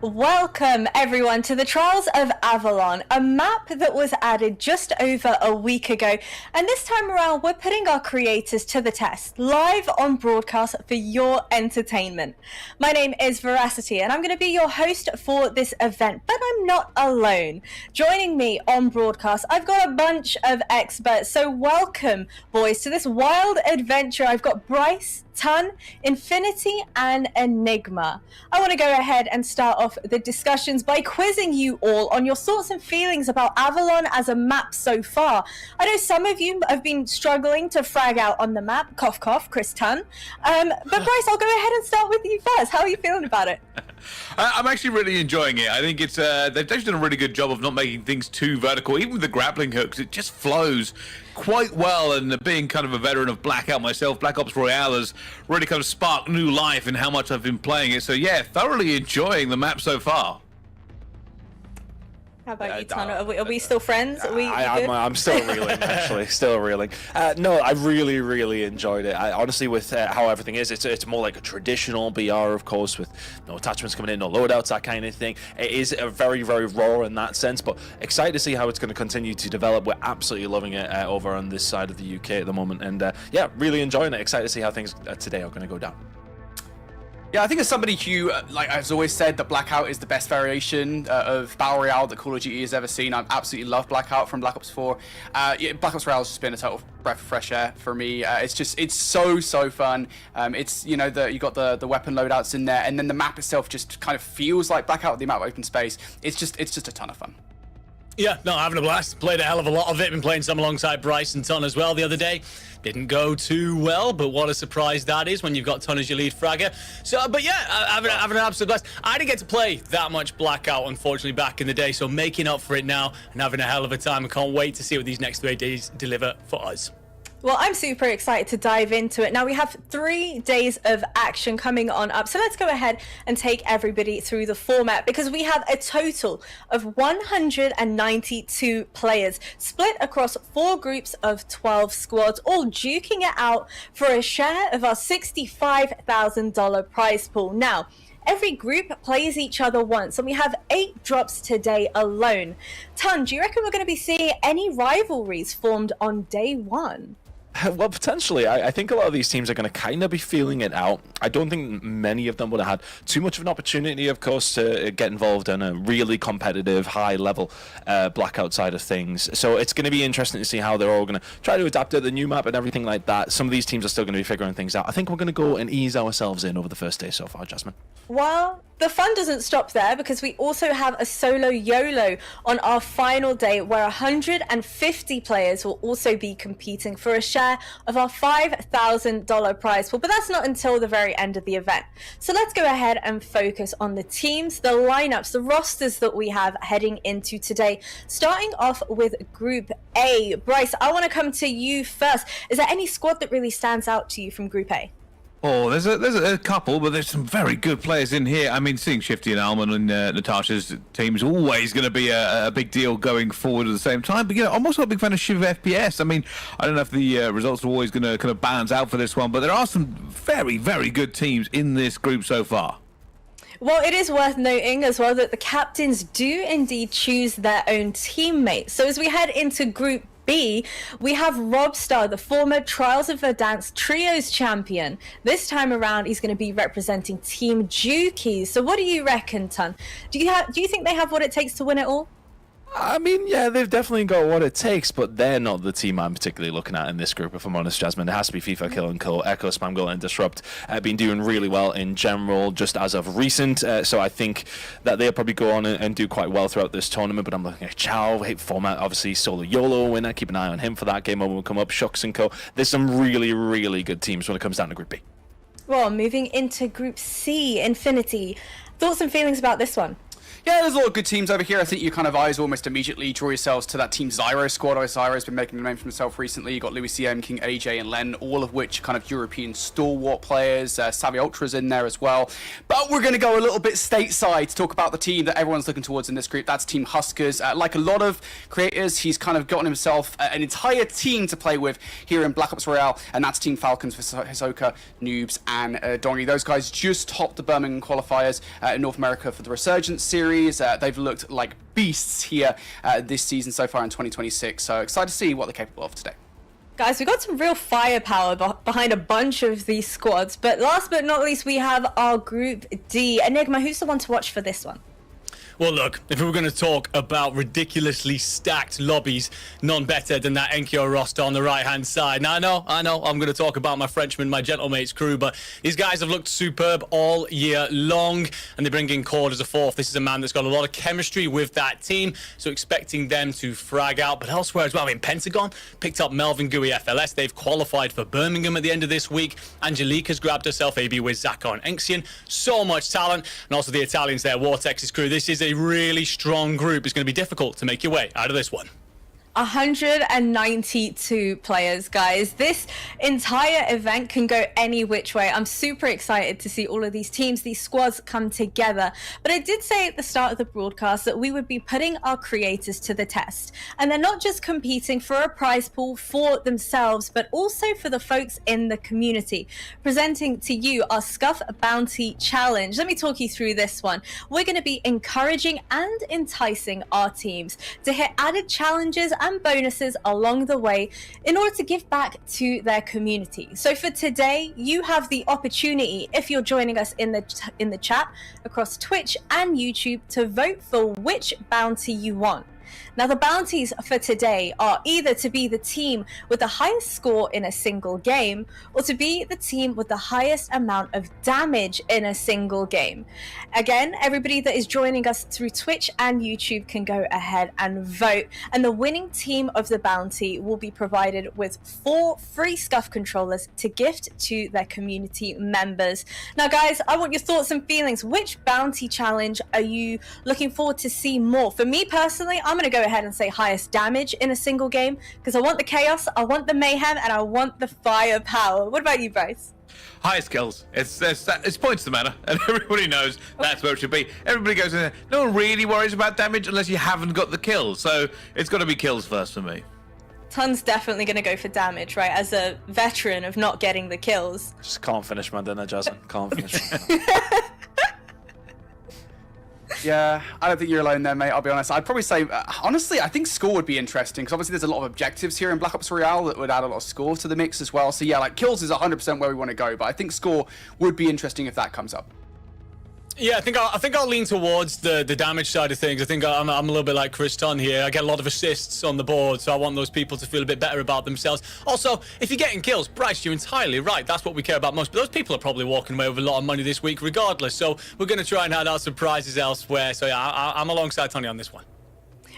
Welcome everyone to the Trials of Avalon, a map that was added just over a week ago, and this time around we're putting our creators to the test, live on broadcast for your entertainment. My name is Veracity and I'm going to be your host for this event, but I'm not alone. Joining me on broadcast, I've got a bunch of experts, so welcome boys to this wild adventure. I've got Bryce, Ton, Infinity, and Enigma. I want to go ahead and start off the discussions by quizzing you all on your thoughts and feelings about Avalon as a map so far. I know some of you have been struggling to frag out on the map, cough cough, Chris Ton. But Bryce, I'll go ahead and start with you first. How are you feeling about it? I'm actually really enjoying it. I think it's they've actually done a really good job of not making things too vertical. Even with the grappling hooks, it just flows quite well. And being kind of a veteran of Blackout myself, Black Ops Royale has really kind of sparked new life in how much I've been playing it. So yeah, thoroughly enjoying the map so far. How about you, Ton? Are we still friends? I'm still reeling, actually. Still reeling. No, I really enjoyed it. Honestly, with how everything is, it's more like a traditional BR, of course, with no attachments coming in, no loadouts, that kind of thing. It is a very raw in that sense, but excited to see how it's going to continue to develop. We're absolutely loving it over on this side of the UK at the moment, and yeah, really enjoying it. Excited to see how things today are going to go down. Yeah, I think as somebody who, like I've always said, that Blackout is the best variation of Battle Royale that Call of Duty has ever seen. I absolutely love Blackout from Black Ops 4. Yeah, Black Ops Royale has just been a total breath of fresh air for me. It's so fun. It's, you know, you got the weapon loadouts in there, and then the map itself just kind of feels like Blackout with the amount of open space. It's just a ton of fun. Yeah, no, having a blast. Played a hell of a lot of it. Been playing some alongside Bryce and Ton as well the other day. Didn't go too well, but what a surprise that is when you've got Ton as your lead fragger. So, but yeah, having an absolute blast. I didn't get to play that much Blackout, unfortunately, back in the day, so making up for it now and having a hell of a time. I can't wait to see what these next 3 days deliver for us. Well, I'm super excited to dive into it. Now, we have 3 days of action coming on up. So let's go ahead and take everybody through the format, because we have a total of 192 players split across 4 groups of 12 squads, all duking it out for a share of our $65,000 prize pool. Now, every group plays each other once, and we have 8 drops today alone. Ton, do you reckon we're going to be seeing any rivalries formed on day 1? Well, potentially. I think a lot of these teams are going to kind of be feeling it out. I don't think many of them would have had too much of an opportunity, of course, to get involved in a really competitive, high-level Blackout side of things. So it's going to be interesting to see how they're all going to try to adapt to the new map and everything like that. Some of these teams are still going to be figuring things out. I think we're going to go and ease ourselves in over the first day so far, Jasmine. Well, the fun doesn't stop there, because we also have a solo YOLO on our final day, where 150 players will also be competing for a share of our $5,000 prize pool. But that's not until the very end of the event. So let's go ahead and focus on the teams, the lineups, the rosters that we have heading into today. Starting off with Group A. Bryce, I want to come to you first. Is there any squad that really stands out to you from Group A? Oh, there's a couple, but there's some very good players in here. I mean, seeing Shifty and Alman and Natasha's team is always going to be a big deal going forward at the same time. But, you know, I'm also a big fan of Shiv FPS. I mean, I don't know if the results are always going to kind of balance out for this one, but there are some very good teams in this group so far. Well, it is worth noting as well that the captains do indeed choose their own teammates. So as we head into Group B, we have Robstar, the former Trials of Avalon Trios champion. This time around, he's going to be representing Team Juki. So what do you reckon, Ton? Do you think they have what it takes to win it all? I mean, yeah, they've definitely got what it takes, but they're not the team I'm particularly looking at in this group, if I'm honest, Jasmine. It has to be FIFA, Kill and Co, Echo, Spam Goal, and Disrupt. Been doing really well in general, just as of recent, so I think that they'll probably go on and do quite well throughout this tournament, but I'm looking at Chow, hate format, obviously, Solo YOLO winner, keep an eye on him for that game when will come up, Shucks and Co. There's some really good teams when it comes down to Group B. Well, moving into Group C, Infinity. Thoughts and feelings about this one? Yeah, there's a lot of good teams over here. I think your kind of eyes almost immediately draw yourselves to that Team Zyro squad. Zyro's been making a name for himself recently. You got Louis CM, King AJ, and Len, all of which kind of European stalwart players. Savvy Ultra's in there as well. But we're going to go a little bit stateside to talk about the team that everyone's looking towards in this group. That's Team Huskers. Like a lot of creators, he's kind of gotten himself an entire team to play with here in Black Ops Royale, and that's Team Falcons for Hisoka, Noobs, and Dongi. Those guys just topped the Birmingham qualifiers in North America for the Resurgence series. They've looked like beasts here this season so far in 2026, so excited to see what they're capable of today. Guys, we got some real firepower behind a bunch of these squads, but last but not least, we have our Group D. Enigma, who's the one to watch for this one? Well, look, if we were going to talk about ridiculously stacked lobbies, none better than that Enkyo roster on the right-hand side. Now, I know, I'm going to talk about my Frenchman, my Gentlemates crew, but these guys have looked superb all year long, and they bring in Cord as a fourth. This is a man that's got a lot of chemistry with that team, so expecting them to frag out. But elsewhere as well, I mean, Pentagon picked up Melvin Gui FLS. They've qualified for Birmingham at the end of this week. Angelica's grabbed herself AB with Zakar and Enxian. So much talent, and also the Italians there, Vortex's crew. This is a really strong group. It's going to be difficult to make your way out of this one. 192 players, guys. This entire event can go any which way. I'm super excited to see all of these teams, these squads come together. But I did say at the start of the broadcast that we would be putting our creators to the test. And they're not just competing for a prize pool for themselves, but also for the folks in the community. Presenting to you our Scuff Bounty Challenge. Let me talk you through this one. We're going to be encouraging and enticing our teams to hit added challenges and bonuses along the way in order to give back to their community. So for today, you have the opportunity, if you're joining us in the chat across Twitch and YouTube, to vote for which bounty you want. Now, the bounties for today are either to be the team with the highest score in a single game, or to be the team with the highest amount of damage in a single game. Again, everybody that is joining us through Twitch and YouTube can go ahead and vote, and the winning team of the bounty will be provided with 4 free Scuff controllers to gift to their community members. Now, guys, I want your thoughts and feelings. Which bounty challenge are you looking forward to see more? For me personally, I'm going to go ahead and say highest damage in a single game, because I want the chaos, I want the mayhem, and I want the firepower. What about you, Bryce? Highest kills. It's points to matter, and everybody knows that's where it should be. Everybody goes in there. No one really worries about damage unless you haven't got the kills. So it's got to be kills first for me. Ton's definitely going to go for damage, right? As a veteran of not getting the kills. Just can't finish my dinner, Jasmine. Can't finish. Yeah, I don't think you're alone there, mate. I'll be honest. I'd probably say, honestly, I think score would be interesting, because obviously there's a lot of objectives here in Black Ops Royale that would add a lot of score to the mix as well. So yeah, like kills is 100% where we want to go, but I think score would be interesting if that comes up. Yeah, I think I'll lean towards the damage side of things. I think I'm a little bit like Chris Ton here. I get a lot of assists on the board, so I want those people to feel a bit better about themselves. Also, if you're getting kills, Bryce, you're entirely right. That's what we care about most. But those people are probably walking away with a lot of money this week regardless. So we're going to try and hand out some prizes elsewhere. So yeah, I'm alongside Tony on this one.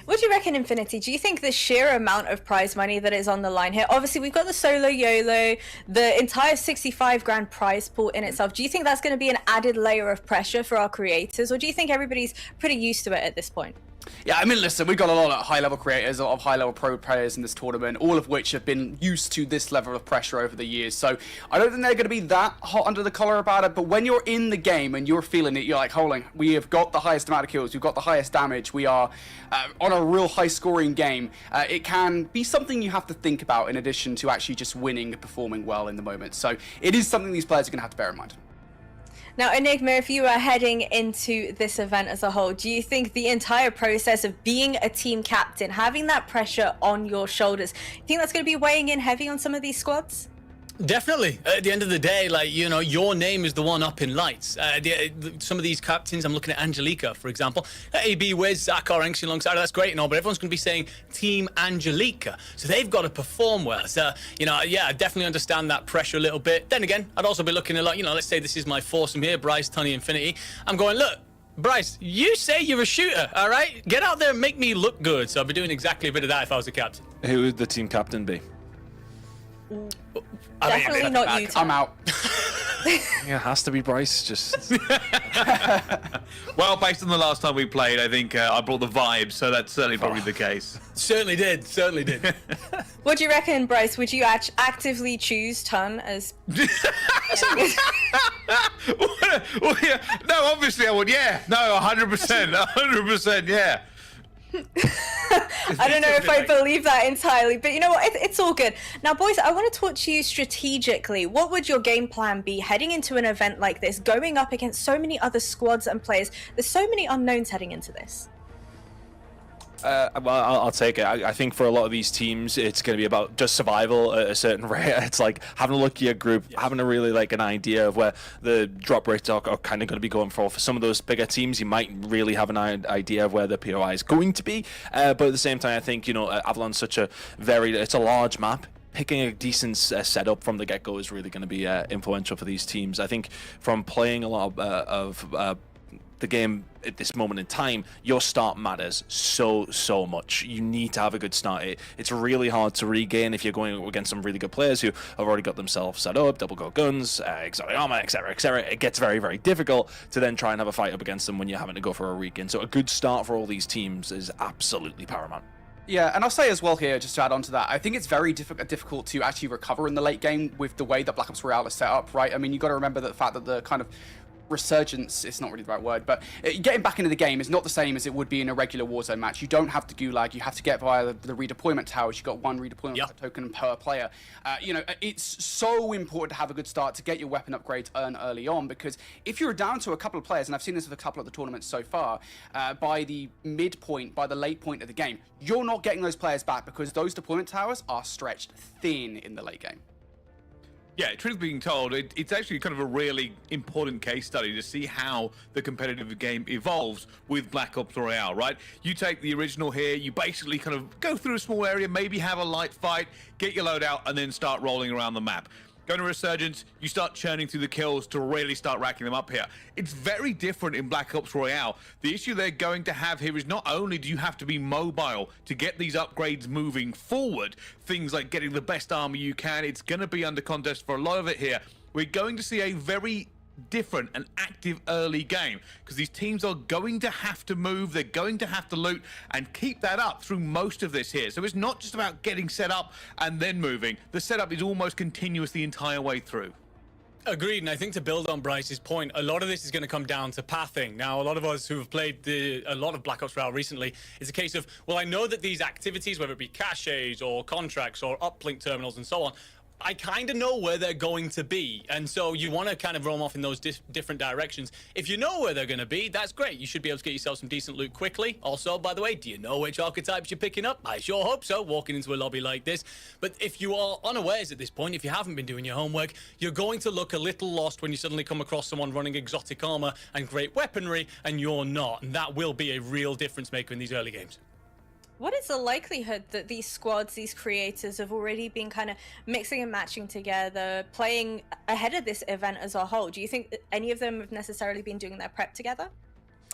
What do you reckon, Infinity? Do you think the sheer amount of prize money that is on the line here, obviously we've got the solo YOLO, the entire 65 grand prize pool in itself, do you think that's going to be an added layer of pressure for our creators, or do you think everybody's pretty used to it at this point? Yeah, I mean, listen, we've got a lot of high-level creators, a lot of high-level pro players in this tournament, all of which have been used to this level of pressure over the years. So I don't think they're going to be that hot under the collar about it, but when you're in the game and you're feeling it, you're like, holding, we have got the highest amount of kills, we've got the highest damage, we are on a real high-scoring game. It can be something you have to think about in addition to actually just winning and performing well in the moment. So it is something these players are going to have to bear in mind. Now, Enigma, if you were heading into this event as a whole, do you think the entire process of being a team captain, having that pressure on your shoulders, do you think that's going to be weighing in heavy on some of these squads? Definitely. At the end of the day, like, you know, your name is the one up in lights. Some of these captains, I'm looking at Angelica, for example. AB with Zakar Enxian alongside her, that's great and all, but everyone's going to be saying Team Angelica. So they've got to perform well. So, you know, yeah, I definitely understand that pressure a little bit. Then again, I'd also be looking at, like, you know, let's say this is my foursome here, Bryce, Tunny, Infinity. I'm going, look, Bryce, you say you're a shooter, all right? Get out there and make me look good. So I'd be doing exactly a bit of that if I was a captain. Who would the team captain be? Definitely not you, Tom. I'm out. Yeah, it has to be Bryce. Just Well, based on the last time we played, I think I brought the vibes, so that's certainly probably the case. Certainly did. Certainly did. What do you reckon, Bryce? Would you actively choose Ton as? Well, yeah. No, obviously I would. Yeah, no, 100%, 100%. Yeah. I don't know if I believe that entirely, but you know what? It's all good. Now, boys, I want to talk to you strategically. What would your game plan be heading into an event like this, going up against so many other squads and players? There's so many unknowns heading into this. well, I'll take it. I think for a lot of these teams, it's going to be about just survival at a certain rate. It's like having a look at your group, having a really like an idea of where the drop rates are kind of going to be going for. For some of those bigger teams, you might really have an idea of where the POI is going to be. But at the same time, I think, Avalon's such it's a large map. Picking a decent setup from the get-go is really going to be influential for these teams. I think from playing a lot of the game at this moment in time, your start matters so much. You need to have a good start. It's really hard to regain if you're going against some really good players who have already got themselves set up, double gold guns, exotic armor, etc., etc. It gets very difficult to then try and have a fight up against them when you're having to go for a regain. So a good start for all these teams is absolutely paramount. Yeah, and I'll say as well here, just to add on to that, I think it's very difficult to actually recover in the late game with the way that Black Ops Royale is set up, right? I mean, you've got to remember the fact that the kind of resurgence, it's not really the right word, but getting back into the game is not the same as it would be in a regular Warzone match. You don't have to gulag, you have to get via the redeployment towers. You've got one redeployment token per player. It's so important to have a good start, to get your weapon upgrades early on, because if you're down to a couple of players, and I've seen this with a couple of the tournaments so far, by the midpoint, by the late point of the game, you're not getting those players back because those deployment towers are stretched thin in the late game. Yeah, truth being told, it's actually kind of a really important case study to see how the competitive game evolves with Black Ops Royale, right? You take the original here, you basically kind of go through a small area, maybe have a light fight, get your load out, and then start rolling around the map. Going to Resurgence, you start churning through the kills to really start racking them up here. It's very different in Black Ops Royale. The issue they're going to have here is not only do you have to be mobile to get these upgrades moving forward, things like getting the best armor you can, it's going to be under contest for a lot of it here. We're going to see a very different and active early game because these teams are going to have to move, they're going to have to loot and keep that up through most of this here. So it's not just about getting set up and then moving. The setup is almost continuous the entire way through. Agreed, and I think to build on Bryce's point, a lot of this is going to come down to pathing. Now, a lot of us who have played a lot of Black Ops Royale recently, it's a case of, well, I know that these activities, whether it be caches or contracts or uplink terminals and so on, I kind of know where they're going to be, and so you want to kind of roam off in those different directions. If you know where they're going to be, that's great. You should be able to get yourself some decent loot quickly. Also, by the way, do you know which archetypes you're picking up? I sure hope so, walking into a lobby like this. But if you are unawares at this point, if you haven't been doing your homework, you're going to look a little lost when you suddenly come across someone running exotic armor and great weaponry, and you're not. And that will be a real difference maker in these early games. What is the likelihood that these squads, these creators, have already been kind of mixing and matching together, playing ahead of this event as a whole? Do you think that any of them have necessarily been doing their prep together?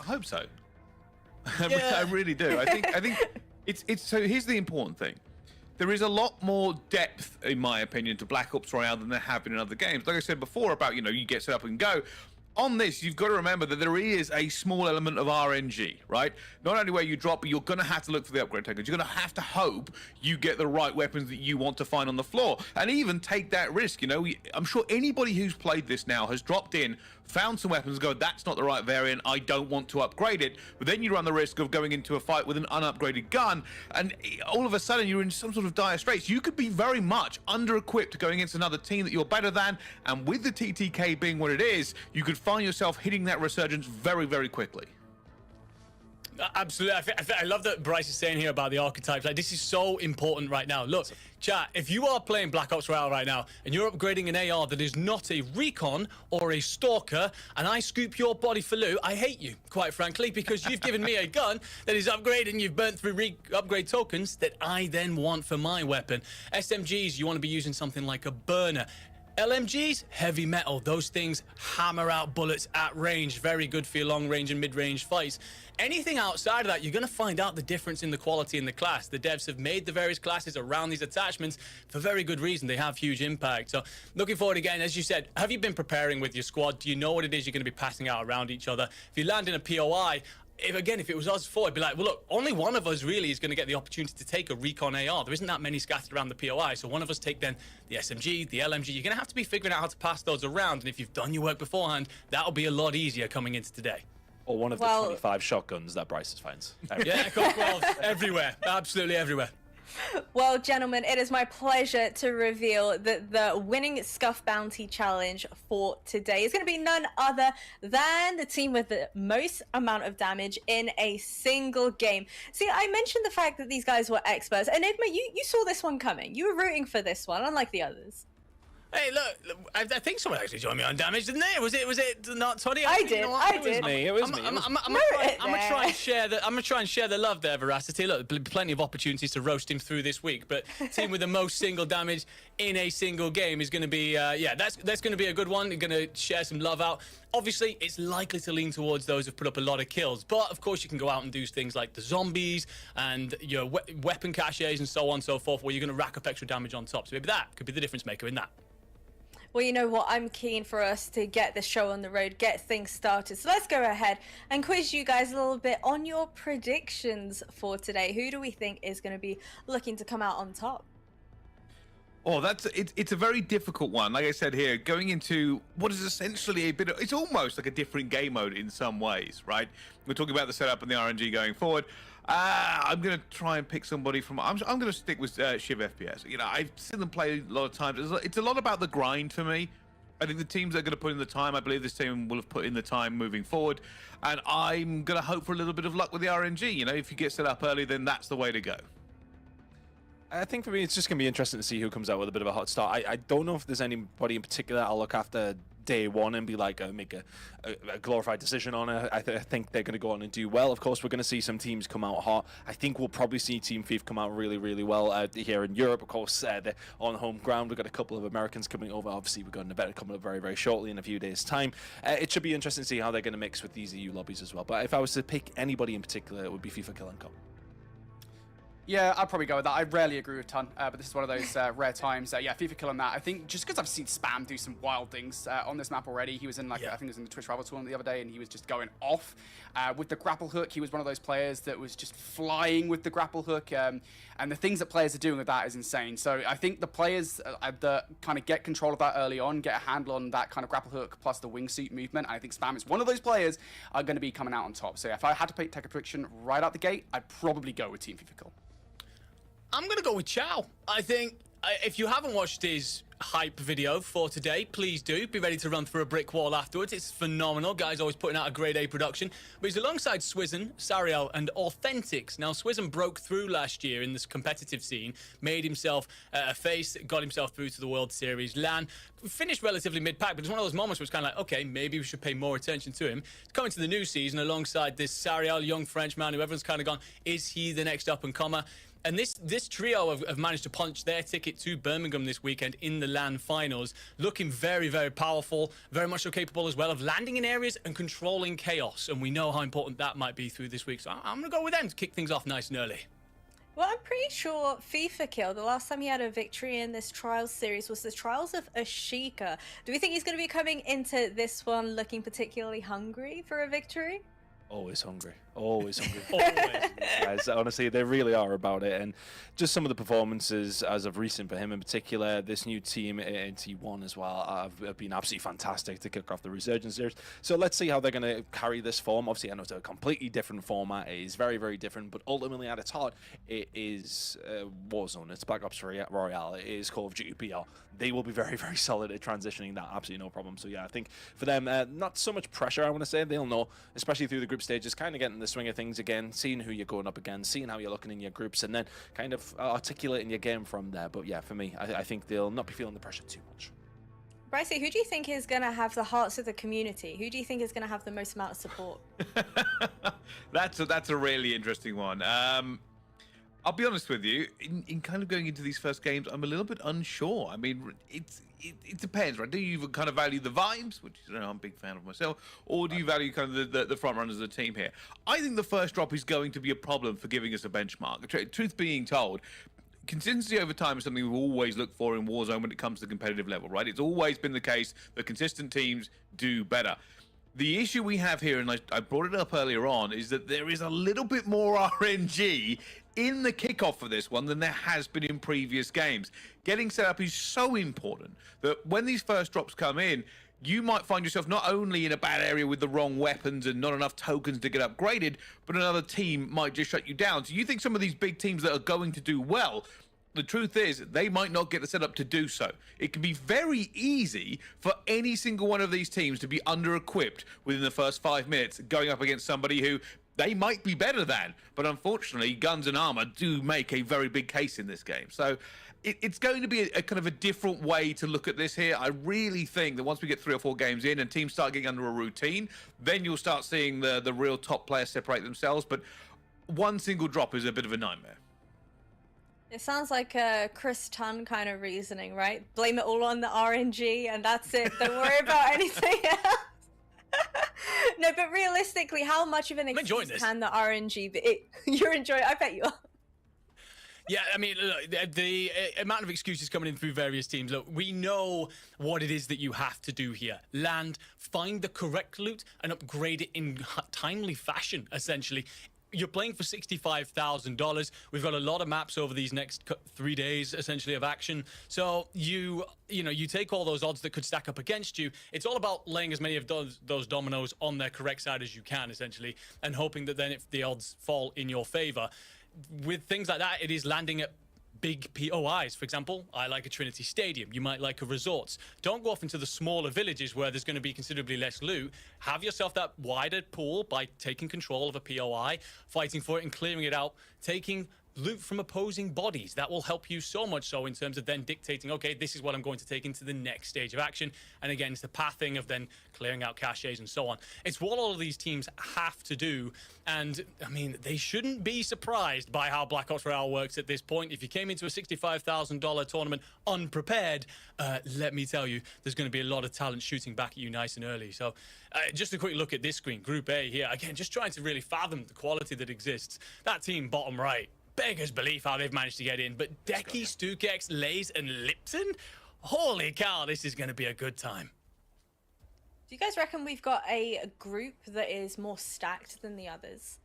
I hope so. I really do. I think it's so. Here's the important thing. There is a lot more depth, in my opinion, to Black Ops Royale than there have been in other games. Like I said before about, you get set up and go. On this, you've got to remember that there is a small element of RNG, right? Not only where you drop, but you're going to have to look for the upgrade tokens. You're going to have to hope you get the right weapons that you want to find on the floor and even take that risk. I'm sure anybody who's played this now has dropped in, found some weapons, go, that's not the right variant, I don't want to upgrade it. But then you run the risk of going into a fight with an unupgraded gun, and all of a sudden you're in some sort of dire straits. You could be very much under-equipped going against another team that you're better than, and with the TTK being what it is, you could find yourself hitting that resurgence very quickly. Absolutely. I love that Bryce is saying here about the archetypes. Like, this is so important right now. Look, chat, if you are playing Black Ops Royale right now and you're upgrading an AR that is not a recon or a stalker, and I scoop your body for loot, I hate you, quite frankly, because you've given me a gun that is upgraded and you've burnt through upgrade tokens that I then want for my weapon. SMGs, you want to be using something like a burner. LMGs, heavy metal. Those things hammer out bullets at range. Very good for your long range and mid range fights. Anything outside of that, you're going to find out the difference in the quality in the class. The devs have made the various classes around these attachments for very good reason. They have huge impact. So looking forward again, as you said, have you been preparing with your squad? Do you know what it is you're going to be passing out around each other? If you land in a POI, if it was us four, it'd be like, well, look, only one of us really is going to get the opportunity to take a recon AR. There isn't that many scattered around the POI, so one of us take then the SMG, the LMG. You're going to have to be figuring out how to pass those around, and if you've done your work beforehand, that'll be a lot easier coming into today. Or one of the 25 shotguns that Bryce finds. Yeah, Cock-12, everywhere, absolutely everywhere. Well, gentlemen, it is my pleasure to reveal that the winning Scuff Bounty Challenge for today is going to be none other than the team with the most amount of damage in a single game. See, I mentioned the fact that these guys were experts. Enigma, you saw this one coming. You were rooting for this one, unlike the others. Hey, look, I think someone actually joined me on damage, didn't they? Was it not Toddy? I did. It was me. I'm gonna try and share the love there, Veracity. Look, plenty of opportunities to roast him through this week, but team with the most single damage in a single game is going to be, that's going to be a good one. You're going to share some love out. Obviously, it's likely to lean towards those who've put up a lot of kills, but of course you can go out and do things like the zombies and your weapon caches and so on and so forth, where you're going to rack up extra damage on top. So maybe that could be the difference maker in that. Well, you know what? I'm keen for us to get the show on the road, get things started. So let's go ahead and quiz you guys a little bit on your predictions for today. Who do we think is going to be looking to come out on top? Oh, it's a very difficult one. Like I said here, going into what is essentially it's almost like a different game mode in some ways, right? We're talking about the setup and the RNG going forward. I'm going to try and pick somebody from. I'm going to stick with Shiv FPS. You know, I've seen them play a lot of times. It's a lot about the grind for me. I think the teams that are going to put in the time, I believe this team will have put in the time moving forward. And I'm going to hope for a little bit of luck with the RNG. You know, if you get set up early, then that's the way to go. I think for me, it's just going to be interesting to see who comes out with a bit of a hot start. I don't know if there's anybody in particular I'll look after day one and be like, make a glorified decision on it. I think they're going to go on and do well. Of course, we're going to see some teams come out hot. I think we'll probably see Team Thief come out really, really well out here in Europe. Of course, they're on home ground. We've got a couple of Americans coming over. Obviously, we've got an event coming up very, very shortly in a few days' time. It should be interesting to see how they're going to mix with these EU lobbies as well. But if I was to pick anybody in particular, it would be FIFA Kill and Co. Yeah, I'd probably go with that. I rarely agree with Ton, but this is one of those rare times. Yeah, FIFA Kill on that. I think just because I've seen Spam do some wild things on this map already. He was in I think it was in the Twitch Rival tournament the other day, and he was just going off with the grapple hook. He was one of those players that was just flying with the grapple hook, and the things that players are doing with that is insane. So I think the players that kind of get control of that early on, get a handle on that kind of grapple hook plus the wingsuit movement. And I think Spam is one of those players are going to be coming out on top. So if I had to take a prediction right out the gate, I'd probably go with Team FIFA Kill. I'm going to go with Chow. I think if you haven't watched his hype video for today, please do. Be ready to run through a brick wall afterwards. It's phenomenal. Guy's always putting out a grade A production. But he's alongside Swizzen, Sariel, and Authentics. Now, Swizzen broke through last year in this competitive scene, made himself a face, got himself through to the World Series. LAN finished relatively mid-pack, but it's one of those moments where it's kind of like, okay, maybe we should pay more attention to him. He's coming to the new season alongside this Sariel, young Frenchman, who everyone's kind of gone, is he the next up-and-comer? And this trio have managed to punch their ticket to Birmingham this weekend in the LAN finals, looking very, very powerful, very much so capable as well of landing in areas and controlling chaos. And we know how important that might be through this week. So I'm going to go with them to kick things off nice and early. Well, I'm pretty sure FIFA Kill, the last time he had a victory in this Trials series was the Trials of Ashika. Do we think he's going to be coming into this one looking particularly hungry for a victory? Always hungry. Always hungry. Always. Guys, honestly, they really are about it. And just some of the performances as of recent for him in particular, this new team in T1 as well, have been absolutely fantastic to kick off the Resurgence series. So let's see how they're going to carry this form. Obviously, I know it's a completely different format. It is very, very different. But ultimately, at its heart, it is Warzone. It's Black Ops Royale. It is Call of Duty PR. They will be very, very solid at transitioning that. Absolutely no problem. So yeah, I think for them, not so much pressure, I want to say. They'll know, especially through the group stages, kind of getting the swing of things again, seeing who you're going up against, seeing how you're looking in your groups, and then kind of articulating your game from there. But yeah, for me, I think they'll not be feeling the pressure too much. Brycey, who do you think is going to have the hearts of the community? Who do you think is going to have the most amount of support? That's a really interesting one. I'll be honest with you, in kind of going into these first games, I'm a little bit unsure. I mean, it depends, right? Do you kind of value the vibes, which I'm a big fan of myself, or do you value kind of the front runners of the team here? I think the first drop is going to be a problem for giving us a benchmark. Truth being told, consistency over time is something we've always looked for in Warzone when it comes to the competitive level, right? It's always been the case that consistent teams do better. The issue we have here, and I brought it up earlier on, is that there is a little bit more RNG in the kickoff for this one than there has been in previous games. Getting set up is so important that when these first drops come in, you might find yourself not only in a bad area with the wrong weapons and not enough tokens to get upgraded, but another team might just shut you down. So you think some of these big teams that are going to do well, the truth is, they might not get the setup to do so. It can be very easy for any single one of these teams to be under-equipped within the first 5 minutes, going up against somebody who they might be better than. But unfortunately, guns and armor do make a very big case in this game. So it's going to be a kind of a different way to look at this here. I really think that once we get 3 or 4 games in and teams start getting under a routine, then you'll start seeing the real top players separate themselves. But one single drop is a bit of a nightmare. It sounds like a Chris Tunn kind of reasoning, right? Blame it all on the RNG and that's it. Don't worry about anything else. No, but realistically, how much of an excuse can the RNG be? You're enjoying it. I bet you are. Yeah, I mean, look, the amount of excuses coming in through various teams. Look, we know what it is that you have to do here. Land, find the correct loot, and upgrade it in timely fashion, essentially. You're playing for $65,000. We've got a lot of maps over these next 3 days, essentially, of action. So you take all those odds that could stack up against you. It's all about laying as many of those dominoes on their correct side as you can, essentially, and hoping that then if the odds fall in your favor. With things like that, it is landing at big POIs. For example, I like a Trinity Stadium. You might like a Resorts. Don't go off into the smaller villages where there's going to be considerably less loot. Have yourself that wider pool by taking control of a POI, fighting for it and clearing it out, taking loot from opposing bodies. That will help you so much so in terms of then dictating, okay, this is what I'm going to take into the next stage of action. And again, it's the pathing of then clearing out caches and so on. It's what all of these teams have to do. And I mean, they shouldn't be surprised by how Black Ops Royale works at this point. If you came into a $65,000 tournament unprepared, let me tell you, there's going to be a lot of talent shooting back at you nice and early. So just a quick look at this screen, Group A here. Again, just trying to really fathom the quality that exists. That team bottom right, beggars belief how they've managed to get in. But Decky, Stukex, Lays, and Lipton? Holy cow, this is going to be a good time. Do you guys reckon we've got a group that is more stacked than the others?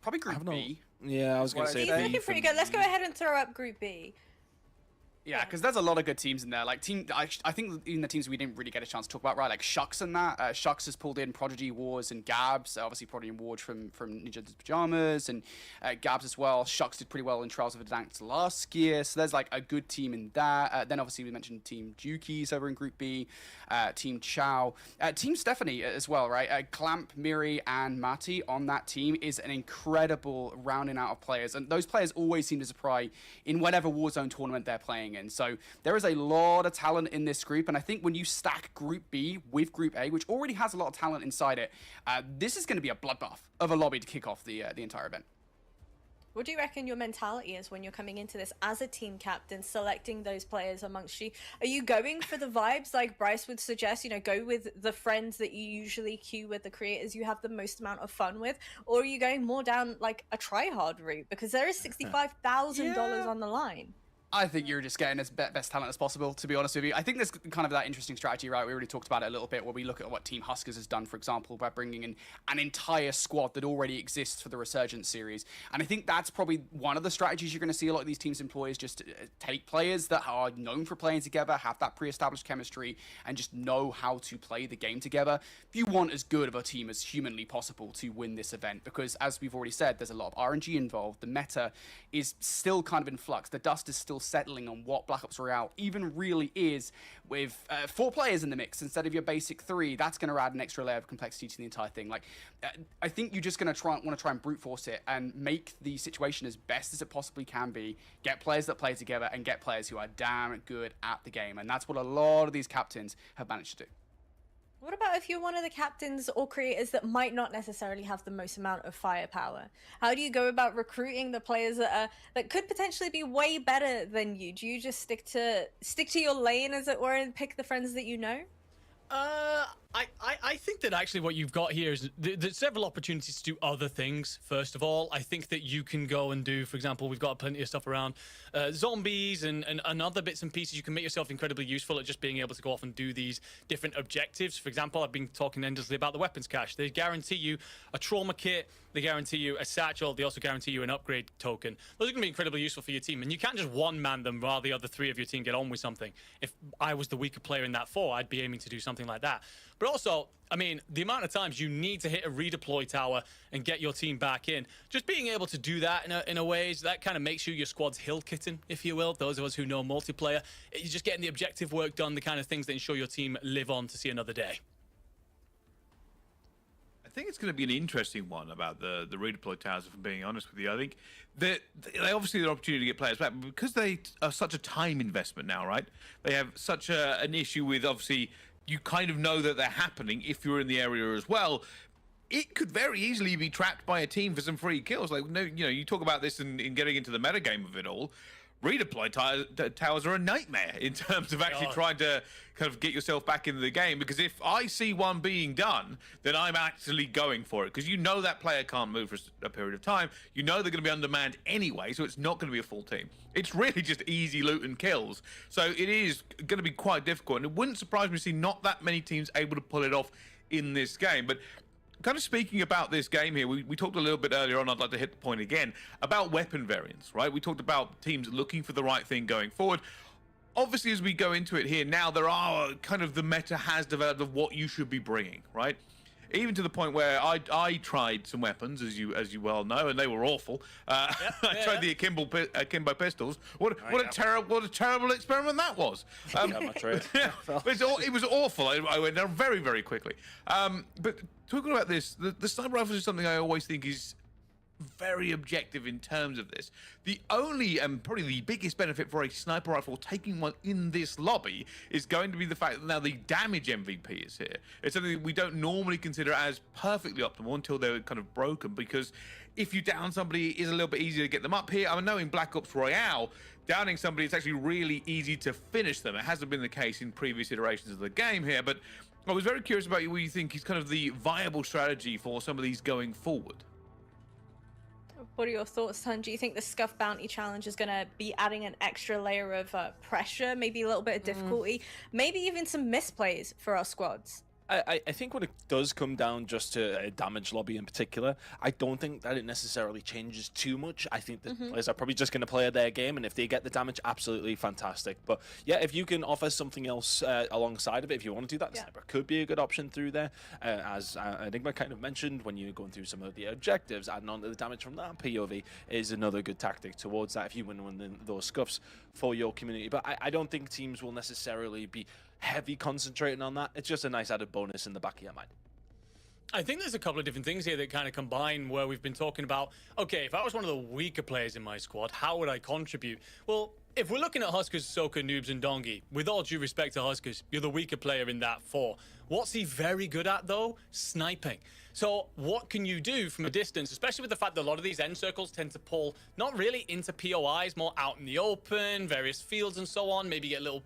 Probably Group B. Yeah, I was going to say B's looking pretty good. Let's go ahead and throw up Group B. Yeah, because there's a lot of good teams in there. Like I think even the teams we didn't really get a chance to talk about, right? Like Shucks and that. Shucks has pulled in Prodigy, Wars, and Gabs. Obviously, Prodigy and Ward from Ninja's Pajamas, and Gabs as well. Shucks did pretty well in Trials of Avalon last year, so there's like a good team in that. Then obviously we mentioned Team Juki's over in Group B, Team Chow, Team Stephanie as well, right? Clamp, Miri, and Mati on that team is an incredible rounding out of players, and those players always seem to surprise in whatever Warzone tournament they're playing in. So there is a lot of talent in this group, and I think when you stack Group B with Group A, which already has a lot of talent inside it, this is going to be a bloodbath of a lobby to kick off the entire event. What do you reckon your mentality is when you're coming into this as a team captain, selecting those players amongst you? Are you going for the vibes like Bryce would suggest, go with the friends that you usually queue with, the creators you have the most amount of fun with? Or are you going more down like a try-hard route? Because there is $65,000 on the line. I think you're just getting as best talent as possible, to be honest with you. I think there's kind of that interesting strategy, right? We already talked about it a little bit, where we look at what Team Huskers has done, for example, by bringing in an entire squad that already exists for the Resurgence series. And I think that's probably one of the strategies you're going to see a lot of these teams employ, is just take players that are known for playing together, have that pre-established chemistry, and just know how to play the game together. You want as good of a team as humanly possible to win this event, because as we've already said, there's a lot of RNG involved. The meta is still kind of in flux. The dust is still settling on what Black Ops Royale even really is, with 4 players in the mix instead of your basic 3. That's going to add an extra layer of complexity to the entire thing. Like, I think you're just going to want to try and brute force it and make the situation as best as it possibly can be. Get players that play together and get players who are damn good at the game, and that's what a lot of these captains have managed to do. What about if you're one of the captains or creators that might not necessarily have the most amount of firepower? How do you go about recruiting the players that could potentially be way better than you? Do you just stick to your lane, as it were, and pick the friends that you know? I think that actually what you've got here is there's several opportunities to do other things. First of all, I think that you can go and do, for example, we've got plenty of stuff around zombies and other bits and pieces. You can make yourself incredibly useful at just being able to go off and do these different objectives. For example, I've been talking endlessly about the weapons cache. They guarantee you a trauma kit. They guarantee you a satchel. They also guarantee you an upgrade token. Those are going to be incredibly useful for your team. And you can't just one-man them while the other 3 of your team get on with something. If I was the weaker player in that 4, I'd be aiming to do something like that. But also, I mean, the amount of times you need to hit a redeploy tower and get your team back in, just being able to do that in a way, that kind of makes you your squad's hill kitten, if you will. Those of us who know multiplayer, you're just getting the objective work done, the kind of things that ensure your team live on to see another day. I think it's going to be an interesting one about the redeploy towers, if I'm being honest with you. I think that they obviously have an opportunity to get players back, but because they are such a time investment now, right? They have such an issue with, obviously, you kind of know that they're happening if you're in the area as well. It could very easily be trapped by a team for some free kills. Like, no, you know, you talk about this in getting into the metagame of it all. Redeploy towers are a nightmare in terms of actually trying to kind of get yourself back into the game, because if I see one being done, then I'm actually going for it, because you know that player can't move for a period of time. You know they're going to be undermanned anyway, so it's not going to be a full team. It's really just easy loot and kills. So it is going to be quite difficult, and it wouldn't surprise me to see not that many teams able to pull it off in this game. But kind of speaking about this game here, we talked a little bit earlier on, I'd like to hit the point again, about weapon variants, right? We talked about teams looking for the right thing going forward. Obviously, as we go into it here now, there are kind of the meta has developed of what you should be bringing, right? Even to the point where I tried some weapons, as you well know, and they were awful. I tried the akimbo pistols. What a terrible experiment that was. It was awful. I went down very, very quickly. But talking about this, the sniper rifles is something I always think is very objective in terms of this. The only and probably the biggest benefit for a sniper rifle taking one in this lobby is going to be the fact that now the damage MVP is here. It's something that we don't normally consider as perfectly optimal until they're kind of broken, because if you down somebody, it is a little bit easier to get them up here. I know in Black Ops Royale, downing somebody, it's actually really easy to finish them. It hasn't been the case in previous iterations of the game here, but I was very curious about what you think is kind of the viable strategy for some of these going forward. What are your thoughts, Hun? Do you think the Scuff Bounty Challenge is going to be adding an extra layer of pressure, maybe a little bit of difficulty, maybe even some misplays for our squads? I think when it does come down just to a damage lobby in particular, I don't think that it necessarily changes too much. I think the players are probably just going to play their game, and if they get the damage, absolutely fantastic. But yeah, if you can offer something else alongside of it, if you want to do that, the sniper could be a good option through there. As Enigma kind of mentioned, when you're going through some of the objectives, adding on to the damage from that POV is another good tactic towards that if you win those scuffs for your community. But I don't think teams will necessarily be heavy concentrating on that. It's just a nice added bonus in the back of your mind. I think there's a couple of different things here that kind of combine where we've been talking about, okay, if I was one of the weaker players in my squad, how would I contribute? Well, if we're looking at Huskers, Soka, Noobs, and Dongi, with all due respect to Huskers, you're the weaker player in that 4. What's he very good at, though? Sniping. So what can you do from a distance, especially with the fact that a lot of these end circles tend to pull not really into POIs, more out in the open, various fields and so on, maybe get little,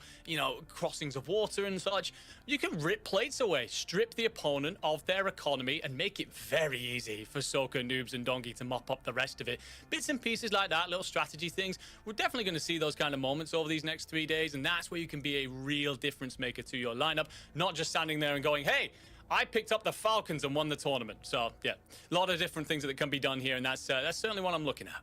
crossings of water and such. You can rip plates away, strip the opponent of their economy, and make it very easy for Soka, Noobs, and Dongi to mop up the rest of it. Bits and pieces like that, little strategy things. We're definitely going to see those kind of moments over these next 3 days, and that's where you can be a real difference maker to your lineup, not just standing there and going, hey, I picked up the Falcons and won the tournament. So yeah, a lot of different things that can be done here, and that's certainly what I'm looking at.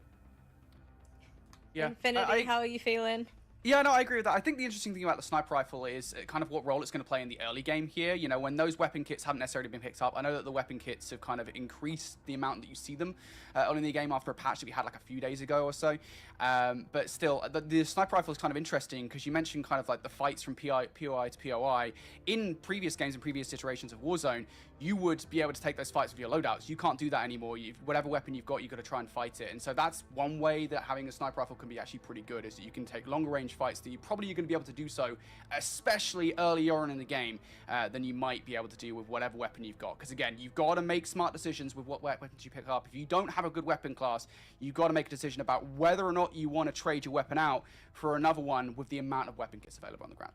Yeah, Infinity, how are you feeling? Yeah, no, I agree with that. I think the interesting thing about the sniper rifle is kind of what role it's going to play in the early game here. You know, when those weapon kits haven't necessarily been picked up, I know that the weapon kits have kind of increased the amount that you see them on in the game after a patch that we had like a few days ago or so. But still, the sniper rifle is kind of interesting because you mentioned kind of like the fights from POI to POI. In previous games and previous iterations of Warzone, you would be able to take those fights with your loadouts. You can't do that anymore. Whatever weapon you've got, you've got to try and fight it. And so that's one way that having a sniper rifle can be actually pretty good, is that you can take longer range fights that you probably are going to be able to do so, especially earlier on in the game, than you might be able to do with whatever weapon you've got. Because again, you've got to make smart decisions with what weapons you pick up. If you don't have a good weapon class, you've got to make a decision about whether or not you want to trade your weapon out for another one with the amount of weapon kits available on the ground.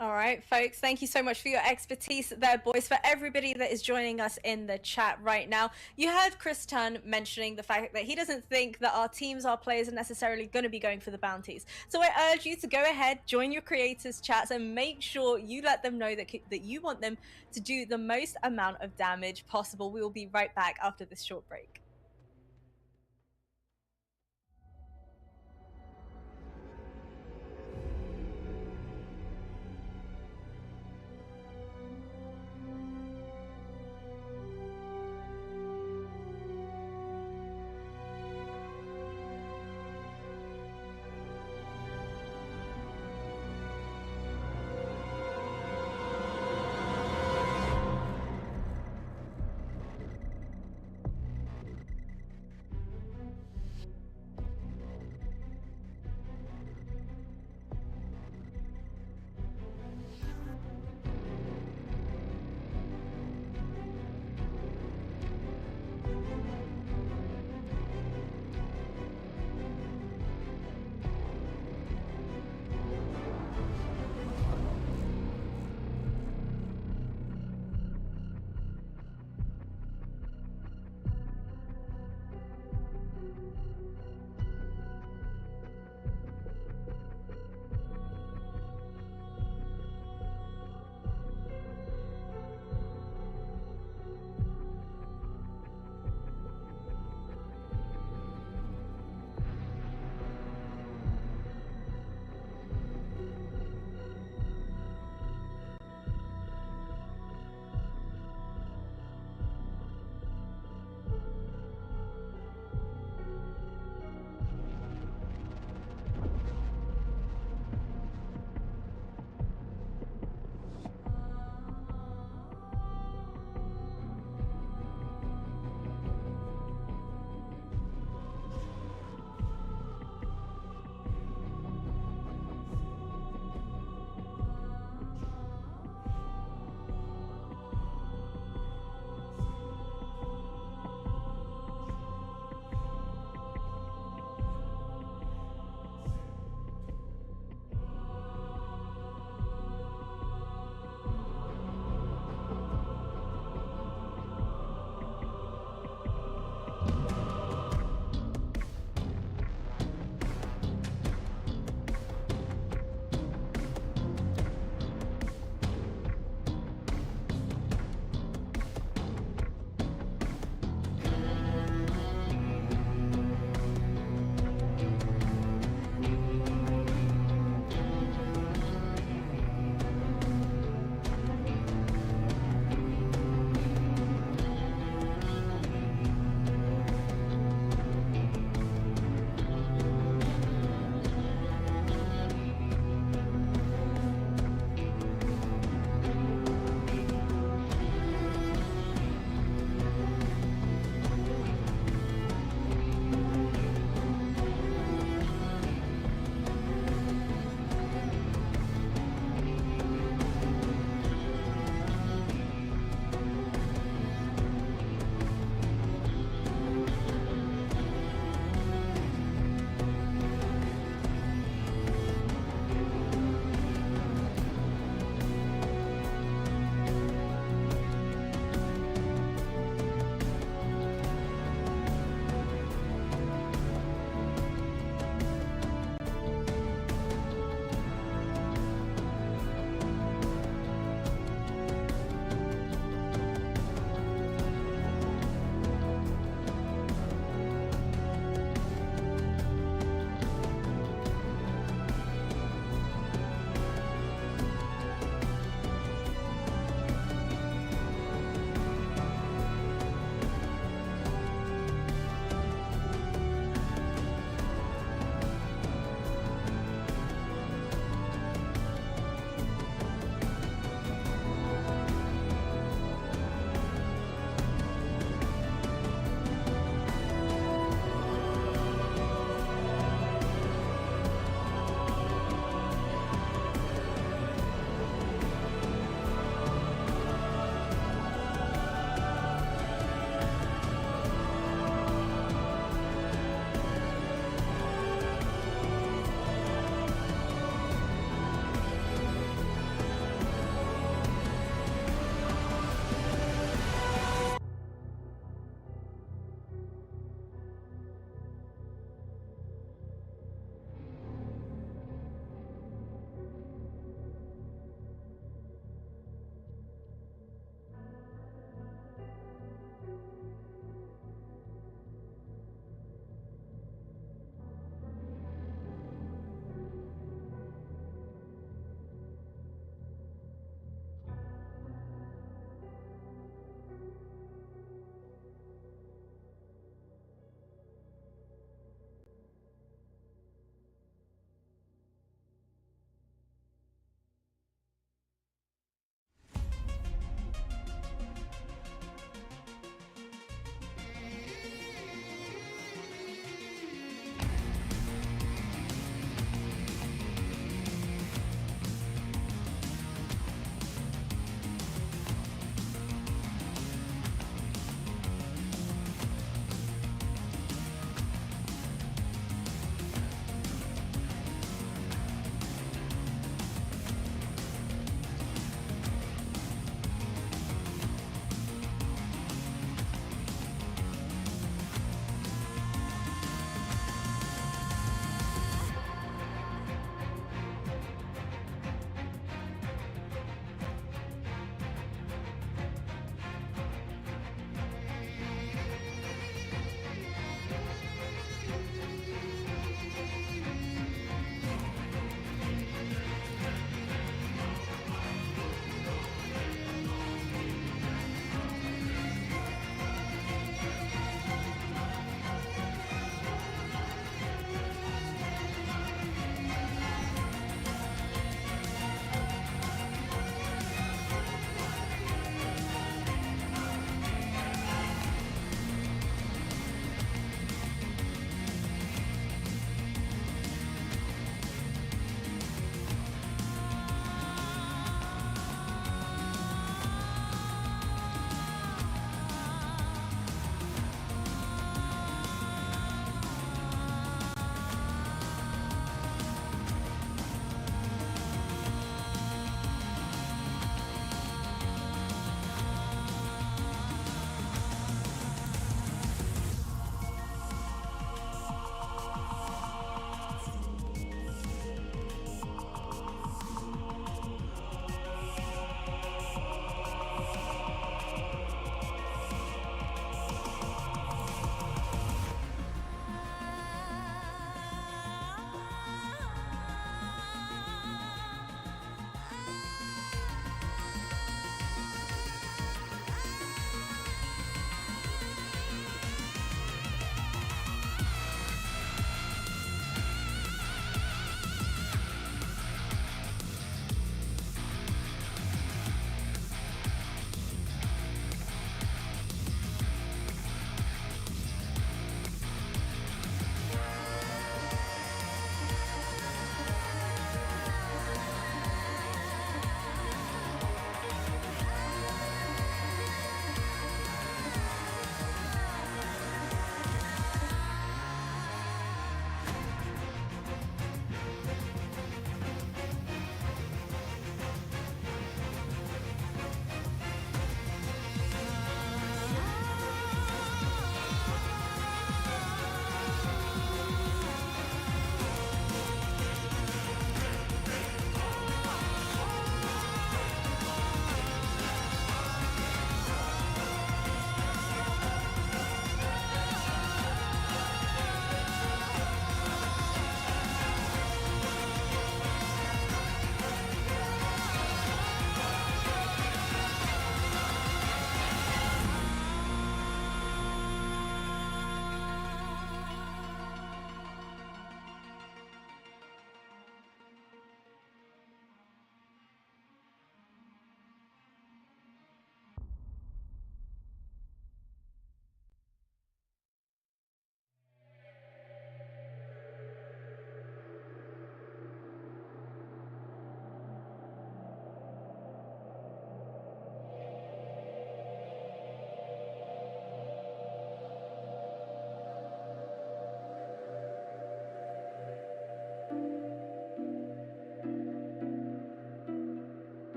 All right, folks, thank you so much for your expertise there, boys. For everybody that is joining us in the chat right now, you heard Chris Tunn mentioning the fact that he doesn't think that our teams, our players, are necessarily going to be going for the bounties. So I urge you to go ahead, join your creators' chats, and make sure you let them know that you want them to do the most amount of damage possible. We will be right back after this short break.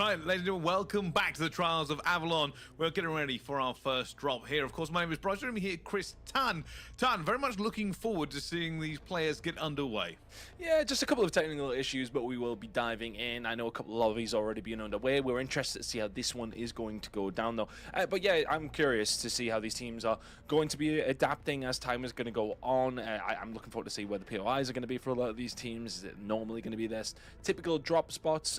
Right, ladies and gentlemen, welcome back to the Trials of Avalon. We're getting ready for our first drop here. Of course, my name is Bryce. Joining me here, Chris Tan. Tan, very much looking forward to seeing these players get underway. Yeah, just a couple of technical issues, but we will be diving in. I know a couple of lobbies already being underway. We're interested to see how this one is going to go down, though. But yeah, I'm curious to see how these teams are going to be adapting as time is going to go on. I'm looking forward to see where the POIs are going to be for a lot of these teams. Is it normally going to be their typical drop spots?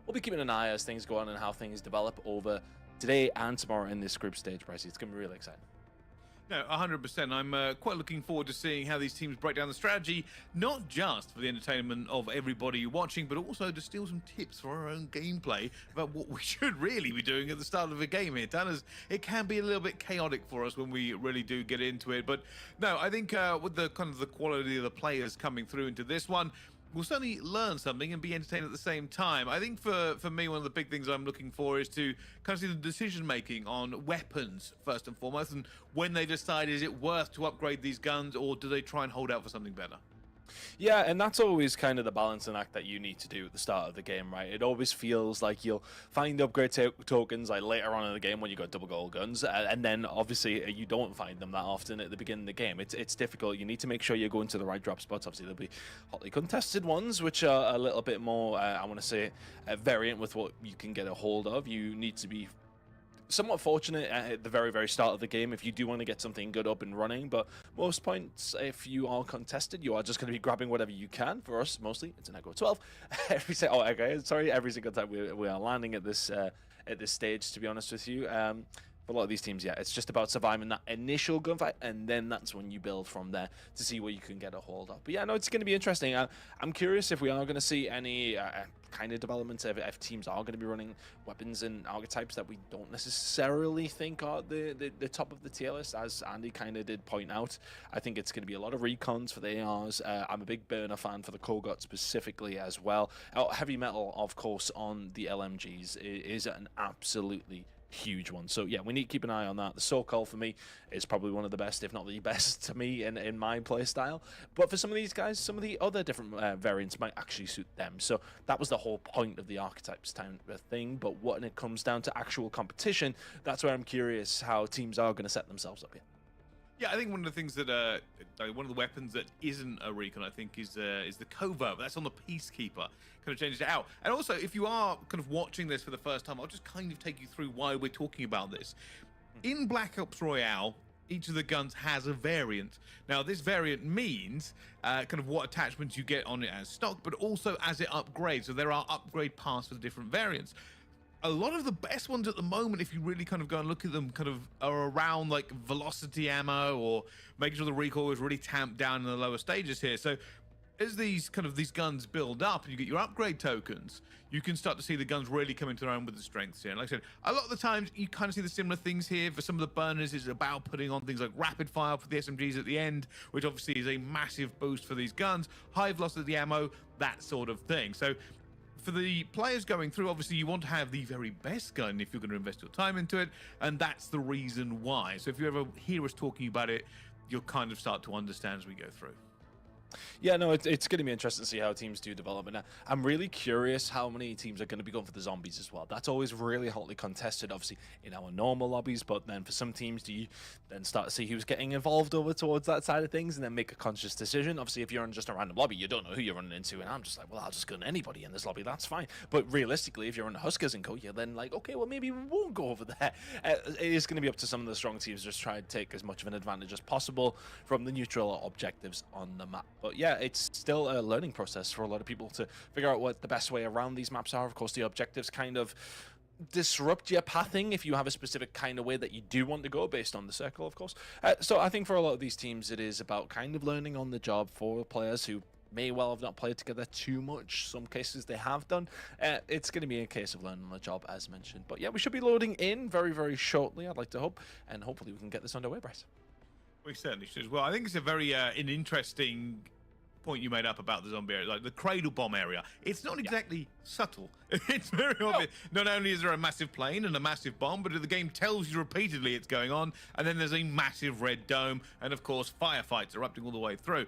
We'll be keeping an eye as things go on and how things develop over today and tomorrow in this group stage, Bryce. It's going to be really exciting. No, 100%. I'm quite looking forward to seeing how these teams break down the strategy, not just for the entertainment of everybody watching, but also to steal some tips for our own gameplay about what we should really be doing at the start of a game here. As it can be a little bit chaotic for us when we really do get into it. But no, I think with the kind of the quality of the players coming through into this one, we'll certainly learn something and be entertained at the same time. I think for me, one of the big things I'm looking for is to kind of see the decision-making on weapons, first and foremost, and when they decide, is it worth to upgrade these guns, or do they try and hold out for something better? Yeah, and that's always kind of the balancing act that you need to do at the start of the game, right? It always feels like you'll find upgrade tokens like later on in the game when you got double gold guns, and then obviously you don't find them that often at the beginning of the game. It's difficult. You need to make sure you're going to the right drop spots. Obviously, there'll be hotly contested ones, which are a little bit more, I want to say, variant with what you can get a hold of. You need to be somewhat fortunate at the very, very start of the game if you do want to get something good up and running, but most points, if you are contested, you are just going to be grabbing whatever you can. For us, mostly, it's an Echo 12. Every single time we are landing at this stage, to be honest with you. For a lot of these teams, yeah, it's just about surviving that initial gunfight, and then that's when you build from there to see what you can get a hold of. But yeah, no, it's going to be interesting. I'm curious if we are going to see any kind of developments, if teams are going to be running weapons and archetypes that we don't necessarily think are the top of the tier list, as Andy kind of did point out. I think it's going to be a lot of recons for the ARs. I'm a big burner fan for the Kogot specifically as well. Heavy metal, of course, on the LMGs is an absolutely huge one. So yeah, we need to keep an eye on that. The Sokol for me is probably one of the best, if not the best, to me in my play style. But for some of these guys, some of the other different variants might actually suit them. So that was the whole point of the archetypes kind of thing. But when it comes down to actual competition, that's where I'm curious how teams are going to set themselves up here. Yeah, I think one of the things that one of the weapons that isn't a recon, I think, is the covert. That's on the Peacekeeper. Kind of changes it out. And also, if you are kind of watching this for the first time, I'll just kind of take you through why we're talking about this. In Black Ops Royale, each of the guns has a variant. Now, this variant means kind of what attachments you get on it as stock, but also as it upgrades. So there are upgrade paths for the different variants. A lot of the best ones at the moment, if you really kind of go and look at them, kind of are around like velocity ammo or making sure the recoil is really tamped down in the lower stages here. So as these guns build up and you get your upgrade tokens, you can start to see the guns really coming to their own with the strengths here. And like I said, a lot of the times you kind of see the similar things here. For some of the burners, it's about putting on things like rapid fire for the SMGs at the end, which obviously is a massive boost for these guns, high velocity ammo, that sort of thing. So for the players going through, obviously you want to have the very best gun if you're going to invest your time into it, and that's the reason why. So if you ever hear us talking about it, you'll kind of start to understand as we go through. Yeah, no, it's going to be interesting to see how teams do develop. And I'm really curious how many teams are going to be going for the zombies as well. That's always really hotly contested, obviously, in our normal lobbies. But then for some teams, do you then start to see who's getting involved over towards that side of things and then make a conscious decision? Obviously, if you're in just a random lobby, you don't know who you're running into. And I'm just like, well, I'll just gun anybody in this lobby. That's fine. But realistically, if you're on the Huskers and Co, you're then like, okay, well, maybe we won't go over there. It is going to be up to some of the strong teams just try to take as much of an advantage as possible from the neutral objectives on the map. But yeah, it's still a learning process for a lot of people to figure out what the best way around these maps are. Of course, the objectives kind of disrupt your pathing if you have a specific kind of way that you do want to go based on the circle, of course. So I think for a lot of these teams, it is about kind of learning on the job for players who may well have not played together too much. Some cases they have done. It's going to be a case of learning on the job, as mentioned. But yeah, we should be loading in very, very shortly, I'd like to hope, and hopefully we can get this underway, Bryce. We certainly should as well. I think it's a very an interesting point you made up about the zombie area, like the cradle bomb area. It's not exactly subtle. It's very obvious. Not only is there a massive plane and a massive bomb, but the game tells you repeatedly it's going on, and then there's a massive red dome, and of course firefights erupting all the way through.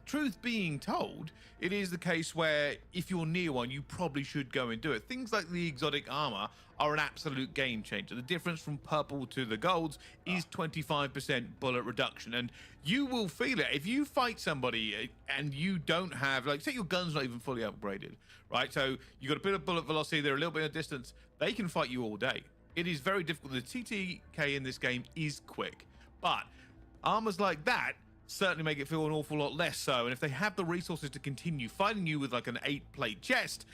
truth being told, it is the case where if you're near one, you probably should go and do it. Things like the exotic armor are an absolute game changer. The difference from purple to the golds is 25% bullet reduction, and you will feel it if you fight somebody and you don't have, like, say your gun's not even fully upgraded, right? So you got a bit of bullet velocity, they're a little bit of distance, they can fight you all day. It is very difficult. The TTK in this game is quick, but armors like that certainly make it feel an awful lot less so. And if they have the resources to continue fighting you with like an 8-plate chest,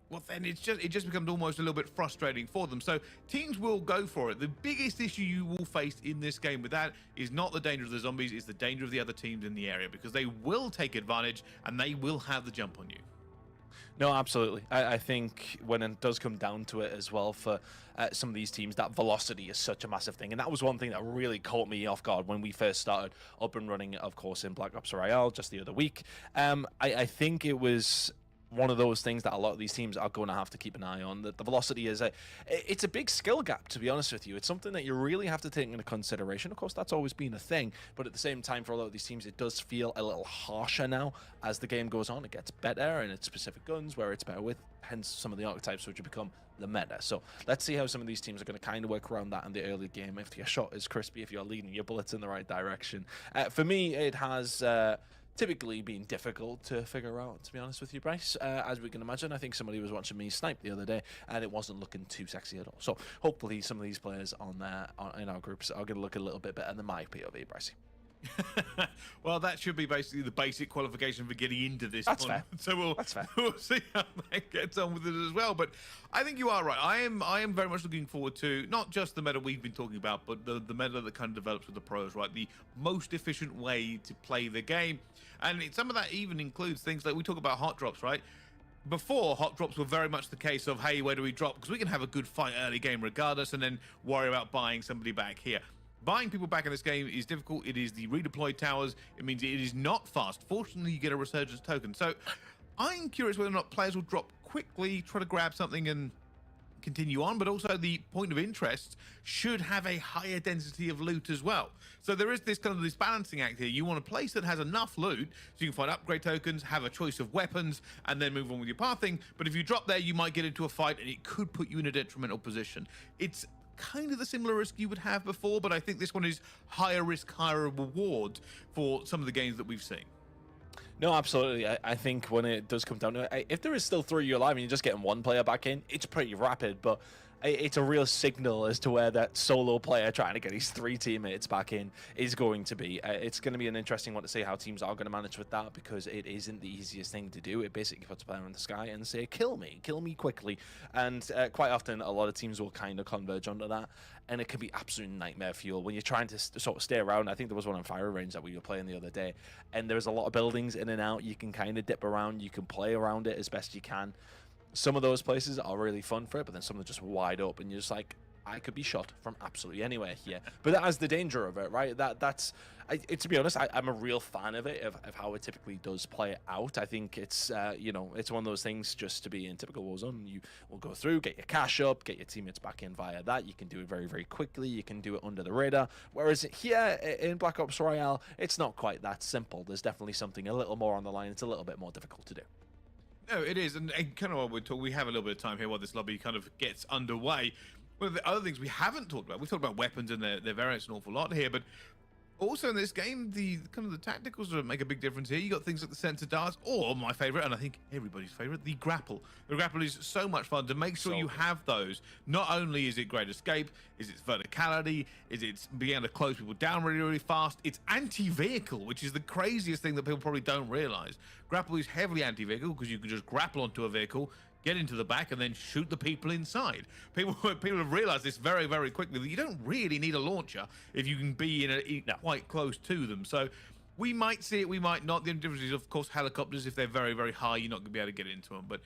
well, then it just becomes almost a little bit frustrating for them. So teams will go for it. The biggest issue you will face in this game with that is not the danger of the zombies, it's the danger of the other teams in the area, because they will take advantage and they will have the jump on you. No, absolutely. I think when it does come down to it as well, for some of these teams, that velocity is such a massive thing. And that was one thing that really caught me off guard when we first started up and running, of course, in Black Ops Royale just the other week. I think it was one of those things that a lot of these teams are going to have to keep an eye on. The velocity is it's a big skill gap, to be honest with you. It's something that you really have to take into consideration. Of course, that's always been a thing, but at the same time, for a lot of these teams, it does feel a little harsher now as the game goes on. It gets better in its specific guns where it's better with, hence some of the archetypes which have become the meta. So let's see how some of these teams are going to kind of work around that in the early game. If your shot is crispy, if you're leading your bullets in the right direction. For me, it has typically been difficult to figure out, to be honest with you, Bryce. As we can imagine, I think somebody was watching me snipe the other day, and it wasn't looking too sexy at all. So hopefully some of these players in our groups are going to look a little bit better than my POV, Bryce. Well, that should be basically the basic qualification for getting into this That's one. fair. So That's fair. we'll see how that gets on with it as well. But I think you are right. I am very much looking forward to not just the meta we've been talking about, but the meta that kind of develops with the pros, right? The most efficient way to play the game. And some of that even includes things like we talk about hot drops, right? Before, hot drops were very much the case of, hey, where do we drop? Because we can have a good fight early game regardless, and then worry about buying somebody back here. Buying people back in this game is difficult. It is the redeployed towers. It means it is not fast. Fortunately, you get a resurgence token. So I'm curious whether or not players will drop quickly, try to grab something and continue on, but also the point of interest should have a higher density of loot as well. So there is this kind of this balancing act here. You want a place that has enough loot so you can find upgrade tokens, have a choice of weapons, and then move on with your pathing. But if you drop there, you might get into a fight and it could put you in a detrimental position. It's kind of the similar risk you would have before, but I think this one is higher risk, higher reward for some of the games that we've seen. No, absolutely. I think when it does come down to it, if there is still 3 of you alive and you're just getting one player back in, it's pretty rapid, but it's a real signal as to where that solo player trying to get his 3 teammates back in is going to be. It's going to be an interesting one to see how teams are going to manage with that, because it isn't the easiest thing to do. It basically puts a player in the sky and say, kill me quickly. And quite often, a lot of teams will kind of converge onto that, and it can be absolute nightmare fuel when you're trying to sort of stay around. I think there was one on Fire Range that we were playing the other day, and there's a lot of buildings in and out. You can kind of dip around, you can play around it as best you can. Some of those places are really fun for it, but then some are just wide open. You're just like, I could be shot from absolutely anywhere here. But that has the danger of it, right? To be honest, I'm a real fan of it, of how it typically does play out. I think it's, it's one of those things just to be in typical Warzone. You will go through, get your cash up, get your teammates back in via that. You can do it very, very quickly. You can do it under the radar. Whereas here in Black Ops Royale, it's not quite that simple. There's definitely something a little more on the line. It's a little bit more difficult to do. No, it is, and kind of while we have a little bit of time here while this lobby kind of gets underway. One of the other things we haven't talked about, we've talked about weapons and their variants an awful lot here, but also in this game, the tacticals make a big difference here. You got things like the sensor darts, or my favorite, and I think everybody's favorite, the grapple. The grapple is so much fun to make sure you have those. Not only is it great escape, is its verticality, is it being able to close people down really, really fast. It's anti-vehicle, which is the craziest thing that people probably don't realize. Grapple is heavily anti-vehicle because you can just grapple onto a vehicle, get into the back, and then shoot the people inside. People have realized this very, very quickly, that you don't really need a launcher if you can be quite close to them. So we might see it, we might not. The only difference is, of course, helicopters, if they're very, very high, you're not going to be able to get into them. But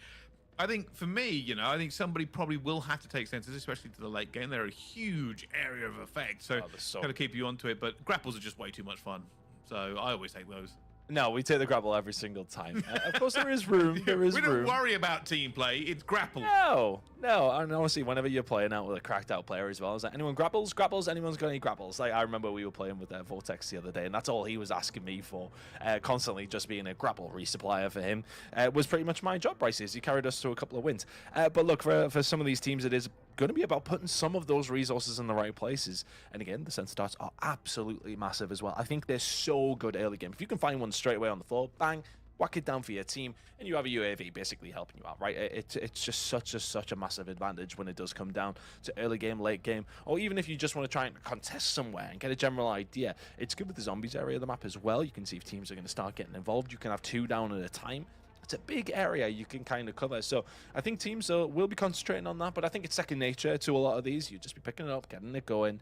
I think for me, I think somebody probably will have to take sensors, especially to the late game. They're a huge area of effect, so kind of keep you onto it. But grapples are just way too much fun. So I always take those. No, we take the grapple every single time. Of course, there is room. There is we room. don't worry about team play. It's grapple. No. And honestly, whenever you're playing out with a cracked out player as well, is like, anyone grapples? Anyone's got any grapples? Like, I remember we were playing with Vortex the other day, and that's all he was asking me for. Constantly just being a grapple resupplier for him was pretty much my job, Bryce. He carried us to a couple of wins. But look, for some of these teams, it is going to be about putting some of those resources in the right places. And again, the sensor darts are absolutely massive as well. I think they're so good early game. If you can find one straight away on the floor, bang, whack it down for your team, and you have a UAV basically helping you out, right? It's just such a massive advantage when it does come down to early game, late game, or even if you just want to try and contest somewhere and get a general idea. It's good with the zombies area of the map as well. You can see if teams are going to start getting involved. You can have 2 down at a time. It's a big area you can kind of cover. So I think teams will be concentrating on that, but I think it's second nature to a lot of these. You just be picking it up, getting it going.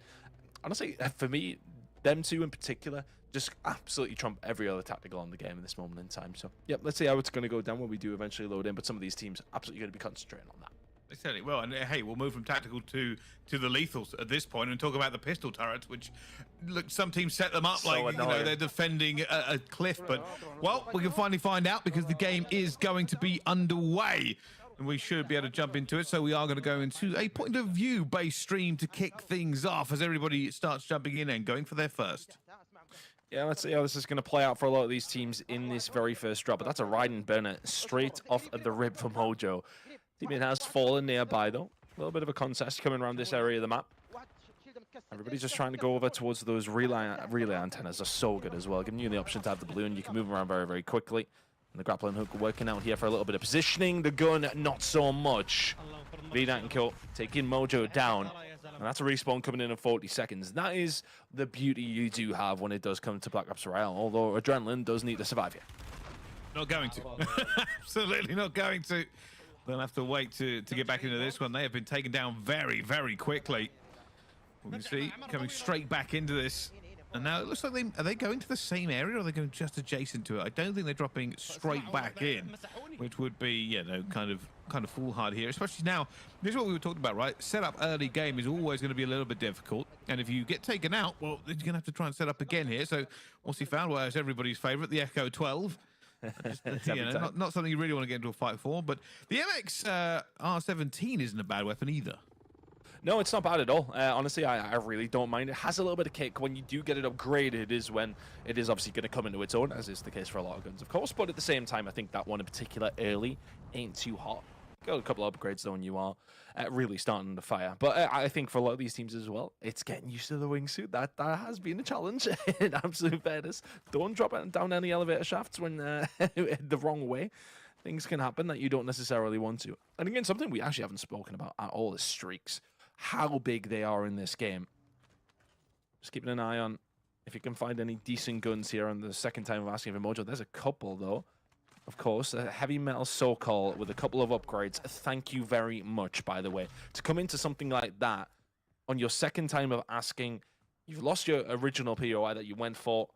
Honestly, for me, them two in particular just absolutely trump every other tactical on the game in this moment in time. So, yep, let's see how it's going to go down when we do eventually load in, but some of these teams absolutely going to be concentrating on that. They certainly will. And hey, we'll move from tactical to the lethals at this point and talk about the pistol turrets, which look, some teams set them up So like annoying. they're defending a cliff. But well, we can finally find out because the game is going to be underway. And we should be able to jump into it. So we are going to go into a point of view based stream to kick things off as everybody starts jumping in and going for their first. Yeah, let's see how this is going to play out for a lot of these teams in this very first drop. But that's a riding burner straight off of the rib for Mojo. Teammate has fallen nearby, though. A little bit of a contest coming around this area of the map. Everybody's just trying to go over towards those relay antennas. Are so good as well, giving you the option to have the balloon. You can move around very, very quickly. And the grappling hook working out here for a little bit of positioning. The gun, not so much. VDAT and Kill taking Mojo down. And that's a respawn coming in 40 seconds. That is the beauty you do have when it does come to Black Ops Royale. Although Adrenaline does need to survive here. Not going to. Absolutely not going to. They'll have to wait to get back into this one. They have been taken down very, very quickly. We can see coming straight back into this. And now it looks like are they going to the same area or are they going just adjacent to it? I don't think they're dropping straight back in, which would be, you know, kind of foolhardy here. Especially now, this is what we were talking about, right? Set up early game is always going to be a little bit difficult. And if you get taken out, well, then you're going to have to try and set up again here. So what's he found? Well, it's everybody's favorite, the Echo 12. Just, you know, not something you really want to get into a fight for, but the MX R17 isn't a bad weapon either. No, it's not bad at all. Honestly, I really don't mind. It has a little bit of kick. When you do get it upgraded is when it is obviously going to come into its own, as is the case for a lot of guns, of course. But at the same time, I think that one in particular early ain't too hot. Got a couple of upgrades though, and you are really starting to fire. But I think for a lot of these teams as well, it's getting used to the wingsuit. That has been a challenge in absolute fairness. Don't drop it down any elevator shafts when the wrong way. Things can happen that you don't necessarily want to. And again, something we actually haven't spoken about at all is streaks. How big they are in this game. Just keeping an eye on if you can find any decent guns here on the second time of asking for Mojo. There's a couple though. Of course, a heavy metal SoCal with a couple of upgrades. Thank you very much, by the way. To come into something like that on your second time of asking, you've lost your original POI that you went for,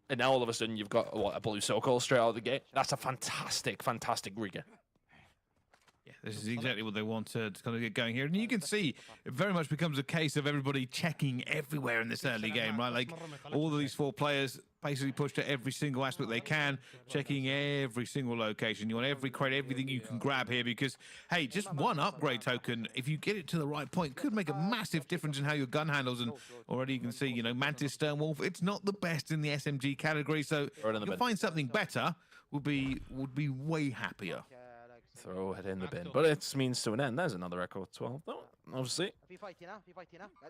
and now all of a sudden you've got a blue SoCal straight out of the gate. That's a fantastic rigger. Yeah, this is exactly what they want to kind of get going here. And you can see it very much becomes a case of everybody checking everywhere in this early game, right? Like all of these 4 players basically push to every single aspect they can, checking every single location. You want every crate, everything you can grab here because, hey, just one upgrade token, if you get it to the right point, could make a massive difference in how your gun handles. And already you can see, you know, Mantis, Stonewolf, it's not the best in the SMG category. So you'll find something better, would be way happier. Throw it in the bin. But it's means to an end. There's another Echo 12. No, obviously.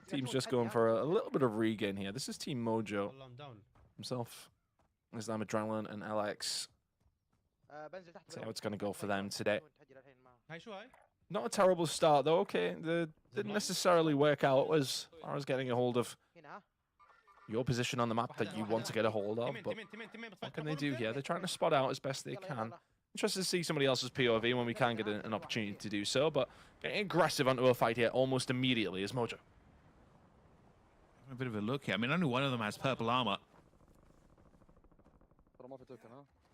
Team's just going for a little bit of regain here. This is Team Mojo himself. Islam Adrenaline and LX. See how it's going to go for them today. Not a terrible start, though. Okay, they didn't necessarily work out as far as getting a hold of your position on the map that you want to get a hold of. But what can they do here? They're trying to spot out as best they can. Interested to see somebody else's POV when we can get an opportunity to do so, but getting aggressive onto a fight here almost immediately is Mojo. A bit of a look here. I mean, only one of them has purple armor.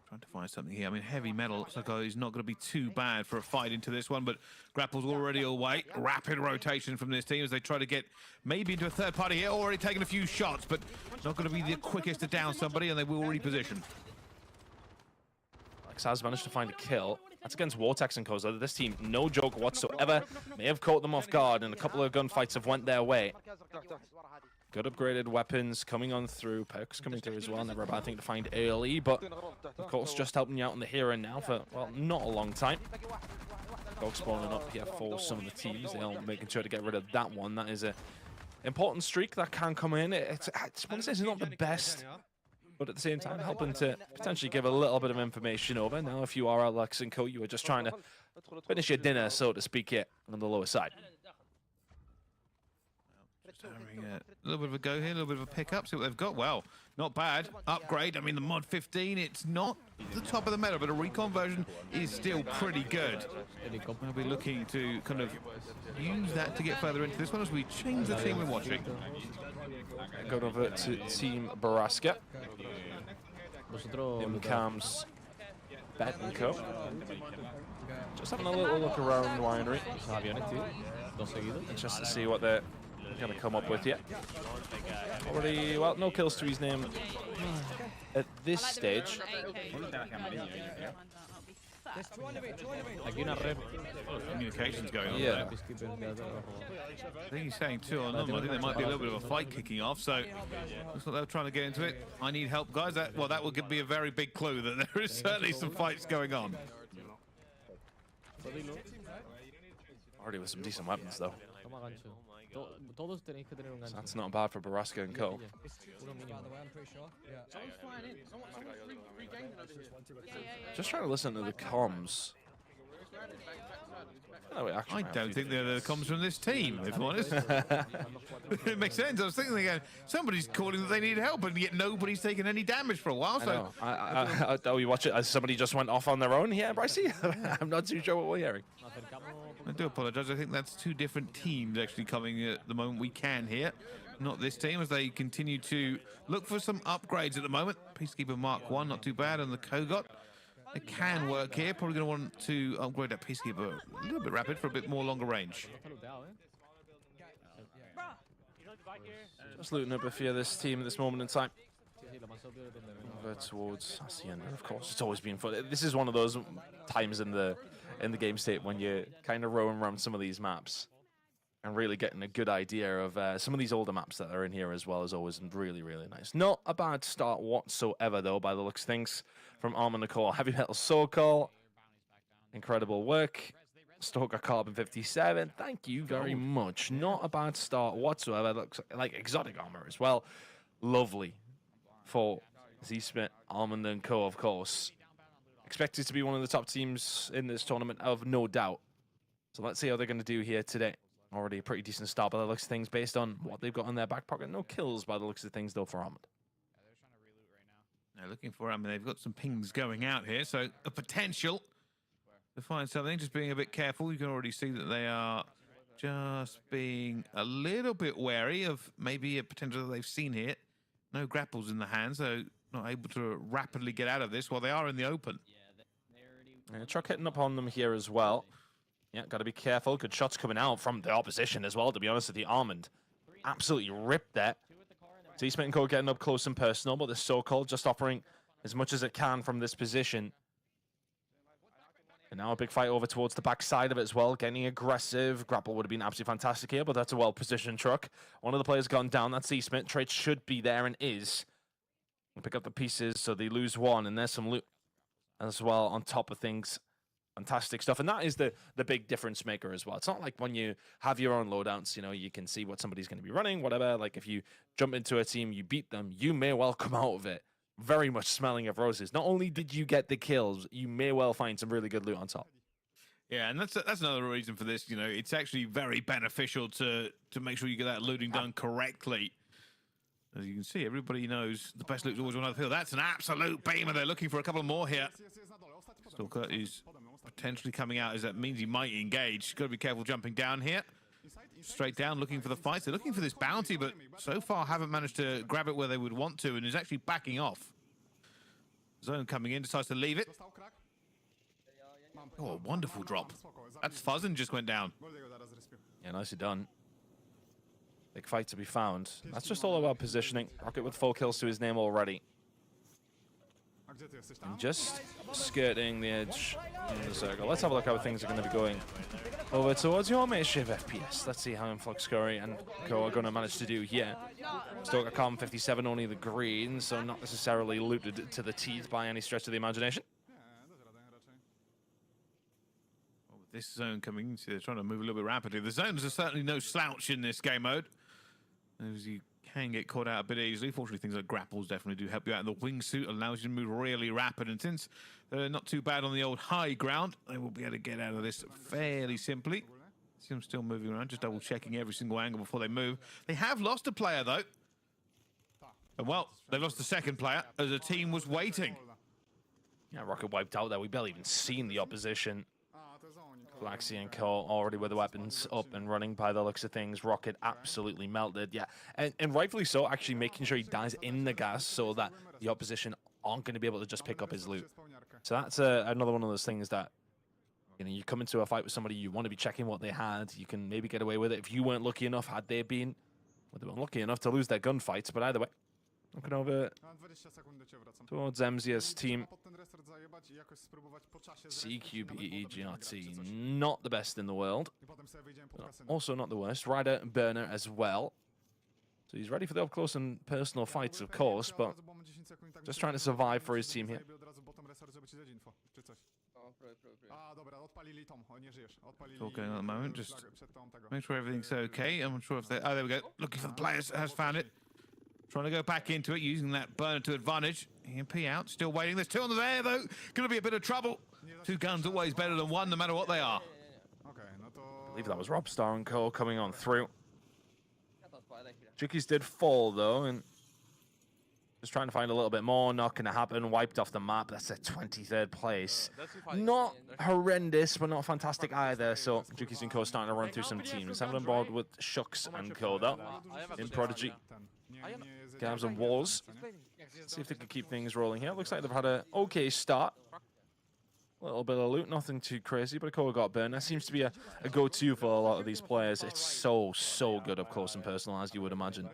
Trying to find something here. I mean, heavy metal looks like he's not going to be too bad for a fight into this one, but Grapple's already away. Rapid rotation from this team as they try to get maybe into a third party here. Already taking a few shots, but not going to be the quickest to down somebody, and they will reposition. Max has managed to find a kill. That's against Vortex and Koza. This team, no joke whatsoever. May have caught them off guard, and a couple of gunfights have went their way. Good upgraded weapons coming on through. Perks coming through as well. Never a bad thing to find early, but of course just helping you out in the here and now for, well, not a long time. Dog spawning up here for some of the teams. They're making sure to get rid of that one. That is a important streak that can come in. It's not the best, but at the same time helping to potentially give a little bit of information over. Now, if you are Alex and Co, you are just trying to finish your dinner, so to speak, here on the lower side. Just having a little bit of a go here, a little bit of a pick-up, see what they've got. Well, not bad. Upgrade, I mean, the mod 15, it's not the top of the meta, but a recon version is still pretty good. We'll be looking to kind of use that to get further into this one as we change the team we're watching. Going over to Team Baraska. In Cam's Bet and Co. Just having a little look around the winery. Just to see what they're going to come up with yet. Already, well, no kills to his name at this stage. Communication's going on Yeah. there. I think he's saying 2 on them. I think there might be a little bit of a fight kicking off, so looks like they're trying to get into it. I need help, guys. That will give me a very big clue that there is certainly some fights going on. Already with some decent weapons, though. So that's not bad for Baraska and Co. Just trying to listen to the comms. Oh, wait, I don't think they're the comms from this team, if I'm honest. It makes sense. I was thinking again, somebody's calling that they need help, and yet nobody's taken any damage for a while. So oh, you watch it as somebody just went off on their own here, Brycey? I'm not too sure what we're hearing. I do apologise. I think that's 2 different teams actually coming at the moment. We can hear, not this team, as they continue to look for some upgrades at the moment. Peacekeeper Mark 1, not too bad, and the Kogot. It can work here. Probably going to want to upgrade that Peacekeeper a little bit rapid for a bit more longer range. Just looting up a few of this team at this moment in time. Over towards Hacienda, of course. It's always been fun. This is one of those times in the game state when you're kind of rowing around some of these maps and really getting a good idea of some of these older maps that are in here as well is always really, really nice. Not a bad start whatsoever, though, by the looks of things, from Armor Nicole. Heavy Metal Soul, incredible work. Stalker Carbon 57, thank you very much. Not a bad start whatsoever. Looks like exotic armor as well. Lovely for Z-Smith, Almond and Co, of course. Expected to be one of the top teams in this tournament, of no doubt. So let's see how they're going to do here today. Already a pretty decent start by the looks of things based on what they've got in their back pocket. No kills by the looks of things, though, for Almond. They're looking for him, and they've got some pings going out here, so a potential to find something. Just being a bit careful. You can already see that they are just being a little bit wary of maybe a potential that they've seen here. No grapples in the hand, so not able to rapidly get out of this while they are in the open. Truck hitting up on them here as well. Yeah, got to be careful. Good shots coming out from the opposition as well, to be honest with you. Almond absolutely ripped that. Z-Smith and Co getting up close and personal, but the so-called just offering as much as it can from this position. And now a big fight over towards the back side of it as well, getting aggressive. Grapple would have been absolutely fantastic here, but that's a well-positioned truck. One of the players gone down, that's Z-Smith. Trade should be there and is. We'll pick up the pieces, so they lose one, and there's some loot as well on top of things. Fantastic stuff, and that is the big difference maker as well. It's not like when you have your own loadouts, you know, you can see what somebody's going to be running, whatever. Like if you jump into a team, you beat them, you may well come out of it very much smelling of roses. Not only did you get the kills, you may well find some really good loot on top. Yeah, and that's another reason for this. You know, it's actually very beneficial to make sure you get that looting done correctly. As you can see, everybody knows the best loot's always on the field. That's an absolute beamer. They're looking for a couple more here. Stalker is potentially coming out, as that means he might engage. Got to be careful jumping down here. Straight down, looking for the fights. They're looking for this bounty, but so far haven't managed to grab it where they would want to, and is actually backing off. Zone coming in, decides to leave it. Oh, a wonderful drop. That's Fuzzin just went down. Yeah, nicely done. Big fight to be found. That's just all about positioning. Rocket with 4 kills to his name already. And just skirting the edge in the circle. Let's have a look how things are going to be going over towards your mate Shiv FPS. Let's see how Influx Curry and Co are going to manage to do here. Still got Calm 57, only the green, so not necessarily looted to the teeth by any stretch of the imagination. Well, with this zone coming, so they're trying to move a little bit rapidly. The zones are certainly no slouch in this game mode, as you can get caught out a bit easily. Fortunately, things like grapples definitely do help you out. And the wingsuit allows you to move really rapid. And since they're not too bad on the old high ground, they will be able to get out of this fairly simply. See them still moving around, just double checking every single angle before they move. They have lost a player though. And well, they've lost the second player as a team was waiting. Yeah, Rocket wiped out there. We barely even seen the opposition. Flaxy and Co already with the weapons up and running by the looks of things. Rocket absolutely melted, yeah. And rightfully so, actually making sure he dies in the gas so that the opposition aren't going to be able to just pick up his loot. So that's another one of those things that, you know, you come into a fight with somebody, you want to be checking what they had. You can maybe get away with it if you weren't lucky enough, had they been, well, they weren't lucky enough to lose their gunfights, but either way. Looking over towards MZ's team. CQBEGRT, not the best in the world. Also not the worst. Ryder Burner as well. So he's ready for the up-close and personal fights, of course, but just trying to survive for his team here. Talking at the moment, just make sure everything's okay. I'm not sure if they... Oh, there we go. Looking for the players. Has found it. Trying to go back into it, using that burner to advantage. EMP out, still waiting. There's two on the there, though. Going to be a bit of trouble. Two guns always better than one, no matter what they are. I believe that was Robstar and Co coming on through. Jukis did fall, though, and just trying to find a little bit more. Not going to happen. Wiped off the map. That's a 23rd place. Not horrendous, but not fantastic either. So Jukis and Co starting to run through some teams. Having on board with Shucks and Co, though, in Prodigy. Gabs and Wars. Let's see if they can keep things rolling here. Looks like they've had an okay start. A little bit of loot, nothing too crazy, but a Koa got burned. That seems to be a go-to for a lot of these players. It's so good up close and personal, as you would imagine.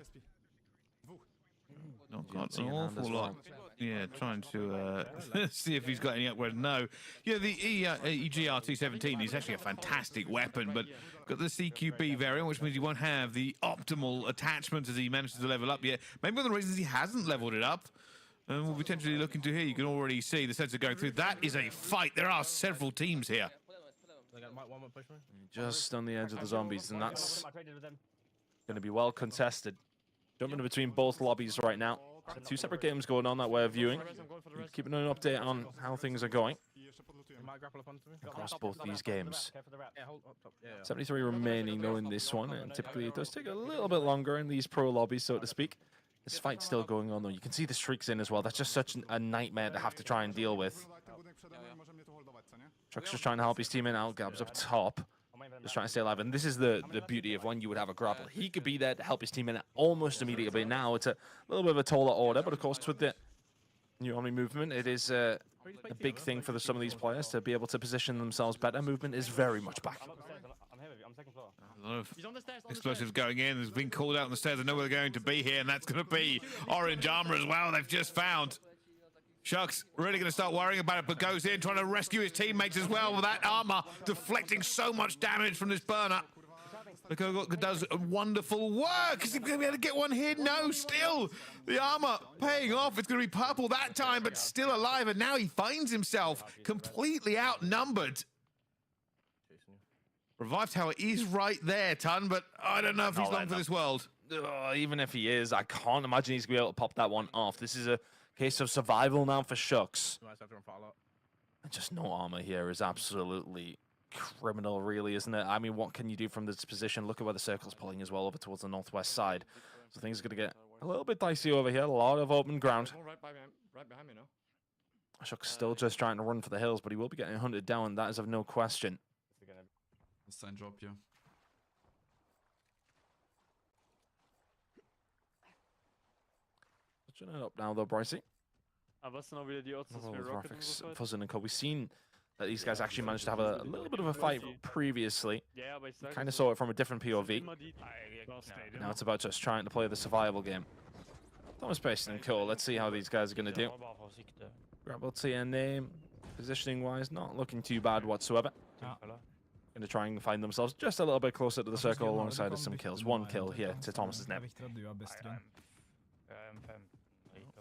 Not got an awful lot. Yeah, trying to see if he's got any upgrade. No. Yeah, the EGR-217 is actually a fantastic weapon, but got the CQB variant, which means he won't have the optimal attachment as he manages to level up yet. Maybe one of the reasons he hasn't leveled it up. And we'll potentially look into here. You can already see the sensor going through. That is a fight. There are several teams here. Just on the edge of the zombies, and that's going to be well contested. Jumping between both lobbies right now. Two separate games going on that we're viewing. Keeping an update on how things are going across both these games. 73 remaining though in this one, and typically it does take a little bit longer in these pro lobbies, so to speak. This fight's still going on though. You can see the streaks in as well. That's just such a nightmare to have to try and deal with. Truck's just trying to help his teammate out. Gab's up top. Just trying to stay alive. And this is the beauty of when you would have a grapple. He could be there to help his teammate almost immediately. Now it's a little bit of a taller order, but of course with the new Omni movement, it is a big thing for some of these players to be able to position themselves better. Movement is very much back. A lot of explosives going in. There's been called out on the stairs. I know where they're going to be here, and that's going to be orange armor as well. They've just found. Shucks really going to start worrying about it, but goes in, trying to rescue his teammates as well with that armor, deflecting so much damage from this burner. Look, does wonderful work. Is he going to be able to get one here? No, still. The armor paying off. It's going to be purple that time, but still alive, and now he finds himself completely outnumbered. Revive Tower is right there, Ton, but I don't know if he's long for this world. Even if he is, I can't imagine he's going to be able to pop that one off. This is a case of survival now for Shucks. Just no armor here is absolutely criminal, really, isn't it? I mean, what can you do from this position? Look at where the circle's pulling as well over towards the northwest side. So things are going to get a little bit dicey over here. A lot of open ground. Right behind me now. Shucks still just trying to run for the hills, but he will be getting hunted down. That is of no question. Sign drop, yeah. Switching it up now, though, Brycey. Was sind auch wieder die Odds, dass wir Rocket und so fight? Fuzzing and Co. We've seen that these guys actually managed to have a little bit of a fight previously. Ja, aber ich sag Kind of saw it from a different POV. immer die... Now it's about just trying to play the survival game. Thomas Payson and Co. Let's see how these guys are going to do. Grapple TNA, positioning-wise, not looking too bad whatsoever. Going to try and find themselves just a little bit closer to the circle alongside of some kills. 1 kill here to Thomas's name.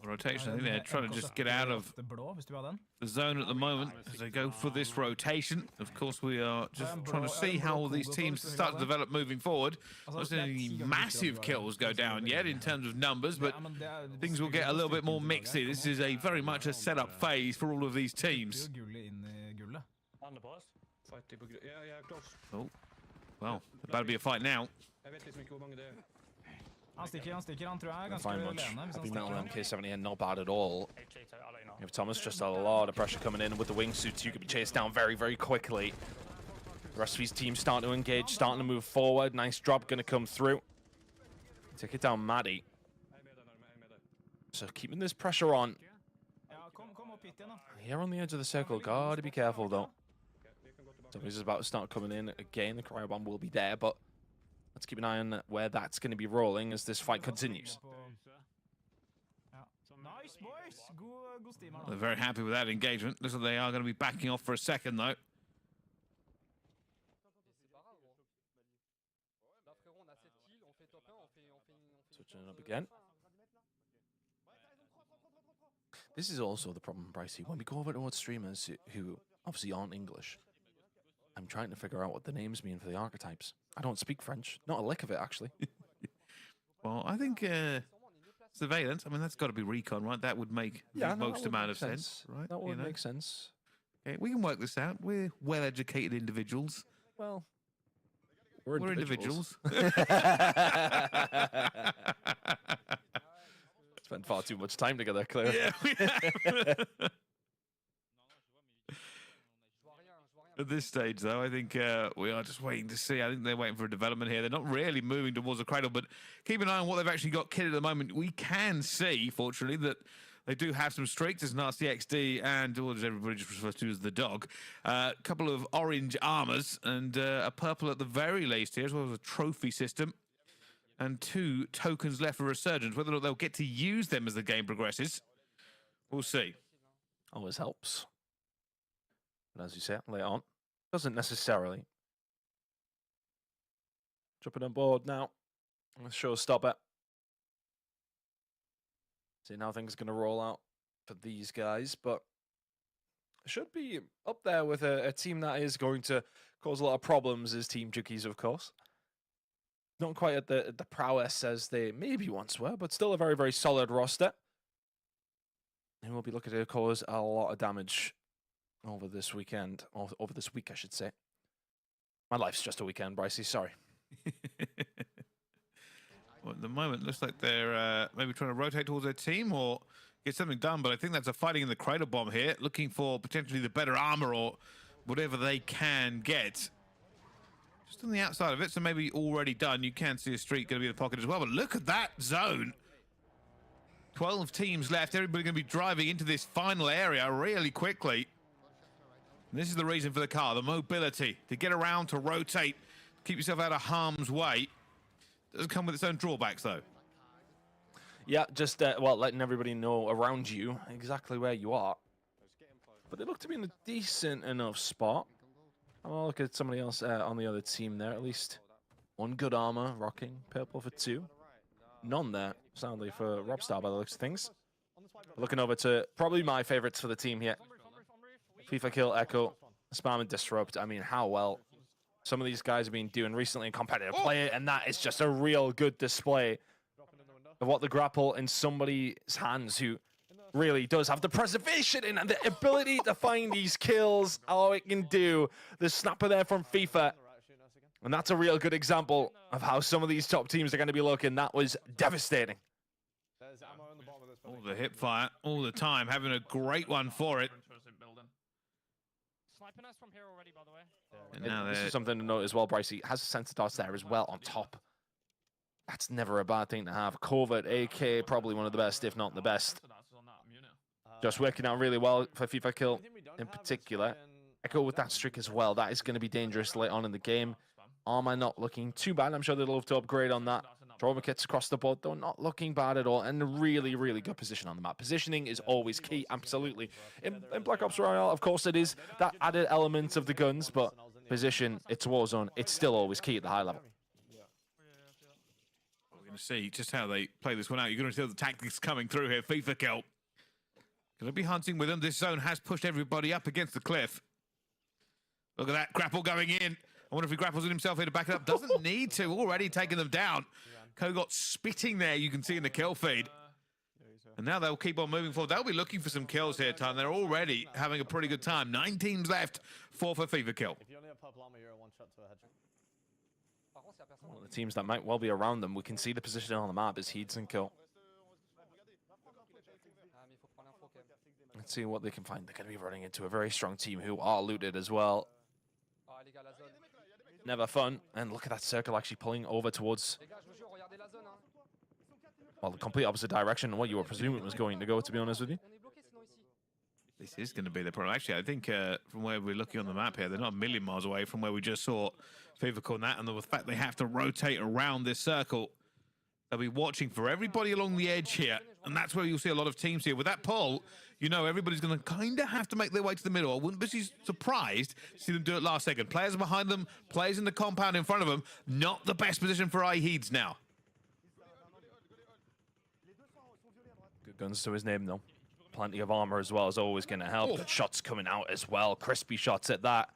Rotation, I think they're trying to just get out of the zone at the moment as they go for this rotation. Of course, we are just trying to see how all these teams start to develop moving forward. Not seeing any massive kills go down yet in terms of numbers, but things will get a little bit more mixy. This is a very much a setup phase for all of these teams. Oh, well, about to be a fight now. I think Heavy Metal MK78 not bad at all. If Thomas, just a lot of pressure coming in with the wingsuits, you could be chased down very, very quickly. The rest of his team starting to engage, starting to move forward. Nice drop going to come through. Take it down, Maddie. So keeping this pressure on. Here on the edge of the circle, gotta be careful though. Somebody's about to start coming in again. The cryo bomb will be there, but let's keep an eye on where that's going to be rolling as this fight continues. They're very happy with that engagement. Looks like they are going to be backing off for a second, though. Switching it up again. This is also the problem, Brycey. When we go over towards streamers who obviously aren't English, I'm trying to figure out what the names mean for the archetypes. I don't speak French. Not a lick of it, actually. Well, I think surveillance, I mean, that's got to be recon, right? That would make the most amount of sense, right? That would make sense. Okay, we can work this out. We're well-educated individuals. Well, we're individuals. Spent far too much time together, clearly. Yeah, we have. At this stage, though, I think we are just waiting to see. I think they're waiting for a development here. They're not really moving towards the cradle, but keep an eye on what they've actually got kitted at the moment. We can see, fortunately, that they do have some streaks. There's Nasty XD and, or as everybody just refers to as the dog, a couple of orange armors and a purple at the very least here, as well as a trophy system. And 2 tokens left for Resurgence. Whether or not they'll get to use them as the game progresses, we'll see. Always helps. But as you say, later on, doesn't necessarily. Jumping on board now. Let's stop it. See how things are going to roll out for these guys, but it should be up there with a team that is going to cause a lot of problems as Team Jukis, of course. Not quite at the prowess as they maybe once were, but still a very, very solid roster. And we'll be looking to cause a lot of damage over this weekend, or over this week, I should say. My life's just a weekend, Brycey, sorry. Well, at the moment, looks like they're maybe trying to rotate towards their team or get something done, but I think that's a fighting in the crater bomb here, looking for potentially the better armor or whatever they can get. Just on the outside of it, so maybe already done. You can see a streak going to be in the pocket as well, but look at that zone. 12 teams left. Everybody going to be driving into this final area really quickly. And this is the reason for the car, the mobility, to get around, to rotate, keep yourself out of harm's way. Does come with its own drawbacks, though. Yeah, just, well, letting everybody know around you exactly where you are. But they look to be in a decent enough spot. I'll look at somebody else on the other team there, at least. 1 good armor, rocking, purple for 2. None there, sadly, for Robstar by the looks of things. Looking over to probably my favorites for the team here. FIFA Kill, Echo, Spam and Disrupt. I mean, how well some of these guys have been doing recently in competitive play, and that is just a real good display of what the grapple in somebody's hands who really does have the preservation and the ability to find these kills. All it can do. The snapper there from FIFA. And that's a real good example of how some of these top teams are going to be looking. That was devastating. All the hip fire, all the time, having a great one for it. Sniping us from here already, by the way. And now this is something to note as well, Brycey. Has a sensor darts there as well on top. That's never a bad thing to have. Covert, AK, probably one of the best, if not the best. Just working out really well for FIFA Kill in particular. Echo with that streak as well. That is going to be dangerous late on in the game. Armor not looking too bad. I'm sure they'll love to upgrade on that. Throw kits across the board, though, not looking bad at all, and a really, really good position on the map. Positioning is always key, absolutely. In Black Ops Royale, of course, it is that added element of the guns, but position, it's Warzone, it's still always key at the high level. We're going to see just how they play this one out. You're going to see the tactics coming through here. FIFA kill. Going to be hunting with them. This zone has pushed everybody up against the cliff. Look at that grapple going in. I wonder if he grapples in himself here to back it up. Doesn't need to. Already taking them down. Kogot spitting there, you can see in the kill feed. And now they'll keep on moving forward. They'll be looking for some kills here, Tom. They're already having a pretty good time. 9 teams left, 4 for FIFA kill. If you only have purple armor, you're a one-shot to a headshot. One of the teams that might well be around them, we can see the position on the map is Heeds and Kill. Let's see what they can find. They're going to be running into a very strong team who are looted as well. Never fun. And look at that circle actually pulling over towards, well, the complete opposite direction than what you were presuming was going to go, to be honest with you. This is going to be the problem. Actually, I think from where we're looking on the map here, they're not a million miles away from where we just saw FIFA call that. And the fact they have to rotate around this circle, they'll be watching for everybody along the edge here. And that's where you'll see a lot of teams here. With that pull, you know everybody's going to kind of have to make their way to the middle. I wouldn't be surprised to see them do it last second. Players behind them, players in the compound in front of them. Not the best position for iHeeds now. Good guns to his name, though. Plenty of armor as well is always going to help. Good shots coming out as well. Crispy shots at that.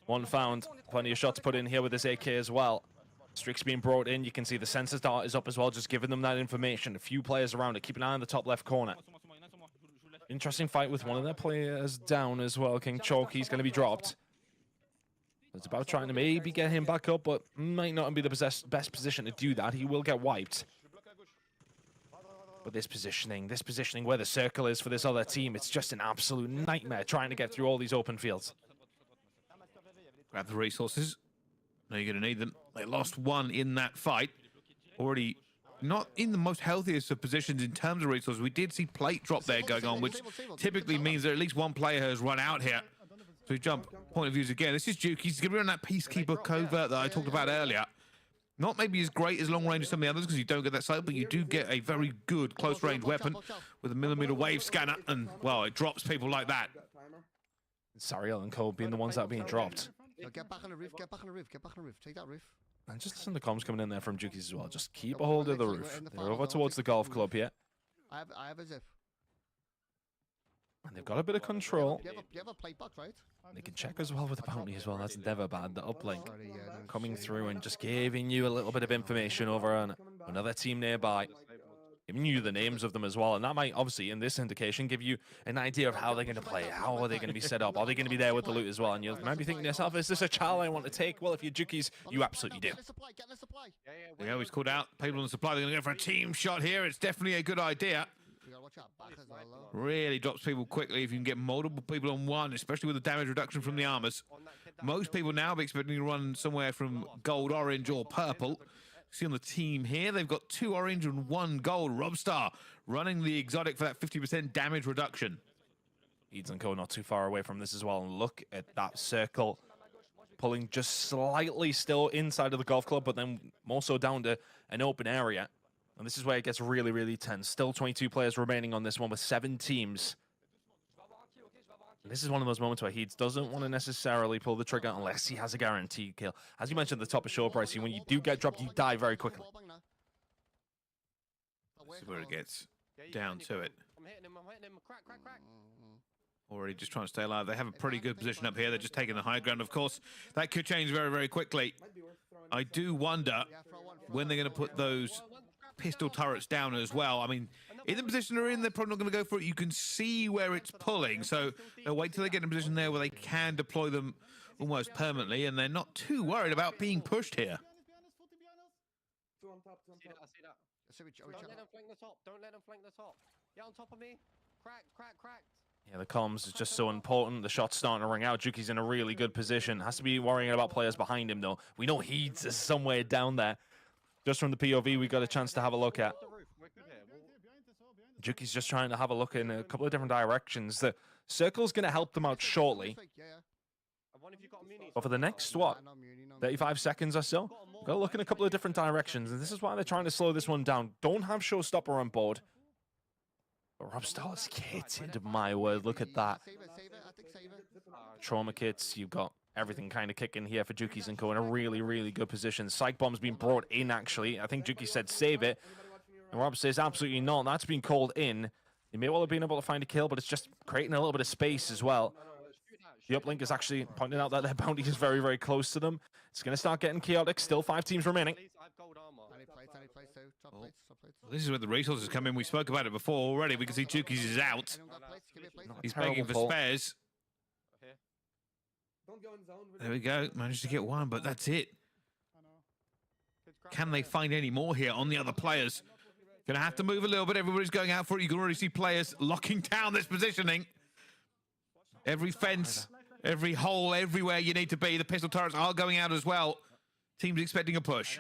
One found. Plenty of shots put in here with this AK as well. Streaks being brought in. You can see the sensor dart is up as well, just giving them that information. A few players around it. Keep an eye on the top left corner. Interesting fight with one of their players down as well. King Chalk, he's going to be dropped. It's about trying to maybe get him back up, but might not be the best position to do that. He will get wiped. But this positioning where the circle is for this other team, it's just an absolute nightmare trying to get through all these open fields. Grab the resources. Now you're going to need them. They lost one in that fight. Already not in the most healthiest of positions in terms of resources. We did see plate drop there going on, which typically means that at least one player has run out here. So we jump point of views again. This is Duke. He's going to be on that Peacekeeper covert that I talked about earlier. Not maybe as great as long range as some of the others because you don't get that sight, but you do get a very good close range weapon with a millimeter wave scanner, and well, it drops people like that. Sariel and Cole being the ones that are being dropped. Get back on the roof, get back on the roof, get back on the roof, take that roof. And just listen to comms coming in there from Jukies as well. Just keep a hold of the roof. They're over towards the golf club here. I have a zip. And they've got a bit of control. You have a plate box, right? They can check as well with the bounty as well. That's never bad. The uplink coming through and just giving you a little bit of information over on another team nearby. Giving you the names of them as well. And that might, obviously, in this indication, give you an idea of how they're going to play. How are they going to be set up? Are they going to be there with the loot as well? And you might be thinking to yourself, is this a challenge I want to take? Well, if you're Jukies, you absolutely do. Get the supply, get the supply. We always called out people on the supply. They're going to go for a team shot here. It's definitely a good idea. You gotta watch out back as well, though. Really drops people quickly if you can get multiple people on one, especially with the damage reduction from the armors. Most people now be expecting to run somewhere from gold, orange, or purple. See on the team here, they've got 2 orange and 1 gold. Robstar running the exotic for that 50% damage reduction. Eads and Co not too far away from this as well. And look at that circle pulling just slightly still inside of the golf club, but then more so down to an open area. And this is where it gets really, really tense. Still 22 players remaining on this one with 7 teams. And this is one of those moments where Heeds doesn't want to necessarily pull the trigger unless he has a guaranteed kill. As you mentioned at the top of show pricing, when you do get dropped, you die very quickly. This is where it gets down to it. I'm hitting him, crack. Already just trying to stay alive. They have a pretty good position up here. They're just taking the high ground, of course. That could change very, very quickly. I do wonder when they're going to put those pistol turrets down as well. I mean, in the position they're in, they're probably not going to go for it. You can see where it's pulling, so they'll wait till they get in a position there where they can deploy them almost permanently, and they're not too worried about being pushed here. See that. Don't let them flank the top. Don't let them flank the top. Get on top of me. Cracked. Yeah, the comms is just so important. The shot's starting to ring out. Juki's in a really good position. Has to be worrying about players behind him, though. We know Heeds is somewhere down there. Just from the POV, we got a chance to have a look at. Juki's just trying to have a look in a couple of different directions. The circle's going to help them out shortly. But for the next, what, 35 seconds or so, Got to look in a couple of different directions, and this is why they're trying to slow this one down. Don't have Showstopper on board. But Robstar skated, my word, look at that. Save it, I think save it. Trauma kits, you've got everything kind of kicking here for Juki's and Co. in a really, really good position. Psych Bomb's been brought in, actually. I think Juki said save it. And Rob says absolutely not. That's been called in. They may well have been able to find a kill, but it's just creating a little bit of space as well. The uplink is actually pointing out that their bounty is very, very close to them. It's going to start getting chaotic. Still 5 teams remaining. Any plates too. Drop plates. This is where the resources come in. We spoke about it before already. We can see Juki's is out. Anyone got plates? Give me a plate. He's Terrible begging for fault. spares. There we go. Managed to get one, but that's it. Can they find any more here on the other players? Gonna have to move a little bit. Everybody's going out for it. You can already see players locking down this positioning. Every fence, every hole, everywhere you need to be. The pistol turrets are going out as well. Team's expecting a push.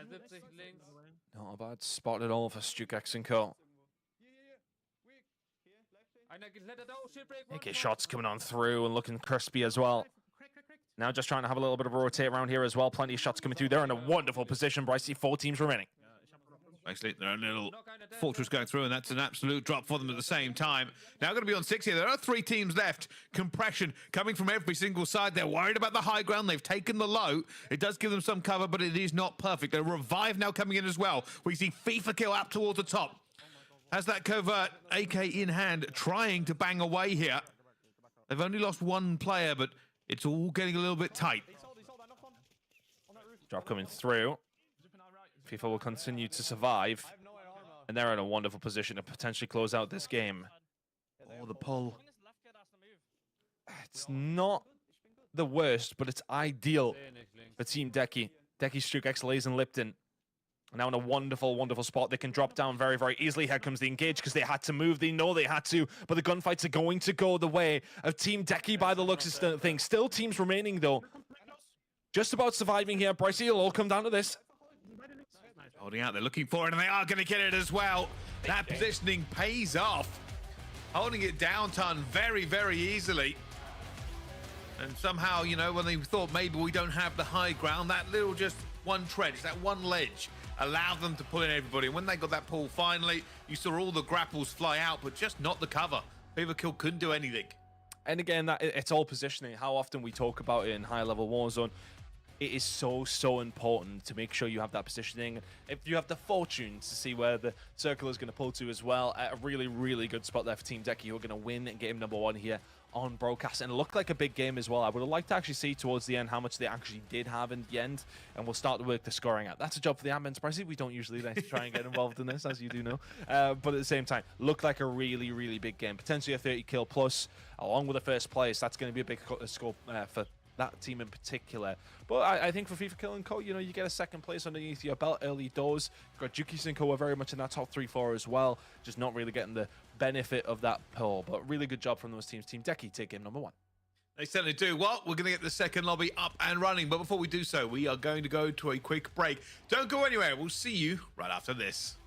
Not a bad spot at all for Stukex and Co. AK shots coming on through and looking crispy as well. Now just trying to have a little bit of a rotate around here as well. Plenty of shots coming through. They're in a wonderful position, Bryce. See 4 teams remaining. Actually, they're a little fortress going through, and that's an absolute drop for them at the same time. Now going to be on 6 here. There are 3 teams left. Compression coming from every single side. They're worried about the high ground. They've taken the low. It does give them some cover, but it is not perfect. A revive now coming in as well. We see FIFA kill up towards the top. Has that covert AK in hand, trying to bang away here. They've only lost 1 player, but it's all getting a little bit tight. Drop coming through. FIFA will continue to survive. And they're in a wonderful position to potentially close out this game. Oh, the pull. It's not the worst, but it's ideal for Team Decky. Decky, Stukex, Lays, and Lipton. Now in a wonderful, wonderful spot. They can drop down very, very easily. Here comes the engage because they had to move. They know they had to, but the gunfights are going to go the way of Team Decky by the looks of things. Still teams remaining, though. Just about surviving here. Brycey, it'll all come down to this. Holding out, they're looking for it, and they are going to get it as well. That positioning pays off. Holding it down, Ton, very, very easily. And somehow, you know, when they thought maybe we don't have the high ground, that little just one trench, that one ledge, allowed them to pull in everybody. And when they got that pull finally, you saw all the grapples fly out, but just not the cover. Feverkill couldn't do anything. And again, it's all positioning. How often we talk about it in high-level Warzone. It is so important to make sure you have that positioning. If you have the fortune to see where the circle is going to pull to as well, a really, really good spot there for Team Decky, who are going to win game number 1 here on broadcast. And it looked like a big game as well. I would have liked to actually see towards the end how much they actually did have in the end, and we'll start to work the scoring out. That's a job for the admins, Pricey. We don't usually like to try and get involved in this, as you do know. But at the same time, looked like a really, really big game. Potentially a 30 kill plus, along with the first place. That's going to be a big score for that team in particular. But I think for FIFA Kill and Co, you know, you get a 2nd place underneath your belt early doors. You've got Juki and Co are very much in that top 3-4 as well, just not really getting the benefit of that pull. But really good job from those teams. Team Decky take game number 1. They certainly do. Well, we're going to get the 2nd lobby up and running. But before we do so, we are going to go to a quick break. Don't go anywhere. We'll see you right after this.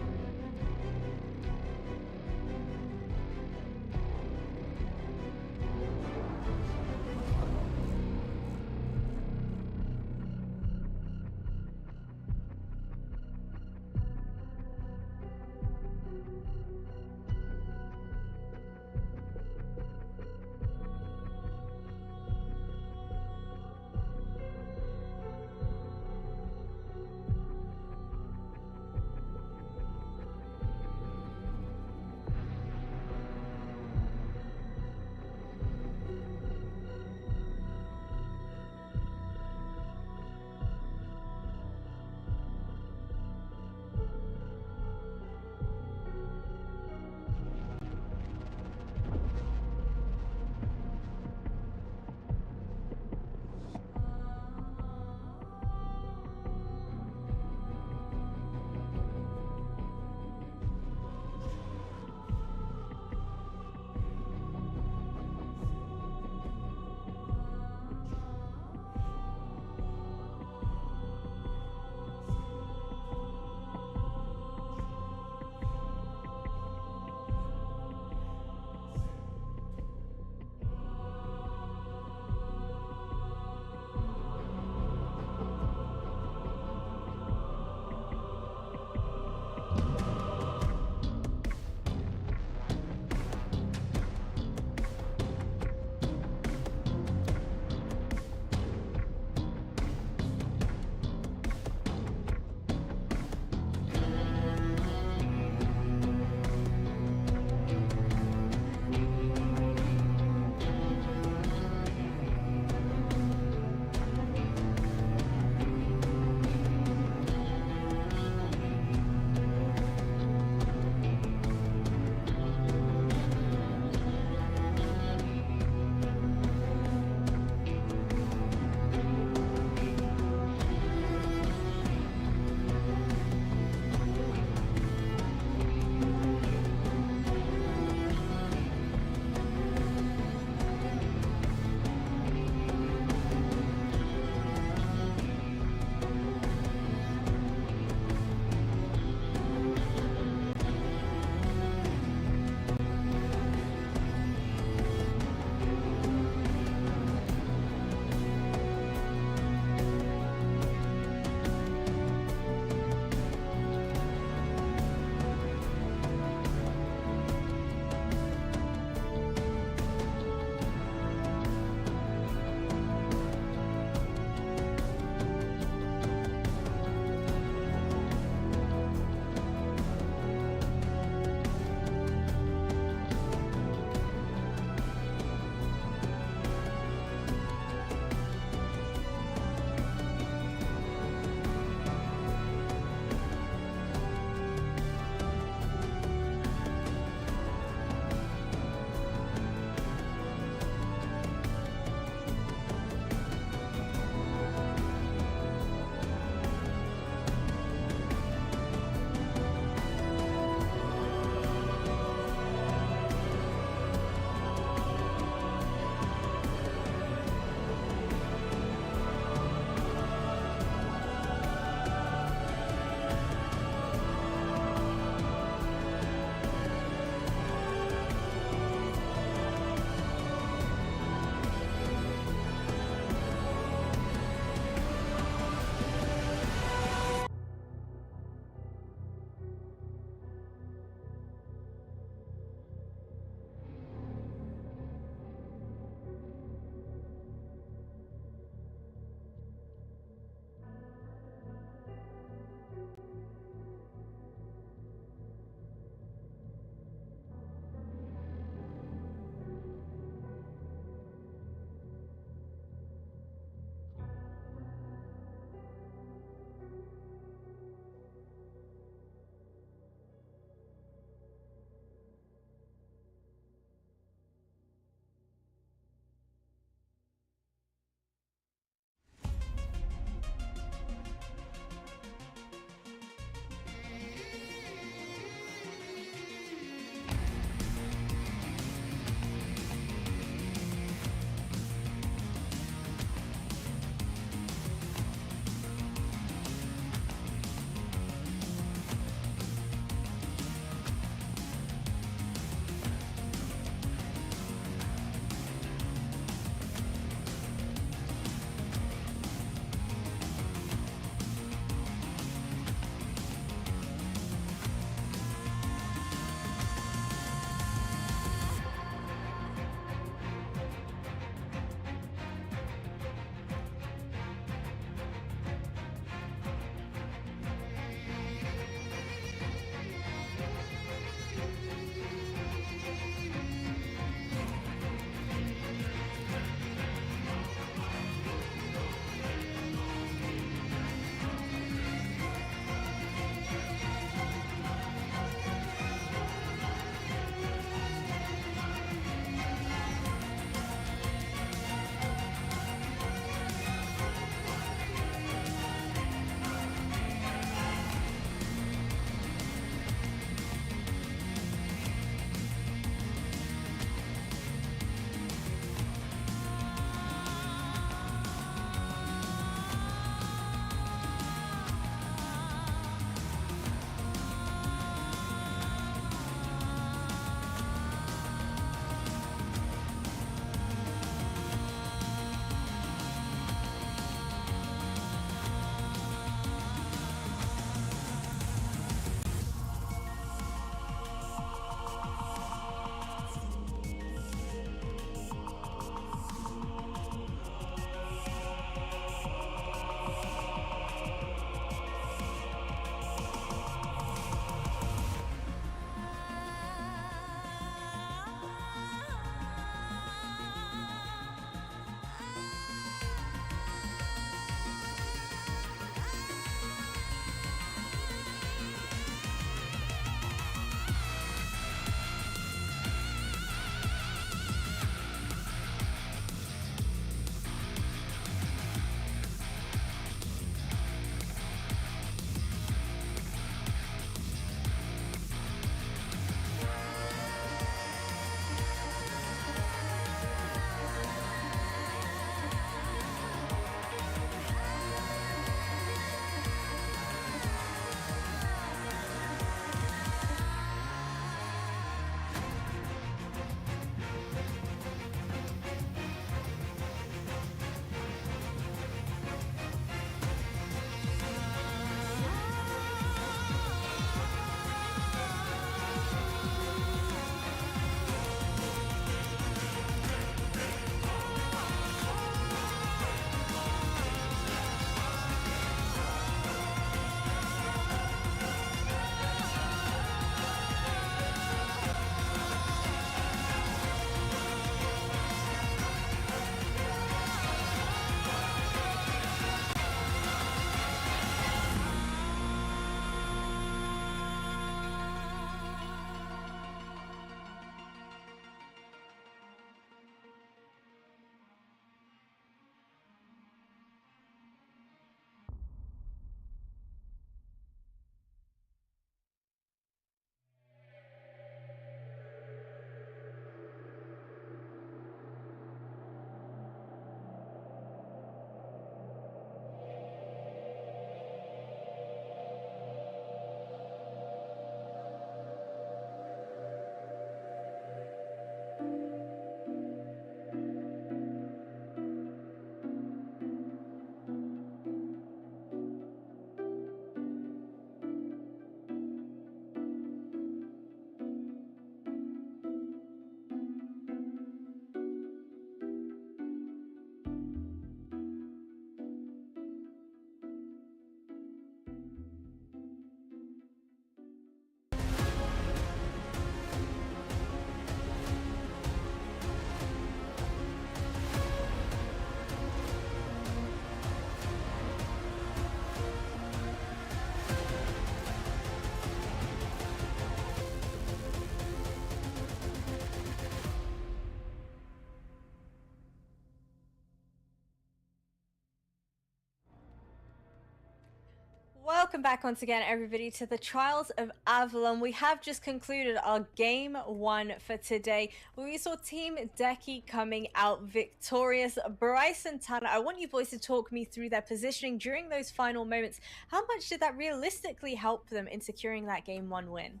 welcome back once again, everybody, to the Trials of Avalon. We have just concluded our game 1 for today, where we saw Team Decky coming out victorious. Bryce and Tanner, I want you boys to talk me through their positioning during those final moments. How much did that realistically help them in securing that game 1 win?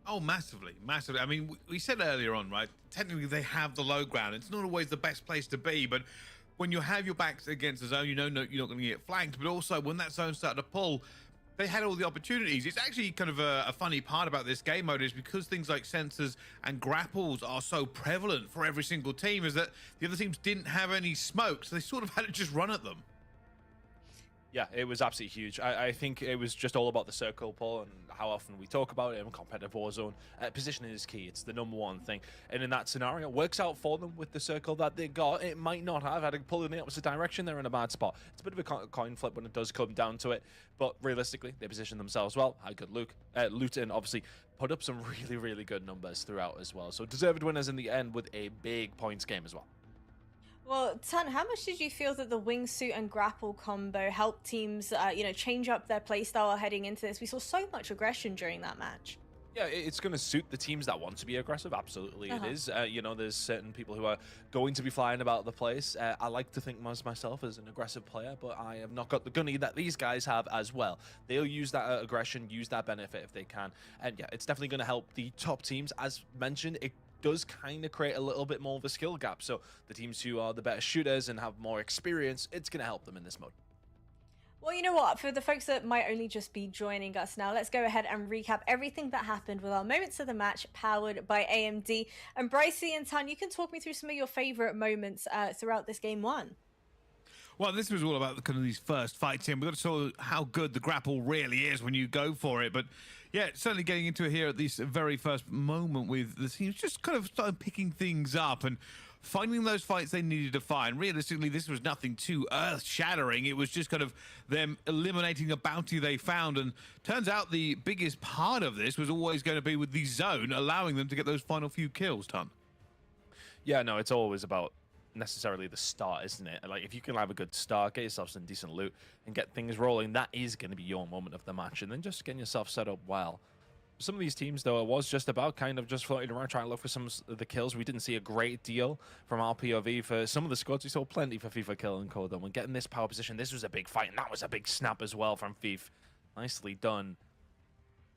Oh, massively, massively. I mean, we said earlier on, right? Technically, they have the low ground. It's not always the best place to be, but when you have your backs against the zone, you know you're not going to get flanked. But also, when that zone started to pull, they had all the opportunities. It's actually kind of a funny part about this game mode is because things like sensors and grapples are so prevalent for every single team, is that the other teams didn't have any smoke, so they sort of had to just run at them. Yeah, it was absolutely huge. I think it was just all about the circle pull and how often we talk about it in competitive Warzone. Positioning is key. It's the #1 thing. And in that scenario, it works out for them with the circle that they got. It might not have. Had to pull in the opposite direction, they're in a bad spot. It's a bit of a coin flip when it does come down to it. But realistically, they positioned themselves well. Had good loot, and obviously put up some really, really good numbers throughout as well. So deserved winners in the end with a big points game as well. Well, Tan, how much did you feel that the wingsuit and grapple combo helped teams, change up their playstyle heading into this? We saw so much aggression during that match. Yeah, it's going to suit the teams that want to be aggressive. Absolutely, it is. There's certain people who are going to be flying about the place. I like to think myself as an aggressive player, but I have not got the gunny that these guys have as well. They'll use that aggression, use that benefit if they can. And yeah, it's definitely going to help the top teams. As mentioned, it does kind of create a little bit more of a skill gap. So the teams who are the better shooters and have more experience, it's going to help them in this mode. Well, you know what? For the folks that might only just be joining us now, let's go ahead and recap everything that happened with our moments of the match powered by AMD. And Brycey and Tan, you can talk me through some of your favorite moments throughout this game 1. Well, this was all about kind of these first fights in. We've got to show how good the grapple really is when you go for it. But yeah, certainly getting into it here at this very first moment with the teams just kind of started picking things up and finding those fights they needed to find. Realistically, this was nothing too earth-shattering. It was just kind of them eliminating a bounty they found. And turns out the biggest part of this was always going to be with the zone, allowing them to get those final few kills, Ton. Yeah, no, it's always about necessarily the start, isn't it? Like, if you can have a good start, get yourself some decent loot and get things rolling, that is going to be your moment of the match. And then just getting yourself set up well. Some of these teams, though, it was just about kind of just floating around trying to look for some of the kills. We didn't see a great deal from our POV for some of the squads. We saw plenty for FIFA Kill and Co. Though, when getting this power position, this was a big fight, and that was a big snap as well from FIFA. Nicely done.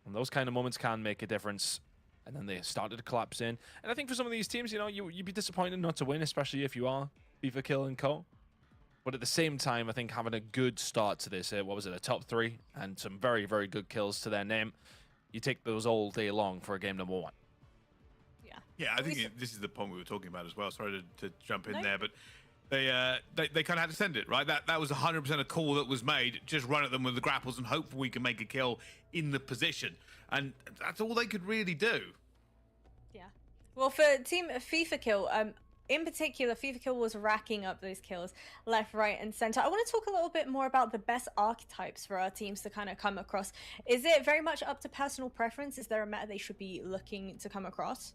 And those kind of moments can make a difference. And then they started to collapse in. And I think for some of these teams, you'd be disappointed not to win, especially if you are FIFA Kill and Co. But at the same time, I think having a good start to this, what was it, a top 3, and some very, very good kills to their name, you take those all day long for a game #1. Yeah, I think this is the point we were talking about as well. Sorry to jump in there, but they kind of had to send it, right? That was 100% a call that was made. Just run at them with the grapples and hope we can make a kill in the position. And that's all they could really do. Yeah. Well, for Team FIFA Kill, in particular, FIFA Kill was racking up those kills left, right, and center. I want to talk a little bit more about the best archetypes for our teams to kind of come across. Is it very much up to personal preference? Is there a meta they should be looking to come across?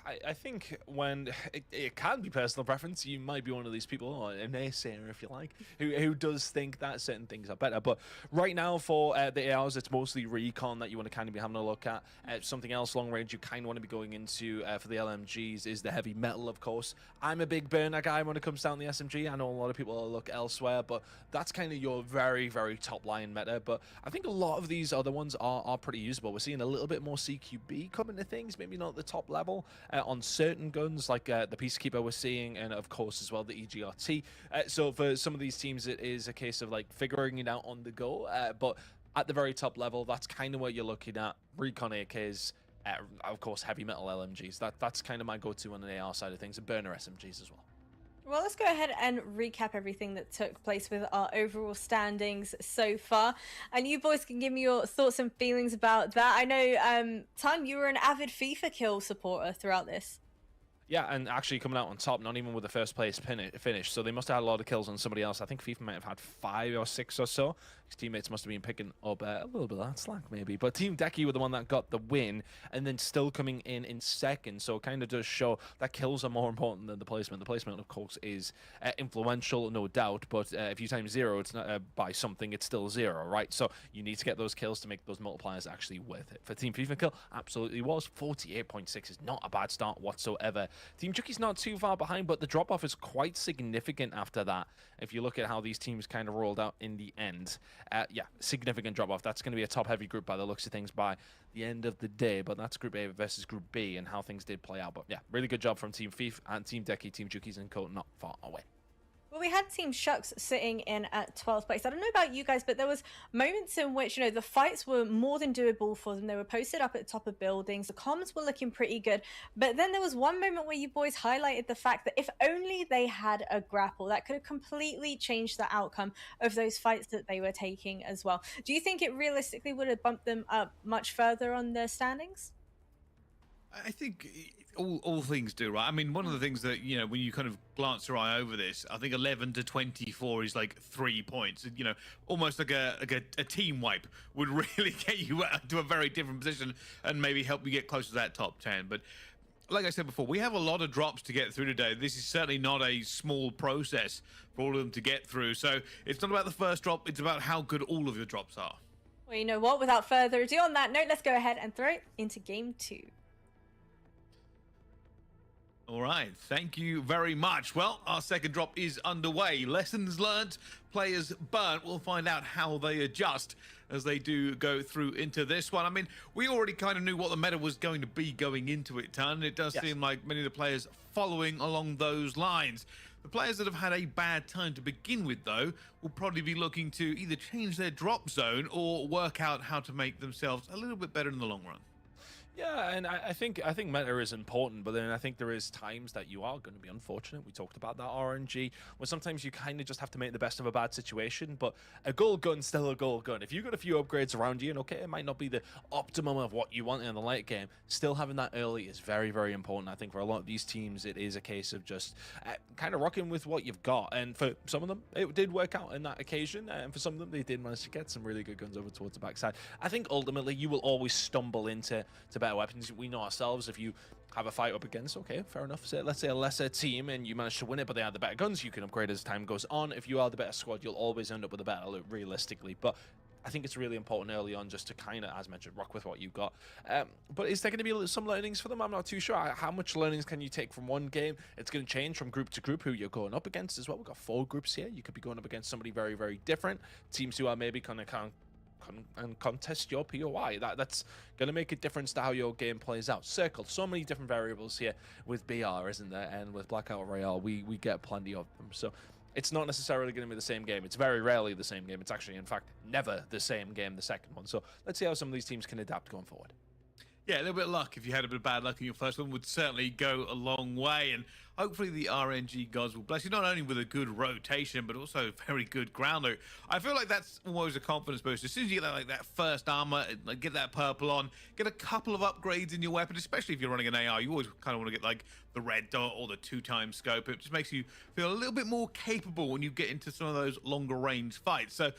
I think when it can be personal preference, you might be one of these people, or a naysayer if you like, who does think that certain things are better. But right now for the ARs, it's mostly recon that you want to kind of be having a look at. Something else long range you kind of want to be going into for the LMGs is the heavy metal, of course. I'm a big burner guy when it comes down to the SMG. I know a lot of people look elsewhere, but that's kind of your very, very top line meta. But I think a lot of these other ones are pretty usable. We're seeing a little bit more CQB coming to things, maybe not at the top level. On certain guns like the Peacekeeper we're seeing, and of course as well the EGRT. So for some of these teams it is a case of like figuring it out on the go, but at the very top level that's kind of what you're looking at. Recon AKs, of course heavy metal LMGs, that's kind of my go-to on the AR side of things, and burner SMGs as well. Well, let's go ahead and recap everything that took place with our overall standings so far. And you boys can give me your thoughts and feelings about that. I know, Tan, you were an avid FIFA Kill supporter throughout this. Yeah, and actually coming out on top, not even with the first place finish. So they must have had a lot of kills on somebody else. I think FIFA might have had 5 or 6 or so. His teammates must have been picking up a little bit of that slack, maybe. But Team Decky were the one that got the win, and then still coming in second. So it kind of does show that kills are more important than the placement. The placement, of course, is influential, no doubt. But if you times 0, it's not by something, it's still 0, right? So you need to get those kills to make those multipliers actually worth it. For Team FIFA Kill, absolutely was. 48.6 is not a bad start whatsoever. Team Juki's not too far behind, but the drop-off is quite significant after that. If you look at how these teams kind of rolled out in the end, yeah, significant drop-off. That's going to be a top-heavy group by the looks of things by the end of the day, but that's Group A versus Group B and how things did play out. But yeah, really good job from Team FIFA and Team Decky, Team Juki's and Co. not far away. Well, we had Team Shucks sitting in at 12th place. I don't know about you guys, but there was moments in which, the fights were more than doable for them. They were posted up at the top of buildings. The comms were looking pretty good. But then there was one moment where you boys highlighted the fact that if only they had a grapple, that could have completely changed the outcome of those fights that they were taking as well. Do you think it realistically would have bumped them up much further on the standings? I think all things do, right? I mean, one of the things that, when you kind of glance your eye over this, I think 11 to 24 is like 3 points. Almost like a team wipe would really get you to a very different position and maybe help you get close to that top 10. But like I said before, we have a lot of drops to get through today. This is certainly not a small process for all of them to get through. So it's not about the first drop, it's about how good all of your drops are. Well, you know what? Without further ado, on that note, let's go ahead and throw it into Game 2. All right, thank you very much. Well, our second drop is underway. Lessons learned, players burnt. We'll find out how they adjust as they do go through into this one. I mean, we already kind of knew what the meta was going to be going into it, Tan. It does seem like many of the players following along those lines. The players that have had a bad time to begin with, though, will probably be looking to either change their drop zone or work out how to make themselves a little bit better in the long run. Yeah, and I think meta is important, but then I think there is times that you are going to be unfortunate. We talked about that RNG, where sometimes you kind of just have to make the best of a bad situation, but a gold gun's still a gold gun. If you've got a few upgrades around you, and okay, it might not be the optimum of what you want in the late game, still having that early is very, very important. I think for a lot of these teams, it is a case of just kind of rocking with what you've got, and for some of them, it did work out in that occasion, and for some of them, they did manage to get some really good guns over towards the backside. I think ultimately, you will always stumble into better weapons. We know ourselves, if you have a fight up against, okay, fair enough, let's say a lesser team and you manage to win it, but they have the better guns, you can upgrade as time goes on. If you are the better squad, you'll always end up with a better loot, realistically. But I think it's really important early on just to kind of, as mentioned, rock with what you've got. But is there going to be some learnings for them? I'm not too sure. How much learnings can you take from one game? It's going to change from group to group who you're going up against as well. We've got 4 groups here. You could be going up against somebody very, very different. Teams who are maybe kind of and contest your POI. That's going to make a difference to how your game plays out. Circle, so many different variables here with BR, isn't there? And with Blackout Royale, we get plenty of them. So it's not necessarily going to be the same game. It's very rarely the same game. It's actually, in fact, never the same game, the second one. So let's see how some of these teams can adapt going forward. Yeah, a little bit of luck. If you had a bit of bad luck in your first one, would certainly go a long way. And hopefully the RNG gods will bless you, not only with a good rotation, but also very good ground loot. I feel like that's always a confidence boost. As soon as you get that first armor, like get that purple on, get a couple of upgrades in your weapon, especially if you're running an AR. You always kind of want to get like the red dot or the 2x scope. It just makes you feel a little bit more capable when you get into some of those longer range fights. So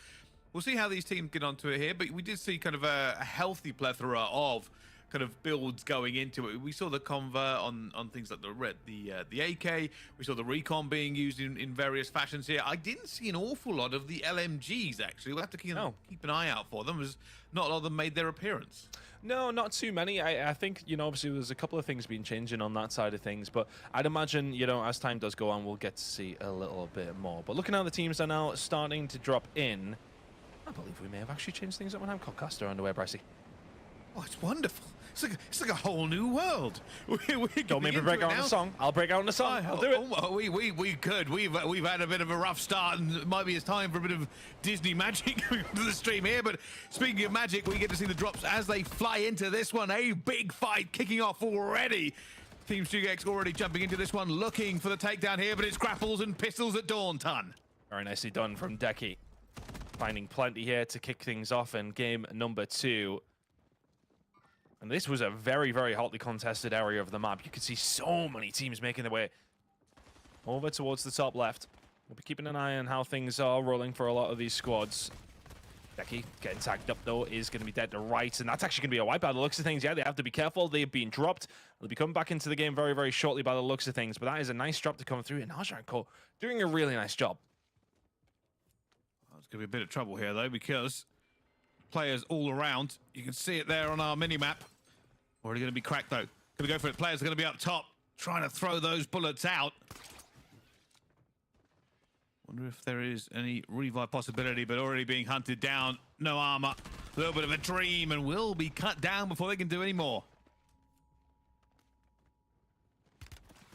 we'll see how these teams get onto it here. But we did see kind of a healthy plethora of kind of builds going into it. We saw the convert on things like the AK. We saw the recon being used in various fashions here. I didn't see an awful lot of the LMGs, actually. We'll have to keep an eye out for them, as not a lot of them made their appearance. No, not too many. I think, obviously there's a couple of things been changing on that side of things, but I'd imagine, as time does go on, we'll get to see a little bit more. But looking how the teams are now starting to drop in, I believe we may have actually changed things up when I'm Cockcaster underway, Brycey. Oh, it's wonderful. It's like a whole new world. Don't make me break out in the song. I'll break out in the song. I'll do it. We could. We've had a bit of a rough start, and it might be it's time for a bit of Disney magic to the stream here. But speaking of magic, we get to see the drops as they fly into this one. A big fight kicking off already. Team Stugex already jumping into this one, looking for the takedown here, but it's grapples and pistols at dawn, Ton. Very nicely done from Decky. Finding plenty here to kick things off in game number 2. And this was a very, very hotly contested area of the map. You could see so many teams making their way over towards the top left. We'll be keeping an eye on how things are rolling for a lot of these squads. Becky getting tagged up though is going to be dead to right, and that's actually going to be a wipe by the looks of things. Yeah, they have to be careful. They've been dropped. They'll be coming back into the game very, very shortly by the looks of things, but that is a nice drop to come through, and Naja and Co doing a really nice job. There's going to be a bit of trouble here though, because players all around. You can see it there on our mini-map. Already going to be cracked though. Going to go for it. Players are going to be up top, trying to throw those bullets out. Wonder if there is any revive possibility, but already being hunted down. No armor. A little bit of a dream, and will be cut down before they can do any more.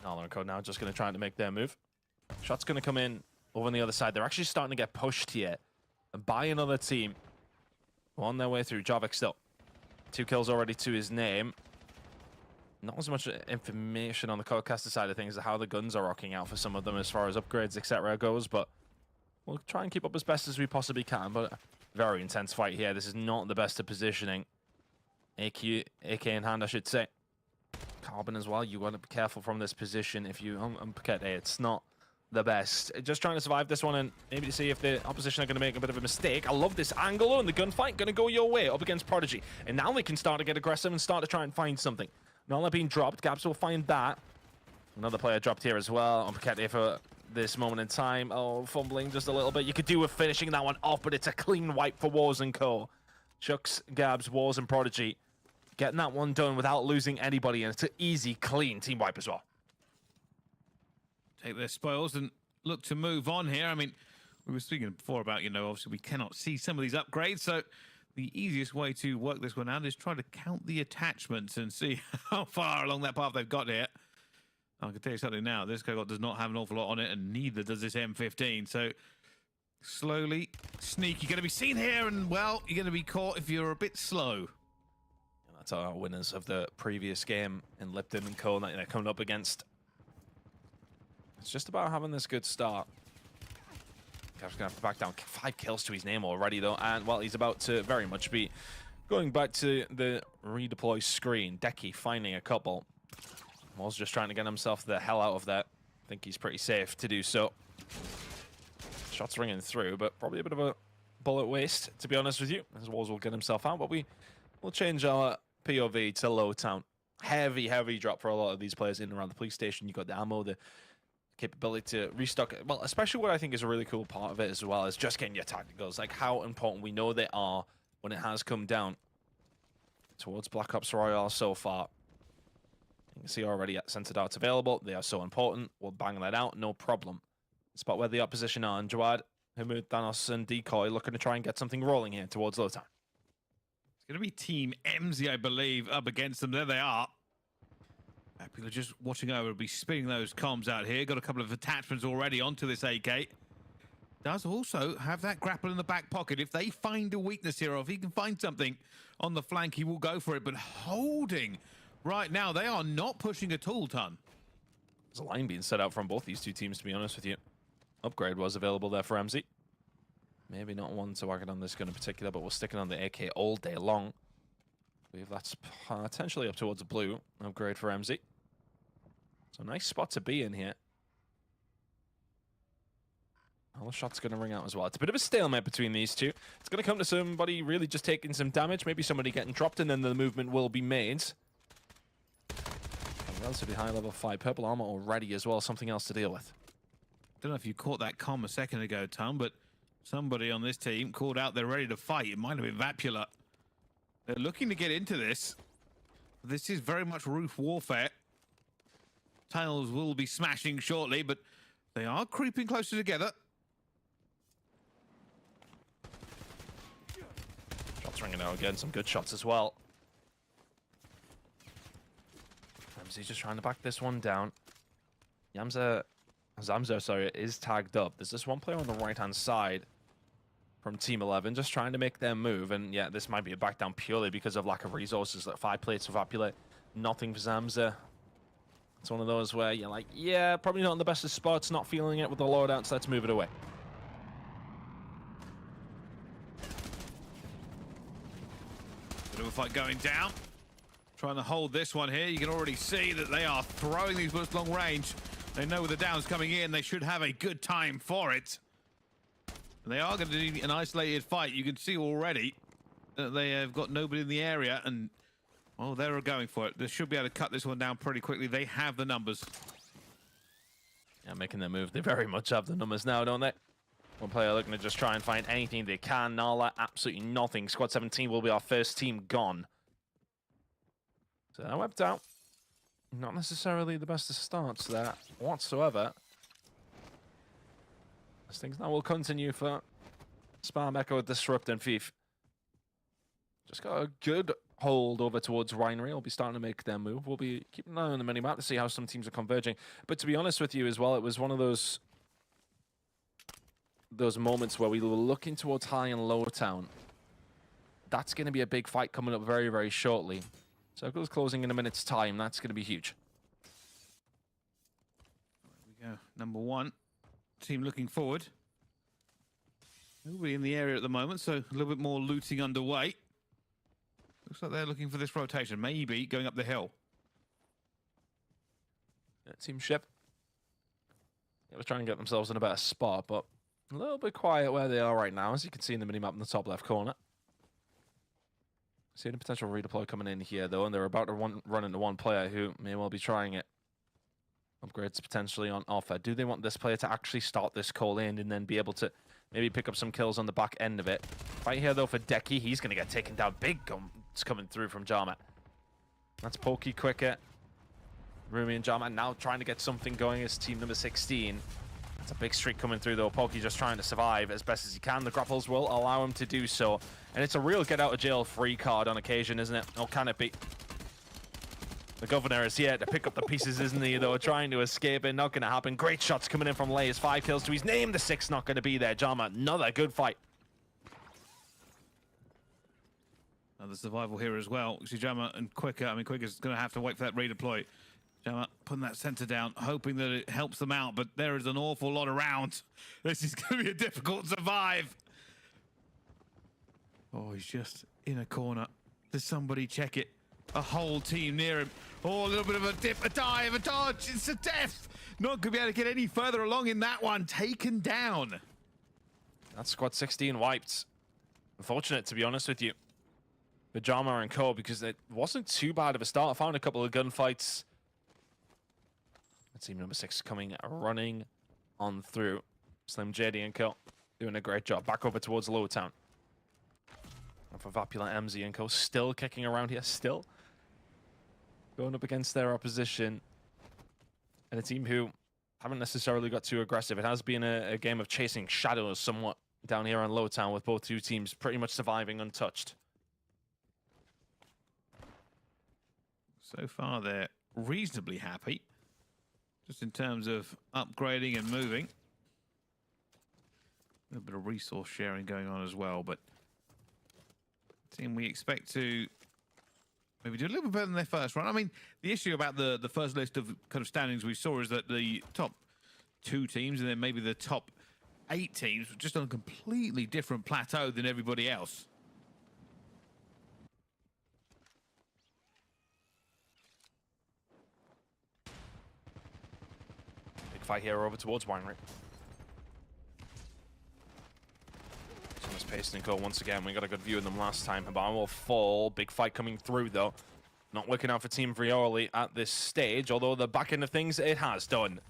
Nala and Co now just going to try to make their move. Shot's going to come in over on the other side. They're actually starting to get pushed here by another team. On their way through. Jarvik still. 2 kills already to his name. Not as much information on the Codecaster side of things as how the guns are rocking out for some of them as far as upgrades, etc. goes, but we'll try and keep up as best as we possibly can. But very intense fight here. This is not the best of positioning. AK in hand, I should say. Carbon as well. You want to be careful from this position if you Pakete. It's not the best. Just trying to survive this one and maybe to see if the opposition are going to make a bit of a mistake. I love this angle and the gunfight going to go your way up against Prodigy. And now they can start to get aggressive and start to try and find something. Nala being dropped. Gabs will find that. Another player dropped here as well on Pakete for this moment in time. Oh, fumbling just a little bit. You could do with finishing that one off, but it's a clean wipe for Wars and Co. Chucks, Gabs, Wars, and Prodigy getting that one done without losing anybody, and it's an easy, clean team wipe as well. Take their spoils and look to move on here. I mean, we were speaking before about, obviously we cannot see some of these upgrades, so the easiest way to work this one out is try to count the attachments and see how far along that path they've got here. I can tell you something now. This Kogot does not have an awful lot on it, and neither does this M15. So slowly, sneaky, going to be seen here, and well, you're going to be caught if you're a bit slow. And that's our winners of the previous game in Lipton and Co that they're coming up against. It's just about having this good start. Gav's gonna have to back down. 5 kills to his name already, though, and well, he's about to very much be going back to the redeploy screen. Decky finding a couple. Mo's just trying to get himself the hell out of that. I think he's pretty safe to do so. Shots ringing through, but probably a bit of a bullet waste, to be honest with you, as Walls will get himself out. But we will change our POV to Low Town. Heavy, heavy drop for a lot of these players in and around the police station. You got the ammo, the capability to restock. Well, especially what I think is a really cool part of it as well is just getting your tacticals, like how important we know they are when it has come down towards Black Ops Royale so far. You can see already at Center Darts available. They are so important. We'll bang that out, no problem. Spot where the opposition are, and Jawad, Himu, Thanos, and Decoy looking to try and get something rolling here towards Low Town. It's going to be Team MZ, I believe, up against them. There they are. People are just watching over. Will be spinning those comms out here. Got a couple of attachments already onto this AK. Does also have that grapple in the back pocket. If they find a weakness here, or if he can find something on the flank, he will go for it. But holding right now, they are not pushing at all, Ton. There's a line being set out from both these two teams, to be honest with you. Upgrade was available there for MZ. Maybe not one to whack it on this gun in particular, but we're sticking on the AK all day long. I believe that's potentially up towards a blue upgrade for MZ. So nice spot to be in here. Another shot's going to ring out as well. It's a bit of a stalemate between these two. It's going to come to somebody really just taking some damage, maybe somebody getting dropped, and then the movement will be made. A relatively high level 5 purple armor already as well, something else to deal with. Don't know if you caught that comm a second ago, Tom, but somebody on this team called out they're ready to fight. It might have been Vapula. They're looking to get into this. This is very much roof warfare. Tails will be smashing shortly, but they are creeping closer together. Shots ringing out again, some good shots as well. Ramsey's just trying to back this one down. Zamza, sorry, is tagged up. There's this one player on the right-hand side from Team 11 just trying to make their move, and yeah, this might be a back down purely because of lack of resources. Like 5 plates for Vapula, nothing for Zamza. It's one of those where you're like, yeah, probably not in the best of spots, not feeling it with the loadouts, let's move it away. Bit of a fight going down. Trying to hold this one here. You can already see that they are throwing these bullets long range. They know with the downs coming in, they should have a good time for it. And they are going to need an isolated fight. You can see already that they have got nobody in the area, and well, they're going for it. They should be able to cut this one down pretty quickly. They have the numbers. Yeah, making their move. They very much have the numbers now, don't they? One player looking to just try and find anything they can. Nala, absolutely nothing. Squad 17 will be our first team gone. So that wiped out. Not necessarily the best of starts there whatsoever. As things now will continue for Spam, Echo, Disrupt, and Thief. Just got a good hold over towards Winery. Will be starting to make their move. We'll be keeping an eye on the minimap to see how some teams are converging. But to be honest with you as well, it was one of those moments where we were looking towards high and low town. That's going to be a big fight coming up very, very shortly. Circle's closing in a minute's time. That's going to be huge. There we go. Number one. Team looking forward. Nobody in the area at the moment, so a little bit more looting underway. Looks like they're looking for this rotation. Maybe going up the hill. Yeah, team Ship. They were trying to get themselves in a better spot, but a little bit quiet where they are right now, as you can see in the minimap in the top left corner. Seeing a potential redeploy coming in here, though, and they're about to run into one player who may well be trying it. Upgrades potentially on offer. Do they want this player to actually start this call in and then be able to maybe pick up some kills on the back end of it? Fight here, though, for Decky. He's going to get taken down. Big guns coming through from Jarma. That's Pokey quicker. Rumi and Jarma now trying to get something going as team number 16. It's a big streak coming through, though. Pokey just trying to survive as best as he can. The grapples will allow him to do so. And it's a real get-out-of-jail-free card on occasion, isn't it? Or can it be? The governor is here to pick up the pieces, isn't he, though? Trying to escape it. Not going to happen. Great shots coming in from Layers. 5 kills to his name. The 6 not going to be there. Jarma, another good fight. Another survival here as well. See Jammer and Quicker. I mean, Quicker's going to have to wait for that redeploy. Jammer putting that center down, hoping that it helps them out, but there is an awful lot around. This is going to be a difficult survive. Oh, he's just in a corner. Does somebody check it? A whole team near him. Oh, a little bit of a dip, a dive, a dodge. It's a death. Not going to be able to get any further along in that one. Taken down. That's squad 16 wiped. Unfortunate, to be honest with you, for Jarma and co, because it wasn't too bad of a start. I found a couple of gunfights. Team number 6 coming running on through. Slim JD and co doing a great job. Back over towards Lower Town. And for Vapula, MZ and co still kicking around here. Still going up against their opposition. And a team who haven't necessarily got too aggressive. It has been a game of chasing shadows somewhat down here on Lower Town, with both two teams pretty much surviving untouched. So far, they're reasonably happy. Just in terms of upgrading and moving. A little bit of resource sharing going on as well, but team we expect to maybe do a little bit better than their first run. I mean, the issue about the first list of kind of standings we saw is that the top 2 teams and then maybe the top 8 teams were just on a completely different plateau than everybody else. Fight here over towards Winery. Thomas Payson and Co once again. We got a good view of them last time. Haban will fall. Big fight coming through, though. Not looking out for Team Frioli at this stage, although the back end of things, it has done.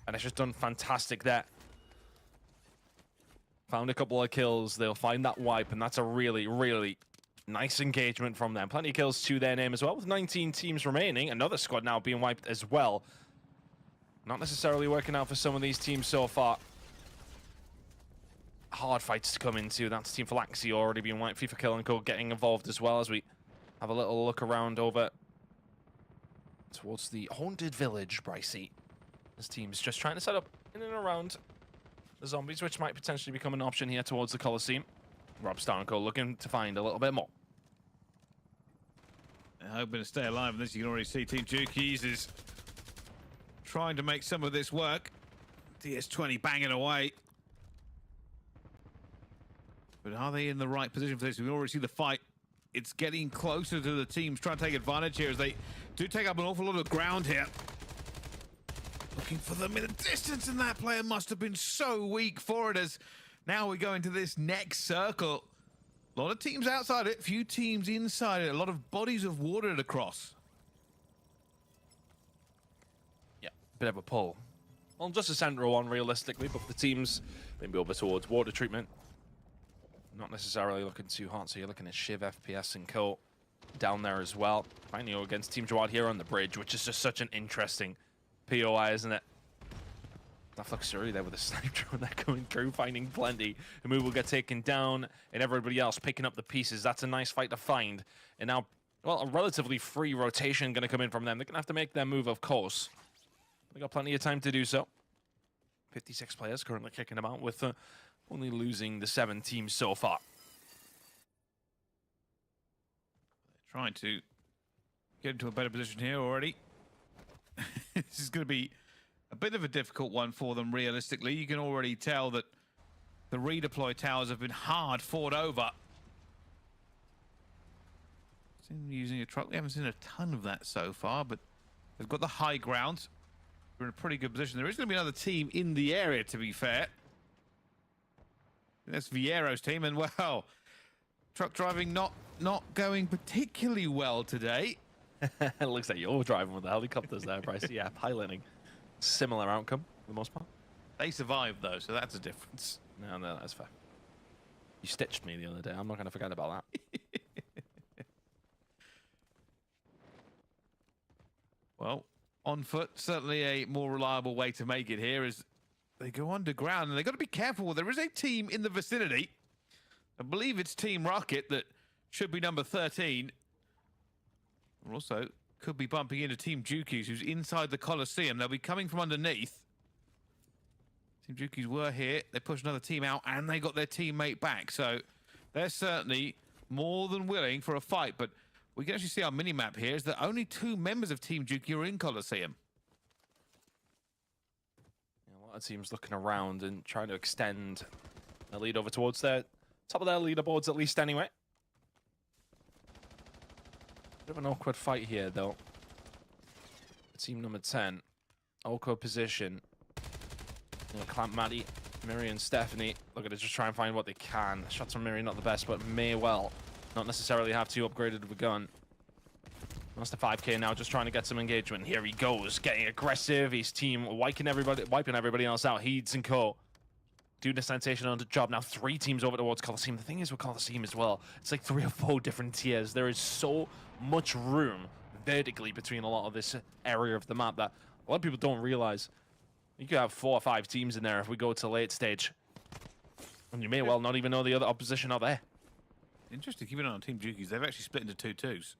And it's just done fantastic there. Found a couple of kills. They'll find that wipe, and that's a really, really nice engagement from them. Plenty of kills to their name as well, with 19 teams remaining. Another squad now being wiped as well. Not necessarily working out for some of these teams so far. Hard fights to come into. That's Team Phalanxy already being wiped. FIFA Kill and Co getting involved as well, as we have a little look around over towards the Haunted Village, Brycey. This team's just trying to set up in and around the zombies, which might potentially become an option here towards the Coliseum. Rob Starnco looking to find a little bit more. They're hoping to stay alive, and this you can already see Team Jukies is trying to make some of this work. DS20 banging away. But are they in the right position for this? We can already see the fight. It's getting closer to the teams trying to take advantage here as they do take up an awful lot of ground here. Looking for them in a distance, and that player must have been so weak for it, as Now we go into this next circle. A lot of teams outside it, few teams inside it. A lot of bodies of water to cross. Yeah, bit of a pull. Well, just a central one, realistically, but for the teams, maybe over towards water treatment. Not necessarily looking too hot, so you're looking at Shiv, FPS, and Kill down there as well. Finally, against Team Jawad here on the bridge, which is just such an interesting POI, isn't it? That Fluxury there with a sniper drone that going through, finding plenty. The move will get taken down, and everybody else picking up the pieces. That's a nice fight to find. And now, well, a relatively free rotation going to come in from them. They're going to have to make their move, of course. They got plenty of time to do so. 56 players currently kicking about with only losing the 7 teams so far. Trying to get into a better position here already. This is going to be a bit of a difficult one for them, realistically. You can already tell that the redeploy towers have been hard fought over. Seen them using a truck. We haven't seen a ton of that so far, but they've got the high ground. They're in a pretty good position. There is going to be another team in the area, to be fair. That's Viero's team, and well, truck driving not going particularly well today. It looks like you're driving with the helicopters there, Bryce. Yeah, piloting. Similar outcome for the most part. They survived, though, so that's a difference. No, that's fair. You stitched me the other day. I'm not going to forget about that. Well, on foot, certainly a more reliable way to make it here as they go underground, and they've got to be careful. There is a team in the vicinity. I believe it's Team Rocket that should be number 13. Or also could be bumping into Team Jukies, who's inside the Coliseum. They'll be coming from underneath. Team Jukies were here. They pushed another team out, and they got their teammate back. So they're certainly more than willing for a fight. But we can actually see our mini-map here is that only 2 members of Team Juki are in Coliseum. A lot of teams looking around and trying to extend their lead over towards their top of their leaderboards, at least anyway. Bit of an awkward fight here, though. Team number 10, awkward position. Clamp Maddie, Miri, and Stephanie. Look at it, just try and find what they can. Shots from Miri, not the best, but may well not necessarily have to upgraded with a gun. That's the 5K now, just trying to get some engagement. Here he goes, getting aggressive. His team wiping everybody else out. Heeds and Co. Doing a sensational job. Now 3 teams over towards Coliseum. The thing is with Coliseum as well, it's like 3 or 4 different tiers. There is so much room vertically between a lot of this area of the map that a lot of people don't realize. You could have 4 or 5 teams in there if we go to late stage. And you may well not even know the other opposition are there. Interesting, keeping an eye on Team Jukies. They've actually split into 2-2s,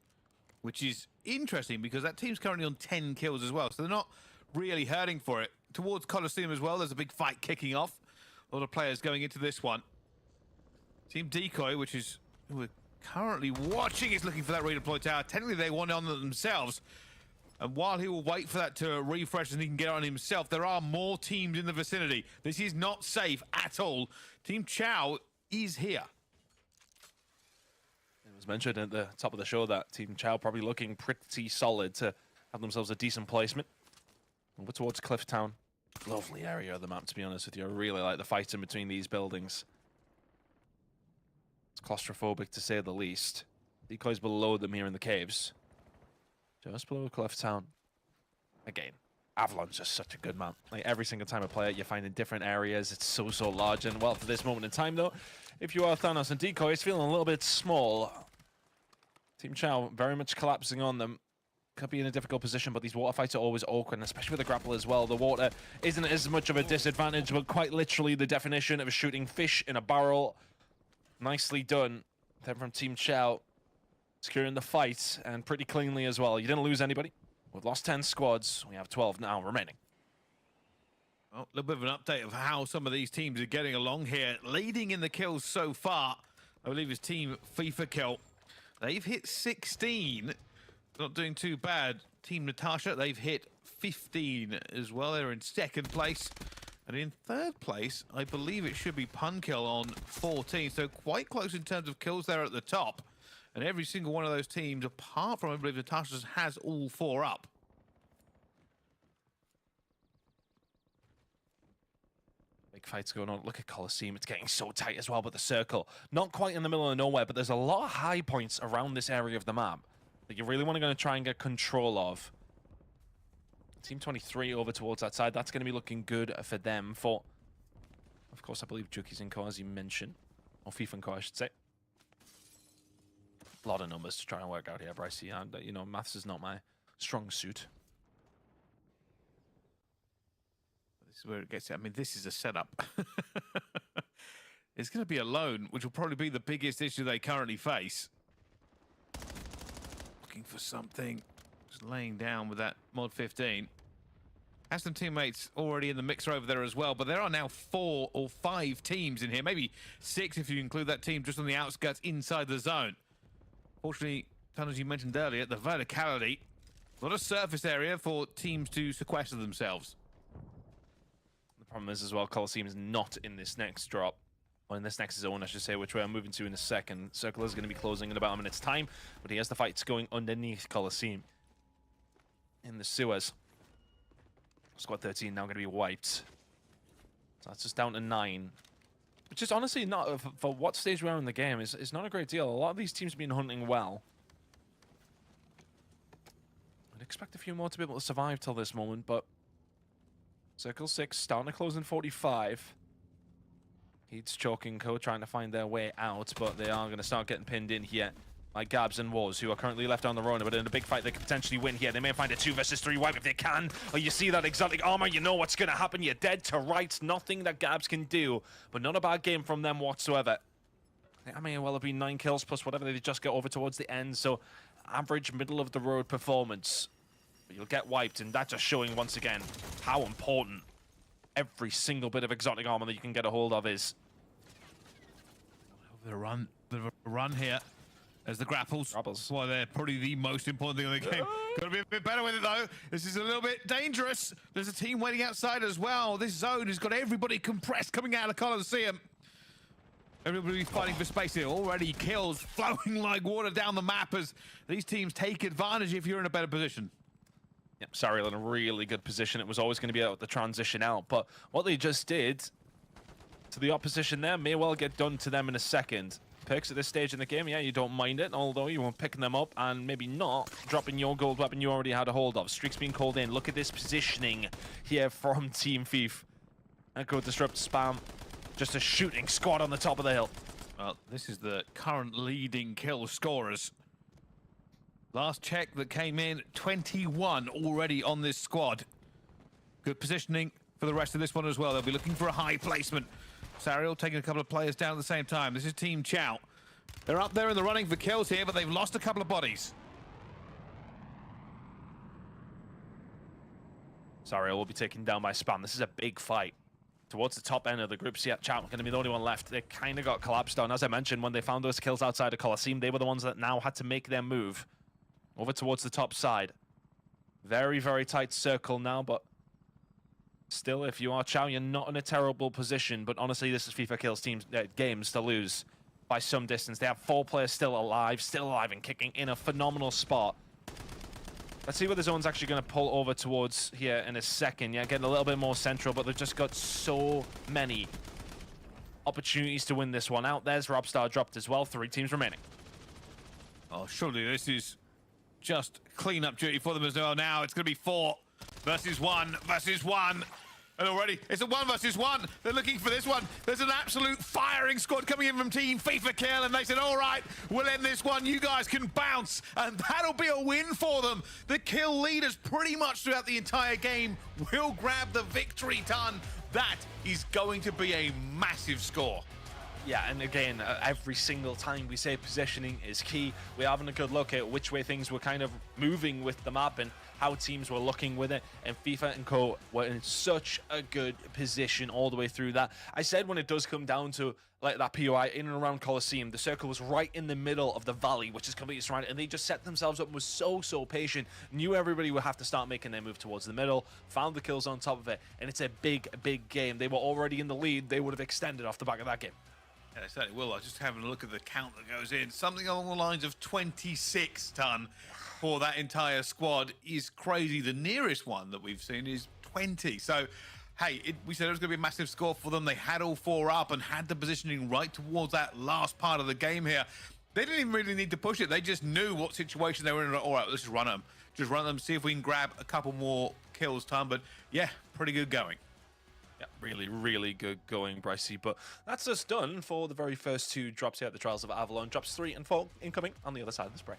which is interesting because that team's currently on 10 kills as well, so they're not really hurting for it. Towards Coliseum as well, there's a big fight kicking off. A lot of players going into this one. Team Decoy, which is who we're currently watching, is looking for that redeploy tower. Technically, they want it on themselves. And while he will wait for that to refresh and he can get on himself, there are more teams in the vicinity. This is not safe at all. Team Chow is here. It was mentioned at the top of the show that Team Chow probably looking pretty solid to have themselves a decent placement. Over towards Clifftown. Lovely area of the map, to be honest with you. I really like the fight in between these buildings. It's claustrophobic, to say the least. Decoys below them here in the caves. Just below Clifftown. Again, Avalon's just such a good map. Like, every single time I play it, you find in different areas. It's so large. And, well, for this moment in time, though, if you are Thanos and Decoy, it's feeling a little bit small. Team Chow very much collapsing on them. Could be in a difficult position, but these water fights are always awkward, especially with the grapple as well. The water isn't as much of a disadvantage, but quite literally the definition of shooting fish in a barrel. Nicely done. Then from Team Chow, securing the fight, and pretty cleanly as well. You didn't lose anybody. We've lost 10 squads. We have 12 now remaining. Well, a little bit of an update of how some of these teams are getting along here. Leading in the kills so far, I believe, is Team FIFA Kill. They've hit 16. Not doing too bad. Team Natasha, they've hit 15 as well. They're in 2nd place. And in 3rd place, I believe it should be Punkill on 14. So quite close in terms of kills there at the top. And every single one of those teams, apart from, I believe, Natasha's, has all 4 up. Big fights going on. Look at Coliseum. It's getting so tight as well, but the circle, not quite in the middle of nowhere, but there's a lot of high points around this area of the map that you really want to try and get control of. Team 23 over towards that side. That's going to be looking good for them. For, of course, I believe Juki's in core, as you mentioned. Or FIFA in core, I should say. A lot of numbers to try and work out here, Bryce. And, you know, maths is not my strong suit. This is where it gets. I mean, this is a setup. It's going to be alone, which will probably be the biggest issue they currently face. Looking for something. Just laying down with that mod 15. Has some teammates already in the mixer over there as well, but there are now 4 or 5 teams in here, maybe 6 if you include that team just on the outskirts inside the zone. Fortunately, as you mentioned earlier, the verticality, a lot of surface area for teams to sequester themselves. The problem is as well, Coliseum is not in this next drop. Or in this next zone, I should say, which we're moving to in a second. Circle is going to be closing in about a minute's time, but he has the fights going underneath Coliseum. In the sewers. Squad 13 now going to be wiped. So that's just down to 9. Which is honestly not, for what stage we are in the game, is not a great deal. A lot of these teams have been hunting well. I'd expect a few more to be able to survive till this moment, but Circle 6 starting to close in 45. He's choking Co, trying to find their way out, but they are going to start getting pinned in here. Like Gabs and Woz, who are currently left on their own, but in a big fight they could potentially win here. They may find a 2 versus 3 wipe if they can. Or you see that exotic armor, you know what's going to happen. You're dead to rights. Nothing that Gabs can do, but not a bad game from them whatsoever. I may well have been 9 kills plus whatever they just get over towards the end, so average middle of the road performance. But you'll get wiped, and that's just showing once again how important every single bit of exotic armor that you can get a hold of is. The run here. There's the grapples. That's why they're probably the most important thing in the game. Got to be a bit better with it, though. This is a little bit dangerous. There's a team waiting outside as well. This zone has got everybody compressed coming out of the Coliseum. Everybody's fighting for space here. Already kills flowing like water down the map as these teams take advantage if you're in a better position. Yep, Sariel in a really good position. It was always going to be out the transition out, but what they just did to the opposition there may well get done to them in a second. Picks at this stage in the game, yeah, you don't mind it, although you won't picking them up and maybe not dropping your gold weapon you already had a hold of. Streak's being called in. Look at this positioning here from Team Thief. Echo Disrupt Spam. Just a shooting squad on the top of the hill. Well, this is the current leading kill scorers. Last check that came in, 21 already on this squad. Good positioning for the rest of this one as well. They'll be looking for a high placement. Sariel taking a couple of players down at the same time. This is Team Chow. They're up there in the running for kills here, but they've lost a couple of bodies. Sariel will be taken down by Spam. This is a big fight. Towards the top end of the group, Chow going to be the only one left. They kind of got collapsed on. As I mentioned, when they found those kills outside of Coliseum, they were the ones that now had to make their move over towards the top side. Very, very tight circle now, but still, if you are Chow, you're not in a terrible position. But honestly, this is FIFA Kills teams games to lose by some distance. They have 4 players still alive and kicking in a phenomenal spot. Let's see where the zone's actually going to pull over towards here in a second. Yeah, getting a little bit more central, but they've just got so many opportunities to win this one out. There's Robstar dropped as well. 3 teams remaining. Oh, surely this is just clean-up duty for them as well. Now it's going to be 4 versus 1 versus 1. And already it's a 1 versus 1. They're looking for this one. There's an absolute firing squad coming in from Team FIFA Kill, and they said, all right, we'll end this one. You guys can bounce, and that'll be a win for them. The kill leaders pretty much throughout the entire game will grab the victory ton. That is going to be a massive score. Yeah, and again, every single time we say positioning is key. We're having a good look at which way things were kind of moving with the map and how teams were looking with it. And FIFA and Co were in such a good position all the way through that. I said when it does come down to like that POI in and around Coliseum, the circle was right in the middle of the valley, which is completely surrounded, and they just set themselves up and was so patient. Knew everybody would have to start making their move towards the middle, found the kills on top of it, and it's a big game. They were already in the lead. They would have extended off the back of that game. Yeah, they certainly will. I was just having a look at the count that goes in. Something along the lines of 26 ton for that entire squad is crazy. The nearest one that we've seen is 20. So hey, we said it was going to be a massive score for them. They had all 4 up and had the positioning right towards that last part of the game here. They didn't even really need to push it. They just knew what situation they were in. All right, let's just run them. Just run them, see if we can grab a couple more kills, Tom. But yeah, pretty good going. Yeah, really, really good going, Brycey. But that's us done for the very first 2 drops here at the Trials of Avalon. Drops 3 and 4 incoming on the other side of the spray.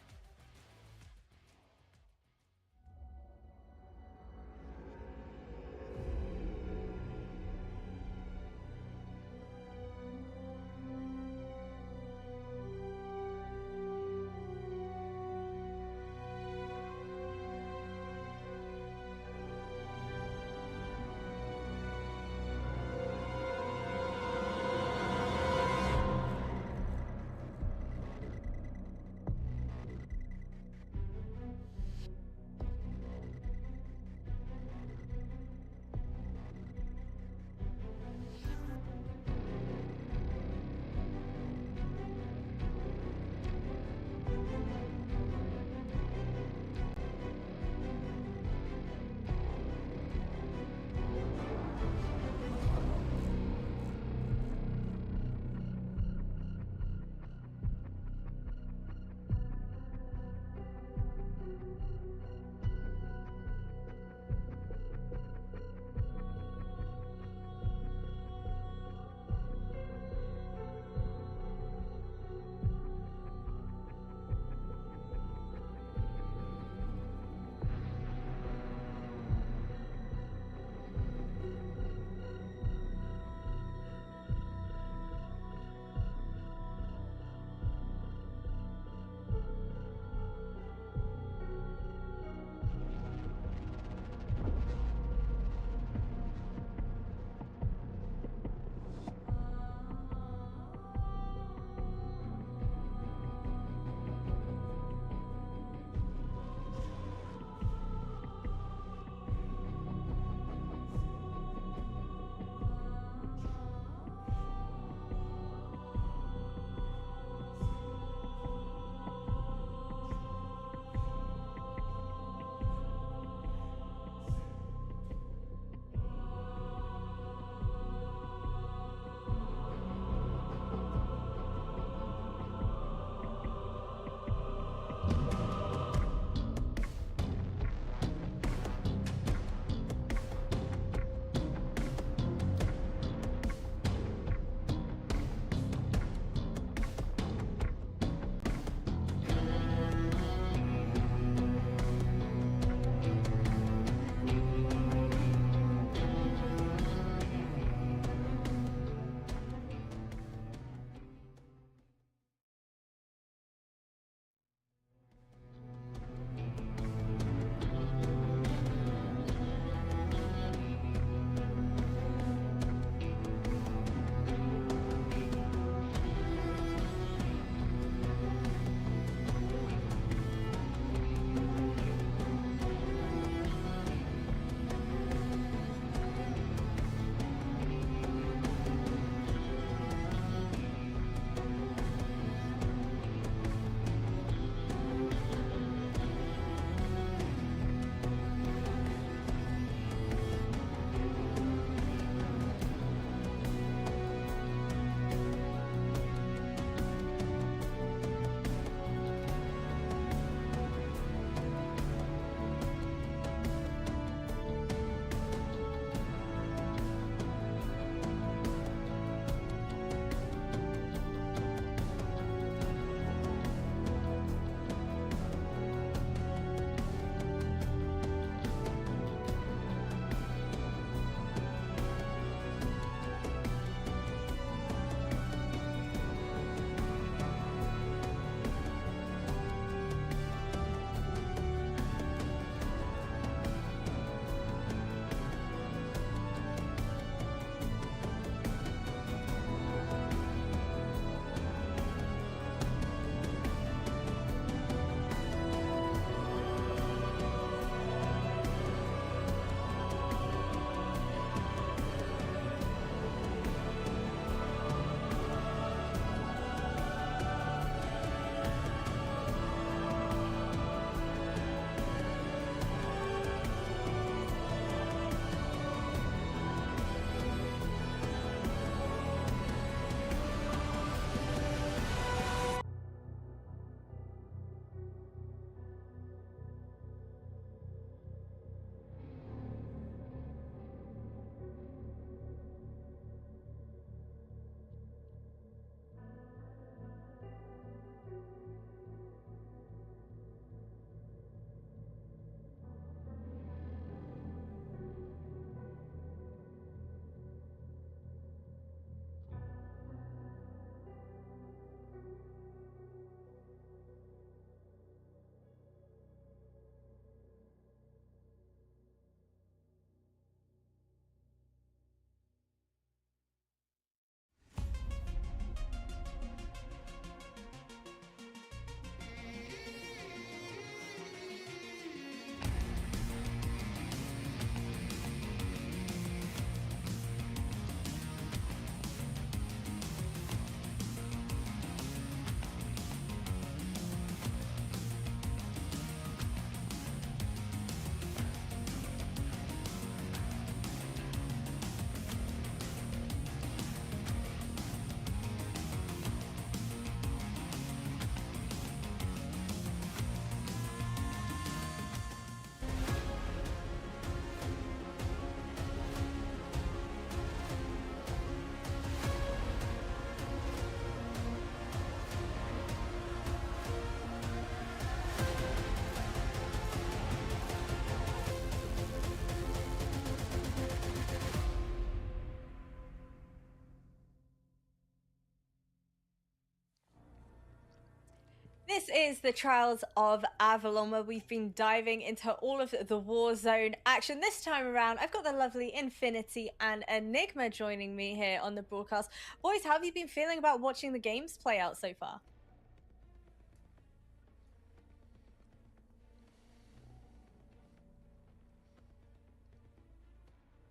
This is the Trials of Avalon, where we've been diving into all of the Warzone action. This time around, I've got the lovely Infinity and Enigma joining me here on the broadcast. Boys, how have you been feeling about watching the games play out so far?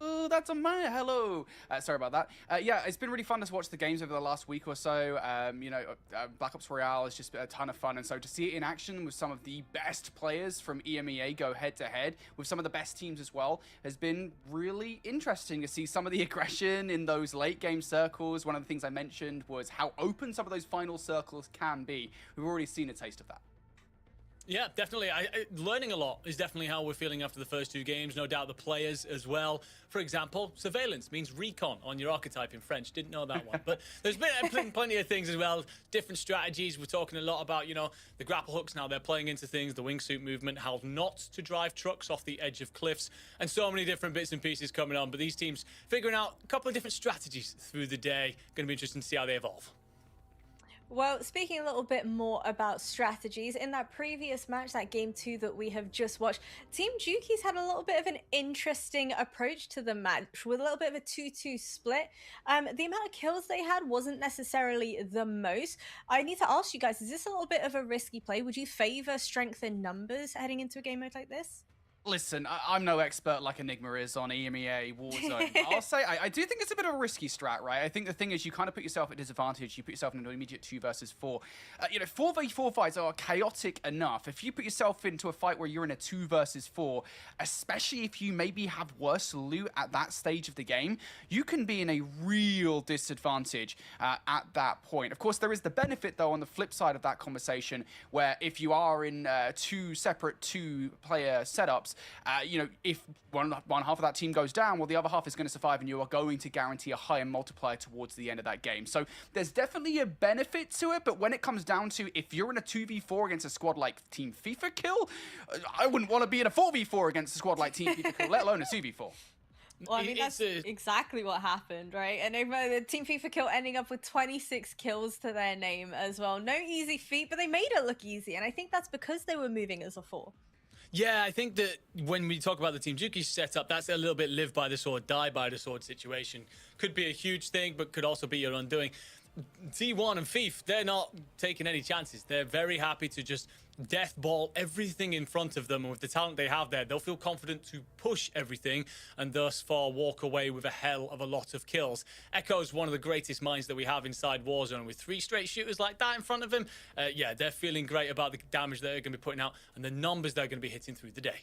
Oh, that's a man. Hello. Sorry about that. Yeah, it's been really fun to watch the games over the last week or so. Black Ops Royale is just a ton of fun. And so to see it in action with some of the best players from EMEA go head to head with some of the best teams as well has been really interesting to see some of the aggression in those late game circles. One of the things I mentioned was how open some of those final circles can be. We've already seen a taste of that. Yeah, definitely. Learning a lot is definitely how we're feeling after the first two games. No doubt the players as well. For example, surveillance means recon on your archetype in French. Didn't know that one. But there's been plenty of things as well. Different strategies. We're talking a lot about, the grapple hooks now. They're playing into things. The wingsuit movement, how not to drive trucks off the edge of cliffs. And so many different bits and pieces coming on. But these teams figuring out a couple of different strategies through the day. Going to be interesting to see how they evolve. Well, speaking a little bit more about strategies, in that previous match, that game 2 that we have just watched, Team Juki's had a little bit of an interesting approach to the match with a little bit of a 2-2 split. The amount of kills they had wasn't necessarily the most. I need to ask you guys, is this a little bit of a risky play? Would you favor strength in numbers heading into a game mode like this? Listen, I'm no expert like Enigma is on EMEA Warzone. I'll say I do think it's a bit of a risky strat, right? I think the thing is you kind of put yourself at disadvantage. You put yourself into an immediate 2 versus 4. 4v4 fights are chaotic enough. If you put yourself into a fight where you're in a 2 versus 4, especially if you maybe have worse loot at that stage of the game, you can be in a real disadvantage at that point. Of course, there is the benefit, though, on the flip side of that conversation, where if you are in 2 separate 2-player setups, if one half of that team goes down, well, the other half is going to survive, and you are going to guarantee a higher multiplier towards the end of that game. So there's definitely a benefit to it, but when it comes down to if you're in a 2v4 against a squad like Team FIFA Kill, I wouldn't want to be in a 4v4 against a squad like Team FIFA Kill, let alone a 2v4. Well, I mean, that's exactly what happened, right? And the Team FIFA Kill ending up with 26 kills to their name as well. No easy feat, but they made it look easy, and I think that's because they were moving as a 4. Yeah, I think that when we talk about the Team Juki setup, that's a little bit live by the sword, die by the sword situation. Could be a huge thing, but could also be your undoing. T1 and Thief, they're not taking any chances. They're very happy to just death ball everything in front of them, and with the talent they have there, they'll feel confident to push everything and thus far walk away with a hell of a lot of kills. Echo's one of the greatest minds that we have inside Warzone. With 3 straight shooters like that in front of him, yeah, they're feeling great about the damage they're going to be putting out and the numbers they're going to be hitting through the day.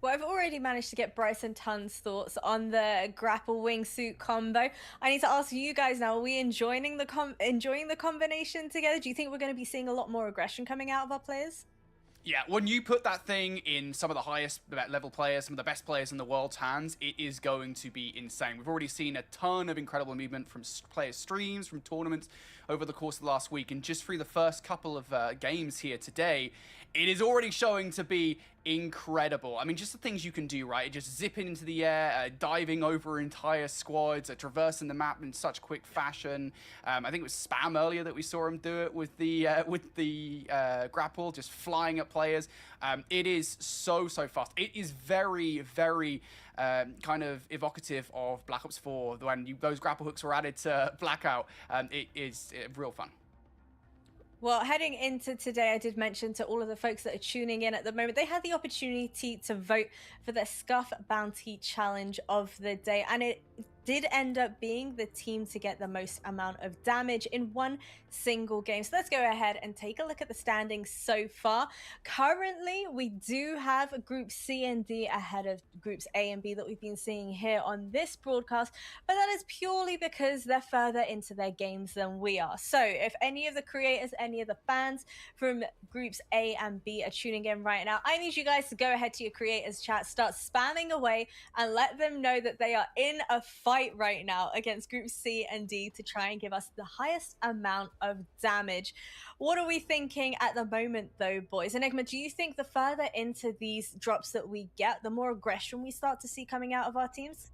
Well, I've already managed to get Bryce and Tun's thoughts on the grapple wingsuit combo. I need to ask you guys now, are we enjoying the combination together? Do you think we're going to be seeing a lot more aggression coming out of our players? Yeah, when you put that thing in some of the highest level players, some of the best players in the world's hands, it is going to be insane. We've already seen a ton of incredible movement from player streams, from tournaments over the course of the last week, and just through the first couple of games here today, it is already showing to be incredible. I mean, just the things you can do, right? Just zipping into the air, diving over entire squads, traversing the map in such quick fashion. I think it was Spam earlier that we saw him do it with the grapple, just flying at players. It is so fast. It is very, very kind of evocative of Black Ops 4 when those grapple hooks were added to Blackout. It is real fun. Well, heading into today, I did mention to all of the folks that are tuning in at the moment, they had the opportunity to vote for the Scuff Bounty Challenge of the day, and it did end up being the team to get the most amount of damage in one single game. So let's go ahead and take a look at the standings so far. Currently, we do have Group C and D ahead of Groups A and B that we've been seeing here on this broadcast, but that is purely because they're further into their games than we are. So if any of the creators, any of the fans from Groups A and B are tuning in right now, I need you guys to go ahead to your creators chat, start spamming away, and let them know that they are in a fight right now against Group C and D to try and give us the highest amount of damage. What are we thinking at the moment, though, boys? Enigma, do you think the further into these drops that we get, the more aggression we start to see coming out of our teams?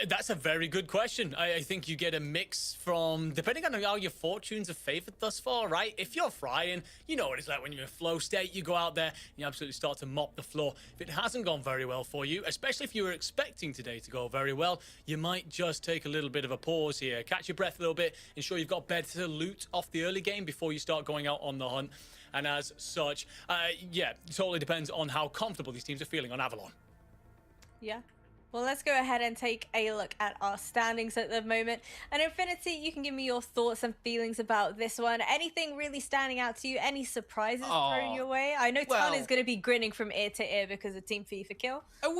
That's a very good question. I think you get a mix from, depending on how your fortunes are favored thus far, right? If you're frying, you know what it's like when you're in flow state. You go out there and you absolutely start to mop the floor. If it hasn't gone very well for you, especially if you were expecting today to go very well, you might just take a little bit of a pause here, catch your breath a little bit, ensure you've got better loot off the early game before you start going out on the hunt. And as such, yeah, it totally depends on how comfortable these teams are feeling on Avalon. Yeah. Well, let's go ahead and take a look at our standings at the moment. And Infinity, you can give me your thoughts and feelings about this one. Anything really standing out to you? Any surprises thrown your way? I know Tan is going to be grinning from ear to ear because of Team FIFA kill. So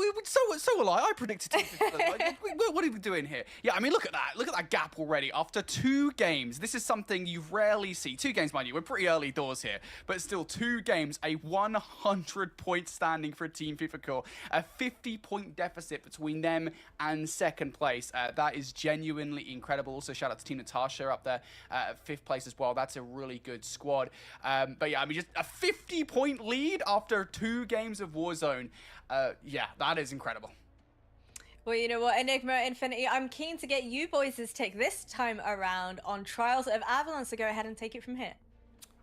will I. I predicted Team FIFA. Like, what are we doing here? Yeah, I mean, look at that. Look at that gap already. After 2 games, this is something you rarely see. 2 games, mind you. We're pretty early doors here. But still, 2 games, a 100-point standing for Team FIFA kill. A 50-point deficit between them and second place. That is genuinely incredible. Also, shout out to Team Natasha up there at 5th place as well. That's a really good squad. But yeah, I mean, just a 50-point lead after 2 games of Warzone. Yeah, that is incredible. Well, you know what, Enigma, Infinity, I'm keen to get you boys' take this time around on Trials of Avalon, so go ahead and take it from here.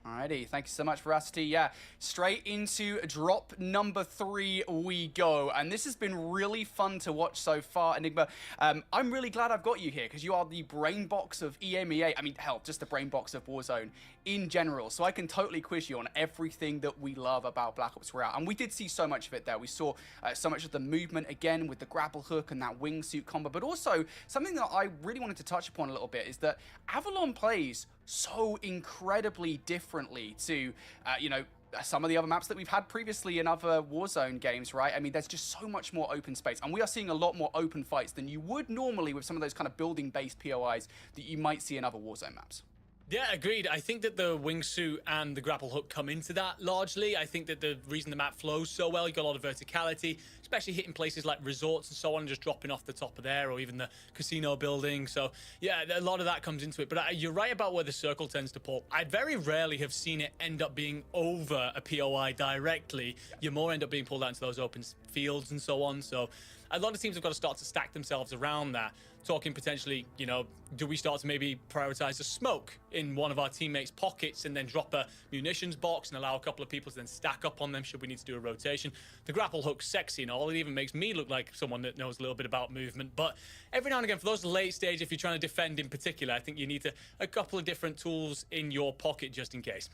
Alrighty, thank you so much, Veracity. Yeah, straight into drop number 3 we go. And this has been really fun to watch so far, Enigma. I'm really glad I've got you here because you are the brain box of EMEA. I mean, hell, just the brain box of Warzone in general. So I can totally quiz you on everything that we love about Black Ops Royale. And we did see so much of it there. We saw so much of the movement again with the grapple hook and that wingsuit combo. But also, something that I really wanted to touch upon a little bit is that Avalon plays so incredibly differently to, you know, some of the other maps that we've had previously in other Warzone games, right? I mean, there's just so much more open space, and we are seeing a lot more open fights than you would normally with some of those kind of building-based POIs that you might see in other Warzone maps. Yeah, agreed. I think that the wingsuit and the grapple hook come into that largely. I think that the reason the map flows so well, you got a lot of verticality, especially hitting places like resorts and so on, and just dropping off the top of there, or even the casino building. So yeah, a lot of that comes into it. But you're right about where the circle tends to pull. I very rarely have seen it end up being over a POI directly. You more end up being pulled out into those open fields and so on. So a lot of teams have got to start to stack themselves around that. Talking potentially, you know, do we start to maybe prioritize a smoke in one of our teammates' pockets and then drop a munitions box and allow a couple of people to then stack up on them should we need to do a rotation? The grapple hook's sexy and all. It even makes me look like someone that knows a little bit about movement. But every now and again, for those late stage, if you're trying to defend in particular, I think you need a couple of different tools in your pocket just in case.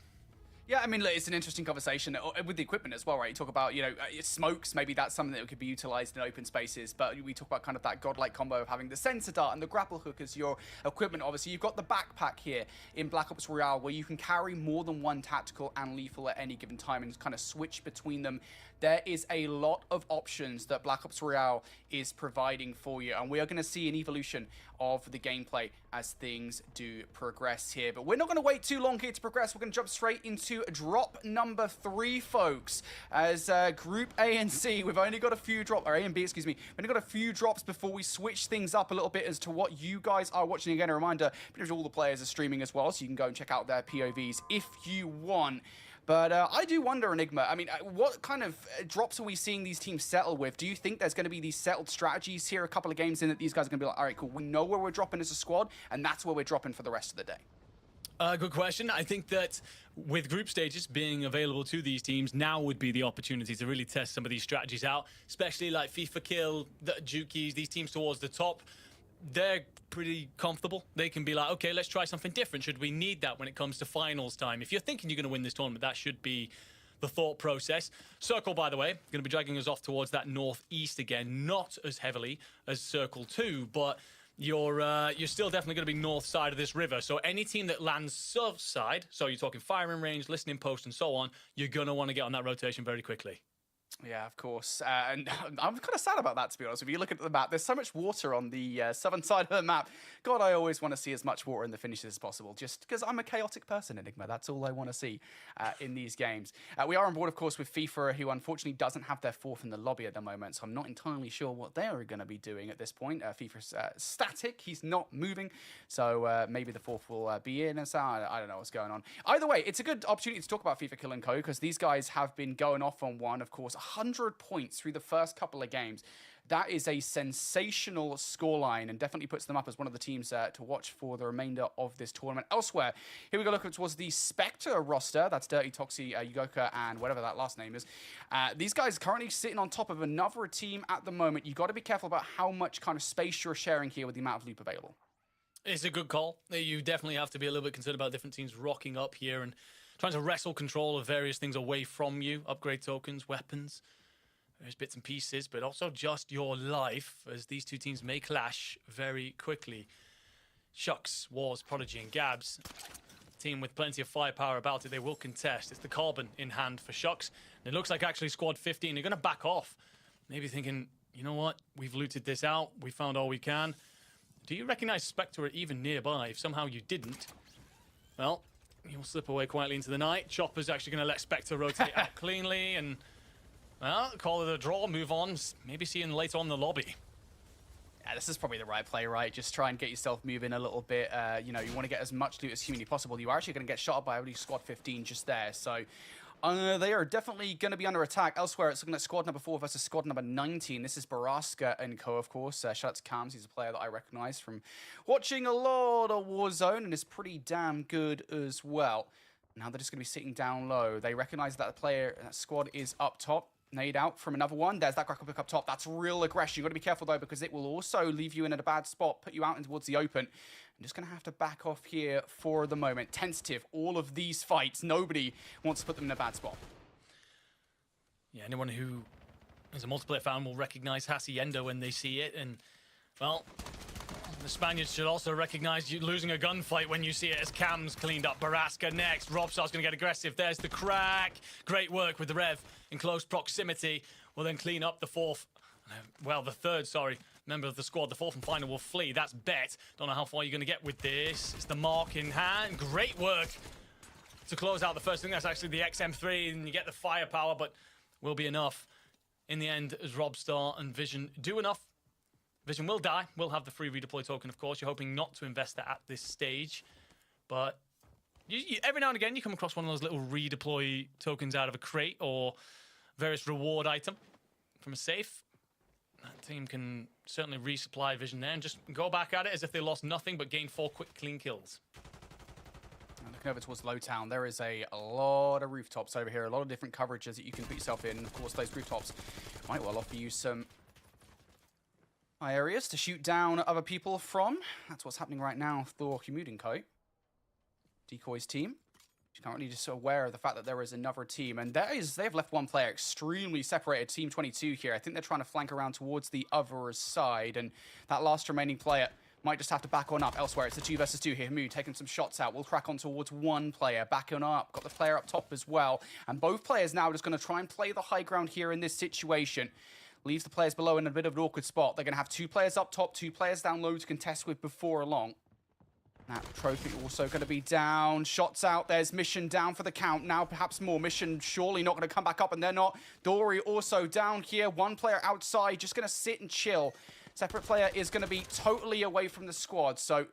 Yeah, I mean, look, it's an interesting conversation with the equipment as well, right? You talk about, you know, smokes, maybe that's something that could be utilized in open spaces, but we talk about kind of that godlike combo of having the sensor dart and the grapple hook as your equipment. Obviously, you've got the backpack here in Black Ops Royale where you can carry more than one tactical and lethal at any given time and kind of switch between them. There is a lot of options that Black Ops Royale is providing for you, and we are going to see an evolution of the gameplay as things do progress here. But we're not going to wait too long here to progress. We're going to jump straight into drop number 3, folks. As Group A and C, we've only got a few drops, or A and B, excuse me. We've only got a few drops before we switch things up a little bit as to what you guys are watching. Again, a reminder, pretty much all the players are streaming as well, so you can go and check out their POVs if you want. But I do wonder, Enigma, I mean, what kind of drops are we seeing these teams settle with? Do you think there's going to be these settled strategies here a couple of games in that these guys are going to be like, all right, cool, we know where we're dropping as a squad, and that's where we're dropping for the rest of the day? Good question. I think that with group stages being available to these teams, now would be the opportunity to really test some of these strategies out, especially like FIFA Kill, the Jukies, these teams towards the top. They're pretty comfortable. They can be like, okay, let's try something different. Should we need that when it comes to finals time? If you're thinking you're going to win this tournament, that should be the thought process. Circle, by the way, going to be dragging us off towards that northeast again, not as heavily as Circle 2, but you're still definitely going to be north side of this river. So any team that lands south side, so you're talking firing range, listening post, and so on, you're going to want to get on that rotation very quickly. Yeah, of course. And I'm kind of sad about that, to be honest. If you look at the map, there's so much water on the southern side of the map. God, I always want to see as much water in the finishes as possible, just because I'm a chaotic person, Enigma. That's all I want to see in these games. We are on board, of course, with FIFA, who unfortunately doesn't have their 4th in the lobby at the moment, so I'm not entirely sure what they are going to be doing at this point. FIFA's static. He's not moving, so maybe the 4th will be in and so I don't know what's going on. Either way, it's a good opportunity to talk about FIFA Kill & Co, because these guys have been going off on one, of course, 100 points through the first couple of games. That is a sensational scoreline and definitely puts them up as one of the teams to watch for the remainder of this tournament. Elsewhere, here we go looking towards the Spectre roster. That's Dirty, Toxi, Yugoka, and whatever that last name is. These guys currently sitting on top of another team at the moment. You've got to be careful about how much kind of space you're sharing here with the amount of loop available. It's a good call. You definitely have to be a little bit concerned about different teams rocking up here and trying to wrestle control of various things away from you. Upgrade tokens, weapons, various bits and pieces, but also just your life as these two teams may clash very quickly. Shucks, Wars, Prodigy, and Gabs. Team with plenty of firepower about it. They will contest. It's the Carbon in hand for Shucks. And it looks like actually Squad 15, they're going to back off. Maybe thinking, you know what? We've looted this out. We found all we can. Do you recognize Spectre even nearby? If somehow you didn't, well, you'll slip away quietly into the night. Chopper's actually going to let Spectre rotate out cleanly and, well, call it a draw, move on. Maybe see you later on in the lobby. Yeah, this is probably the right play, right? Just try and get yourself moving a little bit. You know, you want to get as much loot as humanly possible. You are actually going to get shot by only Squad 15 just there. So they are definitely going to be under attack. Elsewhere, it's looking at Squad number 4 versus Squad number 19. This is Baraska and co, of course. Shout out to Cams. He's a player that I recognize from watching a lot of Warzone and is pretty damn good as well. Now they're just going to be sitting down low. They recognize that the player, that squad is up top. Nade out from another one. There's that grapple pick up top. That's real aggression. You've got to be careful, though, because it will also leave you in a bad spot, put you out in towards the open. I'm just going to have to back off here for the moment. Tentative. All of these fights, nobody wants to put them in a bad spot. Yeah, anyone who is a multiplayer fan will recognize Hacienda when they see it. And, well, the Spaniards should also recognize you losing a gunfight when you see it, as Cam's cleaned up. Baraska next. Robstar's going to get aggressive. There's the crack. Great work with the Rev in close proximity. Will then clean up the the third, member of the squad. The fourth and final will flee. That's Bet. Don't know how far you're going to get with this. It's the Mark in hand. Great work to close out the first thing. That's actually the XM3, and you get the firepower, but will be enough in the end as Robstar and Vision do enough. Vision will die. We'll have the free redeploy token, of course. You're hoping not to invest that at this stage. But every now and again, you come across one of those little redeploy tokens out of a crate or various reward item from a safe. That team can certainly resupply Vision there and just go back at it as if they lost nothing but gained 4 quick, clean kills. Looking over towards Lowtown, there is a lot of rooftops over here. A lot of different coverages that you can put yourself in. Of course, those rooftops might well offer you some areas to shoot down other people from. That's what's happening right now for Humudinko. Decoy's team. She's currently just aware of the fact that there is another team, and they've left one player extremely separated. Team 22 here. I think they're trying to flank around towards the other side, and that last remaining player might just have to back on up. Elsewhere, it's a 2 versus 2 here. Hamoud taking some shots out. We'll crack on towards one player. Backing up. Got the player up top as well. And both players now are just going to try and play the high ground here in this situation. Leaves the players below in a bit of an awkward spot. They're going to have 2 players up top, 2 players down low to contest with before long. That trophy also going to be down. Shots out. There's Mission down for the count. Now perhaps more. Mission surely not going to come back up, and they're not. Dory also down here. 1 player outside, just going to sit and chill. Separate player is going to be totally away from the squad, so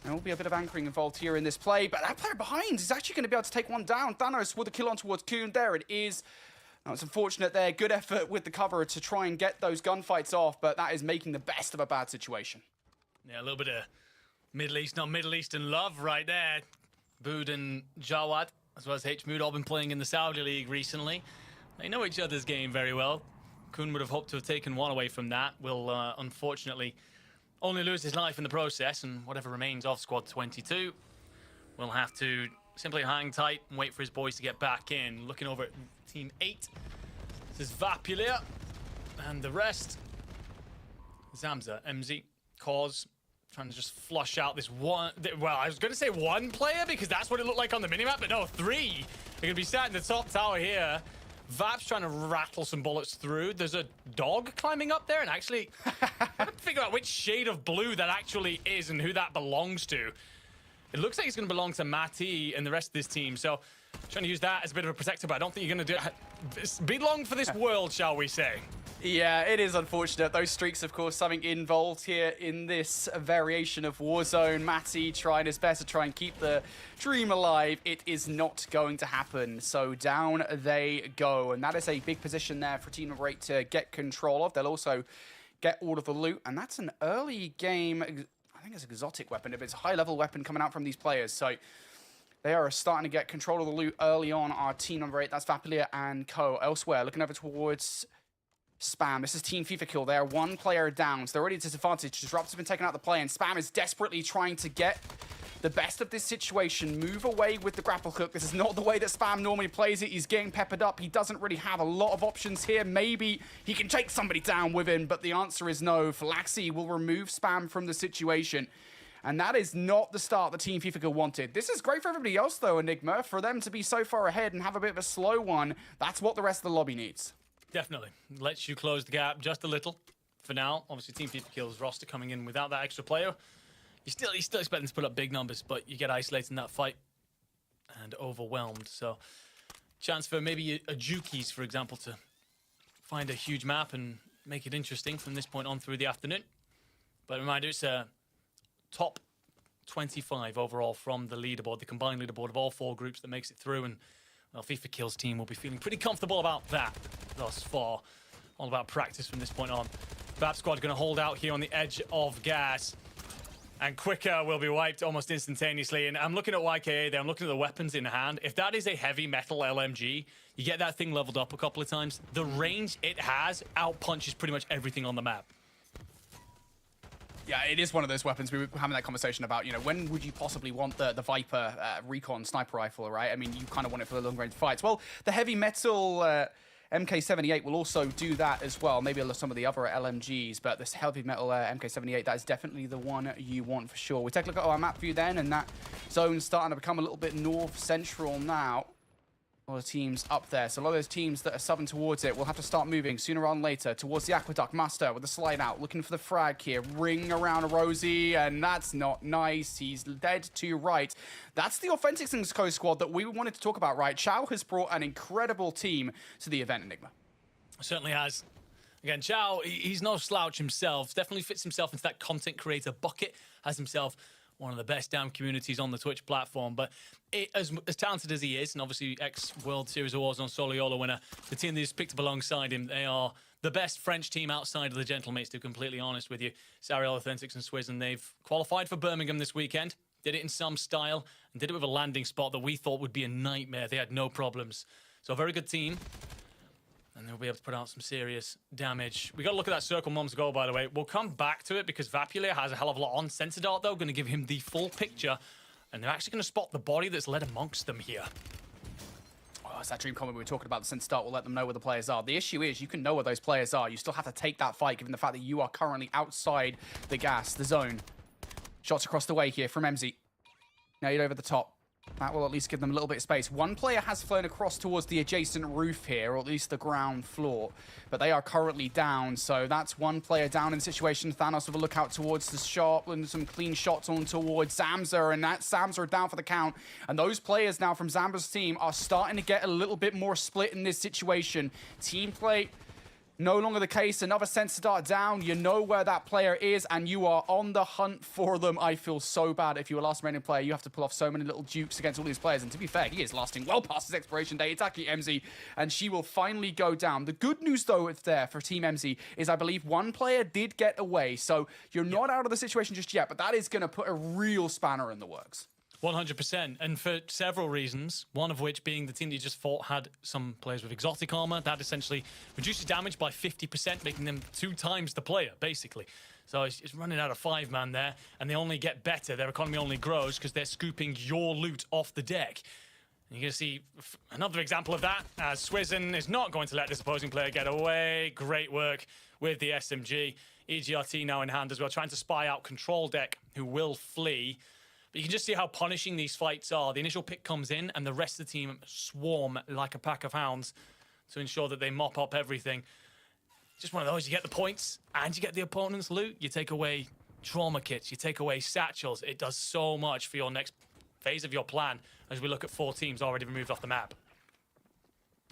there will be a bit of anchoring involved here in this play, but that player behind is actually going to be able to take one down. Thanos with a kill on towards Kuhn. There it is. Now, it's unfortunate there. Good effort with the cover to try and get those gunfights off, but that is making the best of a bad situation. Yeah, a little bit of Middle East, not Middle Eastern love right there. Bood and Jawad, as well as H-Mood, all been playing in the Saudi League recently. They know each other's game very well. Kuhn would have hoped to have taken one away from that. Will, unfortunately, only lose his life in the process, and whatever remains of Squad 22 will have to simply hang tight and wait for his boys to get back in. Looking over at Team 8, this is Vapulia, and the rest. Zamza, MZ, Cause, trying to just flush out this one. Well, I was going to say one player because that's what it looked like on the minimap, but no, 3. They're going to be sat in the top tower here. Vap's trying to rattle some bullets through. There's a dog climbing up there, and actually, I have to figure out which shade of blue that actually is and who that belongs to. It looks like it's going to belong to Matty and the rest of this team, so trying to use that as a bit of a protector, but I don't think you're going to do it. Be long for this world, shall we say. Yeah, it is unfortunate. Those streaks, of course, something involved here in this variation of Warzone. Matty trying his best to try and keep the dream alive. It is not going to happen. So down they go. And that is a big position there for Team number 8 to get control of. They'll also get all of the loot. And that's an early game. I think it's an exotic weapon. If it's a high-level weapon coming out from these players. So they are starting to get control of the loot early on. Our Team number 8, that's Vapilia and Co. Elsewhere, looking over towards Spam. This is Team FIFA Kill. They are one player down, so they're already at disadvantage. Disrupt has been taken out of the play, and Spam is desperately trying to get the best of this situation. Move away with the grapple hook. This is not the way that Spam normally plays it. He's getting peppered up. He doesn't really have a lot of options here. Maybe he can take somebody down with him, but the answer is no. Falaxi will remove Spam from the situation. And that is not the start that Team FIFA Kill wanted. This is great for everybody else, though, Enigma. For them to be so far ahead and have a bit of a slow one, that's what the rest of the lobby needs. Definitely. Lets you close the gap just a little. For now, obviously Team FIFA Kill's roster coming in without that extra player. You still expect them to put up big numbers, but you get isolated in that fight and overwhelmed. So chance for maybe a Jukies, for example, to find a huge map and make it interesting from this point on through the afternoon. But reminder, it's a top 25 overall from the leaderboard, the combined leaderboard of all 4 groups that makes it through. And well, FIFA Kill's team will be feeling pretty comfortable about that thus far. All about practice from this point on. Vap Squad going to hold out here on the edge of gas. And Quicker will be wiped almost instantaneously. And I'm looking at YKA there. I'm looking at the weapons in hand. If that is a heavy metal LMG, you get that thing leveled up a couple of times. The range it has outpunches pretty much everything on the map. Yeah, it is one of those weapons. We were having that conversation about, you know, when would you possibly want the Viper Recon sniper rifle, right? I mean, you kind of want it for the long-range fights. Well, the heavy metal MK78 will also do that as well. Maybe some of the other LMGs, but this heavy metal MK78, that is definitely the one you want for sure. We take a look at our map view then, and that zone's starting to become a little bit north-central now. A lot of teams up there, so a lot of those teams that are subbing towards it will have to start moving sooner rather than later towards the Aqueduct. Master with the slide out, looking for the frag here. Ring around Rosie, and that's not nice. He's dead to right. That's the Authentic Things Co squad that we wanted to talk about, right? Chow has brought an incredible team to the event, Enigma. Certainly has. Again, Chow, he's no slouch himself. Definitely fits himself into that content creator bucket. Has himself one of the best damn communities on the Twitch platform. But as talented as he is, and obviously ex-World Series of Warzone Soliola winner, the team that he's picked up alongside him, they are the best French team outside of the Gentlemates, to be completely honest with you. Sariel Authentics and Swizz, and they've qualified for Birmingham this weekend. Did it in some style, and did it with a landing spot that we thought would be a nightmare. They had no problems. So a very good team. And they'll be able to put out some serious damage. We got to look at that circle moments ago, by the way. We'll come back to it because Vapulia has a hell of a lot on. Sensor Dart, though, going to give him the full picture. And they're actually going to spot the body that's led amongst them here. Oh, it's that dream comment we were talking about. The Sensor Dart will let them know where the players are. The issue is you can know where those players are. You still have to take that fight, given the fact that you are currently outside the gas, the zone. Shots across the way here from MZ. Nailed over the top. That will at least give them a little bit of space. One player has flown across towards the adjacent roof here, or at least the ground floor, but they are currently down, so that's one player down in the situation. Thanos with a lookout towards the shop and some clean shots on towards Zamza, and that Zamza down for the count. And those players now from Zamza's team are starting to get a little bit more split in this situation. Team play no longer the case. Another Sensor Dart down. You know where that player is, and you are on the hunt for them. I feel so bad. If you're a last remaining player, you have to pull off so many little dukes against all these players. And to be fair, he is lasting well past his expiration date. It's actually MZ, and she will finally go down. The good news, though, it's there for Team MZ is I believe one player did get away. So you're not out of the situation just yet, but that is going to put a real spanner in the works. 100%, and for several reasons, one of which being the team that you just fought had some players with exotic armor. That essentially reduces damage by 50%, making them 2 times the player, basically. So it's running out of 5-man there, and they only get better. Their economy only grows because they're scooping your loot off the deck. And you're going to see another example of that, as Swizzen is not going to let this opposing player get away. Great work with the SMG. EGRT now in hand as well, trying to spy out Control Deck, who will flee. But you can just see how punishing these fights are. The initial pick comes in, and the rest of the team swarm like a pack of hounds to ensure that they mop up everything. Just one of those. You get the points, and you get the opponent's loot. You take away trauma kits. You take away satchels. It does so much for your next phase of your plan as we look at 4 teams already removed off the map.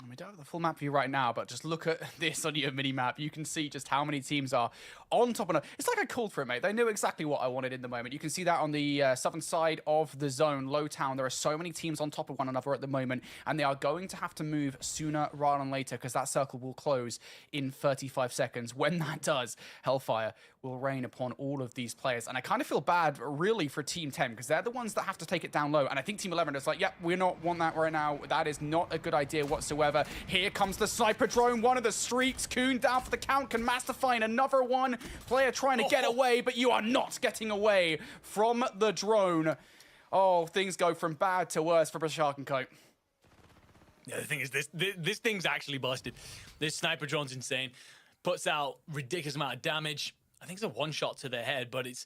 We don't have the full map view right now, but just look at this on your mini-map. You can see just how many teams are on top of it. It's like I called for it, mate. They knew exactly what I wanted in the moment. You can see that on the southern side of the zone, Low Town. There are so many teams on top of one another at the moment, and they are going to have to move sooner rather than later because that circle will close in 35 seconds. When that does, Hellfire will rain upon all of these players. And I kind of feel bad, really, for Team 10 because they're the ones that have to take it down low. And I think Team 11 is like, yep, we don't want that right now. That is not a good idea whatsoever. Here comes the sniper drone, one of the streaks. Kuhn down for the count. Can Master find another one? Player trying to get away, but you are not getting away from the drone. Oh, things go from bad to worse for Shark and Co. Yeah, the thing is, this thing's actually busted. This sniper drone's insane. Puts out ridiculous amount of damage. I think it's a one-shot to the head, but it's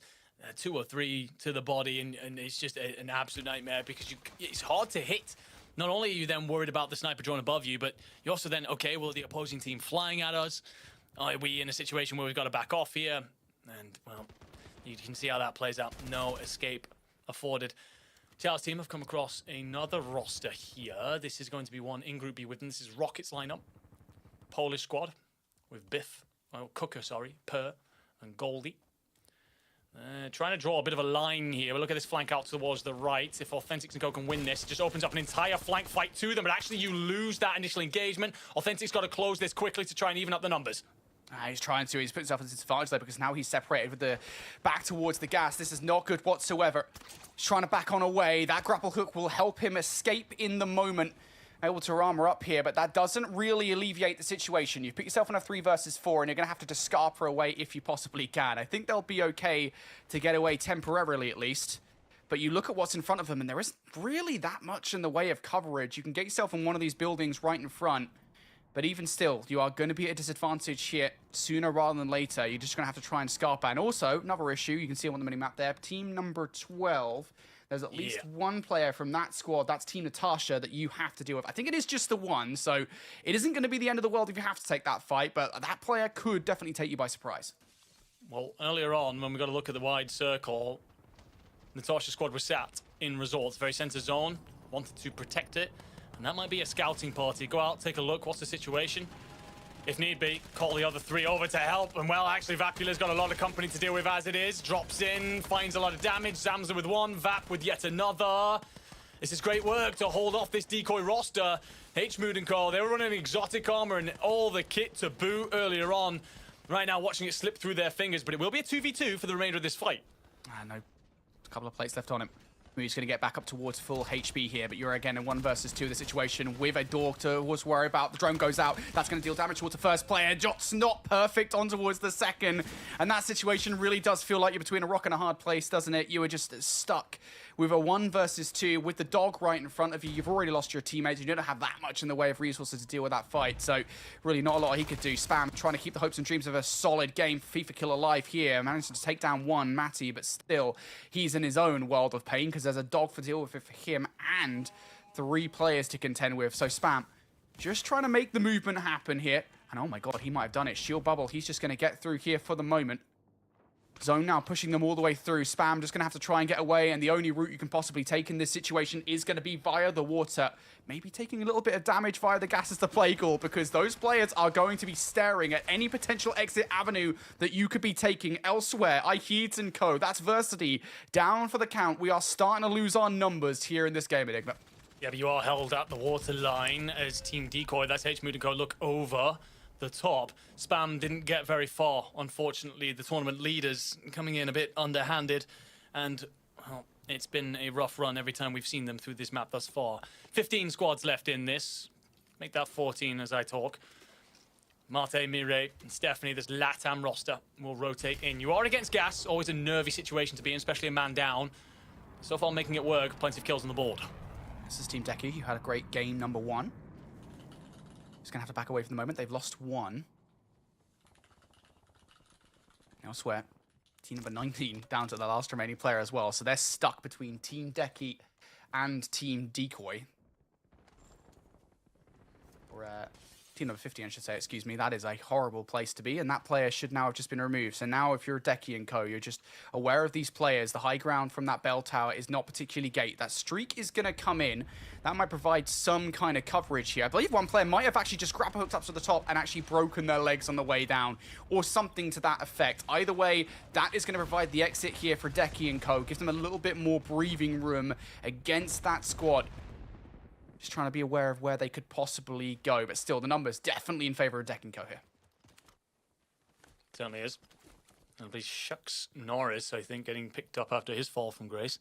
2 or 3 to the body, and it's just an absolute nightmare because it's hard to hit. Not only are you then worried about the sniper drone above you, but you're also then, okay, well, the opposing team flying at us. Are we in a situation where we've got to back off here? And, well, you can see how that plays out. No escape afforded. Charles team have come across another roster here. This is going to be one in Group B with them. This is Rocket's lineup. Polish squad with Biff, Cooker, sorry, Per, and Goldie. Trying to draw a bit of a line here. But look at this flank out towards the right. If Authentics and Co can win this, it just opens up an entire flank fight to them. But actually, you lose that initial engagement. Authentics got to close this quickly to try and even up the numbers. He's trying to. He's put himself at disadvantage there because now he's separated with the back towards the gas. This is not good whatsoever. He's trying to back on away. That grapple hook will help him escape in the moment. Able to armor up here, but that doesn't really alleviate the situation. You've put yourself on a 3 versus 4, and you're going to have to just scarper away if you possibly can. I think they'll be okay to get away temporarily, at least. But you look at what's in front of them, and there isn't really that much in the way of coverage. You can get yourself in one of these buildings right in front, but even still, you are going to be at a disadvantage here sooner rather than later. You're just going to have to try and scarper. And also, another issue, you can see on the mini-map there, team number 12... There's at least one player from that squad, that's Team Natasha, that you have to deal with. I think it is just the one, so it isn't going to be the end of the world if you have to take that fight, but that player could definitely take you by surprise. Well, earlier on, when we got to look at the wide circle, Natasha's squad was sat in resorts, very center zone, wanted to protect it, and that might be a scouting party. Go out, take a look, what's the situation? If need be, call the other 3 over to help. And well, actually, Vapula's got a lot of company to deal with as it is. Drops in, finds a lot of damage. Zamza with 1, Vap with yet another. This is great work to hold off this decoy roster. H-Mood and Co, they were running exotic armor and all the kit to boot earlier on. Right now, watching it slip through their fingers, but it will be a 2v2 for the remainder of this fight. No, a couple of plates left on him. He's going to get back up towards full HP here, but you're again in 1 versus 2 the situation with a dog to worry about. The drone goes out. That's going to deal damage towards the first player. Jot's not perfect on towards the second. And that situation really does feel like you're between a rock and a hard place, doesn't it? You are just stuck with a 1 versus 2 with the dog right in front of you. You've already lost your teammates. You don't have that much in the way of resources to deal with that fight. So really not a lot he could do. Spam trying to keep the hopes and dreams of a solid game for FIFA Kill alive here. Managing to take down 1, Matty, but still he's in his own world of pain because there's a dog to deal with for him and 3 players to contend with. So Spam just trying to make the movement happen here. And oh my god, he might have done it. Shield bubble. He's just going to get through here for the moment. Zone now pushing them all the way through. Spam just going to have to try and get away, and the only route you can possibly take in this situation is going to be via the water. Maybe taking a little bit of damage via the gas as the plague all, because those players are going to be staring at any potential exit avenue that you could be taking elsewhere. Iheeds and Co. That's Versity down for the count. We are starting to lose our numbers here in this game, Enigma. Yeah, but you are held at the water line as Team Decoy. That's H-Mood and Co. look over the top. Spam didn't get very far, unfortunately. The tournament leaders coming in a bit underhanded, and well, it's been a rough run every time we've seen them through this map thus far. 15 squads left in this. Make that 14 as I talk. Mate, Mireille, and Stephanie, this LATAM roster will rotate in. You are against gas, always a nervy situation to be in, especially a man down. So far making it work, plenty of kills on the board. This is Team Deku. You had a great game number 1. Just going to have to back away for the moment. They've lost 1. Elsewhere, team number 19 down to the last remaining player as well. So they're stuck between Team Deku and Team Decoy. Or Team team number 50, I should say, excuse me, that is a horrible place to be, and that player should now have just been removed. So now if you're Deki and co, you're just aware of these players. The high ground from that bell tower is not particularly gate. That streak is going to come in. That might provide some kind of coverage here. I believe one player might have actually just grab hooked up to the top and actually broken their legs on the way down, or something to that effect. Either way, that is going to provide the exit here for Deki and co. Gives them a little bit more breathing room against that squad. Just trying to be aware of where they could possibly go, but still, the numbers definitely in favor of Deki and co here. Certainly is. It'll be Shucks Norris, I think, getting picked up after his fall from grace.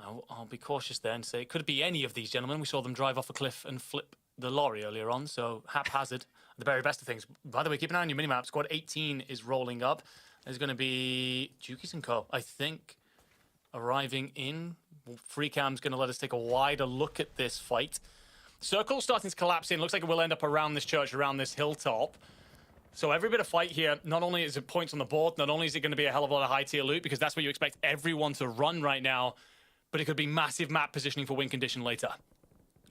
I'll be cautious there and say it could be any of these gentlemen. We saw them drive off a cliff and flip the lorry earlier on, so haphazard, the very best of things. By the way, keep an eye on your minimap. Squad 18 is rolling up. There's going to be Jukies and co, I think, arriving in. Freecam's going to let us take a wider look at this fight. Circle starting to collapse in. Looks like it will end up around this church, around this hilltop. So every bit of fight here, not only is it points on the board, not only is it going to be a hell of a lot of high tier loot, because that's what you expect everyone to run right now, but it could be massive map positioning for win condition later.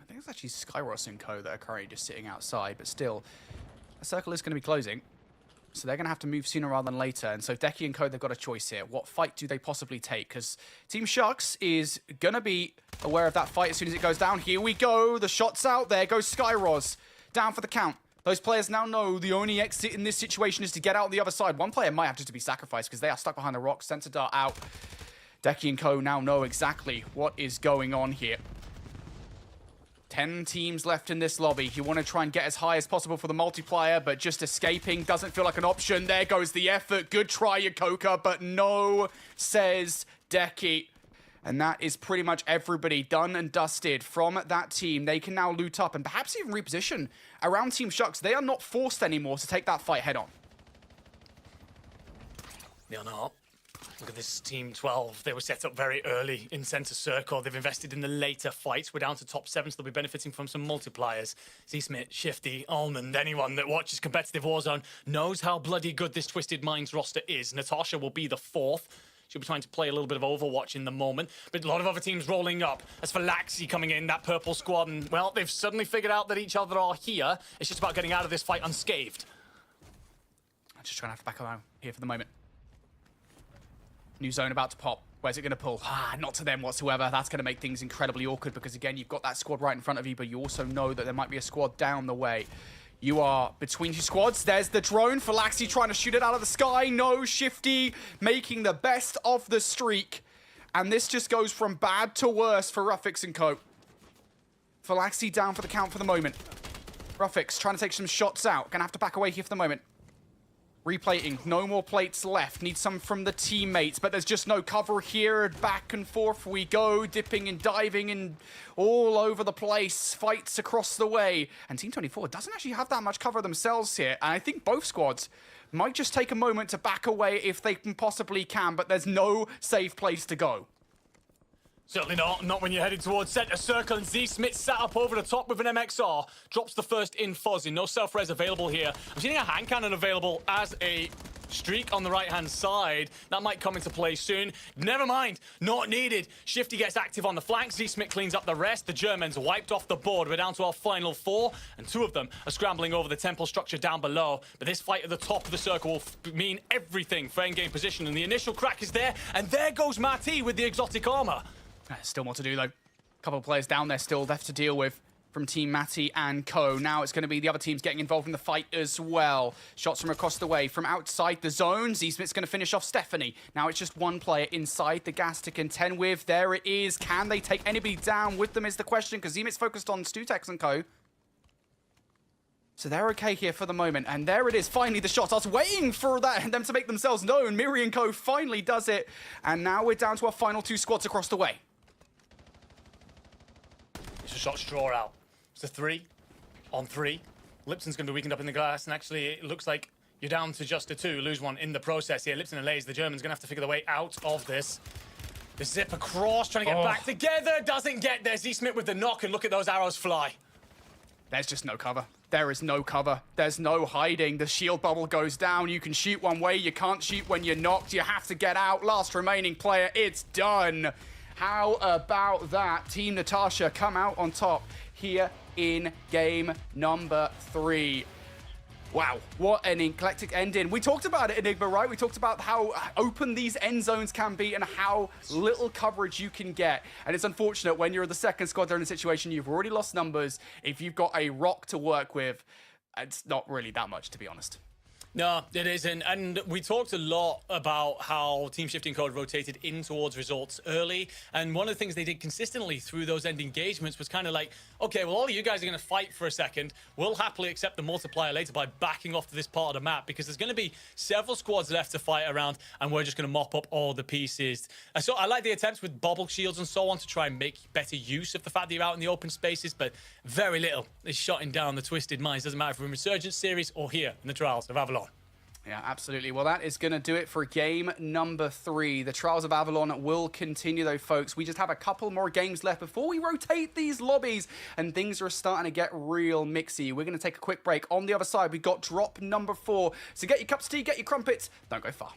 I think it's actually Skyros and co that are currently just sitting outside, but still, a circle is going to be closing. So they're going to have to move sooner rather than later. And so Deki and co, they've got a choice here. What fight do they possibly take? Because Team Shucks is going to be aware of that fight as soon as it goes down. Here we go. The shot's out. There goes Skyros. Down for the count. Those players now know the only exit in this situation is to get out the other side. One player might have to be sacrificed because they are stuck behind the rocks. Sensor dart out. Deki and co now know exactly what is going on here. 10 teams left in this lobby. You want to try and get as high as possible for the multiplier, but just escaping doesn't feel like an option. There goes the effort. Good try, Yakoka, but no, says Deki. And that is pretty much everybody done and dusted from that team. They can now loot up and perhaps even reposition around Team Shucks. They are not forced anymore to take that fight head on. They are not. Look at this Team 12. They were set up very early in center circle. They've invested in the later fights. We're down to top 7, so they'll be benefiting from some multipliers. Z-Smith, Shifty, Almond, anyone that watches competitive Warzone knows how bloody good this Twisted Minds roster is. Natasha will be the 4th. She'll be trying to play a little bit of Overwatch in the moment, but a lot of other teams rolling up. As for Laxi coming in, that purple squad, and, well, they've suddenly figured out that each other are here. It's just about getting out of this fight unscathed. I'm just trying to have to back around here for the moment. New zone about to pop. Where's it going to pull? Not to them whatsoever. That's going to make things incredibly awkward because, again, you've got that squad right in front of you, but you also know that there might be a squad down the way. You are between two squads. There's the drone. Falaxi trying to shoot it out of the sky. No, Shifty making the best of the streak. And this just goes from bad to worse for Ruffix and co. Falaxi down for the count for the moment. Ruffix trying to take some shots out. Gonna have to back away here for the moment. Replating, no more plates left. Need some from the teammates, but there's just no cover here. Back and forth we go, dipping and diving and all over the place. Fights across the way. And Team 24 doesn't actually have that much cover themselves here. And I think both squads might just take a moment to back away if they possibly can, but there's no safe place to go. Certainly not when you're heading towards center circle, and Z-Smith sat up over the top with an MXR. Drops the first in fuzzy. No self-res available here. I'm seeing a hand cannon available as a streak on the right-hand side. That might come into play soon. Never mind. Not needed. Shifty gets active on the flank. Z-Smith cleans up the rest. The Germans wiped off the board. We're down to our final 4, and 2 of them are scrambling over the temple structure down below. But this fight at the top of the circle will mean everything for endgame position, and the initial crack is there, and there goes Marty with the exotic armor. Still more to do, though. A couple of players down there still left to deal with from Team Matty and co. Now it's going to be the other teams getting involved in the fight as well. Shots from across the way, from outside the zone. Z-Smith's going to finish off Stephanie. Now it's just one player inside the gas to contend with. There it is. Can they take anybody down with them is the question, because Z-Smith's focused on Stutex and co. So they're okay here for the moment. And there it is, finally the shot. I was waiting for that them to make themselves known. Miri and co finally does it. And now we're down to our final 2 squads across the way. It's a shot straw out. It's a 3 on 3. Lipson's going to be weakened up in the glass, and actually it looks like you're down to just a 2. Lose one in the process here. Lipson and Lays, the Germans, going to have to figure their way out of this. The zip across, trying to get back together. Doesn't get there. Z-Smith with the knock, and look at those arrows fly. There's just no cover. There is no cover. There's no hiding. The shield bubble goes down. You can shoot one way. You can't shoot when you're knocked. You have to get out. Last remaining player. It's done. How about that? Team Natasha come out on top here in game number 3. Wow, what an eclectic ending. We talked about it, Enigma, right? We talked about how open these end zones can be and how little coverage you can get. And it's unfortunate when you're the second squad there in a situation you've already lost numbers. If you've got a rock to work with, it's not really that much, to be honest. No, it isn't. And we talked a lot about how Team Shifting Code rotated in towards results early. And one of the things they did consistently through those end engagements was kind of like, okay, well, all of you guys are going to fight for a second. We'll happily accept the multiplier later by backing off to this part of the map because there's going to be several squads left to fight around and we're just going to mop up all the pieces. So I like the attempts with bobble shields and so on to try and make better use of the fact that you're out in the open spaces, but very little is shutting down the Twisted Minds. Doesn't matter if we're in Resurgence series or here in the Trials of Avalon. Yeah, absolutely. Well, that is going to do it for game number 3. The Trials of Avalon will continue, though, folks. We just have a couple more games left before we rotate these lobbies, and things are starting to get real mixy. We're going to take a quick break. On the other side, we've got drop number 4. So get your cups of tea, get your crumpets. Don't go far.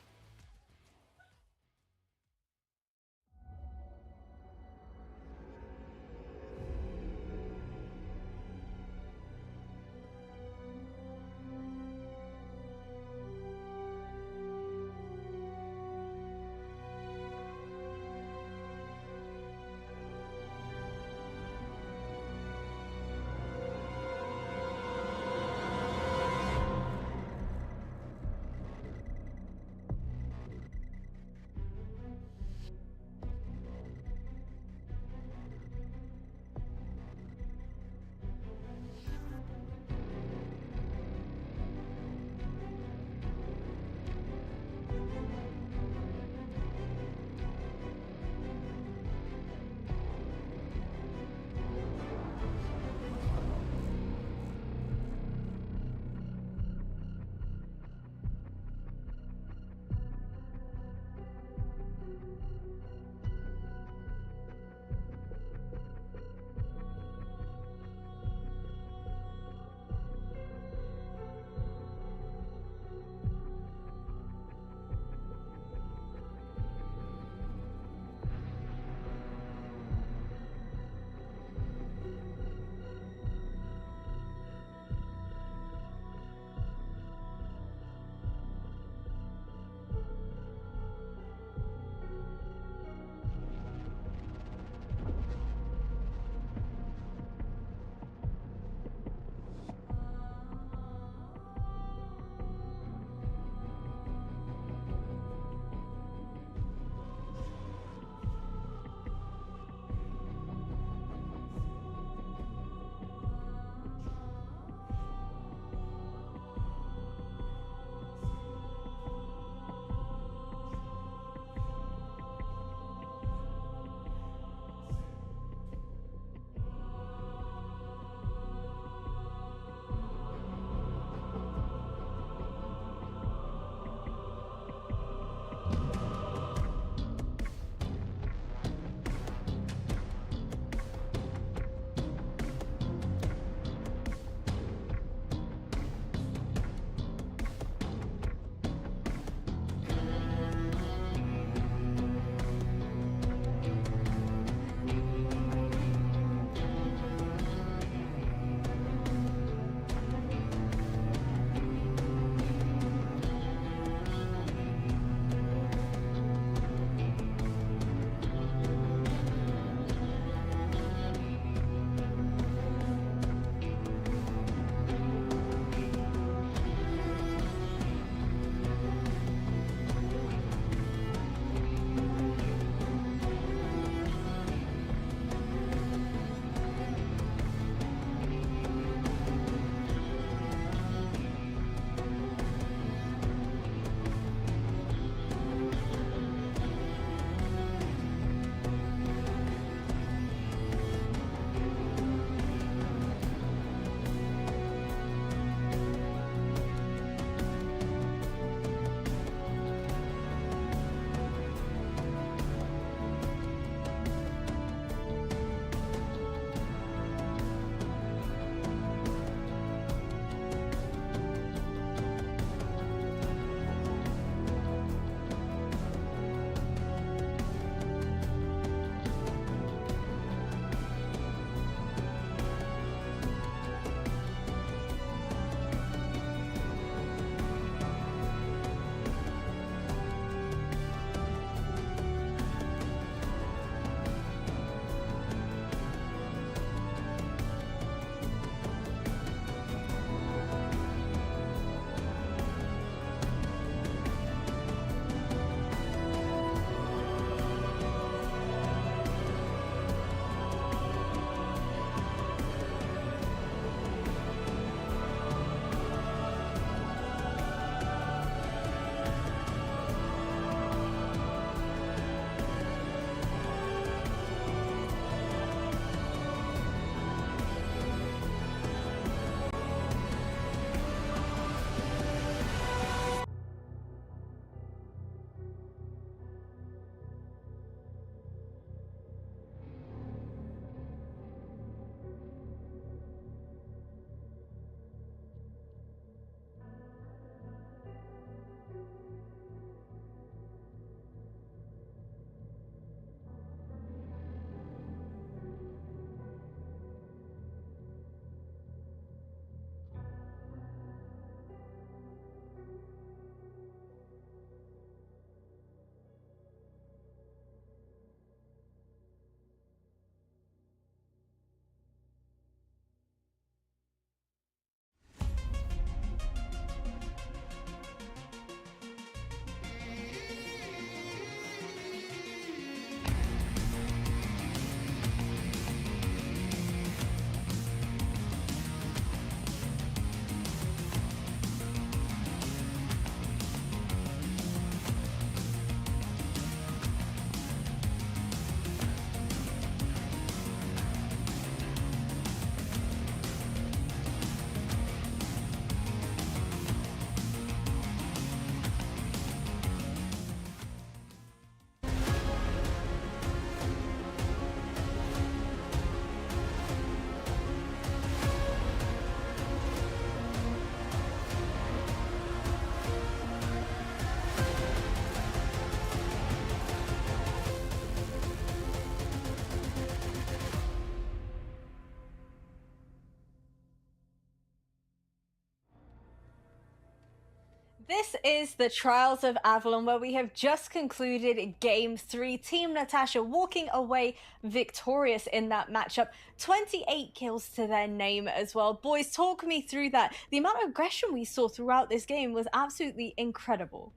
This is the Trials of Avalon, where we have just concluded Game 3. Team Natasha walking away victorious in that matchup. 28 kills to their name as well. Boys, talk me through that. The amount of aggression we saw throughout this game was absolutely incredible.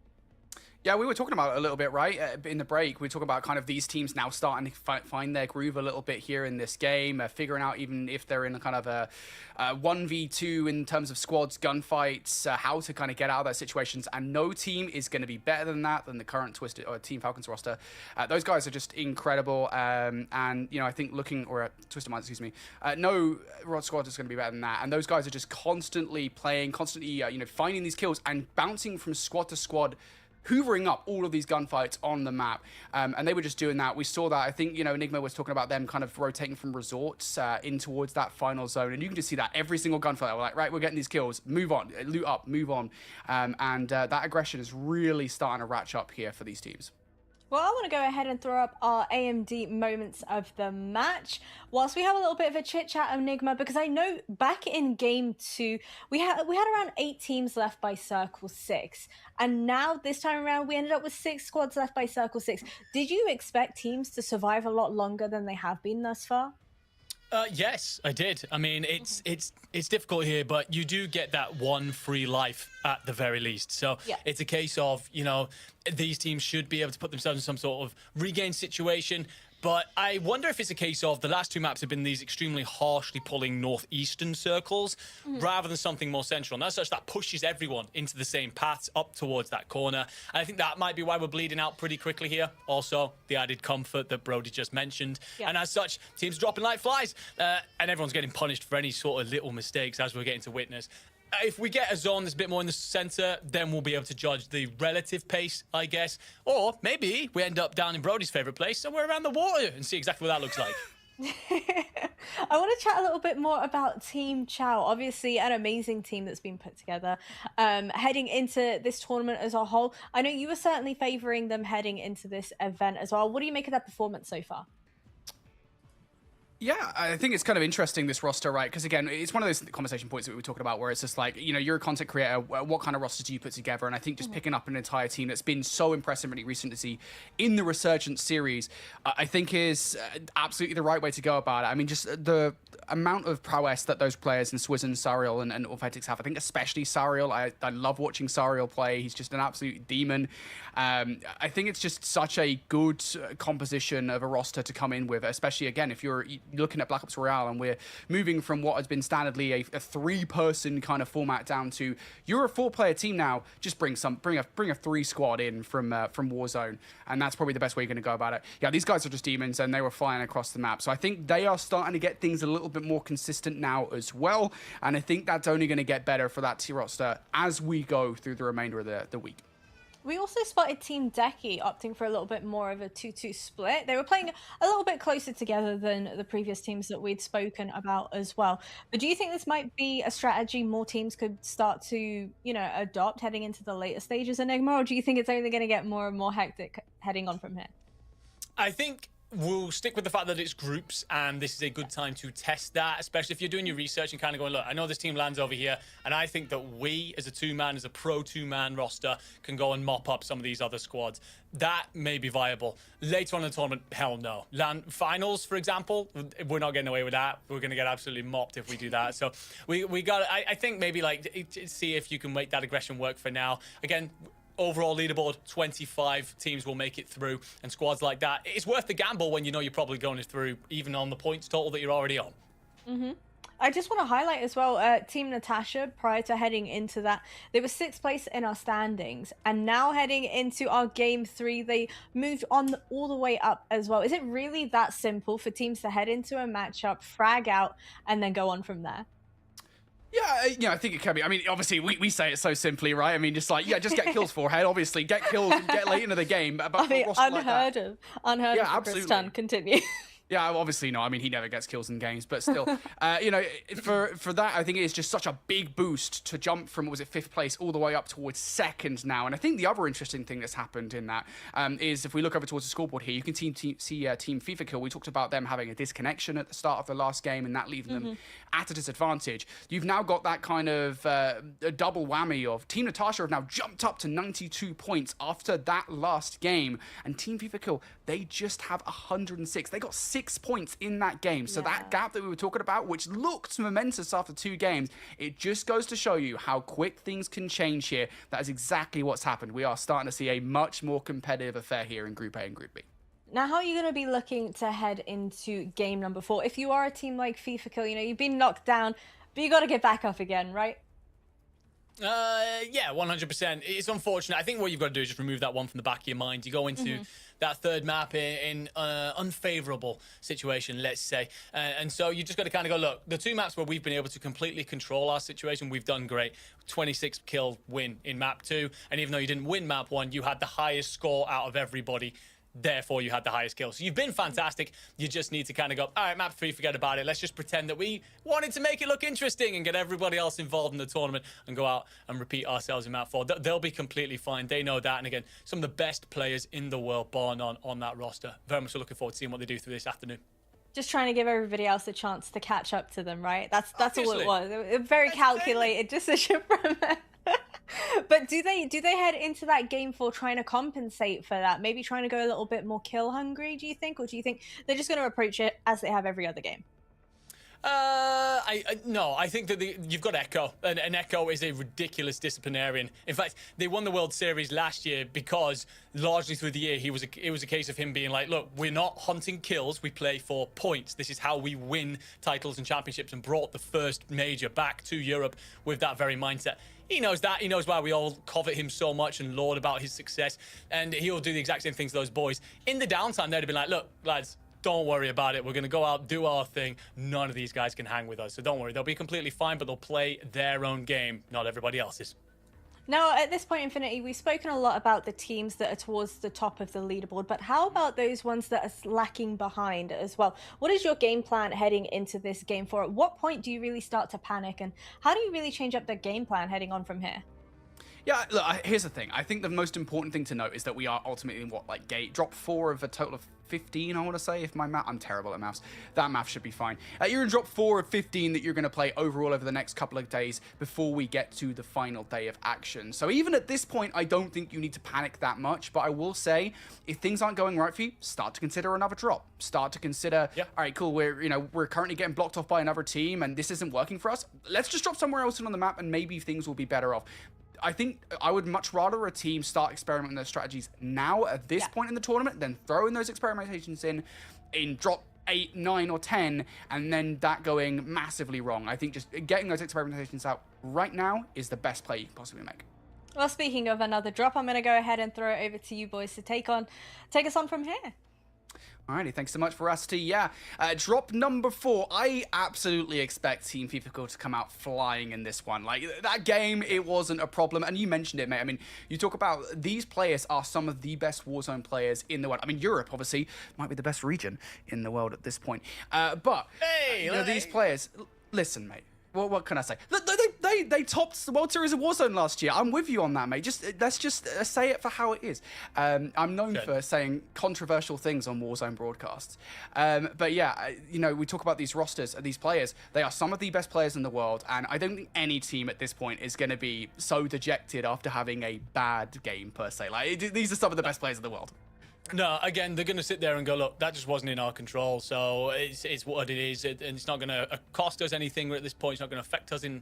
Yeah, we were talking about it a little bit, right? In the break, we were talking about kind of these teams now starting to find their groove a little bit here in this game, figuring out even if they're in a kind of a 1v2 in terms of squads, gunfights, how to kind of get out of those situations. And no team is going to be better than that, than the current Twisted or Team Falcons roster. Those guys are just incredible. And, you know, I think Twisted Minds, excuse me, no Rod squad is going to be better than that. And those guys are just constantly playing, constantly, you know, finding these kills and bouncing from squad to squad, hoovering up all of these gunfights on the map. And they were just doing that. We saw that. I think, you know, Enigma was talking about them kind of rotating from resorts in towards that final zone. And you can just see that every single gunfight. We're like, right, we're getting these kills. Move on. Loot up. Move on. And that aggression is really starting to ratchet up here for these teams. Well, I want to go ahead and throw up our AMD moments of the match whilst we have a little bit of a chit chat, Enigma, because I know back in game 2 we had around 8 teams left by Circle 6, and now this time around we ended up with 6 squads left by Circle 6. Did you expect teams to survive a lot longer than they have been thus far? Yes, I did. I mean, it's difficult here, but you do get that one free life at the very least. So yeah, it's a case of, you know, these teams should be able to put themselves in some sort of regain situation. But I wonder if it's a case of the last 2 maps have been these extremely harshly pulling northeastern circles rather than something more central. And as such, that pushes everyone into the same paths up towards that corner. And I think that might be why we're bleeding out pretty quickly here. Also, the added comfort that Brody just mentioned. Yeah. And as such, teams dropping like flies. And everyone's getting punished for any sort of little mistakes as we're getting to witness. If we get a zone that's a bit more in the center, then we'll be able to judge the relative pace, I guess. Or maybe we end up down in Brody's favorite place, somewhere around the water, and see exactly what that looks like. I want to chat a little bit more about Team Chow. Obviously, an amazing team that's been put together heading into this tournament as a whole. I know you were certainly favoring them heading into this event as well. What do you make of their performance so far? Yeah, I think it's kind of interesting, this roster, right? Because again, it's one of those conversation points that we were talking about where it's just like, you know, you're a content creator, what kind of roster do you put together? And I think just picking up an entire team that's been so impressive really recent to see in the Resurgence series, I think is absolutely the right way to go about it. I mean, just the amount of prowess that those players in Swizz and Sariel and Orphetics have, I think especially Sariel, I love watching Sariel play. He's just an absolute demon. I think it's just such a good composition of a roster to come in with, especially again, if you're looking at Black Ops Royale and we're moving from what has been standardly a 3-person kind of format down to you're a 4-player team now. Just bring a 3 squad in from Warzone, and that's probably the best way you're going to go about it. Yeah, these guys are just demons, and they were flying across the map. So I think they are starting to get things a little bit more consistent now as well, and I think that's only going to get better for that T roster as we go through the remainder of the week. We also spotted Team Decky opting for a little bit more of a 2-2 split. They were playing a little bit closer together than the previous teams that we'd spoken about as well. But do you think this might be a strategy more teams could start to, you know, adopt heading into the later stages, Enigma? Or do you think it's only going to get more and more hectic heading on from here? I think we'll stick with the fact that it's groups, and this is a good time to test that, especially if you're doing your research and kind of going, look, I know this team lands over here, and I think that we, as a 2-man, as a pro 2-man roster, can go and mop up some of these other squads. That may be viable. Later on in the tournament, hell no. Finals, for example, we're not getting away with that. We're going to get absolutely mopped if we do that. So we got, I think maybe like see if you can make that aggression work for now. Again, overall leaderboard, 25 teams will make it through, and squads like that, it's worth the gamble when you know you're probably going through, even on the points total that you're already on. I just want to highlight as well, Team Natasha, prior to heading into that, they were 6th place in our standings, and now heading into our game 3, they moved on all the way up as well. Is it really that simple for teams to head into a matchup, frag out, and then go on from there? Yeah, I think it can be. I mean, obviously, we say it so simply, right? I mean, just like, yeah, just get kills forehead. Obviously, get kills and get late into the game. But I mean, unheard of. Yeah, absolutely. Continue. Yeah, obviously no. I mean, he never gets kills in games, but still, you know, for that, I think it is just such a big boost to jump from, what was it, 5th place all the way up towards 2nd now. And I think the other interesting thing that's happened in that is if we look over towards the scoreboard here, you can see Team FIFA Kill. We talked about them having a disconnection at the start of the last game and that leaving them at a disadvantage. You've now got that kind of a double whammy of Team Natasha have now jumped up to 92 points after that last game, and Team FIFA Kill, they just have 106. They got 6 points in that game. So that gap that we were talking about, which looked momentous after 2 games, it just goes to show you how quick things can change here. That is exactly what's happened. We are starting to see a much more competitive affair here in Group A and Group B. Now, how are you going to be looking to head into game number 4? If you are a team like FIFA Kill, you know, you've been knocked down, but you got to get back up again, right? Yeah, 100%. It's unfortunate. I think what you've got to do is just remove that one from the back of your mind. You go into that 3rd map in unfavorable situation, let's say. And so you just got to kind of go, look, the 2 maps where we've been able to completely control our situation, we've done great. 26 kill win in map 2. And even though you didn't win map 1, you had the highest score out of everybody. Therefore, you had the highest kills. So you've been fantastic. You just need to kind of go, all right, map 3, forget about it. Let's just pretend that we wanted to make it look interesting and get everybody else involved in the tournament and go out and repeat ourselves in map 4. They'll be completely fine. They know that. And again, some of the best players in the world, bar none, on that roster. Very much looking forward to seeing what they do through this afternoon. Just trying to give everybody else a chance to catch up to them, right? That's all it Obviously. was. A very calculated decision from them. But do they head into that game 4 trying to compensate for that? Maybe trying to go a little bit more kill hungry, do you think? Or do you think they're just going to approach it as they have every other game? No, I think that you've got Echo, and Echo is a ridiculous disciplinarian. In fact, they won the World Series last year because largely through the year it was a case of him being like, look, we're not hunting kills, we play for points. This is how we win titles and championships, and brought the first major back to Europe with that very mindset. He knows that. He knows why we all covet him so much and laud about his success, and he'll do the exact same things to those boys. In the downtime, they'd have been like, look, lads, don't worry about it. We're going to go out, do our thing. None of these guys can hang with us. So don't worry. They'll be completely fine, but they'll play their own game, not everybody else's. Now, at this point, Infinity, we've spoken a lot about the teams that are towards the top of the leaderboard, but how about those ones that are lacking behind as well? What is your game plan heading into this game 4? At what point do you really start to panic, and how do you really change up the game plan heading on from here? Yeah, look, here's the thing. I think the most important thing to note is that we are ultimately in drop 4 of a total of 15, I want to say, if my math, I'm terrible at maths. That math should be fine. You're in drop 4 of 15 that you're going to play overall over the next couple of days before we get to the final day of action. So even at this point, I don't think you need to panic that much, but I will say, if things aren't going right for you, start to consider another drop. Start to consider, all right, cool, we're currently getting blocked off by another team and this isn't working for us. Let's just drop somewhere else on the map and maybe things will be better off. I think I would much rather a team start experimenting their strategies now at this point in the tournament than throwing those experimentations in drop 8, 9, or 10, and then that going massively wrong. I think just getting those experimentations out right now is the best play you can possibly make. Well, speaking of another drop, I'm going to go ahead and throw it over to you boys to take us on from here. Alrighty, thanks so much for us, yeah. Drop number 4. I absolutely expect Team FIFA Kill to come out flying in this one. Like, that game, it wasn't a problem, and you mentioned it, mate. I mean, you talk about these players are some of the best Warzone players in the world. I mean, Europe, obviously, might be the best region in the world at this point. But, these players, listen, mate. Well, what can I say? Look, they topped the World Series of Warzone last year. I'm with you on that, mate. Let's just say it for how it is. I'm known for saying controversial things on Warzone broadcasts. But yeah, we talk about these rosters, these players. They are some of the best players in the world, and I don't think any team at this point is going to be so dejected after having a bad game per se. Like, these are some of the best players in the world. No, again, they're going to sit there and go, look, that just wasn't in our control, so it's what it is, and it's not going to cost us anything at this point. It's not going to affect us in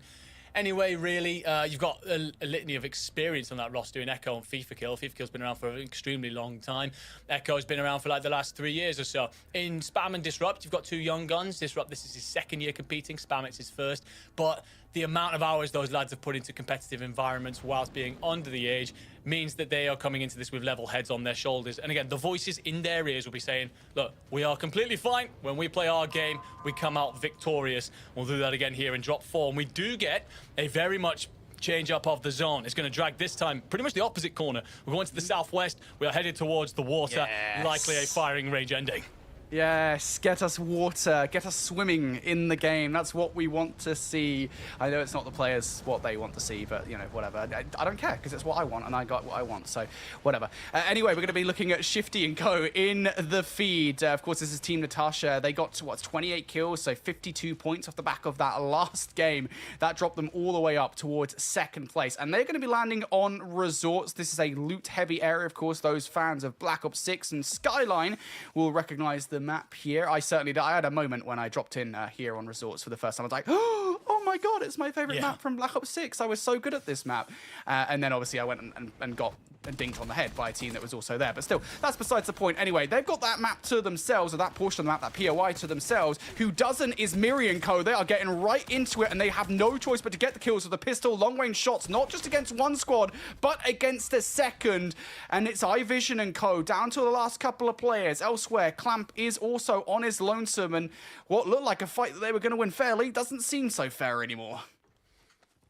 any way, really. You've got a litany of experience on that roster in Echo and FIFA Kill. FIFA Kill's been around for an extremely long time. Echo's been around for like the last 3 years or so. In Spam and Disrupt, you've got 2 young guns. Disrupt, this is his 2nd year competing. Spam, it's his 1st. But the amount of hours those lads have put into competitive environments whilst being under the age means that they are coming into this with level heads on their shoulders. And again, the voices in their ears will be saying, look, we are completely fine. When we play our game, we come out victorious. We'll do that again here in drop 4. And we do get a very much change up of the zone. It's going to drag this time pretty much the opposite corner. We're going to the southwest. We are headed towards the water, likely a firing range ending. Yes, get us water, get us swimming in the game. That's what we want to see. I know it's not the players what they want to see, but, you know, whatever. I don't care, because it's what I want, and I got what I want, so whatever. Anyway, we're going to be looking at Shifty and Co. in the feed. Of course, this is Team Natasha. They got, 28 kills, so 52 points off the back of that last game. That dropped them all the way up towards second place, and they're going to be landing on resorts. This is a loot-heavy area, of course. Those fans of Black Ops 6 and Skyline will recognize the map here. I certainly did. I had a moment when I dropped in here on resorts for the first time. I was like, oh my god, it's my favorite map from Black Ops 6. I was so good at this map. And then obviously I went and got dinked on the head by a team that was also there. But still, that's besides the point. Anyway, they've got that map to themselves, or that portion of the map, that POI to themselves. Who doesn't is Miri and Co. They are getting right into it, and they have no choice but to get the kills with the pistol, long-range shots, not just against one squad, but against the second. And it's iVision and Co. down to the last couple of players. Elsewhere, Clamp is also on his lonesome, and what looked like a fight that they were going to win fairly doesn't seem so fair anymore.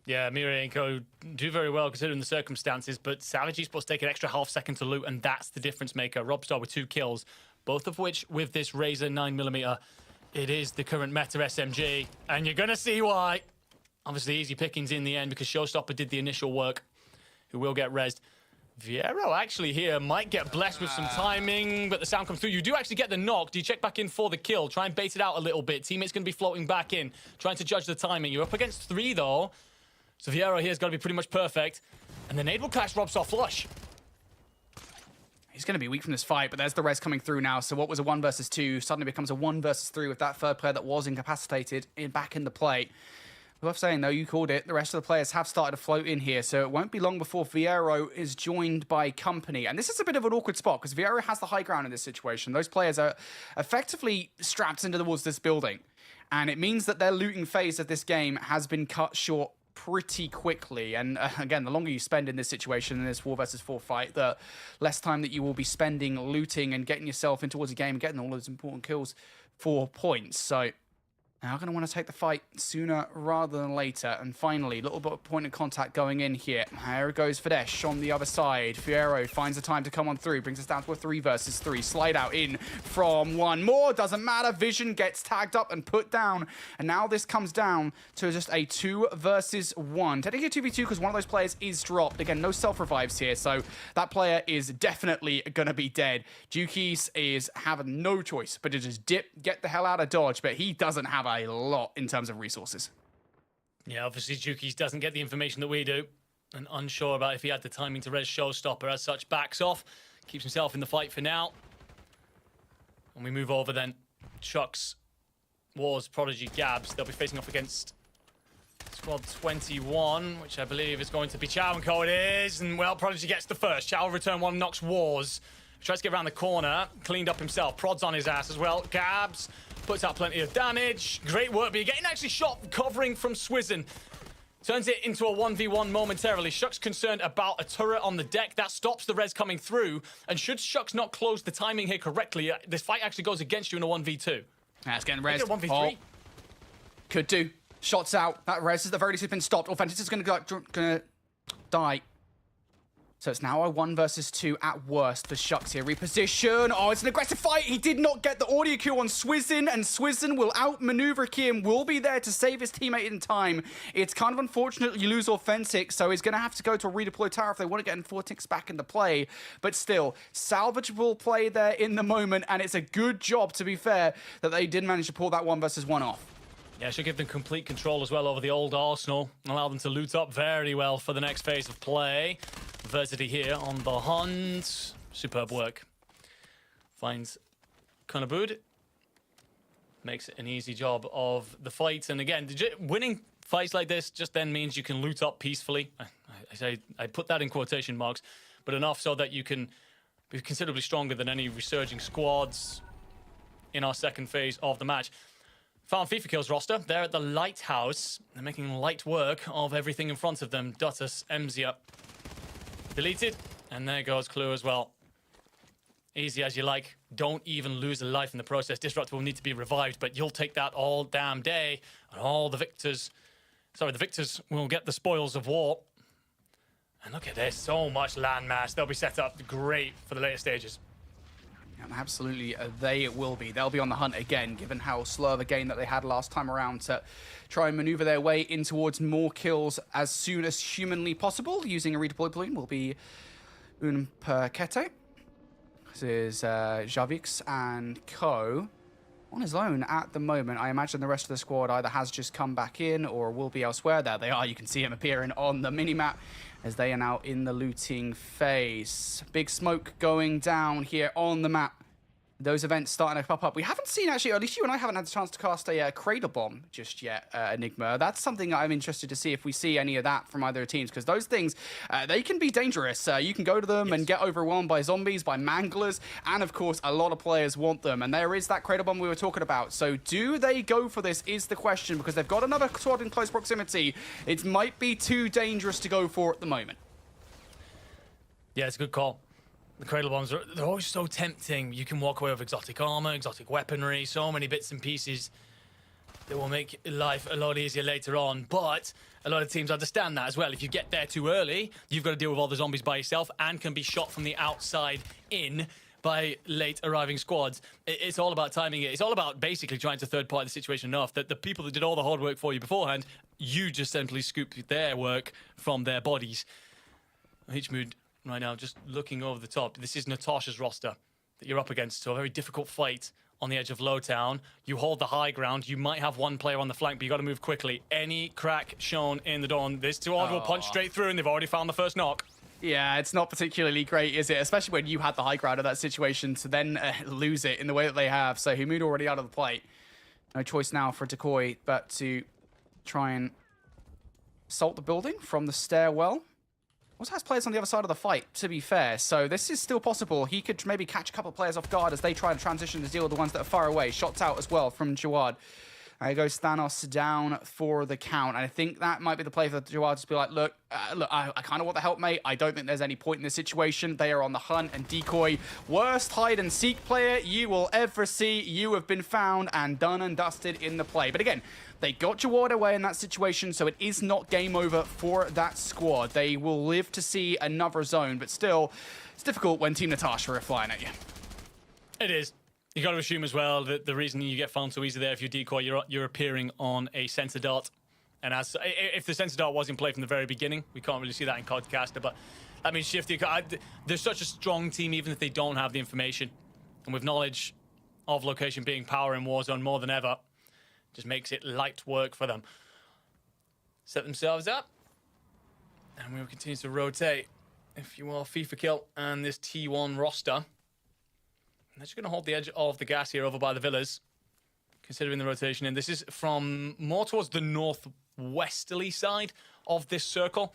Yeah, Mirai and Co. do very well considering the circumstances, but Savage Esports take an extra half second to loot, and that's the difference maker. Robstar with 2 kills, both of which with this Razor 9mm. It is the current meta SMG, and you're going to see why. Obviously, easy pickings in the end because Showstopper did the initial work, who will get rezzed. Viero actually here might get blessed with some timing, but the sound comes through. You do actually get the knock. Do you check back in for the kill? Try and bait it out a little bit. Teammate's going to be floating back in, trying to judge the timing. You're up against 3, though. So Viero here's got to be pretty much perfect. And the nade will clash Robstar flush. He's going to be weak from this fight, but there's the res coming through now. So what was a 1 versus 2 suddenly becomes a 1 versus 3 with that third player that was incapacitated back in the play. Worth saying, though, you called it. The rest of the players have started to float in here, so it won't be long before Viero is joined by company. And this is a bit of an awkward spot, because Viero has the high ground in this situation. Those players are effectively strapped into towards this building. And it means that their looting phase of this game has been cut short pretty quickly. And again, the longer you spend in this situation, in this 4 versus 4 fight, the less time that you will be spending looting and getting yourself in towards a game and getting all those important kills for points. So now going to want to take the fight sooner rather than later. And finally, a little bit of point of contact going in here. Here goes Fadesh on the other side. Fiero finds the time to come on through. Brings us down to a 3 versus 3. Slide out in from one more. Doesn't matter. Vision gets tagged up and put down. And now this comes down to just a 2 versus 1. Technically a 2v2 because one of those players is dropped. Again, no self-revives here. So that player is definitely going to be dead. Jukies is having no choice but to just dip, get the hell out of Dodge. But he doesn't have a lot in terms of resources. Yeah, obviously Jukies doesn't get the information that we do, and unsure about if he had the timing to res Showstopper. As such, backs off, keeps himself in the fight for now. And we move over then. Chucks, Wars, Prodigy, Gabs. They'll be facing off against Squad 21, which I believe is going to be Chow and Co. It is, and well, Prodigy gets the first. Chow will return one, knocks Wars. Tries to get around the corner, cleaned up himself. Prod's on his ass as well. Gabs puts out plenty of damage. Great work, but you're getting actually shot covering from Swizzen. Turns it into a 1v1 momentarily. Shucks concerned about a turret on the deck. That stops the res coming through. And should Shucks not close the timing here correctly, this fight actually goes against you in a 1v2. That's getting res. 1v3. Oh. Could do. Shots out. That res at the very least has been stopped. Authentic is going to die. So it's now a 1 versus 2 at worst for Shucks here. Reposition. Oh, it's an aggressive fight. He did not get the audio cue on Swizzen, and Swizzen will outmaneuver Kim, will be there to save his teammate in time. It's kind of unfortunate you lose Authentic, so he's going to have to go to a redeploy tower if they want to get Authentic back into play. But still, salvageable play there in the moment, and it's a good job, to be fair, that they did manage to pull that 1 versus 1 off. Yeah, should give them complete control as well over the old Arsenal. Allow them to loot up very well for the next phase of play. Versity here on the hunt. Superb work. Finds Kunabud. Makes it an easy job of the fight. And again, winning fights like this just then means you can loot up peacefully. I put that in quotation marks, but enough so that you can be considerably stronger than any resurging squads in our second phase of the match. Found FIFA Kills roster. They're at the Lighthouse. They're making light work of everything in front of them. Duttus, Emzia. Deleted. And there goes Clue as well. Easy as you like. Don't even lose a life in the process. Disruptor will need to be revived, but you'll take that all damn day. And all the victors... Sorry, the victors will get the spoils of war. And look at this. So much landmass. They'll be set up great for the later stages. And absolutely, they will be. They'll be on the hunt again, given how slow of a game that they had last time around to try and maneuver their way in towards more kills as soon as humanly possible. Using a redeployed balloon will be Unperkete. This is Javix and Co. on his own at the moment. I imagine the rest of the squad either has just come back in or will be elsewhere. There they are. You can see him appearing on the minimap as they are now in the looting phase. Big smoke going down here on the map. Those events starting to pop up. We haven't seen, actually, or at least you and I haven't had the chance to cast a Cradle Bomb just yet, Enigma. That's something I'm interested to see if we see any of that from either teams, because those things, they can be dangerous. You can go to them and get overwhelmed by zombies, by manglers, and of course, a lot of players want them. And there is that Cradle Bomb we were talking about. So do they go for this is the question, because they've got another squad in close proximity. It might be too dangerous to go for at the moment. Yeah, it's a good call. The Cradle Bombs, they're always so tempting. You can walk away with exotic armor, exotic weaponry, so many bits and pieces that will make life a lot easier later on. But a lot of teams understand that as well. If you get there too early, you've got to deal with all the zombies by yourself and can be shot from the outside in by late arriving squads. It's all about timing it. It's all about basically trying to third party the situation enough that the people that did all the hard work for you beforehand, you just simply scoop their work from their bodies. H-Mood right now, just looking over the top. This is Natasha's roster that you're up against, so a very difficult fight on the edge of Lowtown. You hold the high ground. You might have one player on the flank, but you got to move quickly. Any crack shown in the dawn, this squad will punch straight through, and they've already found the first knock. Yeah, it's not particularly great, is it? Especially when you had the high ground of that situation to then lose it in the way that they have. So Humud already out of the plate. No choice now for Decoy but to try and assault the building from the stairwell. Also has players on the other side of the fight, to be fair. So this is still possible. He could maybe catch a couple of players off guard as they try to transition to deal with the ones that are far away. Shots out as well from Jawad. There goes Thanos down for the count. And I think that might be the play for Jawad to be like, look, I kind of want the help, mate. I don't think there's any point in this situation. They are on the hunt, and Decoy, worst hide-and-seek player you will ever see. You have been found and done and dusted in the play. But again, they got Jawad away in that situation, so it is not game over for that squad. They will live to see another zone, but still, it's difficult when Team Natasha are flying at you. It is. You got to assume as well that the reason you get found so easy there, if you're Decoy, you're appearing on a sensor dart. And as if the sensor dart was in play from the very beginning, we can't really see that in Codcaster, but that means Shifty, there's such a strong team even if they don't have the information. And with knowledge of location being power in Warzone more than ever, just makes it light work for them. Set themselves up. And we will continue to rotate, if you will, FIFA Kill and this T1 roster. They're just going to hold the edge of the gas here over by the villas, considering the rotation. And this is from more towards the northwesterly side of this circle.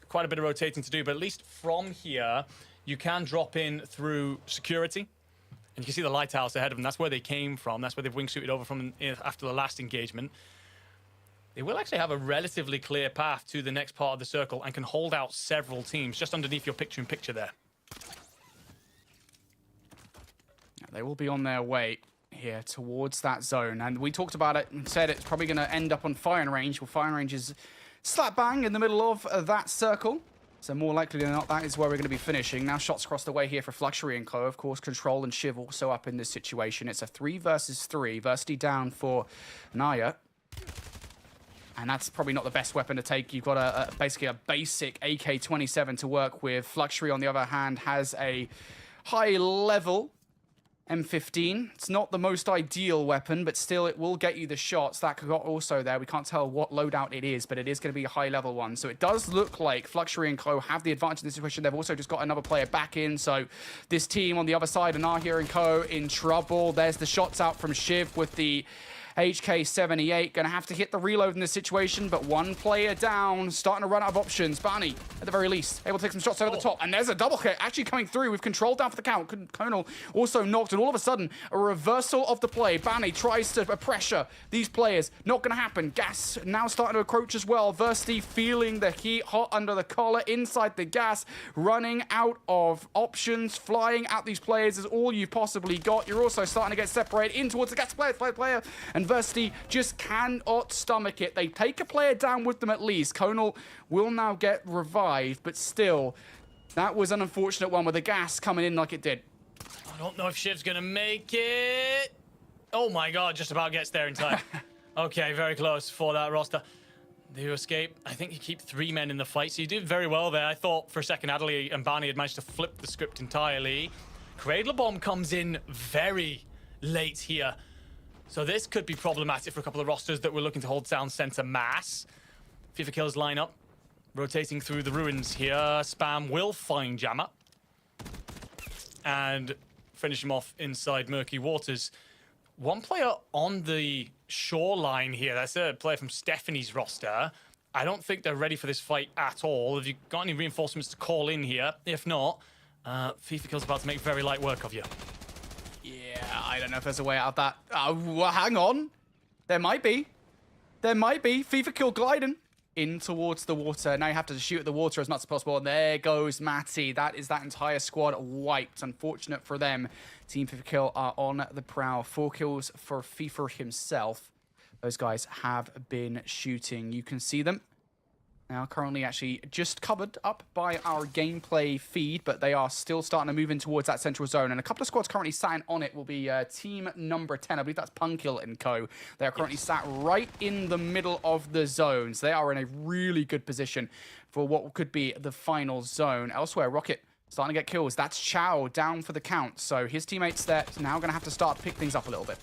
Quite a bit of rotating to do, but at least from here, you can drop in through security. And you can see the lighthouse ahead of them. That's where they came from. That's where they've wingsuited over from after the last engagement. They will actually have a relatively clear path to the next part of the circle and can hold out several teams just underneath your picture-in-picture there. They will be on their way here towards that zone. And we talked about it and said it's probably going to end up on firing range. Well, firing range is slap bang in the middle of that circle. So more likely than not, that is where we're going to be finishing. Now shots across the way here for Fluxury and Co. Of course, Control and Shiv also up in this situation. It's a 3 versus 3. Versity down for Naya. And that's probably not the best weapon to take. You've got basically a basic AK-27 to work with. Fluxury, on the other hand, has a high-level M15. It's not the most ideal weapon, but still it will get you the shots. That got also there. We can't tell what loadout it is, but it is going to be a high-level one. So it does look like Fluxury and Co. have the advantage in this situation. They've also just got another player back in. So this team on the other side, Anahir and Co. in trouble. There's the shots out from Shiv with the HK-78. Going to have to hit the reload in this situation, but one player down, starting to run out of options. Barney, at the very least, able to take some shots over the top. And there's a double hit actually coming through with Control down for the count. Colonel also knocked, and all of a sudden, a reversal of the play. Barney tries to pressure these players. Not going to happen. Gas now starting to encroach as well. Versity feeling the heat hot under the collar inside the gas. Running out of options. Flying at these players is all you've possibly got. You're also starting to get separated in towards the gas player. And Versity just cannot stomach it. They take a player down with them at least. Conal will now get revived, but still, that was an unfortunate one with the gas coming in like it did. don't know if Shiv's gonna make it. Oh my god, just about gets there in time. Okay, very close for that roster. You escape. I think you keep 3 men in the fight, so you did very well there. I thought for a second Adley and Barney had managed to flip the script entirely. Cradle Bomb comes in very late here. So this could be problematic for a couple of rosters that were looking to hold down center mass. FIFA kills line up, rotating through the ruins here. Spam will find Jammer and finish him off inside murky waters. One player on the shoreline here. That's a player from Stephanie's roster. I don't think they're ready for this fight at all. Have you got any reinforcements to call in here? If not, FIFA Kill's about to make very light work of you. Yeah, I don't know if there's a way out of that. Well, hang on. There might be. There might be. FIFA Kill gliding in towards the water. Now you have to shoot at the water as much as possible. And there goes Matty. That is that entire squad wiped. Unfortunate for them. Team FIFA Kill are on the prowl. 4 kills for FIFA himself. Those guys have been shooting. You can see them. Now currently actually just covered up by our gameplay feed, but they are still starting to move in towards that central zone. And a couple of squads currently sat on it will be team number 10. I believe that's Punkil and co. They are currently sat right in the middle of the zones. They are in a really good position for what could be the final zone. Elsewhere, Rocket starting to get kills. That's Chow down for the count. So his teammates there now going to have to start to pick things up a little bit.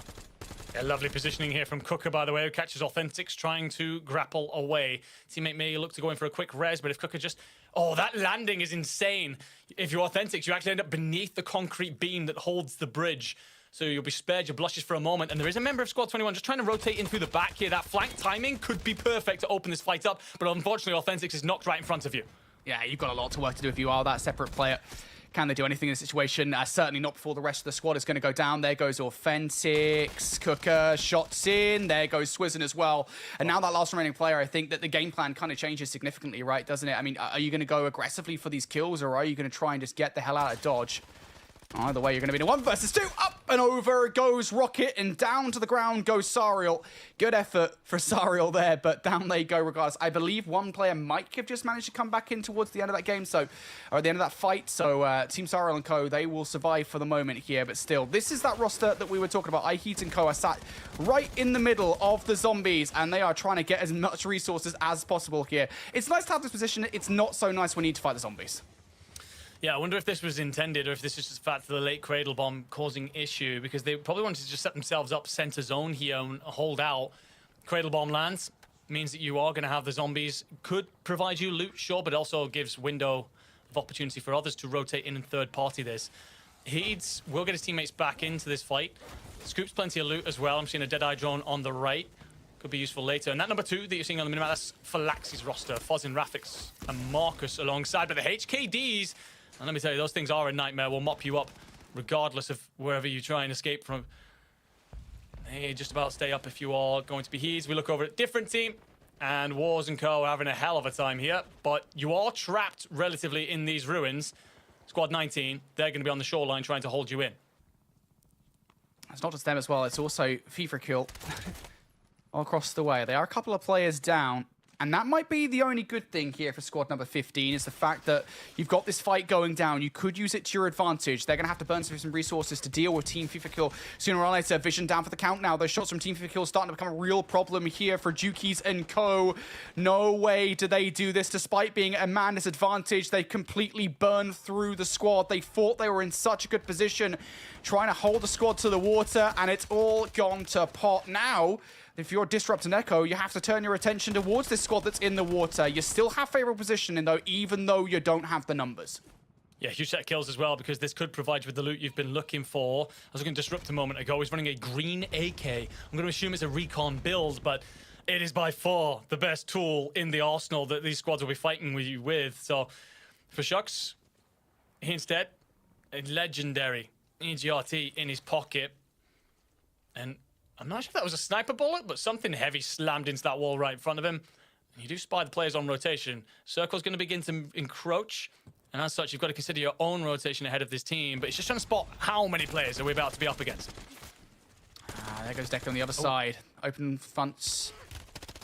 Yeah, lovely positioning here from Cooker, by the way, who catches Authentics trying to grapple away. Teammate may look to go in for a quick res, but if Cooker just... Oh, that landing is insane. If you're Authentics, you actually end up beneath the concrete beam that holds the bridge. So you'll be spared your blushes for a moment. And there is a member of Squad 21 just trying to rotate in through the back here. That flank timing could be perfect to open this fight up, but unfortunately, Authentics is knocked right in front of you. Yeah, you've got a lot of work to do if you are that separate player. Can they do anything in this situation? Certainly not before the rest of the squad is going to go down. There goes Authentics, Cooker, shots in. There goes Swizzin as well. And now that last remaining player, I think that the game plan kind of changes significantly, right, doesn't it? I mean, are you going to go aggressively for these kills, or are you going to try and just get the hell out of dodge? Either way, you're going to be in a 1 versus 2. Up and over goes Rocket, and down to the ground goes Sariel. Good effort for Sariel there, but down they go regardless. I believe one player might have just managed to come back in towards the end of that game, or at the end of that fight. So Team Sariel and co, they will survive for the moment here, but still, this is that roster that we were talking about. iHeat and co are sat right in the middle of the zombies, and they are trying to get as much resources as possible here. It's nice to have this position. It's not so nice when you need to fight the zombies. Yeah, I wonder if this was intended or if this is just the fact of the late Cradle Bomb causing issue, because they probably wanted to just set themselves up center zone here and hold out. Cradle Bomb lands, means that you are going to have the zombies. Could provide you loot, sure, but also gives window of opportunity for others to rotate in and third party this. Heeds will get his teammates back into this fight. Scoops plenty of loot as well. I'm seeing a Deadeye drone on the right. Could be useful later. And that number 2 that you're seeing on the minimap, that's Phylax's roster. Fozin, Rafix, and Marcus alongside. But the HKDs... And let me tell you, those things are a nightmare. Will mop you up regardless of wherever you try and escape from. They just about stay up if you are going to be Heeds. We look over at different team, and Wars and co are having a hell of a time here. But you are trapped relatively in these ruins. Squad 19, they're going to be on the shoreline trying to hold you in. It's not just them as well. It's also FIFA Kill all across the way. There are a couple of players down. And that might be the only good thing here for squad number 15 is the fact that you've got this fight going down. You could use it to your advantage. They're going to have to burn some resources to deal with Team FIFA Kill sooner or later. Vision down for the count now. Those shots from Team FIFA Kill starting to become a real problem here for Jukies and co. No way do they do this. Despite being a man disadvantage, they completely burn through the squad. They thought they were in such a good position trying to hold the squad to the water, and it's all gone to pot now. If you're Disrupt and Echo, you have to turn your attention towards this squad that's in the water. You still have favorable positioning, though, even though you don't have the numbers. Yeah, huge set of kills as well, because this could provide you with the loot you've been looking for. I was looking at Disrupt a moment ago. He's running a green AK. I'm going to assume it's a recon build, but it is by far the best tool in the arsenal that these squads will be fighting with you with. So, for Shucks, he instead, a legendary EGRT in his pocket. And I'm not sure if that was a sniper bullet, but something heavy slammed into that wall right in front of him. And you do spy the players on rotation. Circle's going to begin to encroach. And as such, you've got to consider your own rotation ahead of this team. But it's just trying to spot how many players are we about to be up against. There goes Deck on the other side. Open fronts.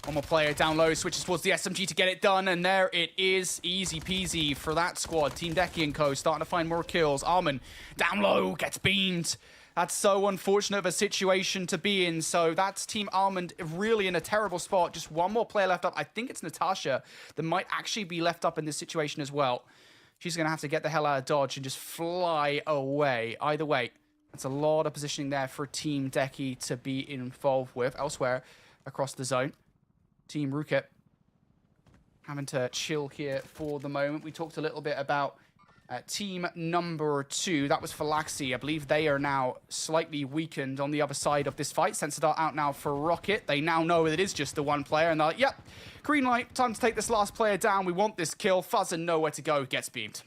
One more player down low, switches towards the SMG to get it done, and there it is. Easy peasy for that squad. Team Decky and co starting to find more kills. Armin down low, gets beamed. That's so unfortunate of a situation to be in. So that's Team Almond really in a terrible spot. Just one more player left up. I think it's Natasha that might actually be left up in this situation as well. She's going to have to get the hell out of Dodge and just fly away. Either way, that's a lot of positioning there for Team Decky to be involved with. Elsewhere across the zone, Team Rukit having to chill here for the moment. We talked a little bit about team number 2. That was Falaxi. I believe they are now slightly weakened on the other side of this fight. Sensidart out now for Rocket. They now know that it is just the one player, and they're like, yep, green light, time to take this last player down. We want this kill. Fuzz and nowhere to go. Gets beamed.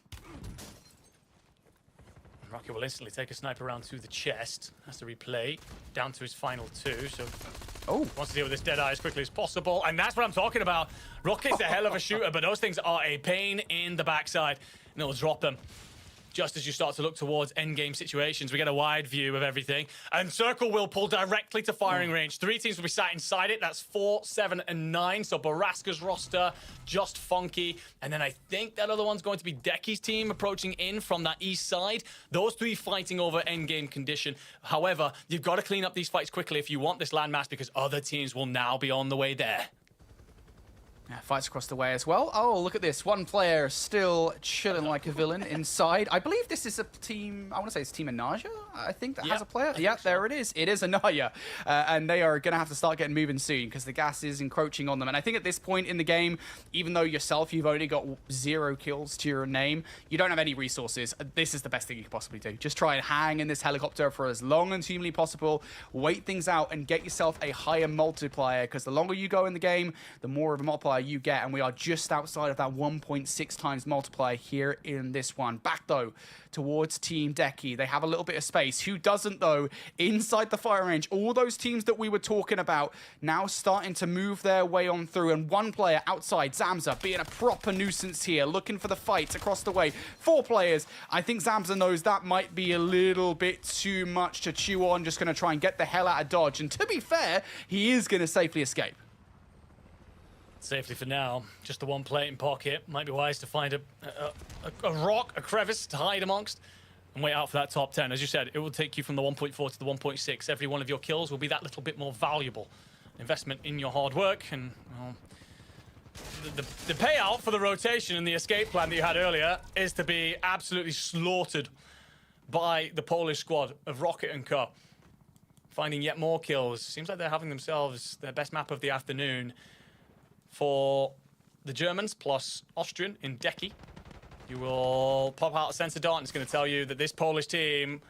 Rocket will instantly take a sniper round to the chest. Has to replay down to his final 2. So wants to deal with this dead eye as quickly as possible. And that's what I'm talking about. Rocket's a hell of a shooter, but those things are a pain in the backside. And it'll drop them. Just as you start to look towards endgame situations, we get a wide view of everything. And Circle will pull directly to firing range. 3 teams will be sat inside it. That's 4, 7, and 9. So Baraska's roster, just funky. And then I think that other one's going to be Decky's team approaching in from that east side. Those 3 fighting over endgame condition. However, you've got to clean up these fights quickly if you want this landmass, because other teams will now be on the way there. Yeah, fights across the way as well. Oh, look at this. One player still chilling like a villain inside. I believe this is a team, I want to say it's Team Anaya, I think, that has a player. Yeah, there it is. It is Anaya. And they are going to have to start getting moving soon because the gas is encroaching on them. And I think at this point in the game, even though yourself, you've only got 0 kills to your name, you don't have any resources. This is the best thing you could possibly do. Just try and hang in this helicopter for as long as humanly possible. Wait things out and get yourself a higher multiplier, because the longer you go in the game, the more of a multiplier you get, and we are just outside of that 1.6 times multiplier here in this one. Back though towards Team Decky. They have a little bit of space. Who doesn't though? Inside the fire range, all those teams that we were talking about now starting to move their way on through, and one player outside, Zamza, being a proper nuisance here, looking for the fights across the way. 4 players. I think Zamza knows that might be a little bit too much to chew on. Just going to try and get the hell out of Dodge, and to be fair, he is going to safely escape. Safely for now. Just the one plate in pocket. Might be wise to find a rock, a crevice to hide amongst, and wait out for that top 10. As you said, it will take you from the 1.4 to the 1.6. Every one of your kills will be that little bit more valuable. Investment in your hard work, and well, the payout for the rotation and the escape plan that you had earlier is to be absolutely slaughtered by the Polish squad of Rocket and Co. Finding yet more kills. Seems like they're having themselves their best map of the afternoon. For the Germans plus Austrian in Decky, you will pop out a sensor dart and it's going to tell you that this Polish team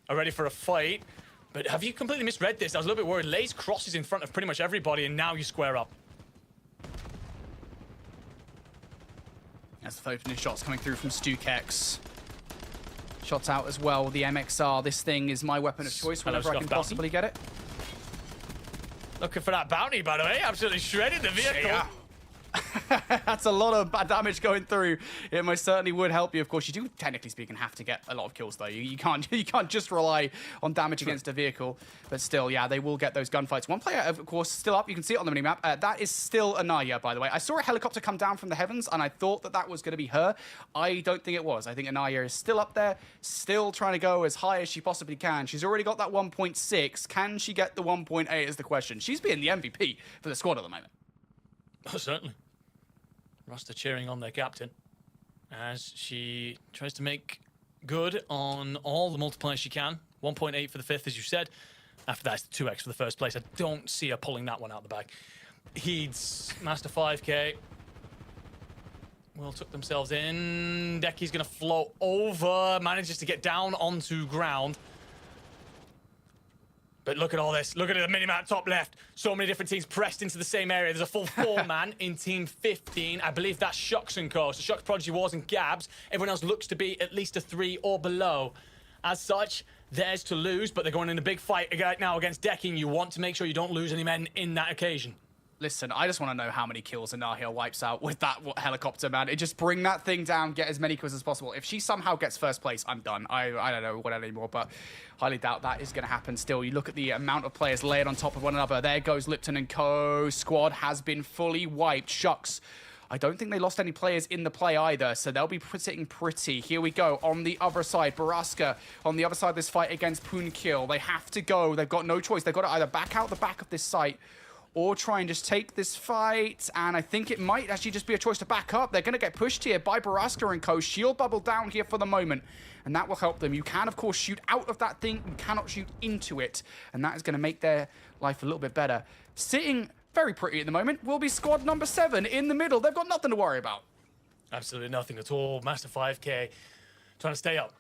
are ready for a fight. But have you completely misread this? I was a little bit worried. Lays crosses in front of pretty much everybody, and now you square up. As the opening shots coming through from Stukex. Shots out as well with the MXR. This thing is my weapon of choice whenever I can possibly get it. Looking for that bounty, by the way. Absolutely shredded the vehicle. Yeah. That's a lot of bad damage going through. It most certainly would help you. Of course, you do, technically speaking, have to get a lot of kills, though. You can't just rely on damage against a vehicle. But still, yeah, they will get those gunfights. One player, of course, still up. You can see it on the minimap. That is still Anaya, by the way. I saw a helicopter come down from the heavens, and I thought that that was going to be her. I don't think it was. I think Anaya is still up there, still trying to go as high as she possibly can. She's already got that 1.6. Can she get the 1.8 is the question. She's being the MVP for the squad at the moment. Oh, certainly. Roster cheering on their captain as she tries to make good on all the multipliers she can. 1.8 for the 5th, as you said. After that, it's 2x for the 1st place. I don't see her pulling that one out the bag. Heeds, Master 5k. Will tuck themselves in. Decky's going to float over. Manages to get down onto ground. But look at all this. Look at the minimap top left. So many different teams pressed into the same area. There's a full 4-man in Team 15. I believe that's Shucks and Co. So Shucks, Prodigy Wars, and Gabs. Everyone else looks to be at least a 3 or below. As such, theirs to lose, but they're going in a big fight right now against Decky. You want to make sure you don't lose any men in that occasion. Listen, I just want to know how many kills Anahia wipes out with that helicopter, man. It just bring that thing down, get as many kills as possible. If she somehow gets first place, I'm done. I don't know what anymore, but highly doubt that is going to happen still. You look at the amount of players layered on top of one another. There goes Lipton and Co. Squad has been fully wiped. Shucks. I don't think they lost any players in the play either, so they'll be sitting pretty. Here we go. On the other side, Baraska on the other side of this fight against Poonkill. They have to go. They've got no choice. They've got to either back out the back of this site or try and just take this fight. And I think it might actually just be a choice to back up. They're going to get pushed here by Baraska and Co. Shield bubble down here for the moment, and that will help them. You can, of course, shoot out of that thing. You cannot shoot into it, and that is going to make their life a little bit better. Sitting very pretty at the moment will be squad number 7 in the middle. They've got nothing to worry about. Absolutely nothing at all. Master 5K trying to stay up.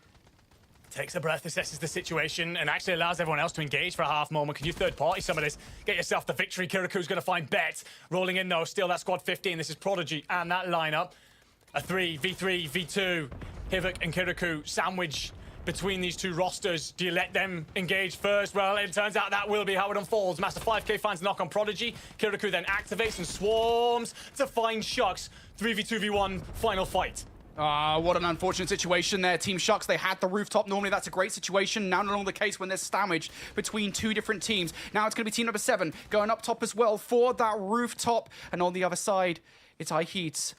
Takes a breath, assesses the situation, and actually allows everyone else to engage for a half moment. Can you third party some of this? Get yourself the victory. Kiriku's going to find Bet. Rolling in, though, still that squad 15. This is Prodigy and that lineup. A 3v3, v2. Hivok and Kiriku sandwich between these two rosters. Do you let them engage first? Well, it turns out that will be how it unfolds. Master 5K finds a knock on Prodigy. Kiriku then activates and swarms to find Shucks. 3v2v1, final fight. What an unfortunate situation there. Team Shucks, they had the rooftop. Normally that's a great situation. Now no longer the case when there's sandwiched between two different teams. Now it's going to be team number 7 going up top as well for that rooftop. And on the other side, it's iHeats.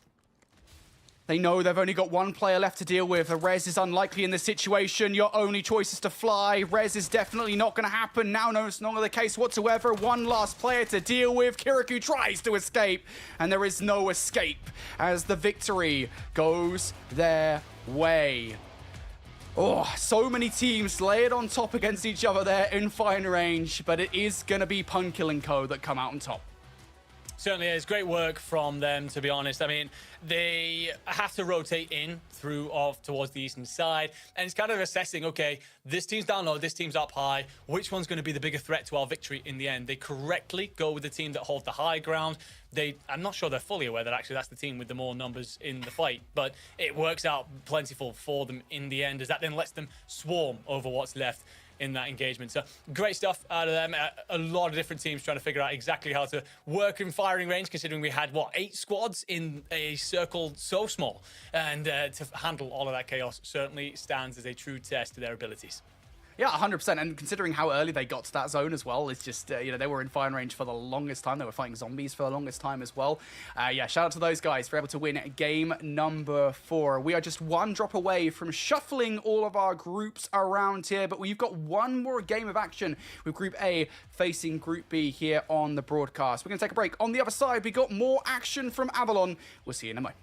They know they've only got one player left to deal with. Rez is unlikely in this situation. Your only choice is to fly. Rez is definitely not going to happen. Now no, it's not the case whatsoever. One last player to deal with. Kiriku tries to escape, and there is no escape as the victory goes their way. Oh, so many teams layered on top against each other there in fine range, but it is going to be Poonkill and Co. that come out on top. Certainly is. Great work from them, to be honest. I mean, they have to rotate in through off towards the eastern side, and it's kind of assessing, okay, this team's down low, this team's up high. Which one's going to be the bigger threat to our victory in the end? They correctly go with the team that holds the high ground. I'm not sure they're fully aware that actually that's the team with the more numbers in the fight, but it works out plentiful for them in the end, as that then lets them swarm over what's left in that engagement. So great stuff out of them. A lot of different teams trying to figure out exactly how to work in firing range, considering we had, 8 squads in a circle so small. And to handle all of that chaos certainly stands as a true test to their abilities. Yeah, 100%. And considering how early they got to that zone as well, it's just, they were in firing range for the longest time. They were fighting zombies for the longest time as well. Yeah, shout out to those guys for able to win game number 4. We are just one drop away from shuffling all of our groups around here, but we've got one more game of action with Group A facing Group B here on the broadcast. We're going to take a break. On the other side, we got more action from Avalon. We'll see you in a moment.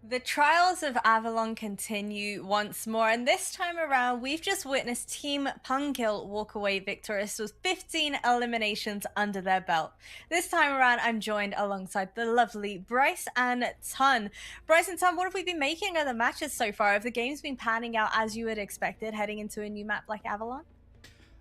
The Trials of Avalon continue once more, and this time around, we've just witnessed Team Punkil walk away victorious with 15 eliminations under their belt. This time around, I'm joined alongside the lovely Bryce and Ton. Bryce and Ton, what have we been making of the matches so far? Have the games been panning out as you had expected heading into a new map like Avalon?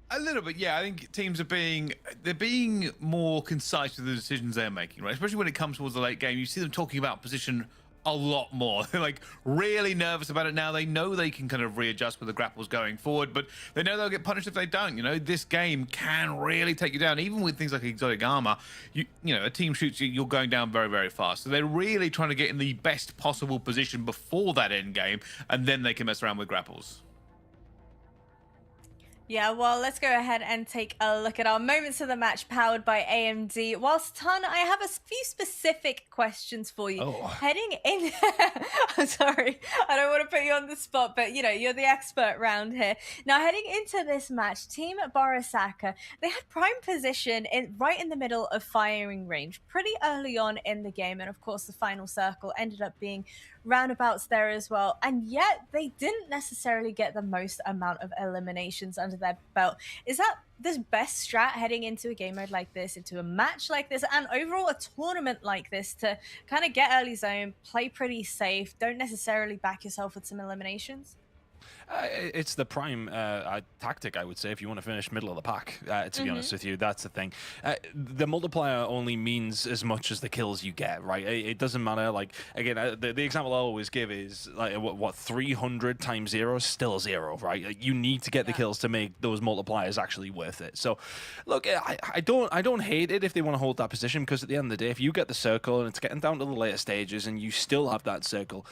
A little bit, yeah. I think teams are being more concise with the decisions they're making, right? Especially when it comes towards the late game. You see them talking about position a lot more. They're like really nervous about it now. They know they can kind of readjust with the grapples going forward, but they know they'll get punished if they don't. You know, this game can really take you down. Even with things like exotic armor, you know, a team shoots you, you're going down very, very fast. So they're really trying to get in the best possible position before that end game, and then they can mess around with grapples. Yeah, well, let's go ahead and take a look at our moments of the match powered by AMD. Whilst Ton, I have a few specific questions for you. Oh. Heading in, I'm sorry, I don't want to put you on the spot, but you know, you're the expert round here. Now, heading into this match, Team Barasaka, they had prime position right in the middle of firing range pretty early on in the game. And of course, the final circle ended up being roundabouts there as well, and yet they didn't necessarily get the most amount of eliminations under their belt. Is that this best strat heading into a game mode like this, into a match like this, and overall a tournament like this, to kind of get early zone, play pretty safe, don't necessarily back yourself with some eliminations? It's the prime tactic, I would say, if you want to finish middle of the pack, to be honest with you. That's the thing. The multiplier only means as much as the kills you get, right? It doesn't matter. Like, again, the example I always give is, like, what 300 times 0 is still 0, right? Like, you need to get the kills to make those multipliers actually worth it. So, look, I don't hate it if they want to hold that position, because at the end of the day, if you get the circle and it's getting down to the later stages and you still have that circle,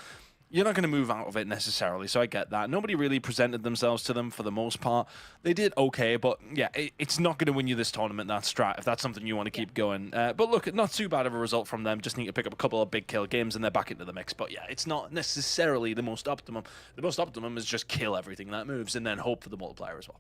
you're not going to move out of it necessarily, so I get that. Nobody really presented themselves to them for the most part. They did okay, but yeah, it's not going to win you this tournament, that strat, if that's something you want to keep going. But look, not too bad of a result from them. Just need to pick up a couple of big kill games and they're back into the mix. But yeah, it's not necessarily the most optimum. The most optimum is just kill everything that moves and then hope for the multiplier as well.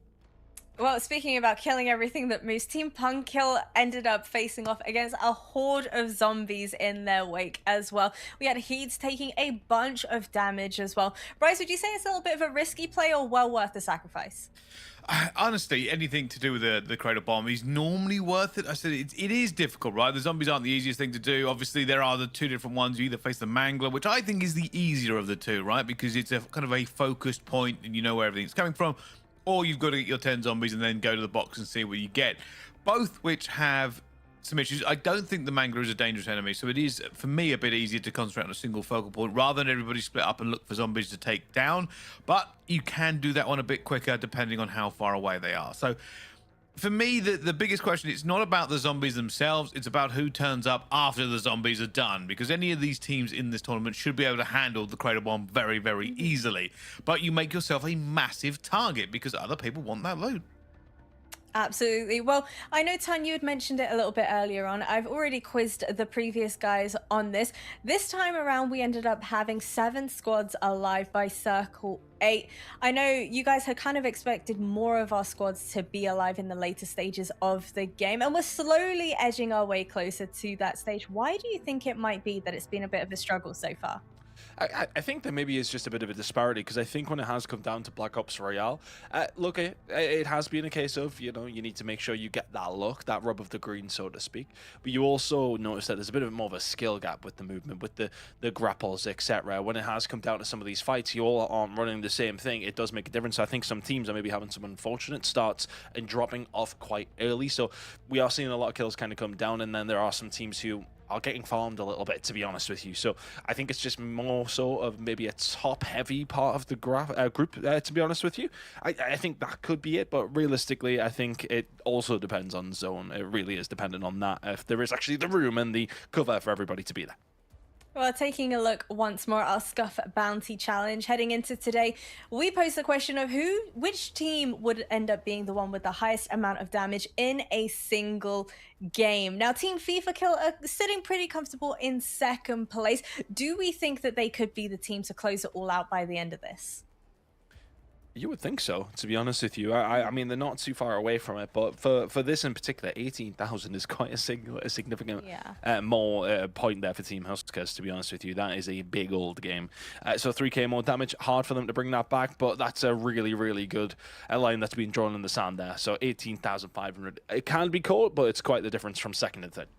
Well, speaking about killing everything that moves, Team Punkil ended up facing off against a horde of zombies in their wake as well. We had Heats taking a bunch of damage as well. Bryce, would you say it's a little bit of a risky play or well worth the sacrifice? Honestly, anything to do with the crater bomb is normally worth it. I said it is difficult, right? The zombies aren't the easiest thing to do. Obviously, there are the two different ones. You either face the Mangler, which I think is the easier of the two, right? Because it's a kind of a focused point and you know where everything's coming from. Or you've got to get your 10 zombies and then go to the box and see what you get. Both which have some issues. I don't think the Mangler is a dangerous enemy, so it is, for me, a bit easier to concentrate on a single focal point rather than everybody split up and look for zombies to take down. But you can do that one a bit quicker depending on how far away they are. So for me, the biggest question, it's not about the zombies themselves, it's about who turns up after the zombies are done, because any of these teams in this tournament should be able to handle the crater bomb very, very easily. But you make yourself a massive target because other people want that loot. Absolutely. Well, I know, Tan, you had mentioned it a little bit earlier on. I've already quizzed the previous guys on this. This time around, we ended up having 7 squads alive by Circle 8. I know you guys had kind of expected more of our squads to be alive in the later stages of the game, and we're slowly edging our way closer to that stage. Why do you think it might be that it's been a bit of a struggle so far? I think there maybe is just a bit of a disparity, because I think when it has come down to Black Ops Royale, look, it has been a case of, you know, you need to make sure you get that look, that rub of the green, so to speak. But you also notice that there's a bit of more of a skill gap with the movement, with the grapples, etc. When it has come down to some of these fights, you all aren't running the same thing. It does make a difference. I think some teams are maybe having some unfortunate starts and dropping off quite early. So we are seeing a lot of kills kind of come down, and then there are some teams who are getting farmed a little bit, to be honest with you. So I think it's just more so of maybe a top-heavy part of the group, to be honest with you. I think that could be it, but realistically, I think it also depends on zone. It really is dependent on that, if there is actually the room and the cover for everybody to be there. Well, taking a look once more at our Scuff Bounty Challenge heading into today, we posed the question of which team would end up being the one with the highest amount of damage in a single game. Now, Team FIFA Kill are sitting pretty comfortable in second place. Do we think that they could be the team to close it all out by the end of this? You would think so, to be honest with you. I mean, they're not too far away from it, but for this in particular, 18,000 is quite a significant more point there for Team Huskers, to be honest with you. That is a big old game. So 3k more damage, hard for them to bring that back, but that's a really, really good line that's been drawn in the sand there. So 18,500. It can be caught, but it's quite the difference from second and third.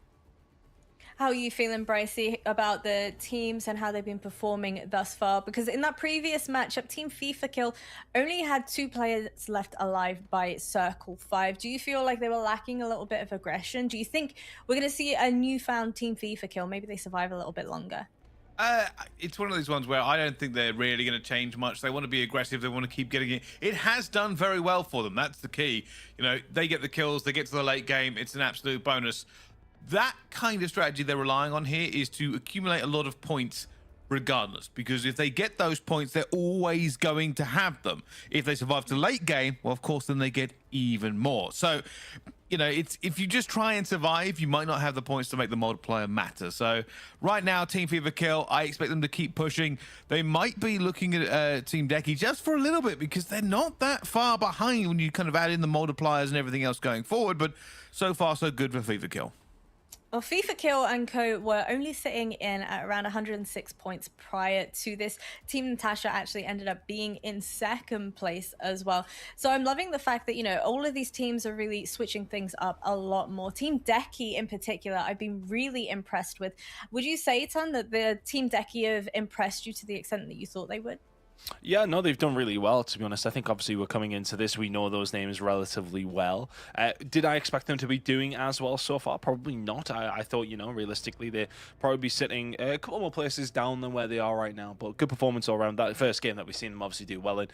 How are you feeling, Brycey, about the teams and how they've been performing thus far? Because in that previous matchup, Team FIFA Kill only had 2 players left alive by Circle 5. Do you feel like they were lacking a little bit of aggression? Do you think we're going to see a newfound Team FIFA Kill? Maybe they survive a little bit longer. It's one of those ones where I don't think they're really going to change much. They want to be aggressive. They want to keep getting it. It has done very well for them. That's the key. You know, they get the kills. They get to the late game. It's an absolute bonus. That kind of strategy they're relying on here is to accumulate a lot of points regardless, because if they get those points, they're always going to have them. If they survive to late game, well, of course, then they get even more. So, you know, it's if you just try and survive, you might not have the points to make the multiplier matter. So right now, Team FIFA Kill, I expect them to keep pushing. They might be looking at Team Decky just for a little bit, because they're not that far behind when you kind of add in the multipliers and everything else going forward. But so far, so good for FIFA Kill. Well, FIFA Kill and Co were only sitting in at around 106 points prior to this. Team Natasha actually ended up being in second place as well. So I'm loving the fact that, you know, all of these teams are really switching things up a lot more. Team Decky in particular, I've been really impressed with. Would you say, Ton, that the Team Decky have impressed you to the extent that you thought they would? Yeah, no, they've done really well, to be honest. I think obviously we're coming into this, we know those names relatively well. Did I expect them to be doing as well so far? Probably not. I thought, you know, realistically, they'd probably be sitting a couple more places down than where they are right now. But good performance all around. That first game that we've seen them obviously do well in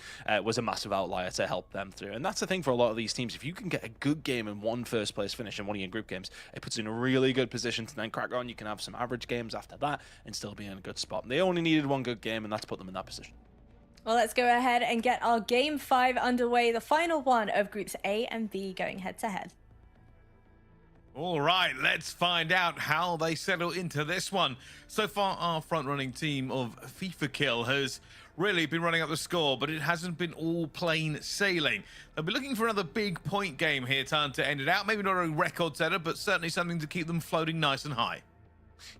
was a massive outlier to help them through. And that's the thing for a lot of these teams. If you can get a good game in one first place finish in one of your group games, it puts you in a really good position to then crack on. You can have some average games after that and still be in a good spot. They only needed one good game, and that's put them in that position. Well, let's go ahead and get our Game 5 underway, the final one of Groups A and B going head-to-head. All right, let's find out how they settle into this one. So far, our front-running team of FIFA Kill has really been running up the score, but it hasn't been all plain sailing. They'll be looking for another big point game here, time to end it out. Maybe not a record setter, but certainly something to keep them floating nice and high.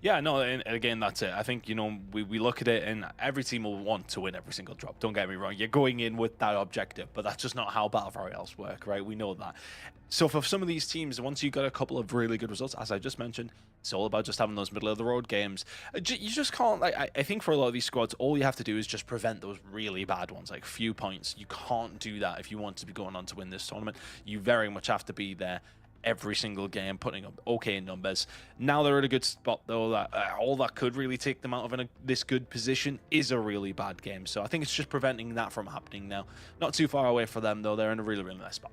Yeah, no, and again, that's it. I think, you know, we look at it, and every team will want to win every single drop. Don't get me wrong. You're going in with that objective, but that's just not how Battle Royales work, right? We know that. So for some of these teams, once you got a couple of really good results, as I just mentioned, it's all about just having those middle-of-the-road games. You just can't, like, I think for a lot of these squads, all you have to do is just prevent those really bad ones, like few points. You can't do that if you want to be going on to win this tournament. You very much have to be there every single game, putting up okay numbers. Now they're at a good spot, though, that all that could really take them out of this good position is a really bad game. So I think it's just preventing that from happening now. Not too far away for them, though. They're in a really, really nice spot.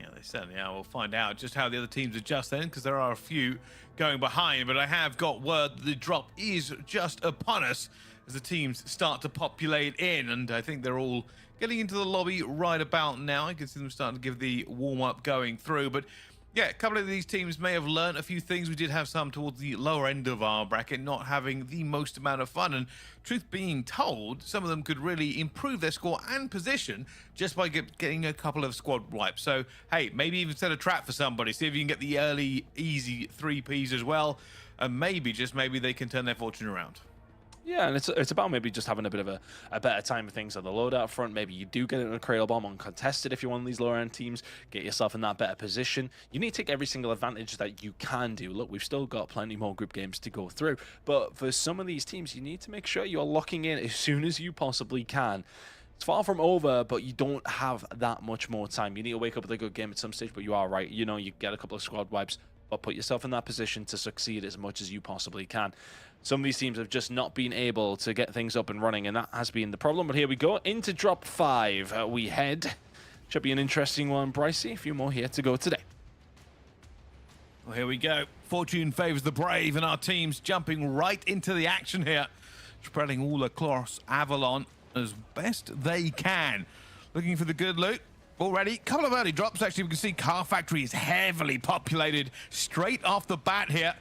Yeah, they certainly are. We'll find out just how the other teams adjust then, because there are a few going behind. But I have got word that the drop is just upon us as the teams start to populate in. And I think they're all getting into the lobby right about now. I can see them starting to give the warm-up going through. But yeah, a couple of these teams may have learned a few things. We did have some towards the lower end of our bracket, not having the most amount of fun. And truth being told, some of them could really improve their score and position just by getting a couple of squad wipes. So, hey, maybe even set a trap for somebody. See if you can get the early, easy 3Ps as well. And maybe, just maybe, they can turn their fortune around. Yeah, and it's about maybe just having a bit of a better time of things on the loadout front. Maybe you do get it in a cradle bomb uncontested if you're one of these lower end teams. Get yourself in that better position. You need to take every single advantage that you can do. Look, we've still got plenty more group games to go through. But for some of these teams, you need to make sure you're locking in as soon as you possibly can. It's far from over, but you don't have that much more time. You need to wake up with a good game at some stage, but you are right. You know, you get a couple of squad wipes, but put yourself in that position to succeed as much as you possibly can. Some of these teams have just not been able to get things up and running, and that has been the problem. But here we go. Into drop 5 we head. Should be an interesting one, Brycey. A few more here to go today. Well, here we go. Fortune favors the brave, and our team's jumping right into the action here, spreading all across Avalon as best they can. Looking for the good loot. Already, a couple of early drops. Actually, we can see Car Factory is heavily populated straight off the bat here.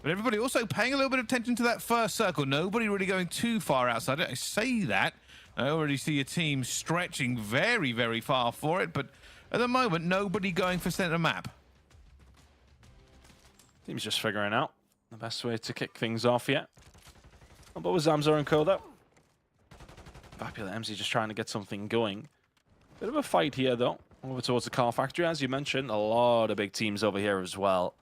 But everybody also paying a little bit of attention to that first circle. Nobody really going too far outside it. I say that I already see a team stretching very, very far for it, but at the moment, nobody going for center map. Team's just figuring out the best way to kick things off yet. But with Zamzor and Co, though. Vapula MZ just trying to get something going. Bit of a fight here, though. Over towards the car factory, as you mentioned. A lot of big teams over here as well.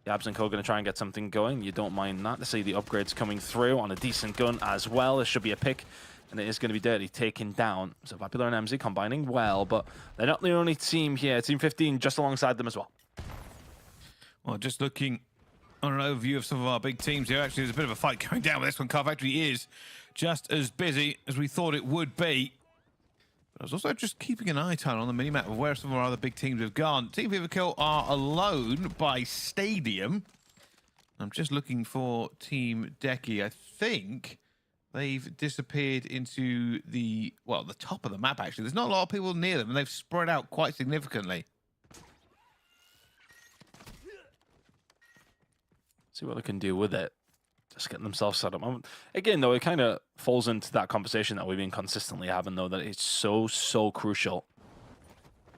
Yabs and Co going to try and get something going. You don't mind that. To see the upgrades coming through on a decent gun as well. There should be a pick, and it is going to be Dirty taken down. So Vapula and MZ combining well, but they're not the only team here. Team 15 just alongside them as well. Well, just looking on an overview of some of our big teams here, actually, there's a bit of a fight going down with this one. Car Factory is just as busy as we thought it would be. But I was also just keeping an eye on the minimap of where some of our other big teams have gone. Team Vivakill are alone by stadium. I'm just looking for Team Decky. I think they've disappeared into the top of the map, actually. There's not a lot of people near them, and they've spread out quite significantly. See what they can do with it. Just getting themselves set up. Again, though, it kind of falls into that conversation that we've been consistently having, though, that it's so crucial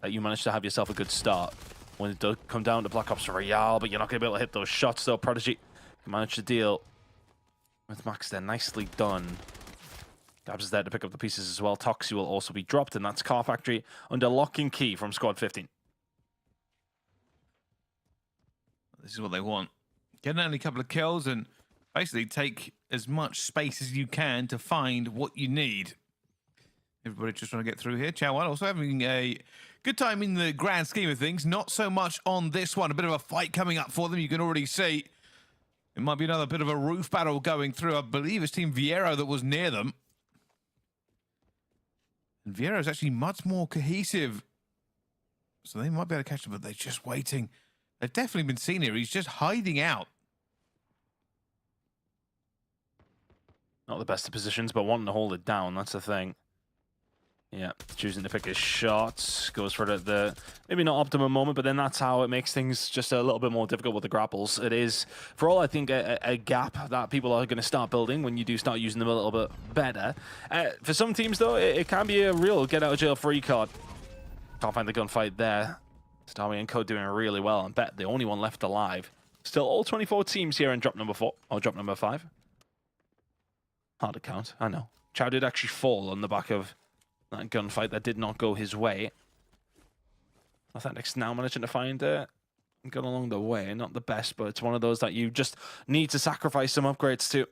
that you manage to have yourself a good start. When it does come down to Black Ops Royale, but you're not going to be able to hit those shots, though. Prodigy can manage to deal with Max there. Nicely done. Dabs is there to pick up the pieces as well. Toxie will also be dropped, and that's Car Factory under lock and key from Squad 15. This is what they want. Get only a couple of kills and basically take as much space as you can to find what you need. Everybody just trying to get through here. Chow1 also having a good time in the grand scheme of things. Not so much on this one. A bit of a fight coming up for them. You can already see it might be another bit of a roof battle going through. I believe it's Team Viero that was near them. And Viero is actually much more cohesive. So they might be able to catch him, but they're just waiting. They've definitely been seen here. He's just hiding out. Not the best of positions, but wanting to hold it down. That's the thing. Yeah, choosing to pick his shots. Goes for the maybe not optimum moment, but then that's how it makes things just a little bit more difficult with the grapples. It is, for all I think, a gap that people are going to start building when you do start using them a little bit better. For some teams, though, it can be a real get-out-of-jail-free card. Can't find the gunfight there. Starry and Co doing really well, and bet the only one left alive. Still all 24 teams here in drop number 4, or drop number 5. Hard to count, I know. Chow did actually fall on the back of that gunfight that did not go his way. Authentics now managing to find a gun along the way. Not the best, but it's one of those that you just need to sacrifice some upgrades to.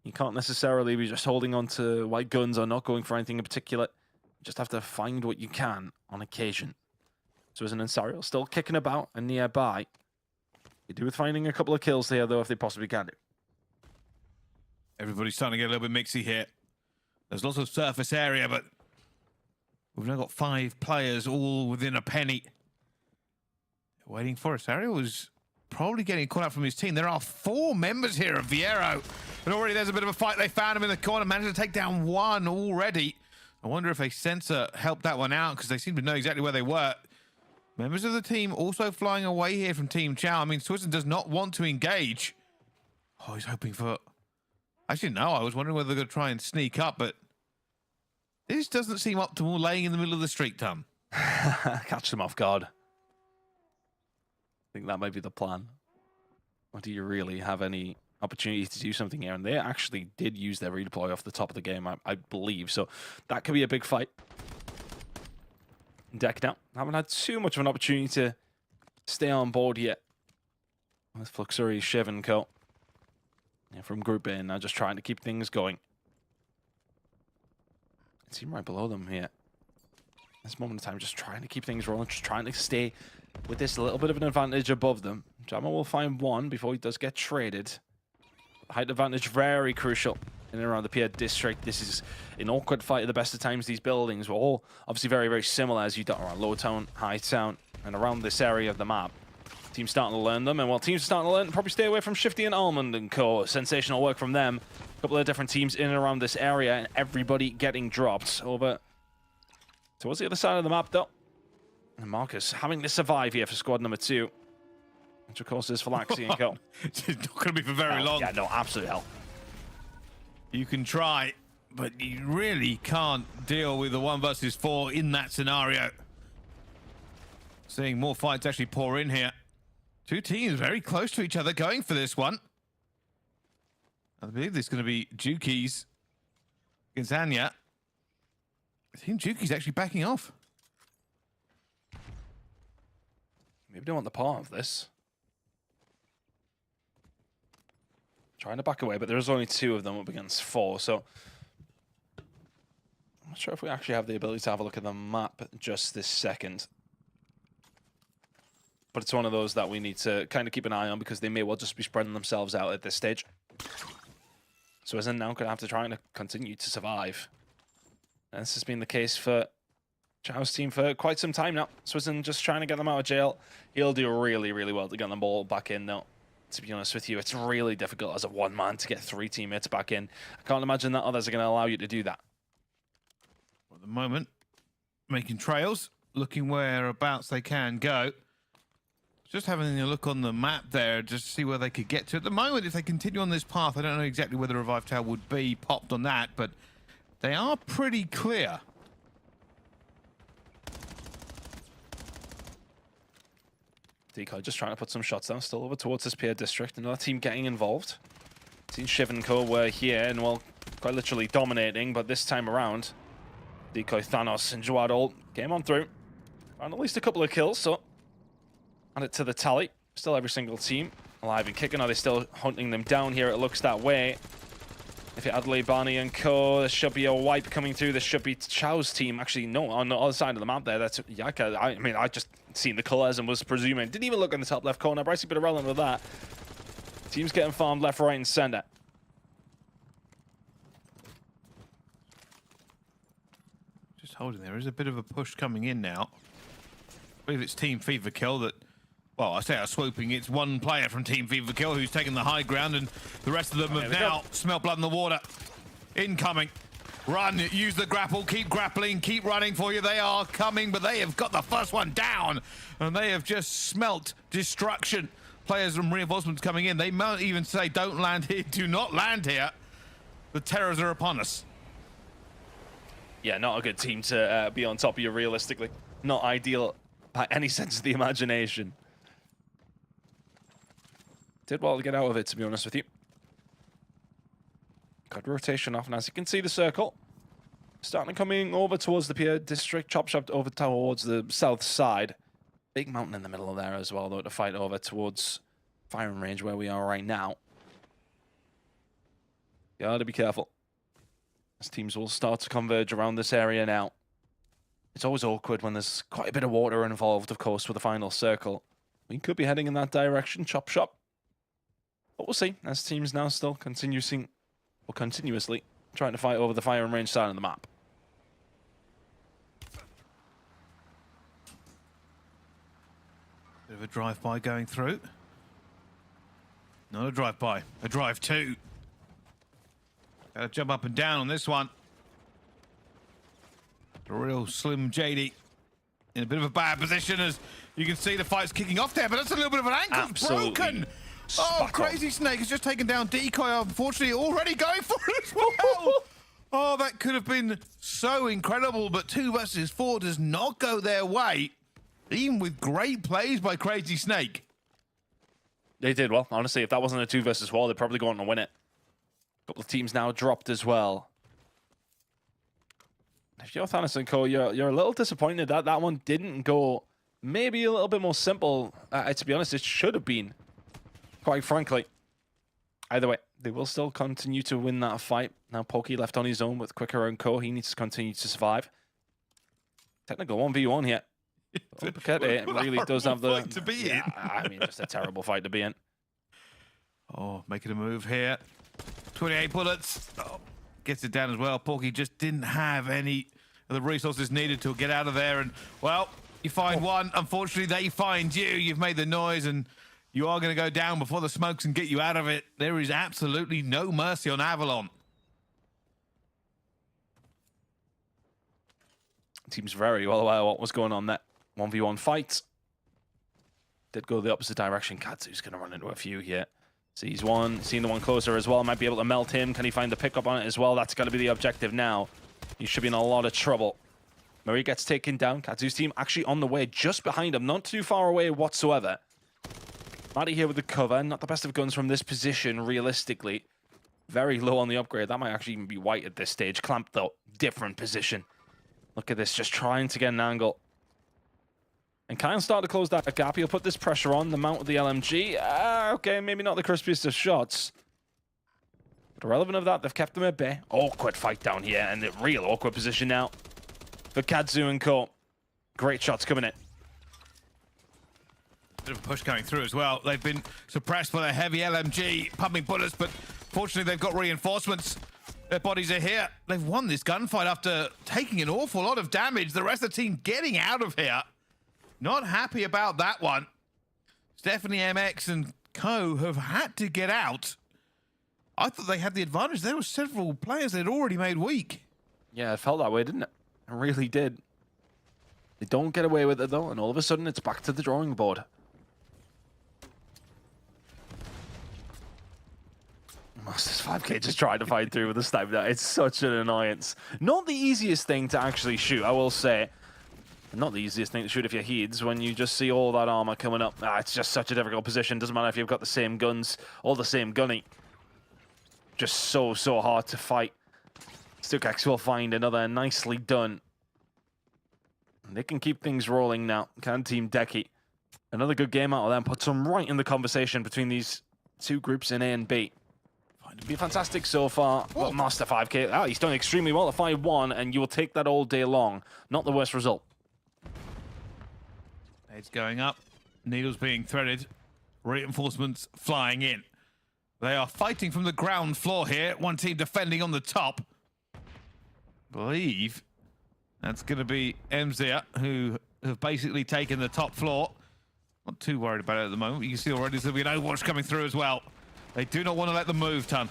You can't necessarily be just holding on to white guns or not going for anything in particular. You just have to find what you can on occasion. So as an Ensario still kicking about and nearby. You do with finding a couple of kills here, though, if they possibly can do. Everybody's starting to get a little bit mixy here. There's lots of surface area, but we've now got 5 players all within a penny. Waiting for us. Ariel was probably getting caught out from his team. There are 4 members here of Viero. And already there's a bit of a fight. They found him in the corner, managed to take down 1 already. I wonder if a sensor helped that one out because they seem to know exactly where they were. Members of the team also flying away here from Team Chow. I mean, Swisson does not want to engage. Oh, he's hoping for... Actually, no, I was wondering whether they're going to try and sneak up, but this doesn't seem optimal laying in the middle of the street, Tom. Catch them off guard. I think that might be the plan. Or do you really have any opportunity to do something here? And they actually did use their redeploy off the top of the game, I believe. So that could be a big fight. Deck now. Haven't had too much of an opportunity to stay on board yet. With Fluxury, Shiv and Co. Yeah, from Group A now, just trying to keep things going. Team right below them here. This moment in time, just trying to keep things rolling, just trying to stay with this little bit of an advantage above them. Jammer will find 1 before he does get traded. Height advantage, very crucial in and around the Pier District. This is an awkward fight at the best of times. These buildings were all obviously very, very similar as you dot around Low Town, High Town, and around this area of the map. Teams starting to learn them, and while teams are starting to learn, probably stay away from Shifty and Almond and Co. Sensational work from them. A couple of different teams in and around this area, and everybody getting dropped over towards the other side of the map, though. And Marcus having to survive here for squad number 2. Which, of course, is Phylaxi and Co. It's not going to be for very long. Yeah, no, absolute hell. You can try, but you really can't deal with the 1 versus 4 in that scenario. Seeing more fights actually pour in here. Two teams very close to each other going for this one. I believe this is going to be Juki's against Anya. I think Juki's actually backing off. Maybe they want the part of this. Trying to back away, but there's only 2 of them up against 4, so I'm not sure if we actually have the ability to have a look at the map just this second. But it's one of those that we need to kind of keep an eye on because they may well just be spreading themselves out at this stage. So Swizen now going to have to try and continue to survive. And this has been the case for Chow's team for quite some time now. Swizen just trying to get them out of jail. He'll do really, really well to get them all back in though. To be honest with you, it's really difficult as a one man to get 3 teammates back in. I can't imagine that others are going to allow you to do that. At the moment, making trails, looking whereabouts they can go. Just having a look on the map there, just to see where they could get to. At the moment, if they continue on this path, I don't know exactly where the revive tower would be popped on that, but they are pretty clear. Decoy just trying to put some shots down, still over towards this Pier District. Another team getting involved. Team Shiv and Co were here and, well, quite literally dominating, but this time around, Decoy, Thanos, and Juadol came on through. Found at least a couple of kills, so add it to the tally. Still every single team alive and kicking. Are they still hunting them down here? It looks that way. If it Adley, Barney, and Co, there should be a wipe coming through. There should be Chow's team. Actually, no, on the other side of the map there. That's Yaka. I mean, I just seen the colors and was presuming. Didn't even look in the top left corner. Bryce, a bit irrelevant with that. Teams getting farmed left, right, and center. Just holding there. Is a bit of a push coming in now. I believe it's Team Fever Kill that, well, I say are swooping. It's one player from Team Fever Kill who's taken the high ground, and the rest of them have now smelt blood in the water. Incoming. Run, use the grapple, keep grappling, keep running for you. They are coming, but they have got the first one down, and they have just smelt destruction. Players from reinforcements coming in. They might even say, don't land here, do not land here. The terrors are upon us. Yeah, not a good team to be on top of you, realistically. Not ideal by any sense of the imagination. Did well to get out of it, to be honest with you. Good rotation off, and as you can see, the circle starting coming over towards the Pier District. Chop shop over towards the south side. Big mountain in the middle of there as well, though, to fight over towards firing range where we are right now. Gotta be careful, as teams will start to converge around this area now. It's always awkward when there's quite a bit of water involved, of course, with the final circle. We could be heading in that direction, chop shop. But we'll see, as teams now still continuously trying to fight over the firing range side of the map. Bit of a drive-by going through. Not a drive-by, a drive-to. Gotta jump up and down on this one. A real slim JD in a bit of a bad position, as you can see the fight's kicking off there, but that's a little bit of an ankle. Absolutely. Broken. Oh, Crazy Snake has just taken down Decoy, unfortunately, already going for it as well. Oh, that could have been so incredible, but 2 versus 4 does not go their way, even with great plays by Crazy Snake. They did well. Honestly, if that wasn't a 2 versus 4, they'd probably go on to win it. A couple of teams now dropped as well. If you're Thanos and Co, you're a little disappointed that that one didn't go maybe a little bit more simple. To be honest, it should have been, quite frankly. Either way, they will still continue to win that fight. Now Pokey left on his own with Quicker and Co. He needs to continue to survive. Technical 1v1 here. It really does have the fight to be in. I mean, just a terrible fight to be in. Oh, making a move here. 28 bullets. Oh, gets it down as well. Porky just didn't have any of the resources needed to get out of there. And, well, you find one. Unfortunately, they find you. You've made the noise, and you are going to go down before the smokes can get you out of it. There is absolutely no mercy on Avalon. Team's very well aware of what was going on there. 1v1 fight. Did go the opposite direction. Katsu's going to run into a few here. Sees one, seeing the one closer as well. Might be able to melt him. Can he find the pickup on it as well? That's got to be the objective now. He should be in a lot of trouble. Murray gets taken down. Katsu's team actually on the way just behind him. Not too far away whatsoever. Matty here with the cover. Not the best of guns from this position, realistically. Very low on the upgrade. That might actually even be white at this stage. Clamp, though. Different position. Look at this. Just trying to get an angle. And Kyle start to close that gap. He'll put this pressure on the mount of the LMG. Okay, maybe not the crispiest of shots. But irrelevant of that, they've kept them at bay. Awkward fight down here, and a real awkward position now for Kadzu and Co. Great shots coming in. Bit of a push coming through as well. They've been suppressed by their heavy LMG, pumping bullets, but fortunately they've got reinforcements. Their bodies are here. They've won this gunfight after taking an awful lot of damage. The rest of the team getting out of here. Not happy about that one. Stephanie MX and Co have had to get out. I thought they had the advantage. There were several players they'd already made weak. Yeah, it felt that way, didn't it? It really did. They don't get away with it, though, and all of a sudden it's back to the drawing board. Masters 5K just trying to fight through with the sniper. It's such an annoyance. Not the easiest thing to actually shoot, I will say. Not the easiest thing to shoot if you're Heeds when you just see all that armor coming up. It's just such a difficult position. Doesn't matter if you've got the same guns or the same gunny. Just so hard to fight. Stukax will find another nicely done. They can keep things rolling now. Can Team Decky. Another good game out of them. Puts them right in the conversation between these two groups in A and B. It'd be fantastic so far. But Master 5K, he's done extremely well at 5-1, and you will take that all day long. Not the worst result. It's going up. Needles being threaded. Reinforcements flying in. They are fighting from the ground floor here. One team defending on the top. Believe that's going to be MZia, who have basically taken the top floor. Not too worried about it at the moment. You can see already there's going to be an Overwatch coming through as well. They do not want to let them move, Ton.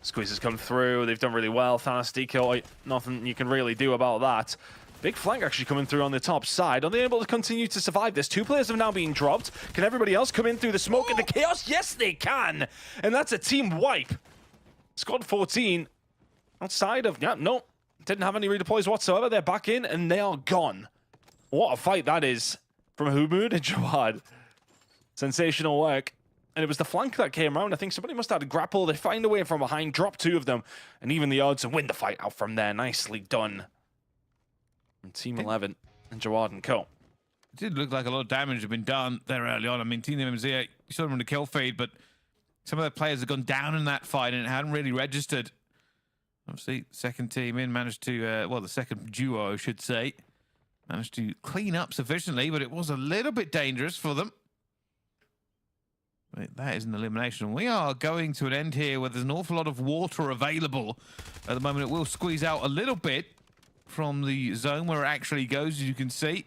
Squeezes come through. They've done really well. Thanos decoy. Nothing you can really do about that. Big flank actually coming through on the top side. Are they able to continue to survive this? Two players have now been dropped. Can everybody else come in through the smoke and the chaos? Yes, they can. And that's a team wipe. Squad 14 outside of... Yeah, no. Didn't have any redeploys whatsoever. They're back in and they are gone. What a fight that is from Humud and Jawad. Sensational work. And it was the flank that came around. I think somebody must have had a grapple. They find a way from behind, drop two of them, and even the odds and win the fight out from there. Nicely done. From Team 11 and Jawad and Co. It did look like a lot of damage had been done there early on. I mean, Team MZA, you saw them on the kill feed, but some of the players have gone down in that fight and it hadn't really registered. Obviously, second team in managed to, well, the second duo, I should say, managed to clean up sufficiently, but it was a little bit dangerous for them. But that is an elimination. We are going to an end here where there's an awful lot of water available. At the moment, it will squeeze out a little bit from the zone where it actually goes, as you can see.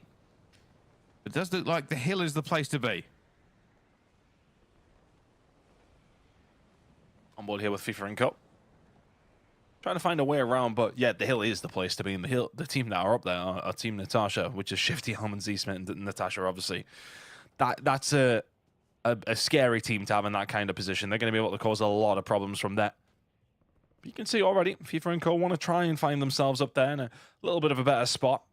It does look like the hill is the place to be. On board here with FIFA and Co. Trying to find a way around, but yeah, the hill is the place to be. And the team that are up there are Team Natasha, which is Shifty, Helm, Z-Smith, and Natasha, obviously. That's a scary team to have in that kind of position. They're going to be able to cause a lot of problems from there. But you can see already, FIFA and Co want to try and find themselves up there in a little bit of a better spot.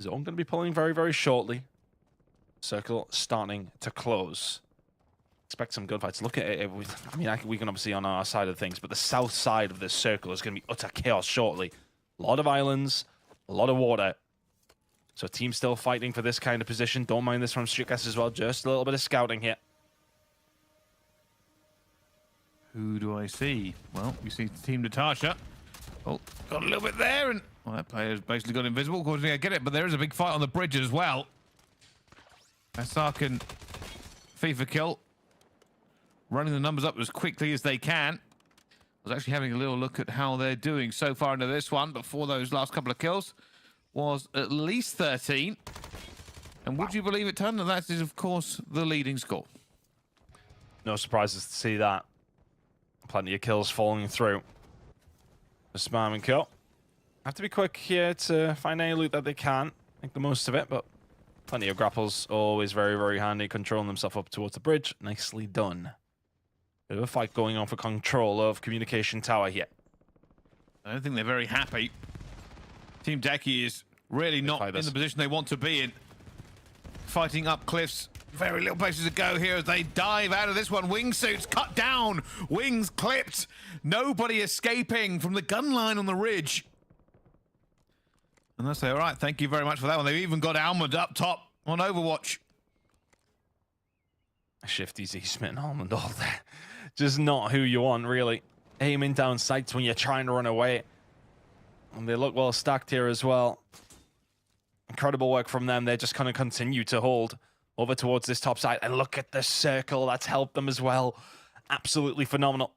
Zone going to be pulling very, very shortly. Circle starting to close. Expect some gunfights. Look at it. I mean, we can obviously on our side of things, but the south side of this circle is going to be utter chaos shortly. A lot of islands, a lot of water. So team still fighting for this kind of position. Don't mind this from Stukas as well. Just a little bit of scouting here. Who do I see? Well, you see Team Natasha. Oh, got a little bit there, and well, that player's basically got invisible. Of course, I get it, but there is a big fight on the bridge as well. Asak and FIFA kill. Running the numbers up as quickly as they can. I was actually having a little look at how they're doing so far into this one before those last couple of kills. Was at least 13. And would you believe it, Ton? That is, of course, the leading score. No surprises to see that. Plenty of kills falling through. The Spam and Co. Have to be quick here to find any loot that they can. Make the most of it, but Plenty of grapples, always very, very handy, controlling themselves up towards the bridge. Nicely done. Bit of a fight going on for control of communication tower here. I don't think they're very happy. Team Deki is really not in the position they want to be in. Fighting up cliffs. Very little places to go here as they dive out of this one. Wingsuits cut down. Wings clipped. Nobody escaping from the gun line on the ridge. And they'll say, all right, thank you very much for that one. They've even got Almond up top on Overwatch. Shifty Z smitten Almond all there. Just not who you want, really. Aiming down sights when you're trying to run away. And they look well stacked here as well. Incredible work from them. They just kind of continue to hold over towards this top side. And look at the circle. That's helped them as well. Absolutely phenomenal.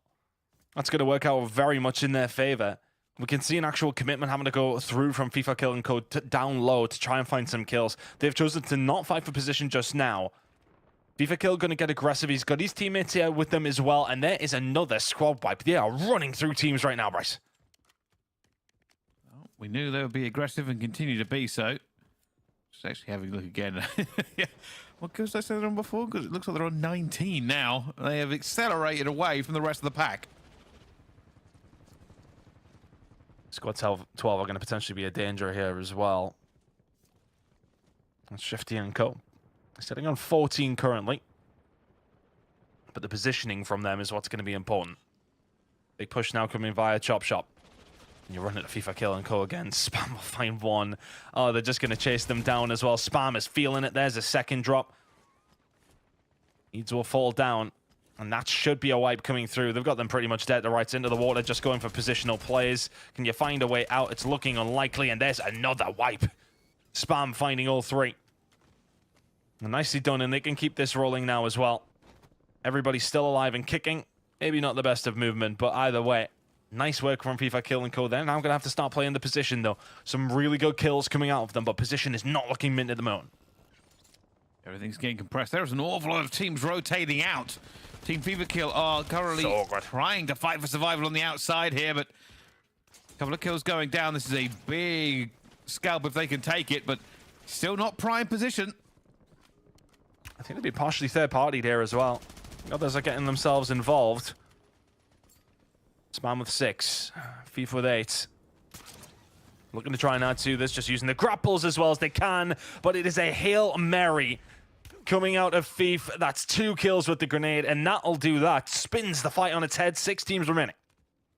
That's going to work out very much in their favor. We can see an actual commitment having to go through from FIFA Kill and Code down low to try and find some kills. They've chosen to not fight for position just now. FIFA Kill going to get aggressive. He's got his teammates here with them as well. And there is another squad wipe. They are running through teams right now, Bryce. Well, we knew they would be aggressive and continue to be so. Just actually having a look again. Yeah. What goes I said they're on before? Because it looks like they're on 19 now. They have accelerated away from the rest of the pack. Squad 12 are going to potentially be a danger here as well. That's Shifty and Co. Sitting on 14 currently. But the positioning from them is what's going to be important. Big push now coming via Chop Shop. And you're running at FIFA Kill and Co again. Spam will find one. Oh, they're just going to chase them down as well. Spam is feeling it. There's a second drop. Needs will fall down. And that should be a wipe coming through. They've got them pretty much dead to rights into the water, just going for positional plays. Can you find a way out? It's looking unlikely, and there's another wipe. Spam finding all three. And nicely done, and they can keep this rolling now as well. Everybody's still alive and kicking. Maybe not the best of movement, but either way, nice work from FIFA Kill and Co. They're now going to have to start playing the position, though. Some really good kills coming out of them, but position is not looking mint at the moment. Everything's getting compressed. There's an awful lot of teams rotating out. Team FIFA Kill are currently trying to fight for survival on the outside here, but a couple of kills going down. This is a big scalp if they can take it, but still not prime position. I think they'd be partially third-partied here as well. Others are getting themselves involved. Spam with 6. FIFA with 8. Looking to try and add to this, just using the grapples as well as they can, but it is a Hail Mary coming out of Thief. That's 2 kills with the grenade, and that'll do that. Spins the fight on its head. 6 teams remaining.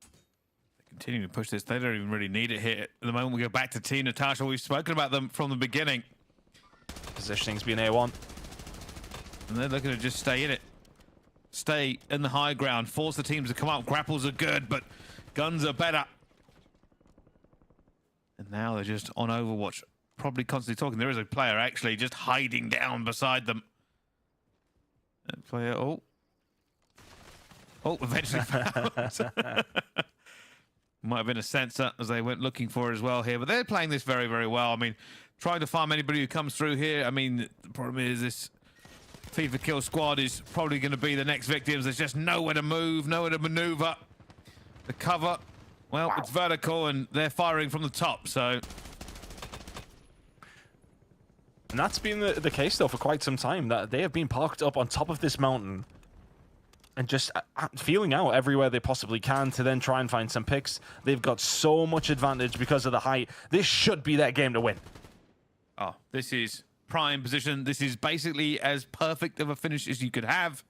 They continue to push this. They don't even really need it here. At the moment we go back to Team Natasha, we've spoken about them from the beginning. Positioning's been A1. And they're looking to just stay in it. Stay in the high ground. Force the teams to come up. Grapples are good, but guns are better. And now they're just on Overwatch. Probably constantly talking. There is a player actually just hiding down beside them. That player, oh, eventually found. Might have been a sensor as they went looking for it as well here. But they're playing this very, very well. I mean, trying to farm anybody who comes through here. I mean, the problem is this FIFA Kill squad is probably going to be the next victims. There's just nowhere to move, nowhere to maneuver. The cover, well, it's vertical and they're firing from the top, so... And that's been the case, though, for quite some time, that they have been parked up on top of this mountain and just feeling out everywhere they possibly can to then try and find some picks. They've got so much advantage because of the height. This should be their game to win. Oh, this is prime position. This is basically as perfect of a finish as you could have.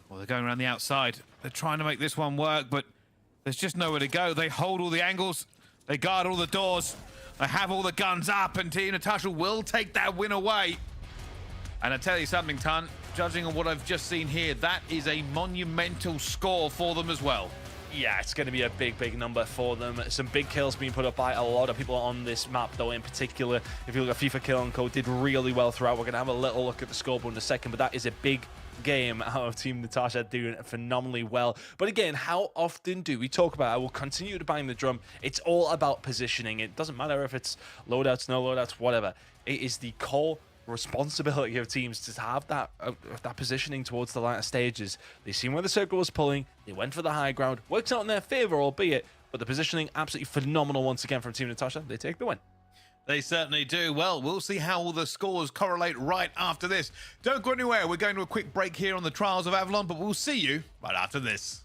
Well, they're going around the outside. They're trying to make this one work, but there's just nowhere to go. They hold all the angles. They guard all the doors. They have all the guns up, and Team Natasha will take that win away. And I tell you something, Ton, judging on what I've just seen here, that is a monumental score for them as well. Yeah, it's going to be a big, big number for them. Some big kills being put up by a lot of people on this map, though, in particular. If you look at FIFA Kill and Co, did really well throughout. We're going to have a little look at the scoreboard in a second, but that is a big game out of Team Natasha, doing phenomenally well. But again, how often do we talk about it? We'll continue to bang the drum. It's all about positioning. It doesn't matter if it's loadouts, no loadouts, whatever. It is the core responsibility of teams to have that positioning towards the latter stages. They seen where the circle was pulling. They went for the high ground. Worked out in their favor, albeit, but the positioning absolutely phenomenal once again from Team Natasha. They take the win. They certainly do. Well, we'll see how all the scores correlate right after this. Don't go anywhere. We're going to a quick break here on the Trials of Avalon, but we'll see you right after this.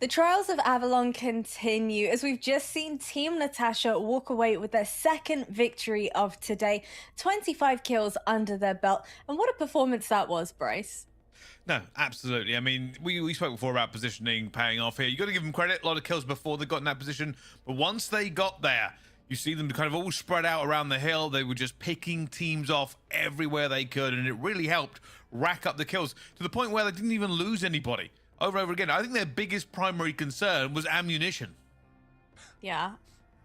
The Trials of Avalon continue as we've just seen Team Natasha walk away with their second victory of today. 25 kills under their belt. And what a performance that was, Bryce. No, absolutely. I mean, we spoke before about positioning paying off here. You got to give them credit. A lot of kills before they got in that position. But once they got there, you see them kind of all spread out around the hill. They were just picking teams off everywhere they could. And it really helped rack up the kills to the point where they didn't even lose anybody. Over and over again. I think their biggest primary concern was ammunition. Yeah.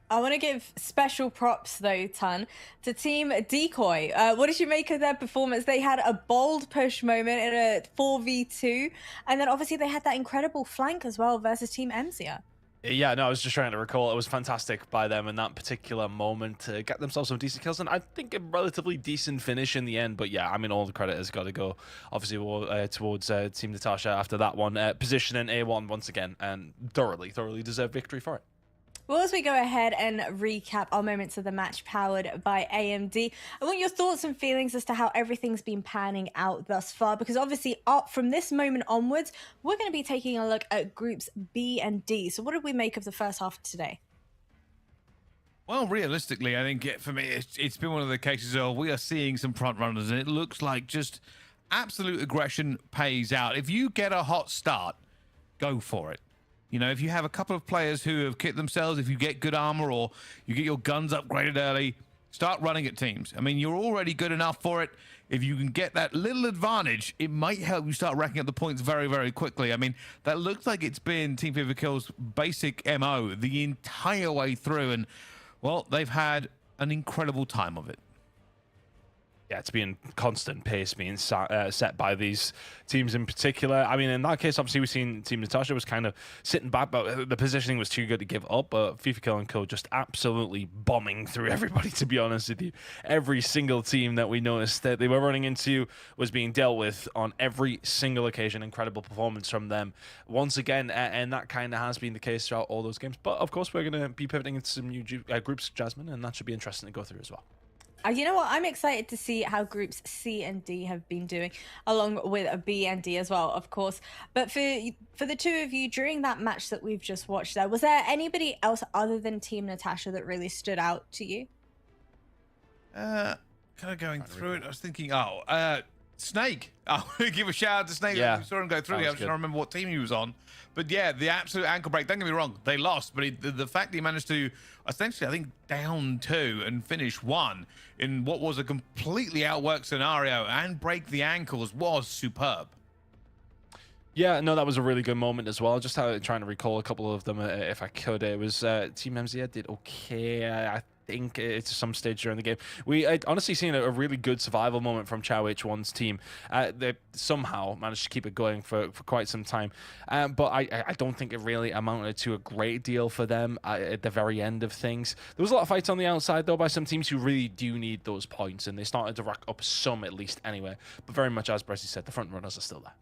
I want to give special props, though, Ton, to Team Decoy. What did you make of their performance? They had a bold push moment in a 4v2, and then obviously they had that incredible flank as well versus Team Emzia. Yeah, no, I was just trying to recall. It was fantastic by them in that particular moment to get themselves some decent kills, and I think a relatively decent finish in the end. But yeah, I mean, all the credit has got to go, obviously, towards Team Natasha after that one. Positioning A1 once again, and thoroughly deserved victory for it. Well, as we go ahead and recap our moments of the match powered by AMD, I want your thoughts and feelings as to how everything's been panning out thus far, because obviously up from this moment onwards, we're going to be taking a look at groups B and D. So what did we make of the first half today? Well, realistically, I think for me, it's been one of the cases of we are seeing some front runners, and it looks like just absolute aggression pays out. If you get a hot start, go for it. You know, if you have a couple of players who have kit themselves, if you get good armor or you get your guns upgraded early, start running at teams. I mean, you're already good enough for it. If you can get that little advantage, it might help you start racking up the points very quickly. I mean, that looks like it's been Team FIFA Kill's basic MO the entire way through. And, well, they've had an incredible time of it. Yeah, it's been constant pace being set by these teams in particular. I mean, in that case, obviously, we've seen Team Natasha was kind of sitting back, but the positioning was too good to give up. But FIFA Kill and Co. just absolutely bombing through everybody, to be honest with you. Every single team that we noticed that they were running into was being dealt with on every single occasion. Incredible performance from them once again, and that kind of has been the case throughout all those games. But, of course, we're going to be pivoting into some new groups, Jasmine, and that should be interesting to go through as well. You know what? I'm excited to see how groups C and D have been doing, along with B and D as well, of course. But for the two of you, during that match that we've just watched there, was there anybody else other than Team Natasha that really stood out to you? Kind of going through it, I was thinking, Snake. I'll give a shout out to Snake. Yeah, I saw him go through. I was trying to remember what team he was on. But yeah, the absolute ankle break. Don't get me wrong, they lost. But the fact that he managed to essentially, I think, down 2 and finish 1 in what was a completely outworked scenario and break the ankles was superb. Yeah, no, that was a really good moment as well. Just trying to recall a couple of them, if I could. It was Team MZA did okay, I think, at some stage during the game. I'd honestly seen a really good survival moment from Chow H1's team. They somehow managed to keep it going for quite some time. But I don't think it really amounted to a great deal for them at the very end of things. There was a lot of fights on the outside, though, by some teams who really do need those points, and they started to rack up some, at least, anyway. But very much, as Bressy said, the front runners are still there.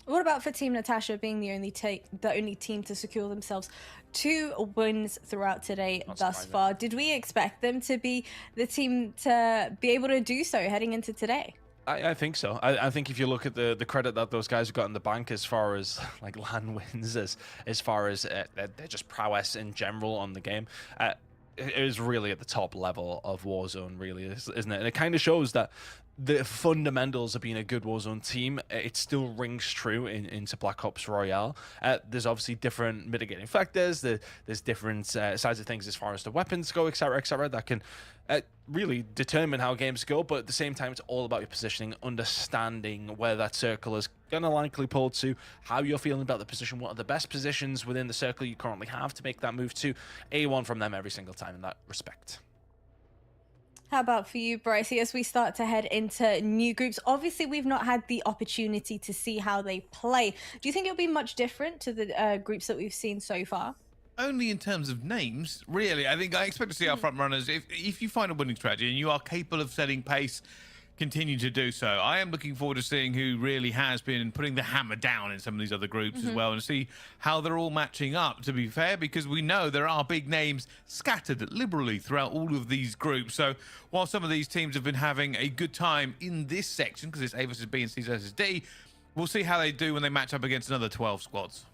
What about for Team Natasha being the only team to secure themselves 2 wins throughout today thus far? Did we expect them to be the team to be able to do so heading into today? I think so. I think if you look at the credit that those guys have got in the bank as far as like LAN wins, as far as they're just prowess in general on the game, it is really at the top level of Warzone, really, isn't it? And it kind of shows that the fundamentals of being a good Warzone team, it still rings true into Black Ops Royale. There's obviously different mitigating factors. There's different sides of things as far as the weapons go, etc., that can really determine how games go. But at the same time, it's all about your positioning, understanding where that circle is going to likely pull to, how you're feeling about the position, what are the best positions within the circle you currently have to make that move to. A1 from them every single time in that respect. How about for you, Brycey, as we start to head into new groups? Obviously, we've not had the opportunity to see how they play. Do you think it'll be much different to the groups that we've seen so far? Only in terms of names, really. I think I expect to see our front runners, if you find a winning strategy and you are capable of setting pace, continue to do so. I am looking forward to seeing who really has been putting the hammer down in some of these other groups as well, and see how they're all matching up, to be fair, because we know there are big names scattered liberally throughout all of these groups. So while some of these teams have been having a good time in this section, because it's A versus B and C versus D, we'll see how they do when they match up against another 12 squads.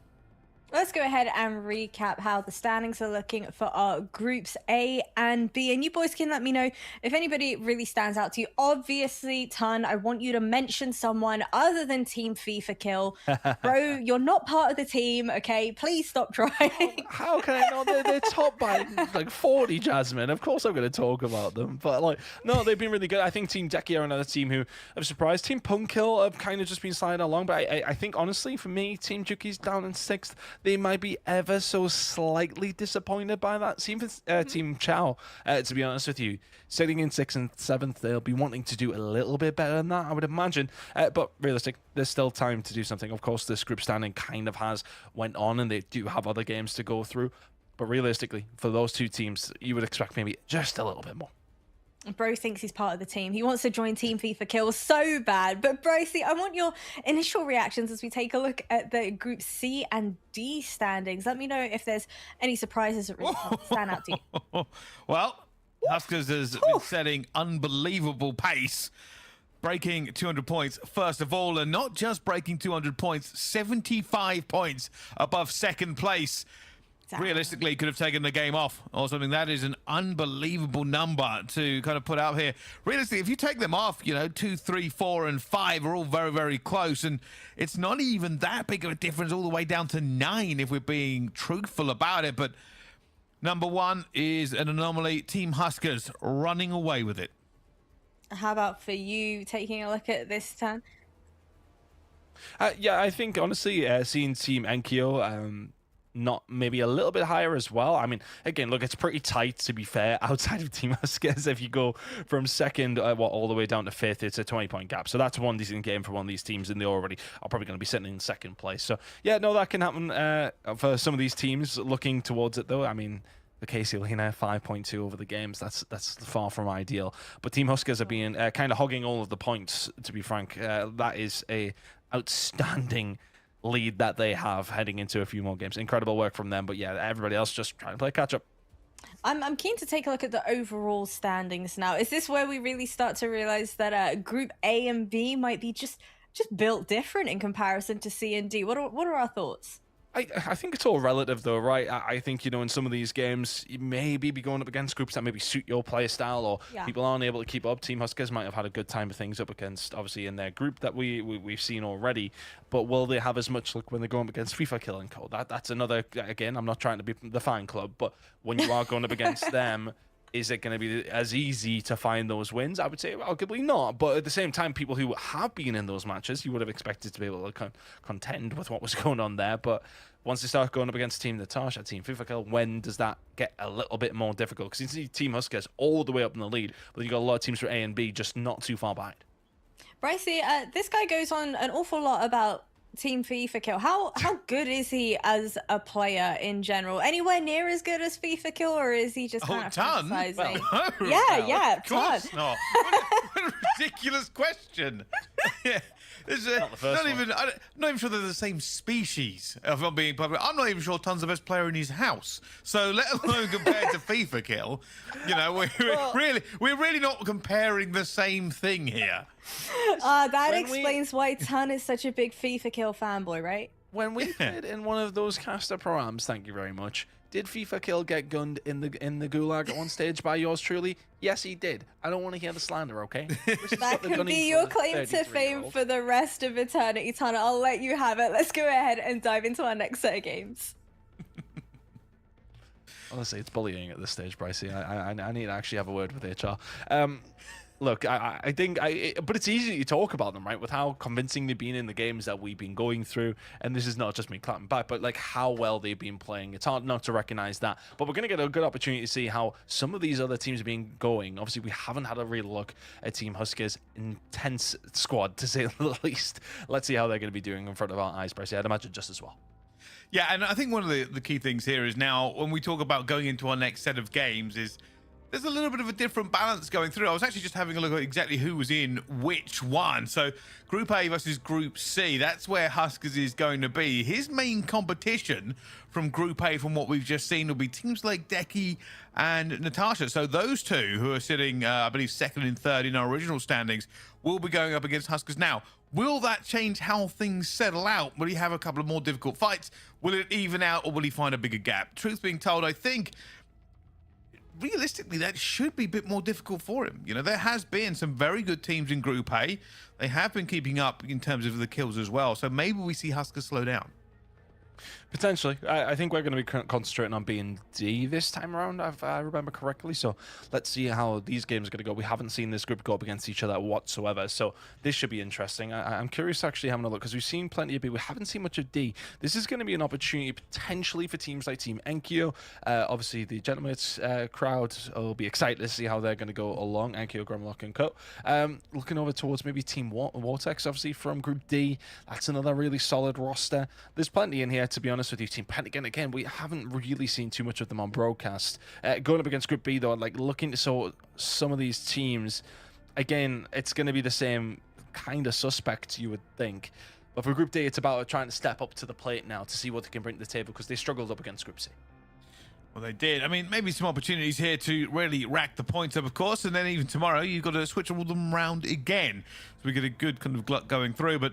Let's go ahead and recap how the standings are looking for our groups A and B. And you boys can let me know if anybody really stands out to you. Obviously, Ton, I want you to mention someone other than Team FIFA Kill. Bro, you're not part of the team, okay? Please stop trying. How can I not? They're top by like 40, Jasmine. Of course I'm going to talk about them. But like, no, they've been really good. I think Team Decky are another team who have surprised. Team Punkkill have kind of just been sliding along. But I think, honestly, for me, Team Juki's down in 6th. They might be ever so slightly disappointed by that. Team Chow, to be honest with you, sitting in 6th and 7th, they'll be wanting to do a little bit better than that, I would imagine. But realistic, there's still time to do something. Of course, this group standing kind of has went on, and they do have other games to go through. But realistically, for those two teams, you would expect maybe just a little bit more. Bro thinks he's part of the team. He wants to join Team FIFA Kill so bad. But bro, see, I want your initial reactions as we take a look at the Group C and D standings. Let me know if there's any surprises that really stand out to you. Well, Huskers has been setting unbelievable pace, breaking 200 points first of all, and not just breaking 200 points, 75 points above second place. Realistically, could have taken the game off or something. That is an unbelievable number to kind of put out here. Realistically, if you take them off, you know, 2, 3, 4, and 5 are all very, very close. And it's not even that big of a difference all the way down to 9 if we're being truthful about it. But number 1 is an anomaly. Team Huskers running away with it. How about for you taking a look at this turn? Yeah, I think, honestly, seeing Team Enkyo not maybe a little bit higher as well. I mean, again, look, it's pretty tight, to be fair, outside of Team Huskers. If you go from 2nd, all the way down to 5th, it's a 20-point gap. So that's one decent game for one of these teams, and they already are probably going to be sitting in 2nd place. So, yeah, no, that can happen for some of these teams looking towards it, though. I mean, the KC Lena 5.2 over the games, that's far from ideal. But Team Huskers are being kind of hogging all of the points, to be frank. That is a outstanding lead that they have heading into a few more games. Incredible work from them, but yeah, everybody else just trying to play catch up. I'm keen to take a look at the overall standings now. Is this where we really start to realize that Group A and B might be just built different in comparison to C and D? What are our thoughts? I think it's all relative, though, right? I think, you know, in some of these games, you maybe be going up against groups that maybe suit your play style, or people aren't able to keep up. Team Huskers might have had a good time of things up against, obviously, in their group that we've seen already. But will they have as much luck when they're going up against FIFA Kill and Co? That's another, again, I'm not trying to be the fan club, but when you are going up against them, is it going to be as easy to find those wins? I would say arguably not. But at the same time, people who have been in those matches, you would have expected to be able to contend with what was going on there. But once they start going up against Team Natasha, Team FIFA Kill, when does that get a little bit more difficult? Because you see Team Huskers all the way up in the lead, but you've got a lot of teams from A and B just not too far behind. Brycey, this guy goes on an awful lot about Team FIFA Kill. How good is he as a player in general? Anywhere near as good as FIFA Kill, or is he just kind of fantasizing? Yeah, Of course not. What a ridiculous question. Yeah. Not even sure they're the same species, if I'm being public. I'm not even sure Ton's the best player in his house. So let alone compared to FIFA Kill, you know, we're really not comparing the same thing here. That explains why Ton is such a big FIFA Kill fanboy, right? When we played in one of those caster pro-ams, thank you very much, did FIFA Kill get gunned in the gulag at one stage by yours truly? Yes, he did. I don't want to hear the slander, okay? That could be your claim to fame for the rest of eternity, Tana. I'll let you have it. Let's go ahead and dive into our next set of games. Honestly, it's bullying at this stage, Brycey. I need to actually have a word with HR. Look, I think, but it's easy to talk about them, right? With how convincing they've been in the games that we've been going through. And this is not just me clapping back, but like how well they've been playing. It's hard not to recognize that. But we're going to get a good opportunity to see how some of these other teams have been going. Obviously, we haven't had a real look at Team Huskers' intense squad, to say the least. Let's see how they're going to be doing in front of our eyes, Bryce. I'd imagine just as well. Yeah, and I think one of the key things here is now when we talk about going into our next set of games is there's a little bit of a different balance going through. I was actually just having a look at exactly who was in which one. So Group A versus Group C, that's where Huskers is going to be. His main competition from Group A, from what we've just seen, will be teams like Deki and Natasha. So those two, who are sitting, I believe, second and third in our original standings, will be going up against Huskers. Now, will that change how things settle out? Will he have a couple of more difficult fights? Will it even out, or will he find a bigger gap? Truth being told, I think realistically, that should be a bit more difficult for him. You know, there has been some very good teams in Group A. They have been keeping up in terms of the kills as well. So maybe we see Huskers slow down. Potentially. I think we're going to be concentrating on B and D this time around, if I remember correctly. So let's see how these games are going to go. We haven't seen this group go up against each other whatsoever. So this should be interesting. I'm curious actually having a look, because we've seen plenty of B. We haven't seen much of D. This is going to be an opportunity potentially for teams like Team Enkyo. Obviously, the Gentleman's crowd will be excited to see how they're going to go along. Enkyo, Gromlock, and Co. Looking over towards maybe Team Vortex, obviously, from Group D. That's another really solid roster. There's plenty in here, to be honest with you. Team Pentagon, again, we haven't really seen too much of them on broadcast. Going up against Group B, though, like looking to sort some of these teams, again, it's going to be the same kind of suspect, you would think. But for Group D, it's about trying to step up to the plate now to see what they can bring to the table, because they struggled up against Group C. Well, they did. I mean, maybe some opportunities here to really rack the points up, of course, and then even tomorrow, you've got to switch all them around again. So we get a good kind of glut going through, but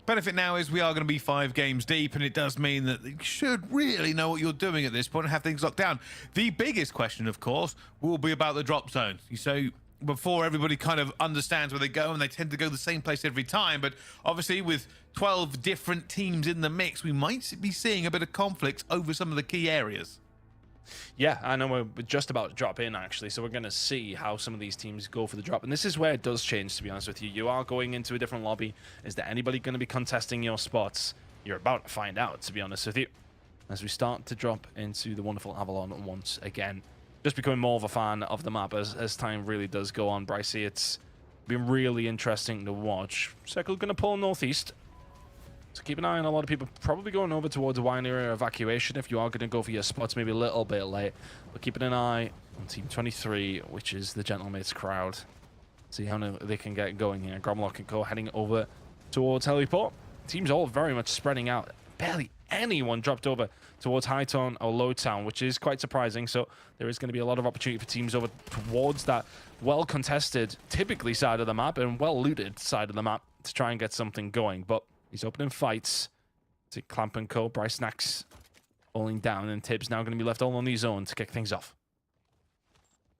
benefit now is we are going to be 5 games deep, and it does mean that you should really know what you're doing at this point and have things locked down. The biggest question, of course, will be about the drop zone. So before everybody kind of understands where they go, and they tend to go the same place every time, but obviously with 12 different teams in the mix, we might be seeing a bit of conflict over some of the key areas. Yeah, I know we're just about to drop in, actually, so we're going to see how some of these teams go for the drop. And this is where it does change, to be honest with you. You are going into a different lobby. Is there anybody going to be contesting your spots? You're about to find out, to be honest with you, as we start to drop into the wonderful Avalon once again. Just becoming more of a fan of the map as time really does go on, Brycey. It's been really interesting to watch. Circle going to pull northeast. So keep an eye on a lot of people probably going over towards a wine area evacuation if you are going to go for your spots maybe a little bit late. But keeping an eye on Team 23, which is the Gentlemates crowd. See how they can get going here. Gromlock and Co. heading over towards Heliport. Teams all very much spreading out. Barely anyone dropped over towards Hightown or Lowtown, which is quite surprising. So there is going to be a lot of opportunity for teams over towards that well-contested, typically side of the map and well-looted side of the map to try and get something going. But he's opening fights. See Clamp and Co. Bryce Snacks falling down, and Tibbs now going to be left all on his own to kick things off.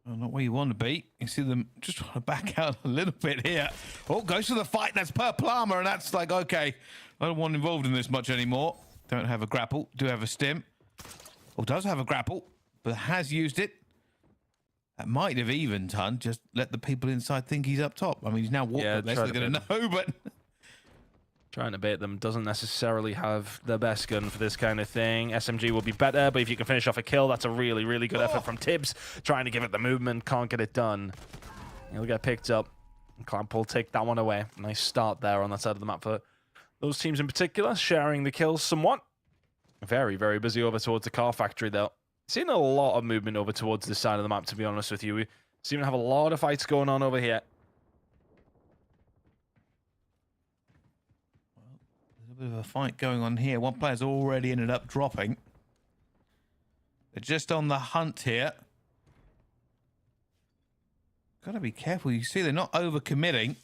Well, not where you want to be. You see them just trying to back out a little bit here. Oh, goes for the fight. That's per Plumber, and that's like, okay, I don't want involved in this much anymore. Don't have a grapple. Do have a stim. Oh, does have a grapple, but has used it. That might have even done. Just let the people inside think he's up top. I mean, he's now walked up there, so they're going to know, but... Trying to bait them, doesn't necessarily have the best gun for this kind of thing. SMG will be better, but if you can finish off a kill, that's a really, really good effort from Tibbs. Trying to give it the movement, can't get it done. He'll get picked up. Clamp will take that one away. Nice start there on that side of the map for those teams in particular, sharing the kills somewhat. Very, very busy over towards the car factory, though. Seeing a lot of movement over towards this side of the map, to be honest with you. We seem to have a lot of fights going on over here. A bit of a fight going on here. One player's already ended up dropping. They're just on the hunt here. Gotta be careful. You see, they're not overcommitting.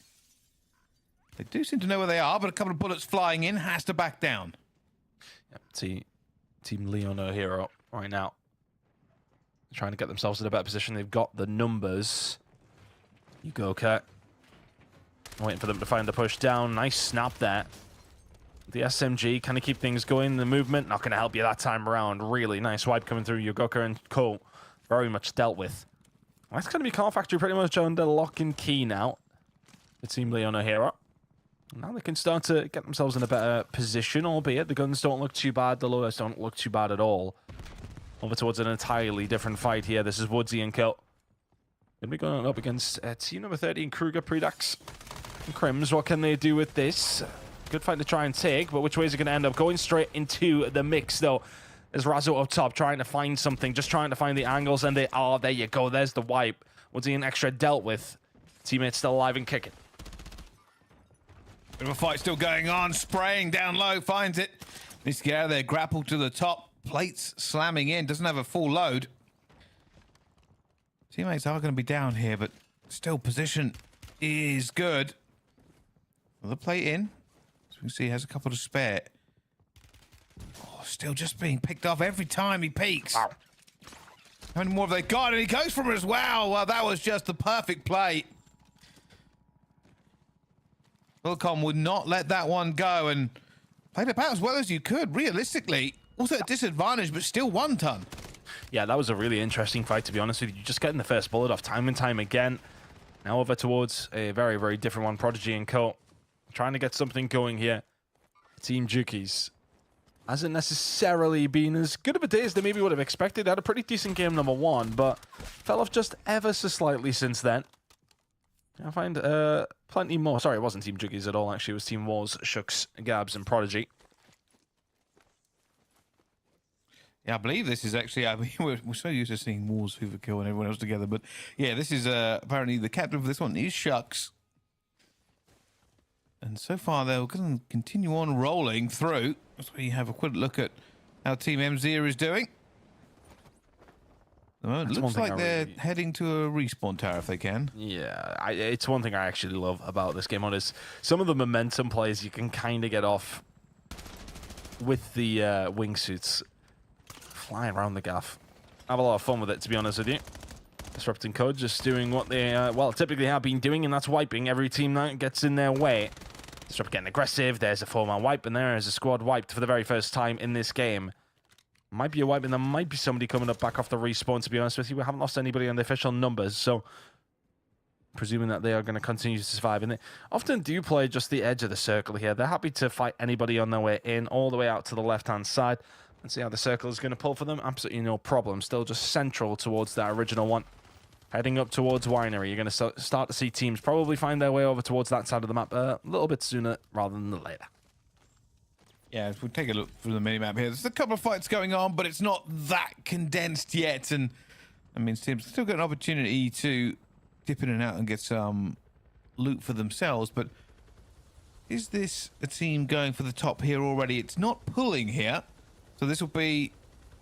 They do seem to know where they are, but a couple of bullets flying in, has to back down. Yep, Team Leon are here right now. Trying to get themselves in a better position. They've got the numbers. You go, Cat. Waiting for them to find the push down. Nice snap there. The SMG kind of keep things going. The movement not going to help you that time around. Really nice wipe coming through. Yogoka and Co. very much dealt with. That's going to be Car Factory pretty much under lock and key now. The Team Leon are here. Now they can start to get themselves in a better position, albeit the guns don't look too bad. The loaders don't look too bad at all. Over towards an entirely different fight here. This is Woodsy and Co. Going to be going up against team number 30 and Kruger, Predax and Crims. What can they do with this? Good fight to try and take, but which way is it going to end up? Going straight into the mix, though. There's Razzo up top trying to find something, just trying to find the angles, and there you go. There's the wipe. What's he an extra dealt with? Teammates still alive and kicking. Bit of a fight still going on. Spraying down low, finds it. Needs to get out of there. Grapple to the top. Plates slamming in. Doesn't have a full load. Teammates are going to be down here, but still position is good. Another plate in. As we can see, he has a couple to spare. Oh, still just being picked off every time he peeks. Wow. How many more have they got? And he goes for it as well. Well, that was just the perfect play. Wilcom would not let that one go and played about as well as you could, realistically. Also at disadvantage, but still 1 ton. Yeah, that was a really interesting fight, to be honest with you. Just getting the first bullet off time and time again. Now over towards a very, very different one. Prodigy and Co. Trying to get something going here. Team Jukies hasn't necessarily been as good of a day as they maybe would have expected. Had a pretty decent game number 1, but fell off just ever so slightly since then. I find plenty more. Sorry, it wasn't Team Juggies at all, actually. It was Team Wars, Shucks, Gabs, and Prodigy. Yeah, I believe this is actually, I mean, we're so used to seeing Wars, Hoover Kill, and everyone else together, but yeah, this is apparently the captain for this one is Shucks. And so far, they're going to continue on rolling through. So we have a quick look at how Team MZ is doing. At the moment, it looks like they're heading to a respawn tower if they can. Yeah, it's one thing I actually love about this game. Is some of the momentum plays you can kind of get off with the wingsuits flying around the gaff. Have a lot of fun with it, to be honest with you. Disrupting Code just doing what they, well, typically have been doing, and that's wiping every team that gets in their way. Disrupt getting aggressive. There's a 4-man wipe, and there is a squad wiped for the very first time in this game. Might be a wipe, and there might be somebody coming up back off the respawn, to be honest with you. We haven't lost anybody on the official numbers, so presuming that they are going to continue to survive. And they often do play just the edge of the circle here. They're happy to fight anybody on their way in, all the way out to the left-hand side, and see how the circle is going to pull for them. Absolutely no problem. Still just central towards that original one. Heading up towards Winery, you're going to start to see teams probably find their way over towards that side of the map a little bit sooner rather than later. Yeah, if we take a look through the minimap here, there's a couple of fights going on, but it's not that condensed yet. And I mean, teams still got an opportunity to dip in and out and get some loot for themselves. But is this a team going for the top here already? It's not pulling here. So this will be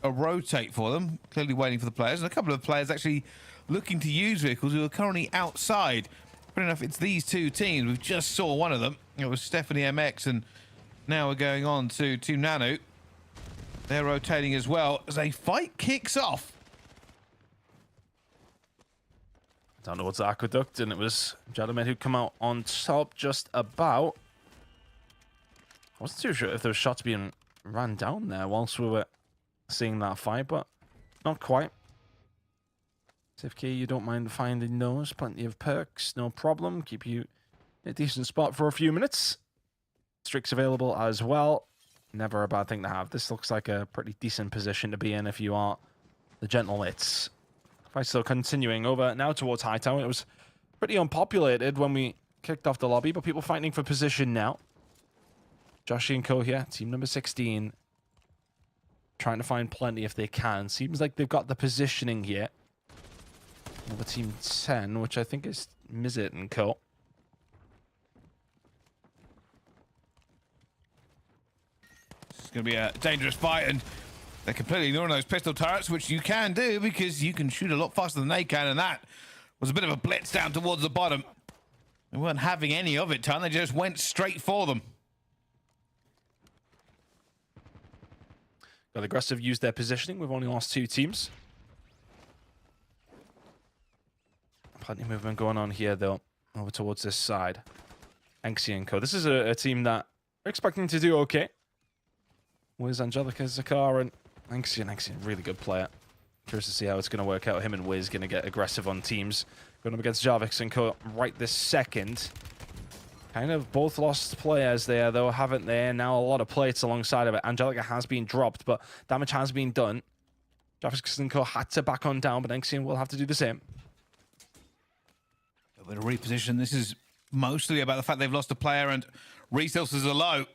a rotate for them, clearly waiting for the players. And a couple of players actually looking to use vehicles who are currently outside. Fair enough, it's these 2 teams. We just saw one of them. It was Stephanie MX, and now we're going on to Team Nanu. They're rotating as well as a fight kicks off. Down towards the aqueduct, and it was Jadamed who come out on top just about. I wasn't too sure if there was shots being ran down there whilst we were seeing that fight, but not quite. SFK, you don't mind finding those. Plenty of perks, no problem. Keep you in a decent spot for a few minutes. Strix available as well. Never a bad thing to have. This looks like a pretty decent position to be in if you are the Gentle Wits. Fight still continuing over now towards Hightown. It was pretty unpopulated when we kicked off the lobby, but people fighting for position now. Joshi and Co here, team number 16. Trying to find plenty if they can. Seems like they've got the positioning here. Over team 10, which I think is Mizit and Co. It's going to be a dangerous fight, and they're completely ignoring those pistol turrets, which you can do because you can shoot a lot faster than they can, and that was a bit of a blitz down towards the bottom. They weren't having any of it, Ton. They just went straight for them. Got aggressive, used their positioning. We've only lost 2 teams. Plenty of movement going on here, though, over towards this side. Anxi and Co. This is a team that we're expecting to do okay. Wiz, Angelica, Zakar, and Anxi. Really good player. Curious to see how it's going to work out. Him and Wiz going to get aggressive on teams. Going up against Jarvix and Co. right this second. Kind of both lost players there, though, haven't they? Now a lot of plates alongside of it. Angelica has been dropped, but damage has been done. Jarvix and Co. had to back on down, but Anxian will have to do the same. A bit of reposition. This is mostly about the fact they've lost a player and resources are low.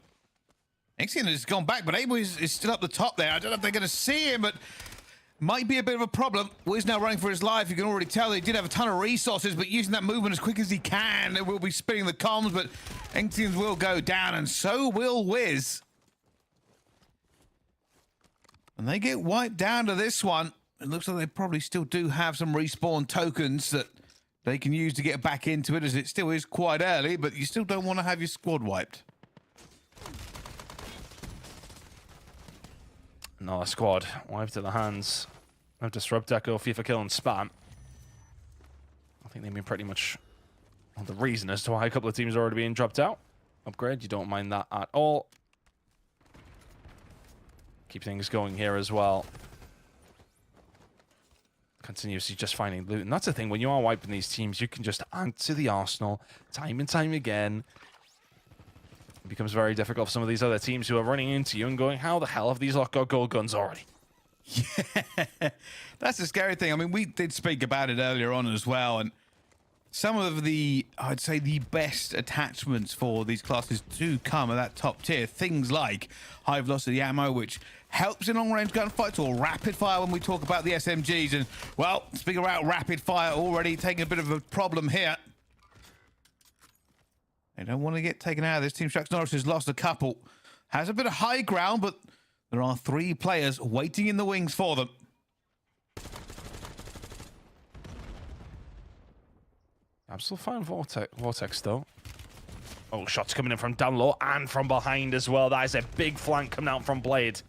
Ixion has gone back, but Abel is still up the top there. I don't know if they're going to see him, but might be a bit of a problem. Wiz now running for his life. You can already tell he did have a ton of resources, but using that movement as quick as he can. They will be spinning the comms, but Ixion will go down, and so will Wiz. And they get wiped down to this one. It looks like they probably still do have some respawn tokens that they can use to get back into it, as it still is quite early, but you still don't want to have your squad wiped. Another squad wiped at the hands of Disrupt, Echo, FIFA Kill, and Spam. I think they've been pretty much the reason as to why a couple of teams are already being dropped out. Upgrade, you don't mind that at all. Keep things going here as well. Continuously just finding loot. And that's the thing, when you are wiping these teams, you can just add to the arsenal time and time again. It becomes very difficult for some of these other teams who are running into you and going, how the hell have these lot got gold guns already? Yeah, that's the scary thing. I mean, we did speak about it earlier on as well, and some of the, I'd say, the best attachments for these classes do come at that top tier. Things like high velocity ammo, which helps in long range gunfights, or rapid fire when we talk about the SMGs. And, well, speaking about rapid fire, already taking a bit of a problem here. They don't want to get taken out of this. Team Shucks Norris has lost a couple. Has a bit of high ground, but there are 3 players waiting in the wings for them. I'm still finding Vortex, though. Oh, shots coming in from down low and from behind as well. That is a big flank coming out from Blade.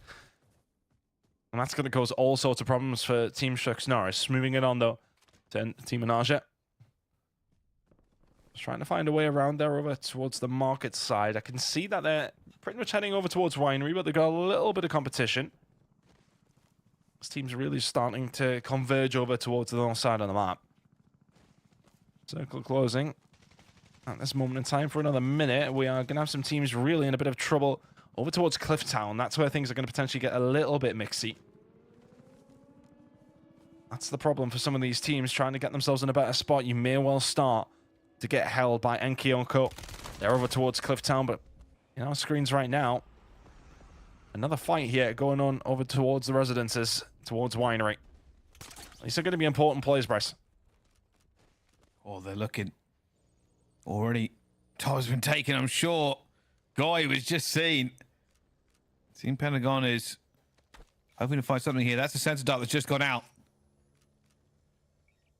And that's going to cause all sorts of problems for Team Shucks Norris. Moving it on, though, to Team Menage. Just trying to find a way around there over towards the market side. I can see that they're pretty much heading over towards Winery, but they've got a little bit of competition. This team's really starting to converge over towards the north side of the map. Circle closing. At this moment in time, for another minute, we are going to have some teams really in a bit of trouble over towards Clifftown. That's where things are going to potentially get a little bit mixy. That's the problem for some of these teams trying to get themselves in a better spot. You may well start to get held by Enkyonko. They're over towards Clifftown, but you know, screens right now. Another fight here going on over towards the residences, towards Winery. These are going to be important plays, Bryce. Oh, they're looking already. Time's been taken, I'm sure. Guy was just seen. Team Pentagon is hoping to find something here. That's a sensor dart that's just gone out.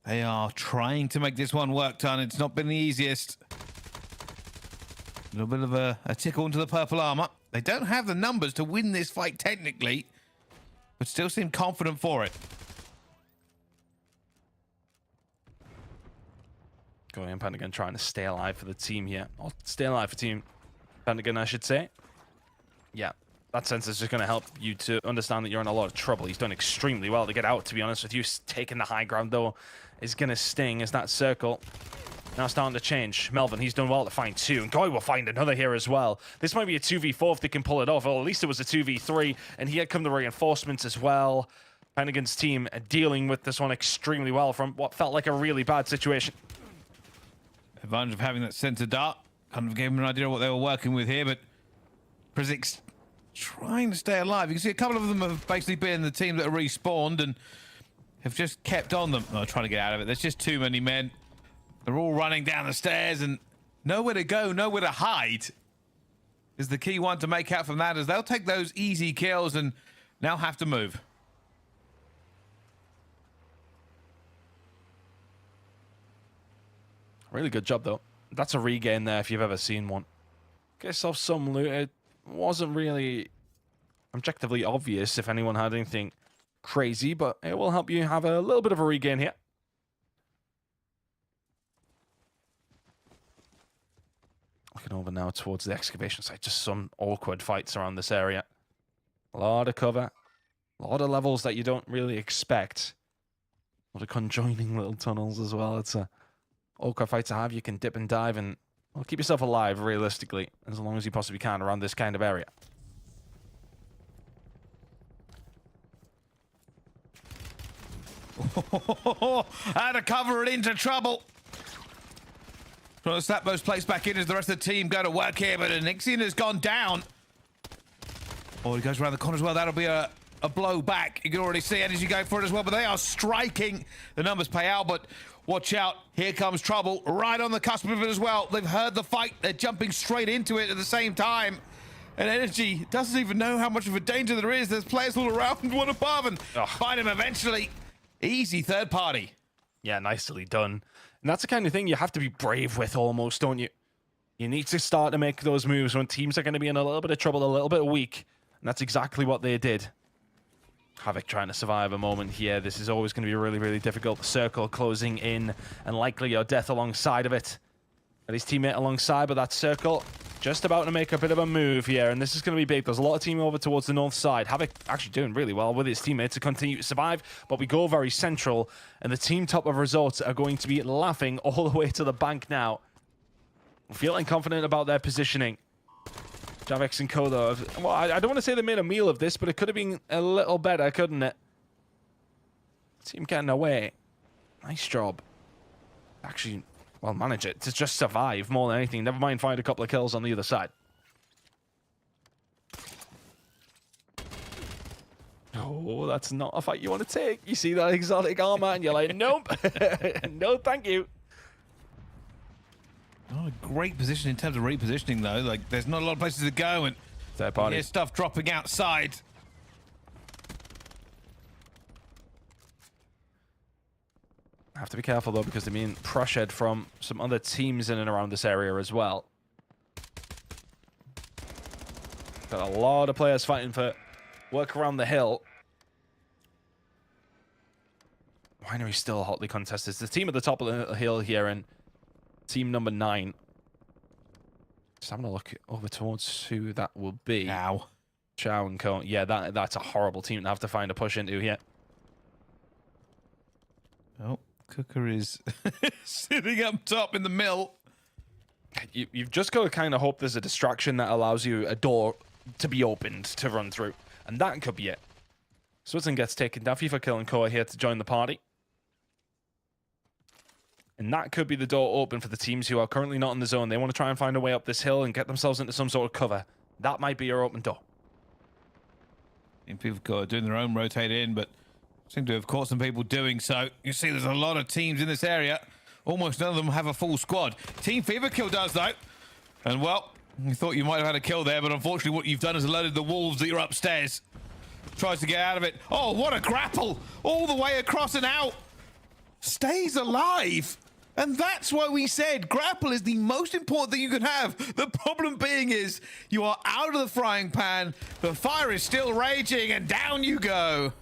They are trying to make this one work, Ton. It's not been the easiest. A little bit of a tickle into the purple armor. They don't have the numbers to win this fight technically, but still seem confident for it. Going in, Pentagon trying to stay alive for the team here. Or stay alive for Team Pentagon, I should say. Yeah, that sense is just going to help you to understand that you're in a lot of trouble. He's done extremely well to get out, to be honest with you. Taking the high ground, though, is going to sting as that circle now starting to change. Melvin, he's done well to find 2, and Goy will find another here as well. This might be a 2v4 if they can pull it off, or at least it was a 2v3, and here come the reinforcements as well. Pentagon's team dealing with this one extremely well from what felt like a really bad situation. Advantage of having that sensor dart. Kind of gave them an idea of what they were working with here, but Prizik's trying to stay alive. You can see a couple of them have basically been the team that are respawned and have just kept on them. Oh, trying to get out of it. There's just too many men. They're all running down the stairs and nowhere to go, nowhere to hide is the key one to make out from that, as they'll take those easy kills and now have to move. Really good job, though. That's a regain there if you've ever seen one. Get yourself some loot. It wasn't really objectively obvious if anyone had anything crazy, but it will help you have a little bit of a regain here. Looking over now towards the excavation site. Just some awkward fights around this area. A lot of cover. A lot of levels that you don't really expect. A lot of conjoining little tunnels as well. It's a awkward fight to have. You can dip and dive and well, keep yourself alive, realistically, as long as you possibly can around this kind of area. How to cover it into trouble. Trying to snap those plates back in as the rest of the team go to work here, but Nixian has gone down. Oh, he goes around the corner as well. That'll be a blow back. You can already see Energy going for it as well, but they are striking. The numbers pay out, but watch out. Here comes trouble right on the cusp of it as well. They've heard the fight. They're jumping straight into it at the same time. And Energy doesn't even know how much of a danger there is. There's players all around, one above, and find him eventually. Easy third party. Yeah, nicely done. And that's the kind of thing you have to be brave with almost, don't you? You need to start to make those moves when teams are going to be in a little bit of trouble, a little bit weak. And that's exactly what they did. Havoc trying to survive a moment here. This is always going to be really, really difficult. The circle closing in and likely your death alongside of it. And his teammate alongside, but that circle just about to make a bit of a move here. And this is going to be big. There's a lot of team over towards the north side. Havoc actually doing really well with his teammates to continue to survive. But we go very central. And the team top of results are going to be laughing all the way to the bank now. Feeling confident about their positioning. Javex and Co, though. Well, I don't want to say they made a meal of this, but it could have been a little better, couldn't it? Team getting away. Nice job. Actually, well, manage it to just survive more than anything. Never mind find a couple of kills on the other side. Oh, that's not a fight you want to take. You see that exotic armor and you're like, nope. No, thank you. Not a great position in terms of repositioning, though. Like, there's not a lot of places to go, and Third party. here's stuff dropping outside. I have to be careful, though, because they're being pressured from some other teams in and around this area as well. Got a lot of players fighting for work around the hill. Winery still hotly contested. It's the team at the top of the hill here, and team number 9. Just having a look over towards who that will be. Now. Chow and Co. Yeah, that's a horrible team to have to find a push into here. Oh, Cooker is sitting up top in the mill. You've just got to kind of hope there's a distraction that allows you a door to be opened to run through. And that could be it. Switzerland gets taken down. FIFA Kill and Co are here to join the party. And that could be the door open for the teams who are currently not in the zone. They want to try and find a way up this hill and get themselves into some sort of cover. That might be your open door. And people are doing their own rotate in, but seem to have caught some people doing so. You see there's a lot of teams in this area. Almost none of them have a full squad. Team Fever Kill does, though. And, well, you thought you might have had a kill there, but unfortunately what you've done is alerted the wolves that you're upstairs. Tries to get out of it. Oh, what a grapple! All the way across and out. Stays alive. And that's why we said grapple is the most important thing you can have. The problem being is you are out of the frying pan, the fire is still raging, and down you go.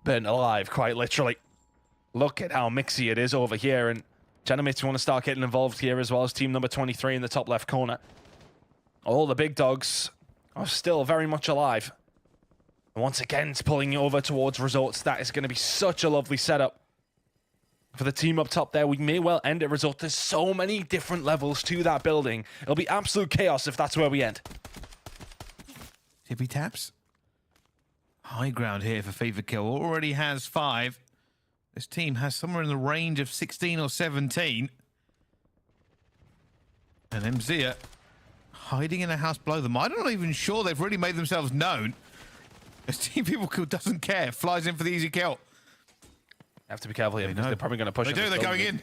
Burnt alive, quite literally. Look at how mixy it is over here, and Genomates want to start getting involved here as well as team number 23 in the top left corner. All the big dogs are still very much alive. And once again, it's pulling over towards results. That is going to be such a lovely setup. For the team up top there, we may well end at result. There's so many different levels to that building. It'll be absolute chaos if that's where we end. Tippy taps. High ground here for Fever Kill. Already has 5. This team has somewhere in the range of 16 or 17. And MZia hiding in a house below them. I'm not even sure they've really made themselves known. This Team Fever Kill doesn't care. Flies in for the easy kill. Have to be careful here because they're probably going to push. They do. They're going in.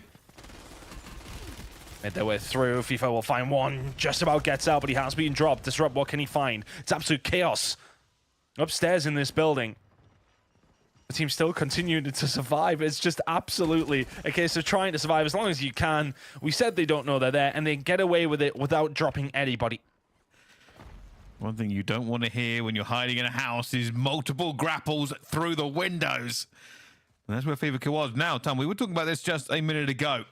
Made their way through. FIFA will find one. Just about gets out, but he has been dropped. Disrupt. What can he find? It's absolute chaos upstairs in this building. The team still continuing to survive. It's just absolutely a case of trying to survive as long as you can. We said they don't know they're there, and they get away with it without dropping anybody. One thing you don't want to hear when you're hiding in a house is multiple grapples through the windows. And that's where Fever Kill was. Now, Tom, we were talking about this just a minute ago.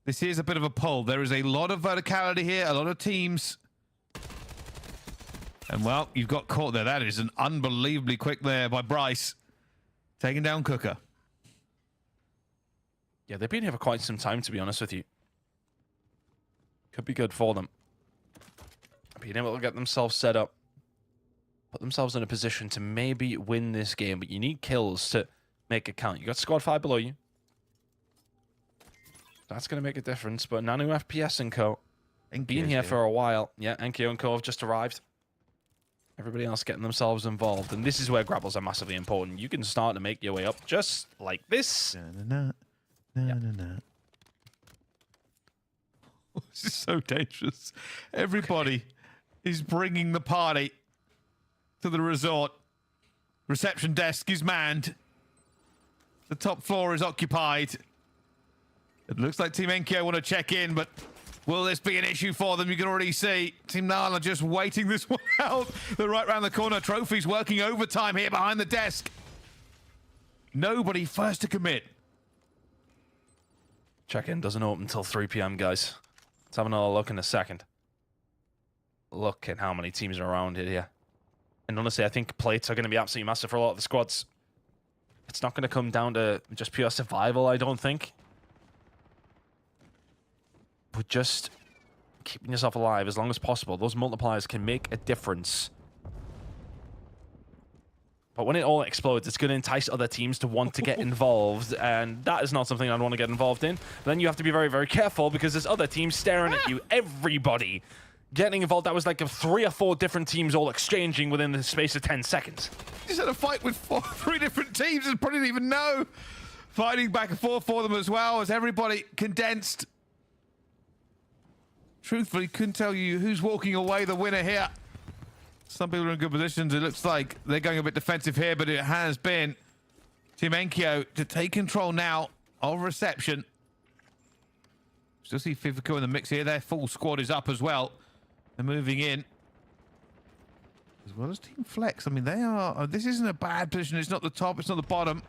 This is a bit of a pull. There is a lot of verticality here, a lot of teams. And, well, you've got caught there. That is an unbelievably quick there by Bryce. Taking down Cooker. Yeah, they've been here for quite some time, to be honest with you. Could be good for them. Being able to get themselves set up. Put themselves in a position to maybe win this game. But you need kills to make it count. You got squad 5 below you. That's going to make a difference. But Nanu FPS and Co. Been here for a while. Yeah, Enkyo and Co have just arrived. Everybody else getting themselves involved. And this is where grapples are massively important. You can start to make your way up just like this. This is so dangerous. Everybody is bringing the party to the resort. Reception desk is manned. The top floor is occupied. It looks like Team Enkyo want to check in, but will this be an issue for them? You can already see Team Nala just waiting this one out. They're right round the corner. Trophy's working overtime here behind the desk. Nobody first to commit. Check-in doesn't open until 3 p.m., guys. Let's have another look in a second. Look at how many teams are around here. And honestly, I think plates are going to be absolutely massive for a lot of the squads. It's not going to come down to just pure survival, I don't think. But just keeping yourself alive as long as possible. Those multipliers can make a difference. But when it all explodes, it's going to entice other teams to want to get involved. And that is not something I'd want to get involved in. But then you have to be very, very careful because there's other teams staring at you. Everybody getting involved. That was like 3 or 4 different teams all exchanging within the space of 10 seconds. He's had a fight with 3 different teams and probably didn't even know. Fighting back and forth for them as well as everybody condensed. Truthfully, couldn't tell you who's walking away the winner here. Some people are in good positions. It looks like they're going a bit defensive here, but it has been Team Enkyo to take control now of reception. Still see Fifico in the mix here. Their full squad is up as well. They're moving in. As well as Team Flex. I mean, they are... This isn't a bad position. It's not the top. It's not the bottom.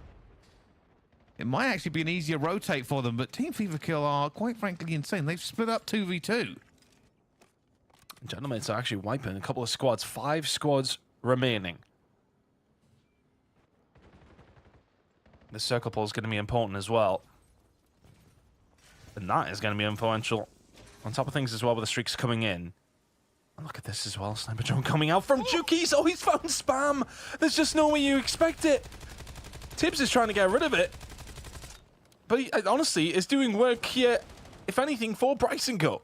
It might actually be an easier rotate for them, but Team Fifico are, quite frankly, insane. They've split up 2v2. Gentlemen, it's actually wiping a couple of squads. 5 squads remaining. The circle pull is going to be important as well. And that is going to be influential. On top of things as well, with the streaks coming in. And look at this as well. Sniper drone coming out from Juki's. Oh, he's found spam. There's just no way you expect it. Tibbs is trying to get rid of it. But he honestly is doing work here, if anything, for Bryson Go.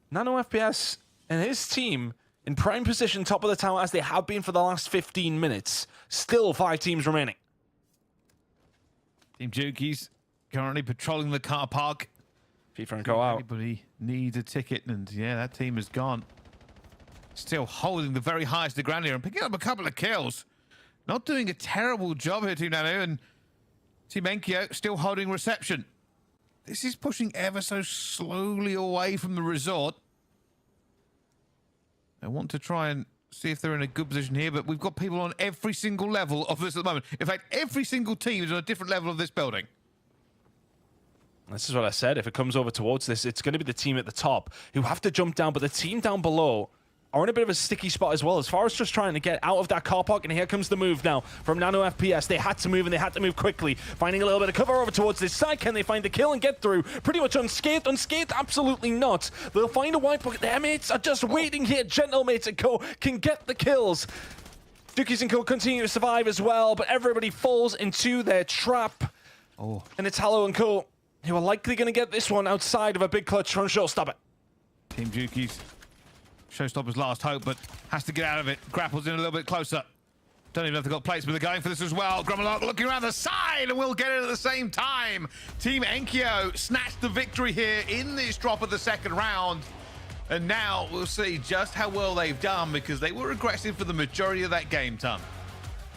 Nano FPS and his team in prime position, top of the tower, as they have been for the last 15 minutes. Still 5 teams remaining. Team Juki's currently patrolling the car park. FIFA and go out. Anybody needs a ticket, and yeah, that team is gone. Still holding the very highest of the ground here and picking up a couple of kills. Not doing a terrible job here, Team Nano, and Team Enkyo still holding reception. This is pushing ever so slowly away from the resort. I want to try and see if they're in a good position here, but we've got people on every single level of this at the moment. In fact, every single team is on a different level of this building. This is what I said. If it comes over towards this, it's going to be the team at the top who have to jump down, but the team down below are in a bit of a sticky spot as well, as far as just trying to get out of that car park. And here comes the move now from Nano FPS. They had to move, and they had to move quickly. Finding a little bit of cover over towards this side. Can they find the kill and get through? Pretty much unscathed. Unscathed? Absolutely not. They'll find a wipe, but their mates are just waiting here. Gentlemates and Co. can get the kills. Dookies and Co. continue to survive as well, but everybody falls into their trap. Oh. And it's Hallow and Co. who are likely going to get this one outside of a big clutch from Showstopper. Team Juki's Showstopper's last hope, but has to get out of it. Grapples in a little bit closer. Don't even know if they've got plates, but they're going for this as well. Grummelark looking around the side, and we'll get it at the same time. Team Enkyo snatched the victory here in this drop of the second round. And now we'll see just how well they've done, because they were aggressive for the majority of that game, Tom.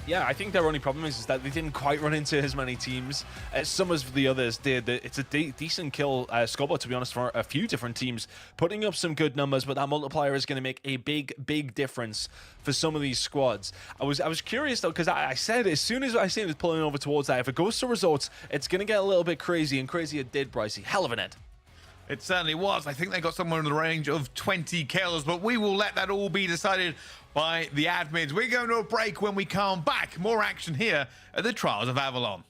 Yeah, I think their only problem is that they didn't quite run into as many teams as some of the others did. It's a decent kill scoreboard, to be honest, for a few different teams, putting up some good numbers, but that multiplier is going to make a big difference for some of these squads. I was curious, though, because I said as soon as I seen it pulling over towards that, if it goes to results, it's going to get a little bit crazy, and crazy it did, Brycey. Hell of an end. It certainly was. I think they got somewhere in the range of 20 kills, but we will let that all be decided by the admins. We're going to a break. When we come back, more action here at the Trials of Avalon.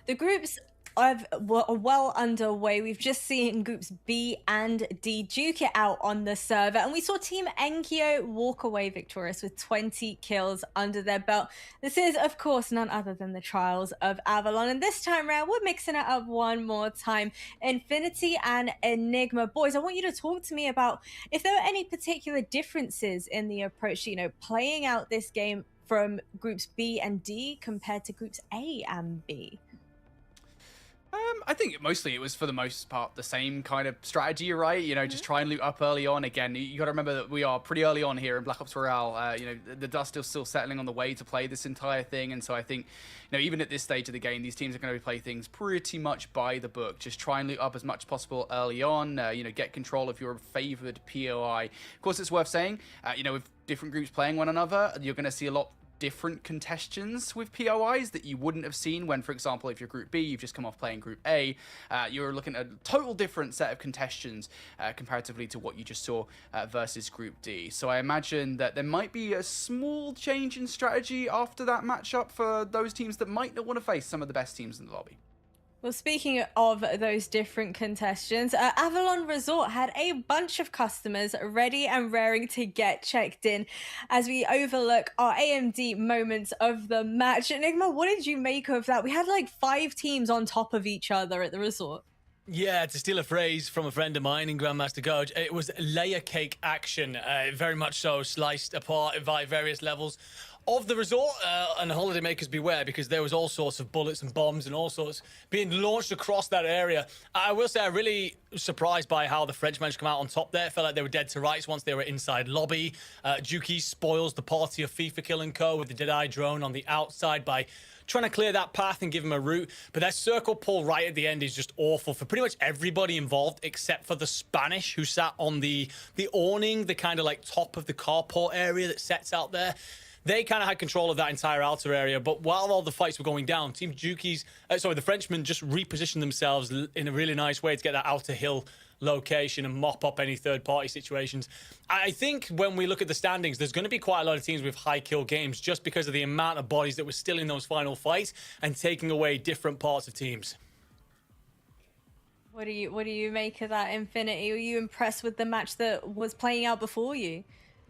The groups are well underway. We've just seen groups B and D duke it out on the server, and we saw Team Enkyo walk away victorious with 20 kills under their belt. This is, of course, none other than the Trials of Avalon, and this time around, we're mixing it up one more time. Infinity and Enigma. Boys, I want you to talk to me about if there were any particular differences in the approach to, playing out this game from groups B and D compared to groups A and B. I think mostly it was for the most part the same kind of strategy, right? Just try and loot up early on. Again, you got to remember that we are pretty early on here in Black Ops Royale. The dust is still settling on the way to play this entire thing, and so I think, even at this stage of the game, these teams are going to play things pretty much by the book. Just try and loot up as much as possible early on. Get control of your favored POI. Of course, it's worth saying, with different groups playing one another, you're going to see a lot different contestions with POIs that you wouldn't have seen when, for example, if you're Group B, you've just come off playing Group A, you're looking at a total different set of contestions comparatively to what you just saw versus Group D. So I imagine that there might be a small change in strategy after that matchup for those teams that might not want to face some of the best teams in the lobby. Well, speaking of those different contestants, Avalon Resort had a bunch of customers ready and raring to get checked in as we overlook our AMD moments of the match. Enigma, what did you make of that? We had like 5 teams on top of each other at the resort. Yeah, to steal a phrase from a friend of mine in Grandmaster Coach, it was layer cake action, very much so, sliced apart by various levels of the resort, and holidaymakers beware, because there was all sorts of bullets and bombs and all sorts being launched across that area. I will say I'm really surprised by how the French managed to come out on top there. It felt like they were dead to rights once they were inside lobby. Juki spoils the party of FIFA Kill and Co. with the Deadeye drone on the outside by trying to clear that path and give him a route. But that circle pull right at the end is just awful for pretty much everybody involved except for the Spanish who sat on the awning, the kind of like top of the carport area that sets out there. They kind of had control of that entire outer area, but while all the fights were going down, Team Juki's, the Frenchmen just repositioned themselves in a really nice way to get that outer hill location and mop up any third-party situations. I think when we look at the standings, there's going to be quite a lot of teams with high kill games just because of the amount of bodies that were still in those final fights and taking away different parts of teams. What do you make of that, Infinity? Were you impressed with the match that was playing out before you?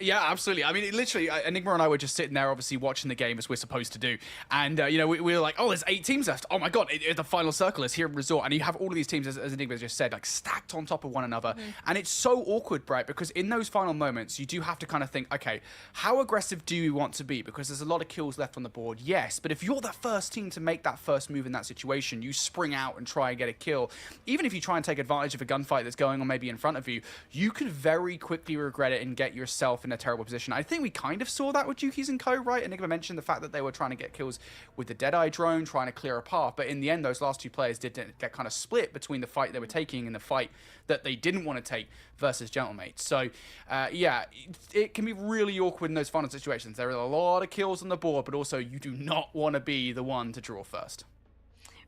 Yeah, absolutely. I mean, literally, Enigma and I were just sitting there, obviously, watching the game as we're supposed to do. And, we were like, oh, there's 8 teams left. Oh, my God, the final circle is here in Resort. And you have all of these teams, as Enigma just said, like, stacked on top of one another. Mm-hmm. And it's so awkward, right? Because in those final moments, you do have to kind of think, okay, how aggressive do you want to be? Because there's a lot of kills left on the board, yes. But if you're the first team to make that first move in that situation, you spring out and try and get a kill. Even if you try and take advantage of a gunfight that's going on maybe in front of you, you could very quickly regret it and get yourself in a terrible position. I think we kind of saw that with Juki's and Co, right? Enigma mentioned the fact that they were trying to get kills with the Deadeye drone, trying to clear a path, but in the end, those last 2 players did get kind of split between the fight they were taking and the fight that they didn't want to take versus Gentlemates. So, yeah, it can be really awkward in those final situations. There are a lot of kills on the board, but also you do not want to be the one to draw first.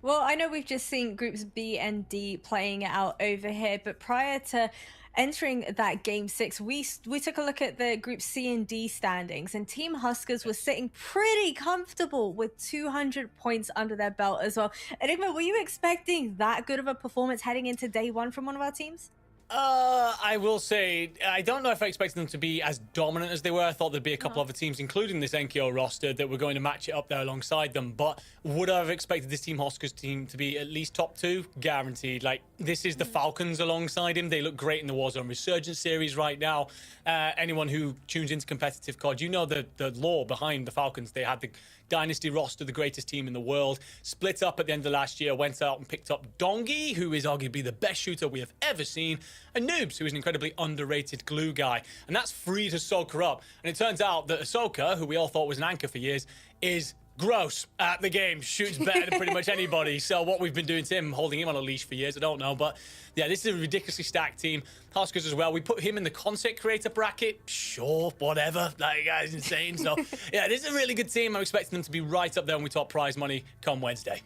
Well, I know we've just seen groups B and D playing it out over here, but prior to entering that game 6, we took a look at the group C and D standings, and Team Huskers was sitting pretty comfortable with 200 points under their belt as well. Enigma, were you expecting that good of a performance heading into day 1 from one of our teams? I will say, I don't know if I expected them to be as dominant as they were. I thought there'd be a couple other teams, including this Enkyo roster, that were going to match it up there alongside them. But would I have expected this Team Huskers team to be at least top 2? Guaranteed. Like, this is the Falcons alongside him. They look great in the Warzone Resurgence series right now. Anyone who tunes into competitive COD, you know the lore behind the Falcons. They had the Dynasty roster, the greatest team in the world, split up at the end of last year, went out and picked up Dongi, who is arguably the best shooter we have ever seen, and Noobs, who is an incredibly underrated glue guy. And that's freed Ahsoka up. And it turns out that Ahsoka, who we all thought was an anchor for years, is gross at the game, shoots better than pretty much anybody. So what we've been doing to him, holding him on a leash for years, I don't know. But yeah, this is a ridiculously stacked team. Huskers as well. We put him in the concept creator bracket. Sure, whatever. That guy's insane. So yeah, this is a really good team. I'm expecting them to be right up there when we talk prize money come Wednesday.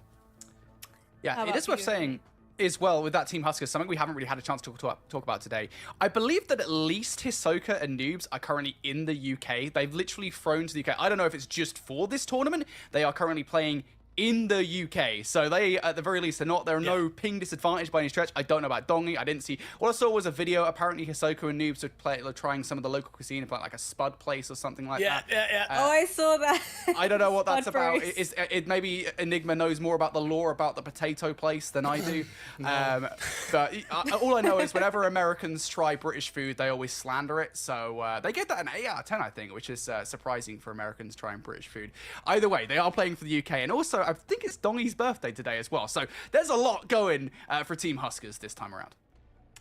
Yeah, it is worth saying as well with that Team Huskers, something we haven't really had a chance to talk about today. I believe that at least Hisoka and Noobs are currently in the UK. They've literally flown to the UK. I don't know if it's just for this tournament. They are currently playing in the UK. So they, at the very least, there are no ping disadvantage by any stretch. I don't know about Dongi. I didn't see. What I saw was a video. Apparently, Hisoka and Noobs were trying some of the local cuisine, like a spud place or something like that. Yeah. Oh, I saw that. I don't know what that's Spud about. Bros. It maybe Enigma knows more about the lore about the potato place than I do. But all I know is whenever Americans try British food, they always slander it. So they get that an 8 out of 10, I think, which is surprising for Americans trying British food. Either way, they are playing for the UK, and also I think it's Dongi's birthday today as well. So there's a lot going for Team Huskers this time around.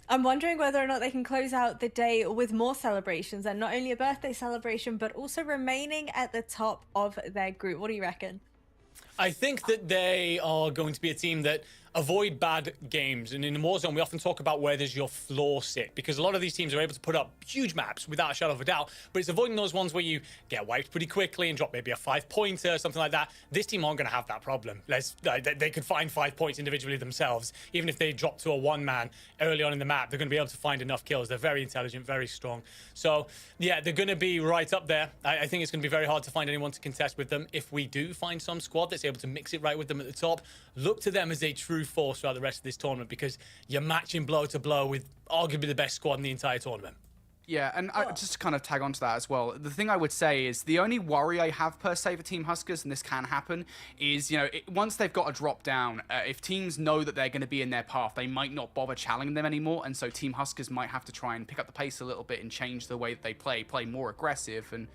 I'm wondering whether or not they can close out the day with more celebrations, and not only a birthday celebration, but also remaining at the top of their group. What do you reckon? I think that they are going to be a team that avoid bad games. And in the Warzone, we often talk about where does your floor sit, because a lot of these teams are able to put up huge maps without a shadow of a doubt, but it's avoiding those ones where you get wiped pretty quickly and drop maybe a 5-pointer or something like that. This team aren't going to have that problem. They could find 5 points individually themselves. Even if they drop to a one-man early on in the map, they're going to be able to find enough kills. They're very intelligent, very strong. So, yeah, they're going to be right up there. I think it's going to be very hard to find anyone to contest with them. If we do find some squad that's able to mix it right with them at the top, look to them as a true force throughout the rest of this tournament, because you're matching blow to blow with arguably the best squad in the entire tournament. Yeah, and just to kind of tag on to that as well, the thing I would say is the only worry I have per se for Team Huskers, and this can happen, is, you know, once they've got a drop down, if teams know that they're going to be in their path, they might not bother challenging them anymore, and so Team Huskers might have to try and pick up the pace a little bit and change the way that they play more aggressive, and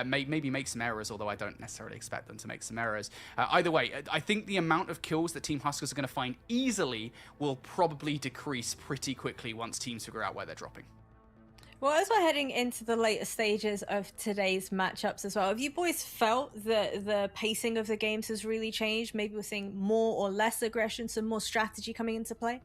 maybe make some errors, although I don't necessarily expect them to make some errors. Either way, I think the amount of kills that Team Huskers are going to find easily will probably decrease pretty quickly once teams figure out where they're dropping. Well, as we're heading into the later stages of today's matchups as well, have you boys felt that the pacing of the games has really changed? Maybe we're seeing more or less aggression, some more strategy coming into play?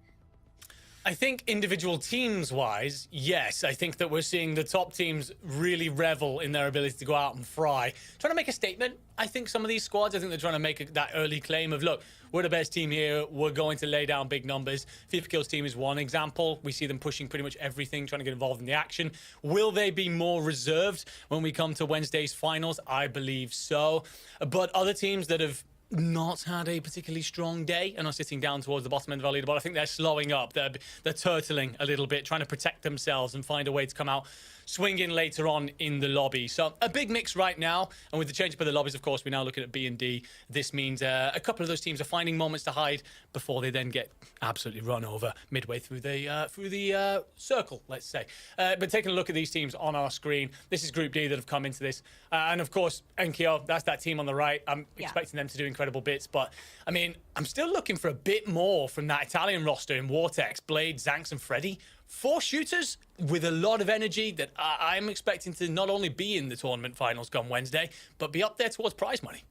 I think individual teams-wise, yes. I think that we're seeing the top teams really revel in their ability to go out and fry. Trying to make a statement. I think some of these squads, I think they're trying to make that early claim of, look, we're the best team here. We're going to lay down big numbers. FIFA Kills team is one example. We see them pushing pretty much everything, trying to get involved in the action. Will they be more reserved when we come to Wednesday's finals? I believe so. But other teams that have not had a particularly strong day and are sitting down towards the bottom end of our leaderboard, I think they're slowing up. They're turtling a little bit, trying to protect themselves and find a way to come out swinging later on in the lobby. So a big mix right now, and with the change up of the lobbies, of course, we're now looking at B and D. This means a couple of those teams are finding moments to hide before they then get absolutely run over midway through the circle, let's say. But taking a look at these teams on our screen, this is Group D that have come into this, and of course, Enkyo, that's that team on the right. I'm expecting them to do incredible bits, but I mean, I'm still looking for a bit more from that Italian roster in Vortex, Blade, Zanks, and Freddy. 4 shooters with a lot of energy that I'm expecting to not only be in the tournament finals come Wednesday, but be up there towards prize money.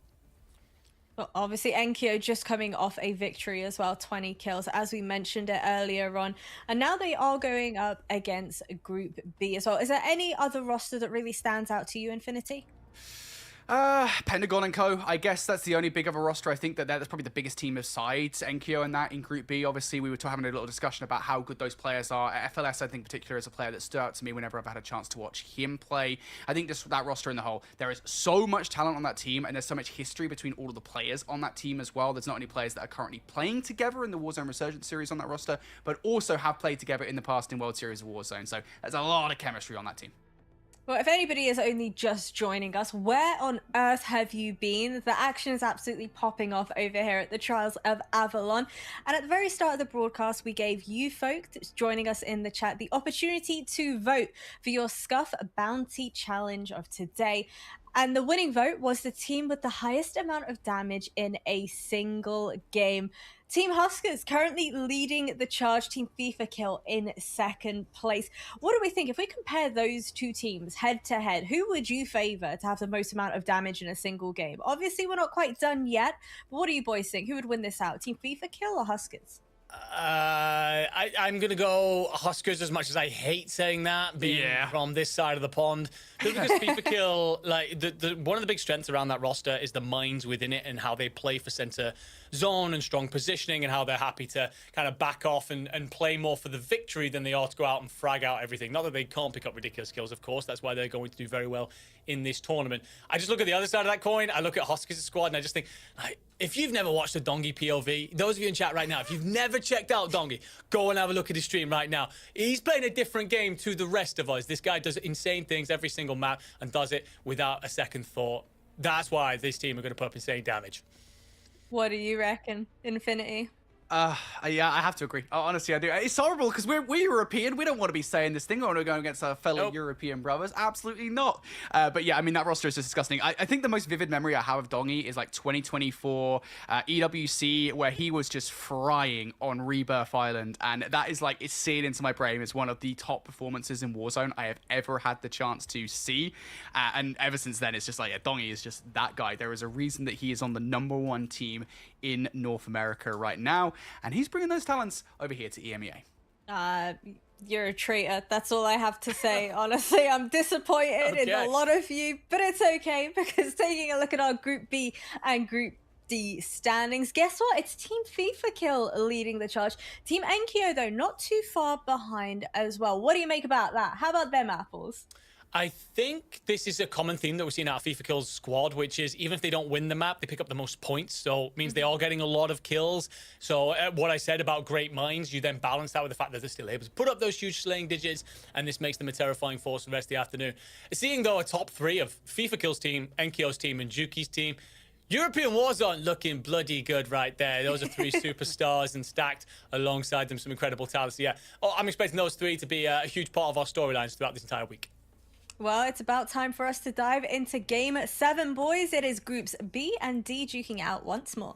Well, obviously, Enkyo just coming off a victory as well, 20 kills, as we mentioned it earlier on. And now they are going up against Group B as well. Is there any other roster that really stands out to you, Infinity? Pentagon and Co. I guess that's the only big of a roster. I think that's probably the biggest team of sides. Enkyo and that in Group B. Obviously, we were having a little discussion about how good those players are. FLS, I think, in particular, is a player that stood out to me whenever I've had a chance to watch him play. I think just that roster in the whole, there is so much talent on that team, and there's so much history between all of the players on that team as well. There's not only players that are currently playing together in the Warzone Resurgence series on that roster, but also have played together in the past in World Series of Warzone. So there's a lot of chemistry on that team. Well, if anybody is only just joining us, where on earth have you been? The action is absolutely popping off over here at the Trials of Avalon. And at the very start of the broadcast, we gave you folk joining us in the chat the opportunity to vote for your Scuff Bounty Challenge of today. And the winning vote was the team with the highest amount of damage in a single game. Team Huskers currently leading the charge. Team FIFA Kill in second place. What do we think? If we compare those two teams head to head, who would you favor to have the most amount of damage in a single game? Obviously, we're not quite done yet, but what do you boys think? Who would win this out? Team FIFA Kill or Huskers? I'm going to go Huskers, as much as I hate saying that, being from this side of the pond. Because FIFA Kill, like, one of the big strengths around that roster is the minds within it and how they play for center zone and strong positioning, and how they're happy to kind of back off and play more for the victory than they are to go out and frag out everything. Not that they can't pick up ridiculous kills, of course. That's why they're going to do very well in this tournament. I just look at the other side of that coin. I look at Hoskins' squad, and I just think, like, if you've never watched a Dongi POV, those of you in chat right now, if you've never checked out Dongi, go and have a look at his stream right now. He's playing a different game to the rest of us. This guy does insane things every single map and does it without a second thought. That's why this team are going to put up insane damage. What do you reckon, Infinity? Yeah, I have to agree. Honestly, I do. It's horrible because we're European. We don't want to be saying this thing. We want to go against our fellow European brothers. Absolutely not. But yeah, I mean, that roster is just disgusting. I think the most vivid memory I have of Dongi is like 2024 EWC, where he was just frying on Rebirth Island. And that is like, it's seared into my brain as one of the top performances in Warzone I have ever had the chance to see. And ever since then, it's just like, yeah, Dongi is just that guy. There is a reason that he is on the #1 team in North America right now. And he's bringing those talents over here to EMEA. You're a traitor. That's all I have to say. Honestly, I'm disappointed in a lot of you, but it's okay because taking a look at our Group B and Group D standings, guess what? It's Team FIFA Kill leading the charge. Team Enkyo, though, not too far behind as well. What do you make about that? How about them apples? I think this is a common theme that we're seeing out of FIFA Kill's squad, which is even if they don't win the map, they pick up the most points. So it means they are getting a lot of kills. So what I said about great minds, you then balance that with the fact that they're still able to put up those huge slaying digits, and this makes them a terrifying force for the rest of the afternoon. Seeing, though, a top three of FIFA Kill's team, Enkyo's team, and Juki's team, European Warzone looking bloody good right there. Those are three superstars and stacked alongside them some incredible talents. So, yeah, I'm expecting those three to be a huge part of our storylines throughout this entire week. Well, it's about time for us to dive into Game 7, boys. It is Groups B and D duking out once more.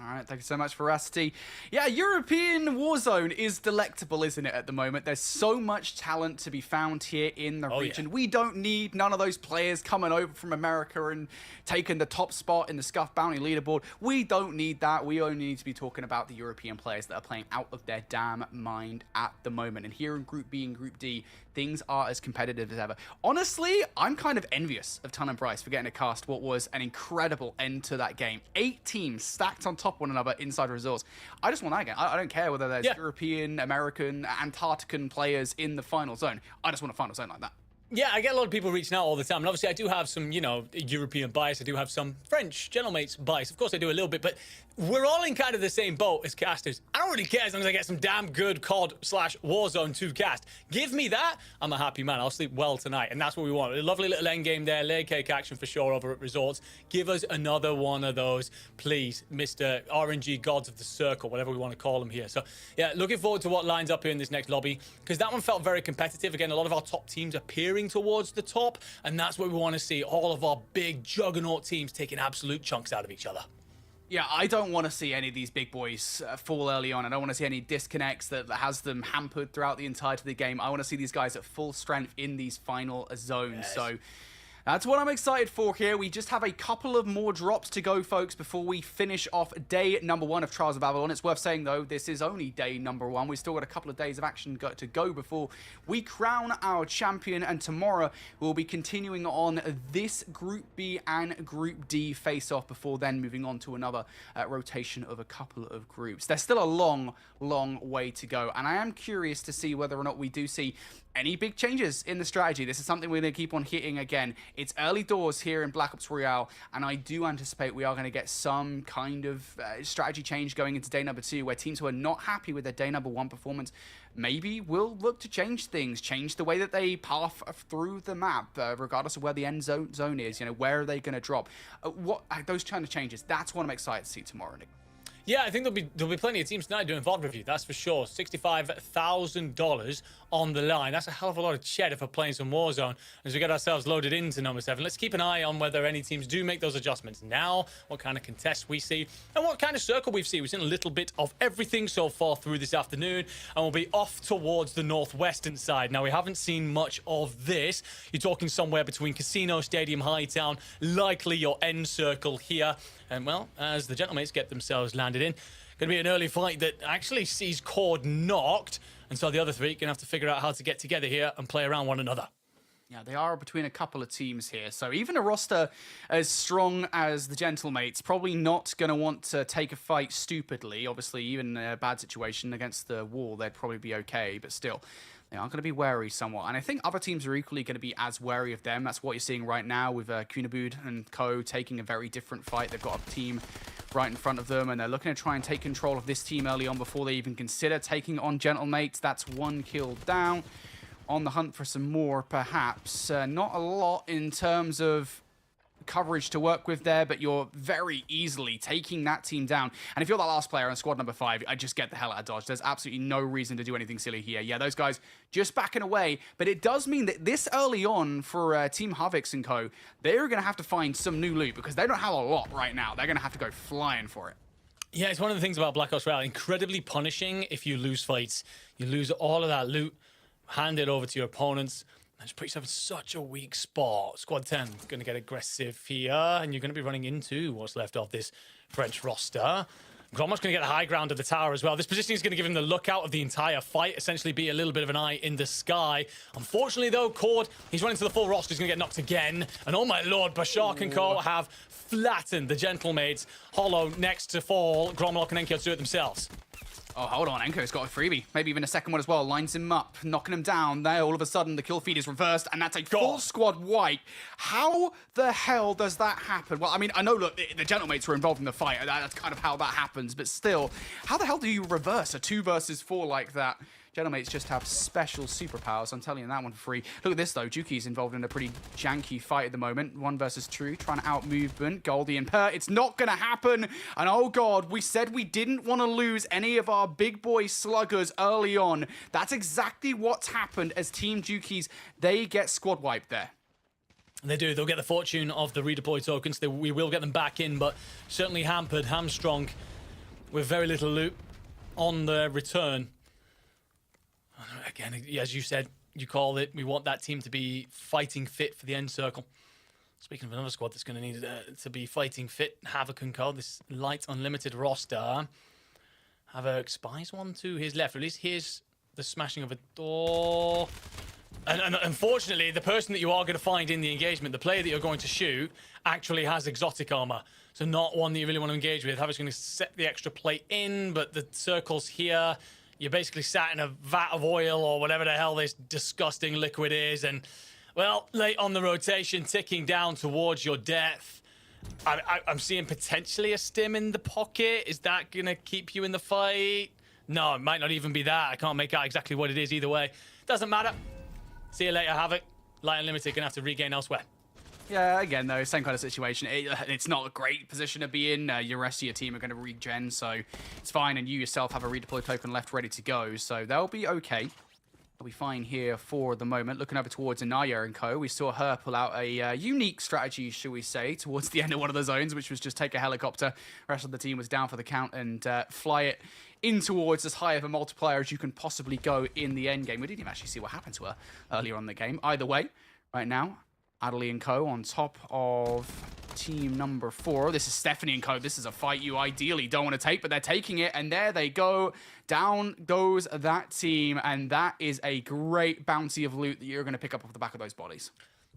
All right, thank you so much, Veracity. Yeah, European Warzone is delectable, isn't it, at the moment? There's so much talent to be found here in the region. Yeah. We don't need none of those players coming over from America and taking the top spot in the Scuff Bounty leaderboard. We don't need that. We only need to be talking about the European players that are playing out of their damn mind at the moment. And here in Group B and Group D, things are as competitive as ever. Honestly, I'm kind of envious of Ton and Bryce for getting to cast what was an incredible end to that game. 8 teams stacked on top of one another inside resorts. I just want that game. I don't care whether there's European, American, Antarctican players in the final zone. I just want a final zone like that. Yeah, I get a lot of people reaching out all the time. And obviously, I do have some, European bias. I do have some French gentlemates bias. Of course, I do a little bit. But we're all in kind of the same boat as casters. I don't really care as long as I get some damn good COD/Warzone 2 cast. Give me that. I'm a happy man. I'll sleep well tonight. And that's what we want. A lovely little end game there. Leg cake action for sure over at Resorts. Give us another one of those, please, Mr. RNG Gods of the Circle, whatever we want to call them here. So, yeah, looking forward to what lines up here in this next lobby. Because that one felt very competitive. Again, a lot of our top teams appearing towards the top, and that's what we want to see. All of our big juggernaut teams taking absolute chunks out of each other. Yeah, I don't want to see any of these big boys fall early on. I don't want to see any disconnects that has them hampered throughout the entirety of the game. I want to see these guys at full strength in these final zones. Yes. So that's what I'm excited for here. We just have a couple of more drops to go, folks, before we finish off day number 1 of Trials of Avalon. It's worth saying, though, this is only day number 1. We've still got a couple of days of action to go before we crown our champion. And tomorrow, we'll be continuing on this Group B and Group D face-off before then moving on to another rotation of a couple of groups. There's still a long, long way to go. And I am curious to see whether or not we do see any big changes in the strategy. This is something we're going to keep on hitting again. It's early doors here in Black Ops Royale, and I do anticipate we are going to get some kind of strategy change going into day number 2, where teams who are not happy with their day number 1 performance maybe will look to change things, change the way that they path through the map, regardless of where the end zone is. Where are they going to drop? Those kind of changes, that's what I'm excited to see tomorrow, Nick. Yeah, I think there'll be plenty of teams tonight doing VOD review, that's for sure. $65,000 on the line. That's a hell of a lot of cheddar for playing some Warzone as we get ourselves loaded into number 7. Let's keep an eye on whether any teams do make those adjustments now, what kind of contests we see, and what kind of circle we've seen. We've seen a little bit of everything so far through this afternoon, and we'll be off towards the northwestern side. Now, we haven't seen much of this. You're talking somewhere between Casino, Stadium, Hightown, likely your end circle here. And, well, as the gentlemates get themselves landed in, going to be an early fight that actually sees Cord knocked. And so the other three are going to have to figure out how to get together here and play around one another. Yeah, they are between a couple of teams here. So even a roster as strong as the Gentlemates probably not going to want to take a fight stupidly. Obviously, even in a bad situation against the wall, they'd probably be okay. But still, They are going to be wary somewhat. And I think other teams are equally going to be as wary of them. That's what you're seeing right now with Kunabud and co taking a very different fight. They've got a team right in front of them, and they're looking to try and take control of this team early on before they even consider taking on Gentlemates. That's one kill down. On the hunt for some more, perhaps. Not a lot in terms of coverage to work with there, but you're very easily taking that team down. And if you're that last player on squad number 5, I just get the hell out of Dodge. There's absolutely no reason to do anything silly here. Yeah, those guys just backing away, but it does mean that this early on for Team Havix and co, they're going to have to find some new loot because they don't have a lot right now. They're going to have to go flying for it. Yeah, it's one of the things about Black Ops Royale. Incredibly punishing if you lose fights. You lose all of that loot, hand it over to your opponents, and just put yourself in such a weak spot. Squad 10 is going to get aggressive here, and you're going to be running into what's left of this French roster. Grommel's going to get the high ground of the tower as well. This positioning is going to give him the lookout of the entire fight, essentially be a little bit of an eye in the sky. Unfortunately, though, Cord, he's running to the full roster. He's going to get knocked again. And oh my lord, Bashar and co have flattened the Gentlemates. Hollow next to fall. Grommel and Enko do it themselves. Oh, hold on. Enko's got a freebie. Maybe even a second one as well. Lines him up, knocking him down. There, all of a sudden, the kill feed is reversed, and that's a full squad wipe. How the hell does that happen? Well, I mean, I know, look, the Gentlemates were involved in the fight. That's kind of how that happens. But still, how the hell do you reverse a 2 versus 4 like that? Gentlemates just have special superpowers. I'm telling you that one for free. Look at this, though. Juki's involved in a pretty janky fight at the moment. 1 versus True, trying to out-movement. Goldie and Per. It's not going to happen. And oh, God, we said we didn't want to lose any of our big boy sluggers early on. That's exactly what's happened as Team Juki's. They get squad wiped there. They do. They'll get the fortune of the redeploy tokens. We will get them back in, but certainly hampered, hamstrung, with very little loot on the return. Again, as you said, you called it, we want that team to be fighting fit for the end circle. Speaking of another squad that's going to need to be fighting fit, Havoc and co, this light unlimited roster. Havoc spies one to his left, or at least here's the smashing of a door. And unfortunately, the person that you are going to find in the engagement, the player that you're going to shoot, actually has exotic armor. So not one that you really want to engage with. Havoc's going to set the extra plate in, but the circle's here. You're basically sat in a vat of oil or whatever the hell this disgusting liquid is. And, well, late on the rotation, ticking down towards your death. I'm seeing potentially a stim in the pocket. Is that going to keep you in the fight? No, it might not even be that. I can't make out exactly what it is either way. Doesn't matter. See you later, Havoc. Light Unlimited going to have to regain elsewhere. Yeah, again, though, same kind of situation. It's not a great position to be in. Your rest of your team are going to regen, so it's fine. And you yourself have a redeploy token left ready to go, so they'll be okay. They'll be fine here for the moment. Looking over towards Anaya and co, we saw her pull out a unique strategy, shall we say, towards the end of one of the zones, which was just take a helicopter. The rest of the team was down for the count and fly it in towards as high of a multiplier as you can possibly go in the end game. We didn't even actually see what happened to her earlier on in the game. Either way, right now, Adelie and co on top of team number 4. This is Stephanie and co. This is a fight you ideally don't want to take, but they're taking it, and there they go. Down goes that team, and that is a great bounty of loot that you're going to pick up off the back of those bodies.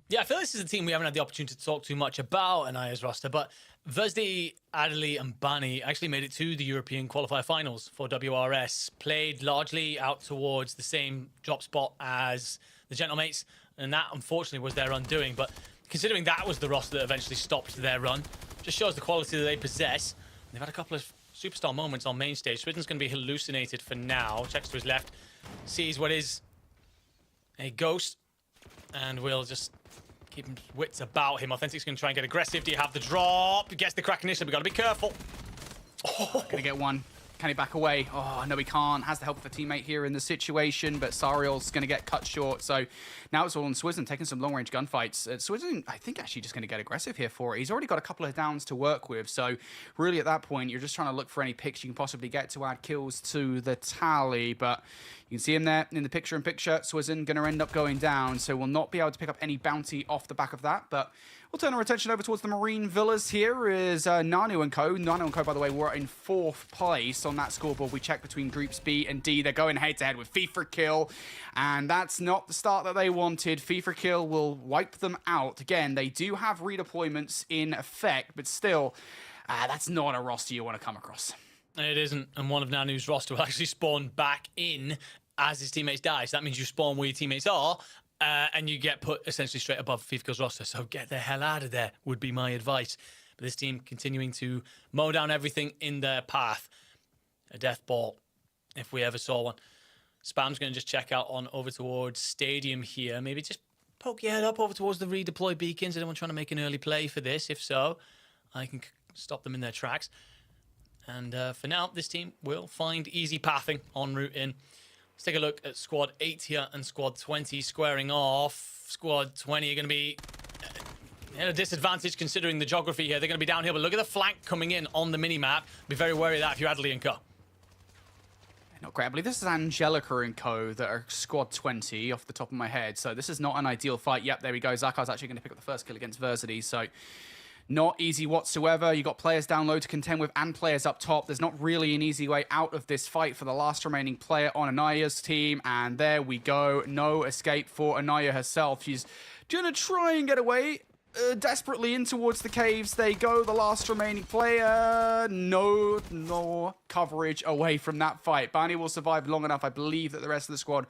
Yeah, I feel this is a team we haven't had the opportunity to talk too much about in Aya's roster, but Vazdi, Adelie, and Bani actually made it to the European qualifier finals for WRS, played largely out towards the same drop spot as the Gentlemates, and that, unfortunately, was their undoing. But considering that was the roster that eventually stopped their run, just shows the quality that they possess. They've had a couple of superstar moments on main stage. Swidden's going to be hallucinated for now. Checks to his left, sees what is a ghost, and will just keep his wits about him. Authentic's going to try and get aggressive. Do you have the drop? Gets the crack initially. We've got to be careful. Oh, gonna get one. Can he back away? Oh, no, he can't. Has the help of a teammate here in the situation, but Sariel's going to get cut short. So now it's all on Swidden, taking some long-range gunfights. Swidden, I think, actually just going to get aggressive here for it. He's already got a couple of downs to work with. So really, at that point, you're just trying to look for any picks you can possibly get to add kills to the tally. But you can see him there in the picture-in-picture. Swidden going to end up going down, so we'll not be able to pick up any bounty off the back of that. But we'll turn our attention over towards the Marine Villas. Here is Nanu and co. Nanu and co, by the way, were in 4th place on that scoreboard. We checked between groups B and D. They're going head-to-head with FIFA Kill, and that's not the start that they wanted. FIFA Kill will wipe them out. Again, they do have redeployments in effect, but still, that's not a roster you want to come across. It isn't, and one of Nanu's roster will actually spawn back in as his teammates die. So that means you spawn where your teammates are, and you get put essentially straight above FIFA Kill's roster. So get the hell out of there would be my advice. But this team continuing to mow down everything in their path. A death ball, if we ever saw one. Spam's going to just check out on over towards Stadium here. Maybe just poke your head up over towards the redeploy beacons. Anyone trying to make an early play for this? If so, I can stop them in their tracks. And for now, this team will find easy pathing en route in. Let's take a look at Squad 8 here and Squad 20 squaring off. Squad 20 are going to be at a disadvantage considering the geography here. They're going to be down here, but look at the flank coming in on the minimap. Be very wary of that if you're Adley and Co. Not great. I believe this is Angelica and co. that are squad 20 off the top of my head. So this is not an ideal fight. Yep, there we go. Zakar's actually going to pick up the first kill against Versity. So not easy whatsoever. You got players down low to contend with and players up top. There's not really an easy way out of this fight for the last remaining player on Anaya's team. And there we go. No escape for Anaya herself. She's going to try and get away. Desperately in towards the caves they go. The last remaining player. No coverage away from that fight. Barney will survive long enough. I believe that the rest of the squad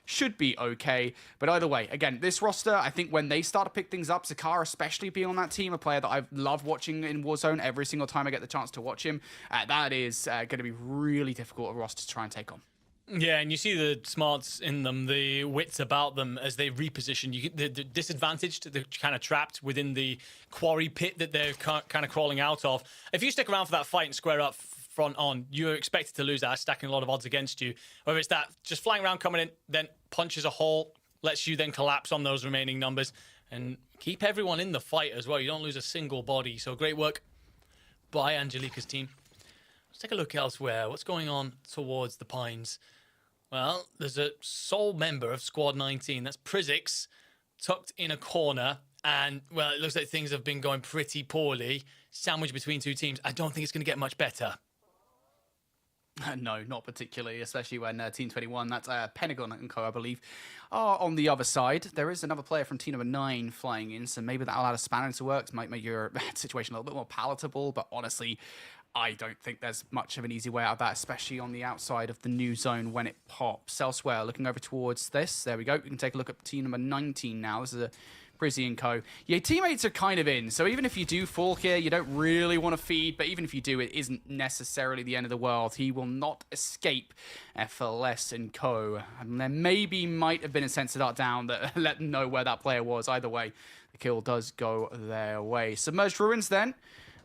should be okay. But either way, again, this roster, I think when they start to pick things up, Zakar especially being on that team, a player that I love watching in Warzone every single time I get the chance to watch him, that is going to be really difficult a roster to try and take on. Yeah, and you see the smarts in them, the wits about them as they reposition. You get the disadvantaged, they're kind of trapped within the quarry pit that they're kind of crawling out of. If you stick around for that fight and square up front on, you're expected to lose that, stacking a lot of odds against you. Whether it's that just flying around, coming in, then punches a hole, lets you then collapse on those remaining numbers, and keep everyone in the fight as well. You don't lose a single body. So great work by Angelica's team. Let's take a look elsewhere. What's going on towards the Pines? Well, there's a sole member of Squad 19. That's Prizix, tucked in a corner. And, well, it looks like things have been going pretty poorly. Sandwiched between two teams. I don't think it's going to get much better. No, not particularly, especially when Team 21, that's Pentagon and co, I believe, are on the other side. There is another player from team number 9 flying in, so maybe that'll add a spanner into works, might make your situation a little bit more palatable, but honestly, I don't think there's much of an easy way out of that, especially on the outside of the new zone when it pops. Elsewhere, looking over towards this, there we go. We can take a look at team number 19 now. This is a Prizzy and co. Your teammates are kind of in, so even if you do fall here, you don't really want to feed, but even if you do, it isn't necessarily the end of the world. He will not escape FLS and co. And there maybe might have been a sensor dart down that let them know where that player was. Either way, the kill does go their way. Submerged Ruins then.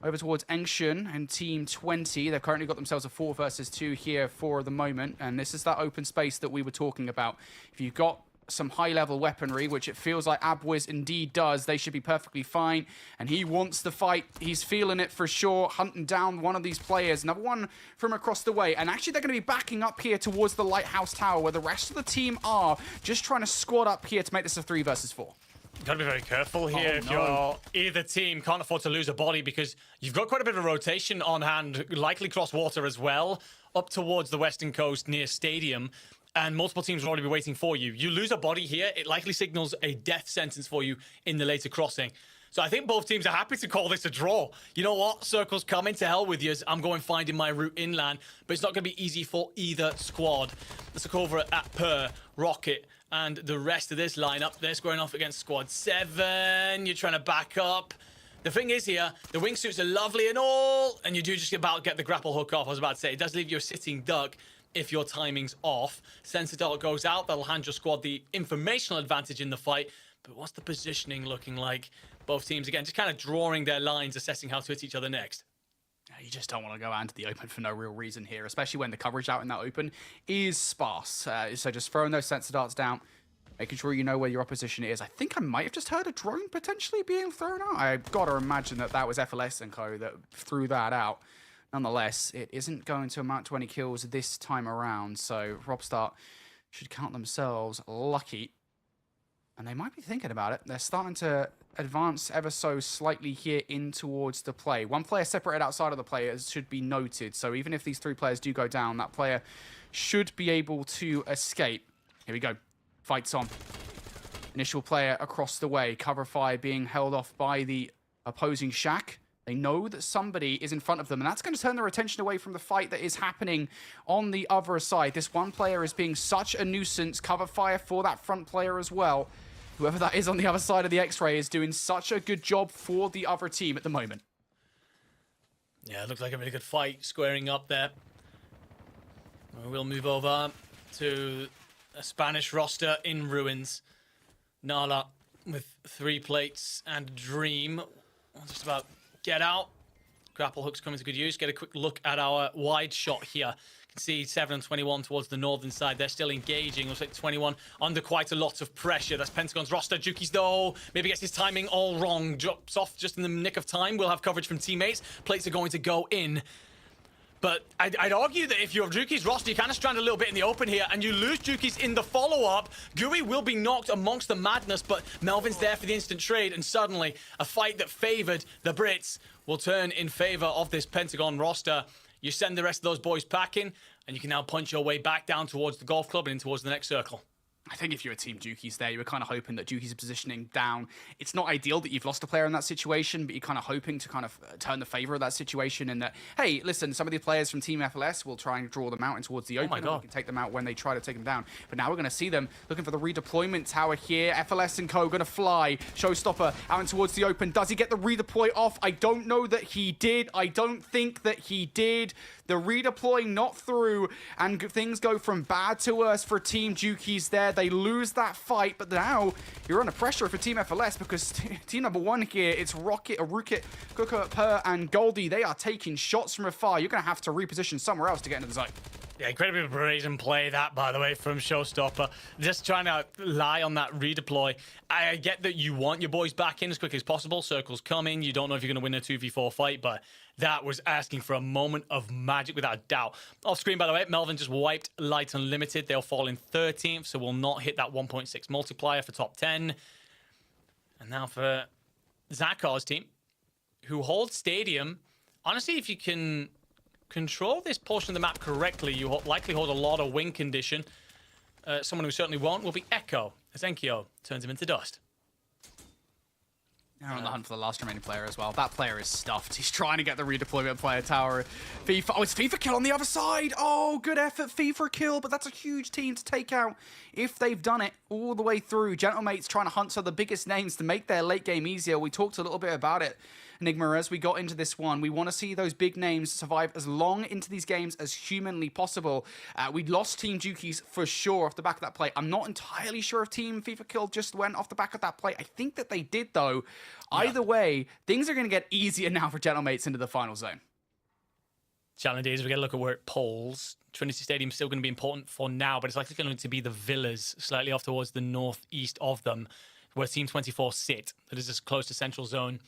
Over towards Engshan and Team 20. They've currently got themselves a 4 versus 2 here for the moment. And this is that open space that we were talking about. If you've got some high-level weaponry, which it feels like Abwiz indeed does, they should be perfectly fine. And he wants the fight. He's feeling it for sure, hunting down one of these players. Another one from across the way. And actually, they're going to be backing up here towards the Lighthouse Tower, where the rest of the team are just trying to squad up here to make this a 3 versus 4. You've got to be very careful here if you're either team. Can't afford to lose a body because you've got quite a bit of rotation on hand, likely cross water as well, up towards the western coast near Stadium. And multiple teams will already be waiting for you. You lose a body here, it likely signals a death sentence for you in the later crossing. So I think both teams are happy to call this a draw. You know what? Circle's coming, to hell with you. I'm going finding my route inland, but it's not going to be easy for either squad. Let's look over at Per, Rocket, and the rest of this lineup. They're squaring off against Squad 7. You're trying to back up. The thing is here, the wingsuits are lovely and all, and you do just about get the grapple hook off. I was about to say, it does leave you a sitting duck if your timing's off. Sensor dart goes out. That'll hand your squad the informational advantage in the fight. But what's the positioning looking like? Both teams, again, just kind of drawing their lines, assessing how to hit each other next. You just don't want to go out into the open for no real reason here, especially when the coverage out in that open is sparse. So just throwing those sensor darts down, making sure you know where your opposition is. I think I might have just heard a drone potentially being thrown out. I've got to imagine that that was FLS and co that threw that out. Nonetheless, it isn't going to amount to any kills this time around, so Robstart should count themselves lucky. And they might be thinking about it. They're starting to advance ever so slightly here in towards the play. One player separated outside of the players should be noted, so even if these 3 players do go down, that player should be able to escape. Here we go. Fights on. Initial player across the way. Cover fire being held off by the opposing shack. They know that somebody is in front of them, and that's going to turn their attention away from the fight that is happening on the other side. This one player is being such a nuisance. Cover fire for that front player as well. Whoever that is on the other side of the X-ray is doing such a good job for the other team at the moment. Yeah, it looks like a really good fight squaring up there. We'll move over to a Spanish roster in ruins. Nala with 3 plates and a Dream. We'll just about get out. Grapple hooks coming to good use. Get a quick look at our wide shot here. You can see 7 and 21 towards the northern side. They're still engaging. Looks like 21 under quite a lot of pressure. That's Pentagon's roster. Juki's though maybe gets his timing all wrong. Drops off just in the nick of time. We'll have coverage from teammates. Plates are going to go in. But I'd argue that if you're Juki's roster, you kind of strand a little bit in the open here, and you lose Juki's in the follow-up. Gui will be knocked amongst the madness, but Melvin's there for the instant trade, and suddenly a fight that favored the Brits will turn in favor of this Pentagon roster. You send the rest of those boys packing, and you can now punch your way back down towards the golf club and in towards the next circle. I think if you're a team Juki's there, you were kind of hoping that Juki's positioning down. It's not ideal that you've lost a player in that situation, but you're kind of hoping to kind of turn the favor of that situation and that, hey, listen, some of the players from Team FLS will try and draw them out in towards the open. And we can take them out when they try to take them down. But now we're going to see them looking for the redeployment tower here. FLS and Co. going to fly. Showstopper out in towards the open. Does he get the redeploy off? I don't know that he did. I don't think that he did. The redeploy not through, and things go from bad to worse for Team Juki's there. They lose that fight, but now you're under pressure for Team FLS because team number 1 here, it's Rocket, Rukit, Cooker, Per, and Goldie. They are taking shots from afar. You're going to have to reposition somewhere else to get into the zone. Yeah, incredibly brazen play that, by the way, from Showstopper. Just trying to lie on that redeploy. I get that you want your boys back in as quickly as possible. Circle's coming. You don't know if you're going to win a 2v4 fight, but that was asking for a moment of magic without a doubt. Off screen, by the way, Melvin just wiped Light Unlimited. They'll fall in 13th, so will not hit that 1.6 multiplier for top 10. And now for Zakar's team, who hold Stadium. Honestly, if you can control this portion of the map correctly, you likely hold a lot of win condition. Someone who certainly won't will be Echo, as Enkyo turns him into dust. They're on the hunt for the last remaining player as well. That player is stuffed. He's trying to get the redeployment player tower. FIFA. Oh, it's FIFA kill on the other side. Oh, good effort, FIFA kill, but that's a huge team to take out if they've done it all the way through. Gentlemates trying to hunt some of the biggest names to make their late game easier. We talked a little bit about it, Enigma, as we got into this one. We want to see those big names survive as long into these games as humanly possible. We lost Team Juki's for sure off the back of that play. I'm not entirely sure if Team FIFA Kill just went off the back of that play. I think that they did, though. Yeah. Either way, things are going to get easier now for Gentlemates into the final zone. Challenge is we get a look at where it polls. Trinity Stadium is still going to be important for now, but it's likely going to be the villas slightly off towards the northeast of them, where Team 24 sit. That is as close to Central Zone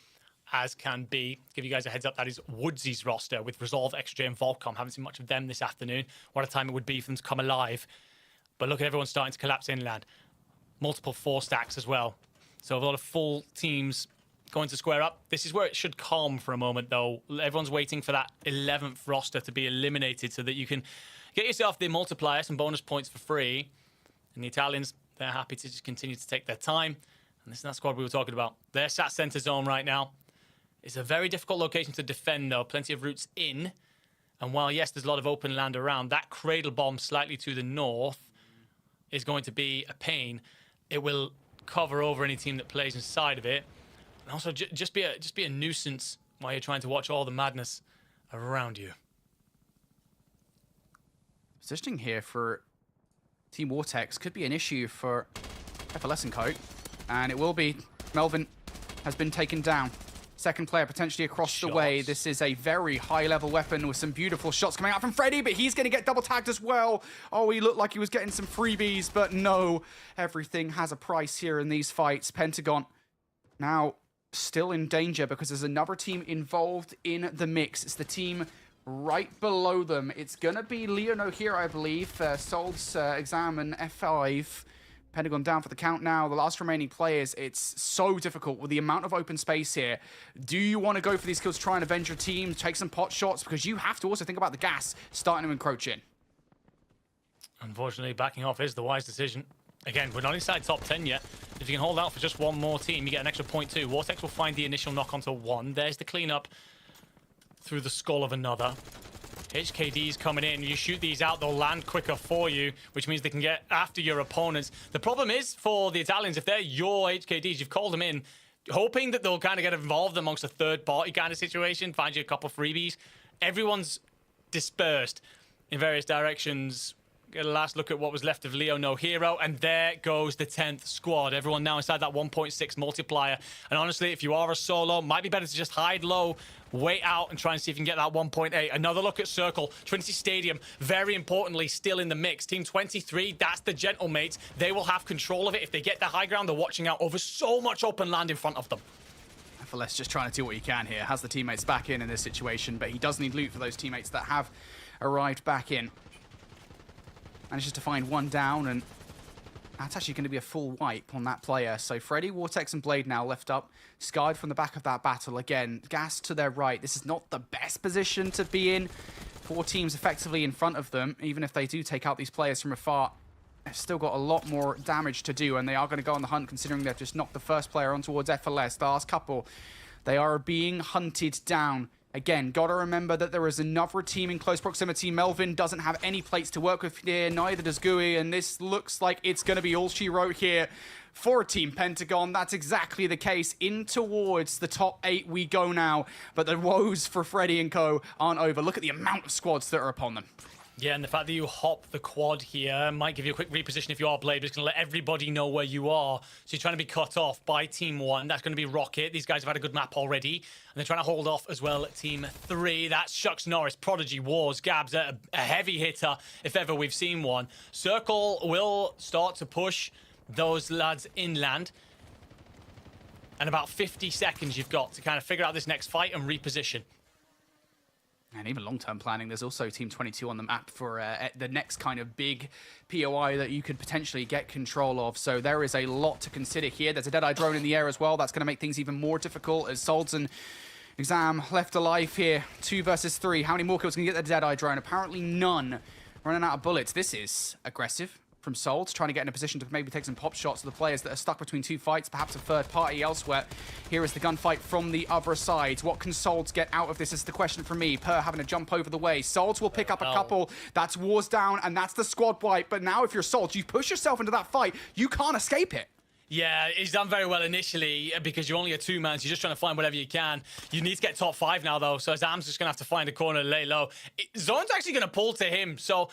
as can be. Give you guys a heads up, that is Woodsy's roster with Resolve, XJ, and Volcom. Haven't seen much of them this afternoon. What a time it would be for them to come alive. But look at everyone starting to collapse inland. Multiple 4 stacks as well. So a lot of full teams going to square up. This is where it should calm for a moment, though. Everyone's waiting for that 11th roster to be eliminated so that you can get yourself the multiplier, some bonus points for free. And the Italians, they're happy to just continue to take their time. And this is that squad we were talking about. They're sat center zone right now. It's a very difficult location to defend, though. Plenty of routes in. And while, yes, there's a lot of open land around, that cradle bomb slightly to the north is going to be a pain. It will cover over any team that plays inside of it. And also just be a nuisance while you're trying to watch all the madness around you. Positioning here for Team Vortex could be an issue for FLS and Co. And it will be. Melvin has been taken down. Second player potentially across the way. This is a very high-level weapon with some beautiful shots coming out from Freddy, but he's going to get double-tagged as well. Oh, he looked like he was getting some freebies, but no. Everything has a price here in these fights. Pentagon now still in danger because there's another team involved in the mix. It's the team right below them. It's going to be Leono here, I believe. Sol's Exam and F5. Pentagon down for the count now. The last remaining players, it's so difficult with the amount of open space here. Do you want to go for these kills, try and avenge your team, take some pot shots? Because you have to also think about the gas starting to encroach in. Unfortunately, backing off is the wise decision. Again, we're not inside top 10 yet. If you can hold out for just one more team, you get an extra 0.2. Vortex will find the initial knock onto 1. There's the cleanup through the skull of another. HKD's coming in. You shoot these out, they'll land quicker for you, which means they can get after your opponents. The problem is for the Italians, if they're your HKDs, you've called them in, hoping that they'll kind of get involved amongst a third-party kind of situation, find you a couple of freebies. Everyone's dispersed in various directions. Get a last look at what was left of Leo No Hero, and there goes the 10th squad. Everyone now inside that 1.6 multiplier. And honestly, if you are a solo, might be better to just hide low, wait out, and try and see if you can get that 1.8. Another look at Circle. Trinity Stadium, very importantly, still in the mix. Team 23, that's the Gentlemates. They will have control of it. If they get the high ground, they're watching out over so much open land in front of them. FLS just trying to do what he can here. Has the teammates back in this situation, but he does need loot for those teammates that have arrived back in. Manages to find one down, and that's actually going to be a full wipe on that player. So Freddy, Vortex, and Blade now left up, scarred from the back of that battle. Again, gas to their right. This is not the best position to be in. 4 teams effectively in front of them. Even if they do take out these players from afar, they've still got a lot more damage to do, and they are going to go on the hunt considering they've just knocked the first player on towards FLS. The last couple, they are being hunted down. Again, gotta remember that there is another team in close proximity. Melvin doesn't have any plates to work with here, neither does Gui, and this looks like it's gonna be all she wrote here for Team Pentagon. That's exactly the case. In towards the top 8 we go now, but the woes for Freddy and co aren't over. Look at the amount of squads that are upon them. Yeah, and the fact that you hop the quad here might give you a quick reposition if you are Blade, but it's going to let everybody know where you are. So you're trying to be cut off by Team 1. That's going to be Rocket. These guys have had a good map already. And they're trying to hold off as well Team 3. That's Shucks Norris, Prodigy, Wars, Gabs, a heavy hitter if ever we've seen one. Circle will start to push those lads inland. And about 50 seconds you've got to kind of figure out this next fight and reposition. And even long-term planning, there's also Team 22 on the map for the next kind of big POI that you could potentially get control of. So there is a lot to consider here. There's a Deadeye drone in the air as well. That's going to make things even more difficult as Solds and Exam left alive here. 2 versus 3. How many more kills can you get the Deadeye drone? Apparently none. Running out of bullets. This is aggressive from Solds, trying to get in a position to maybe take some pop shots to the players that are stuck between 2 fights, perhaps a third party elsewhere. Here is the gunfight from the other side. What can Solds get out of this is the question for me. Per having to jump over the way. Solds will pick up a couple. That's Wars down, and that's the squad wipe. But now if you're Solds, you push yourself into that fight, you can't escape it. Yeah, he's done very well initially because you're only a 2-man, so you're just trying to find whatever you can. You need to get top 5 now, though, so Zam's just going to have to find a corner and lay low. Zone's actually going to pull to him, so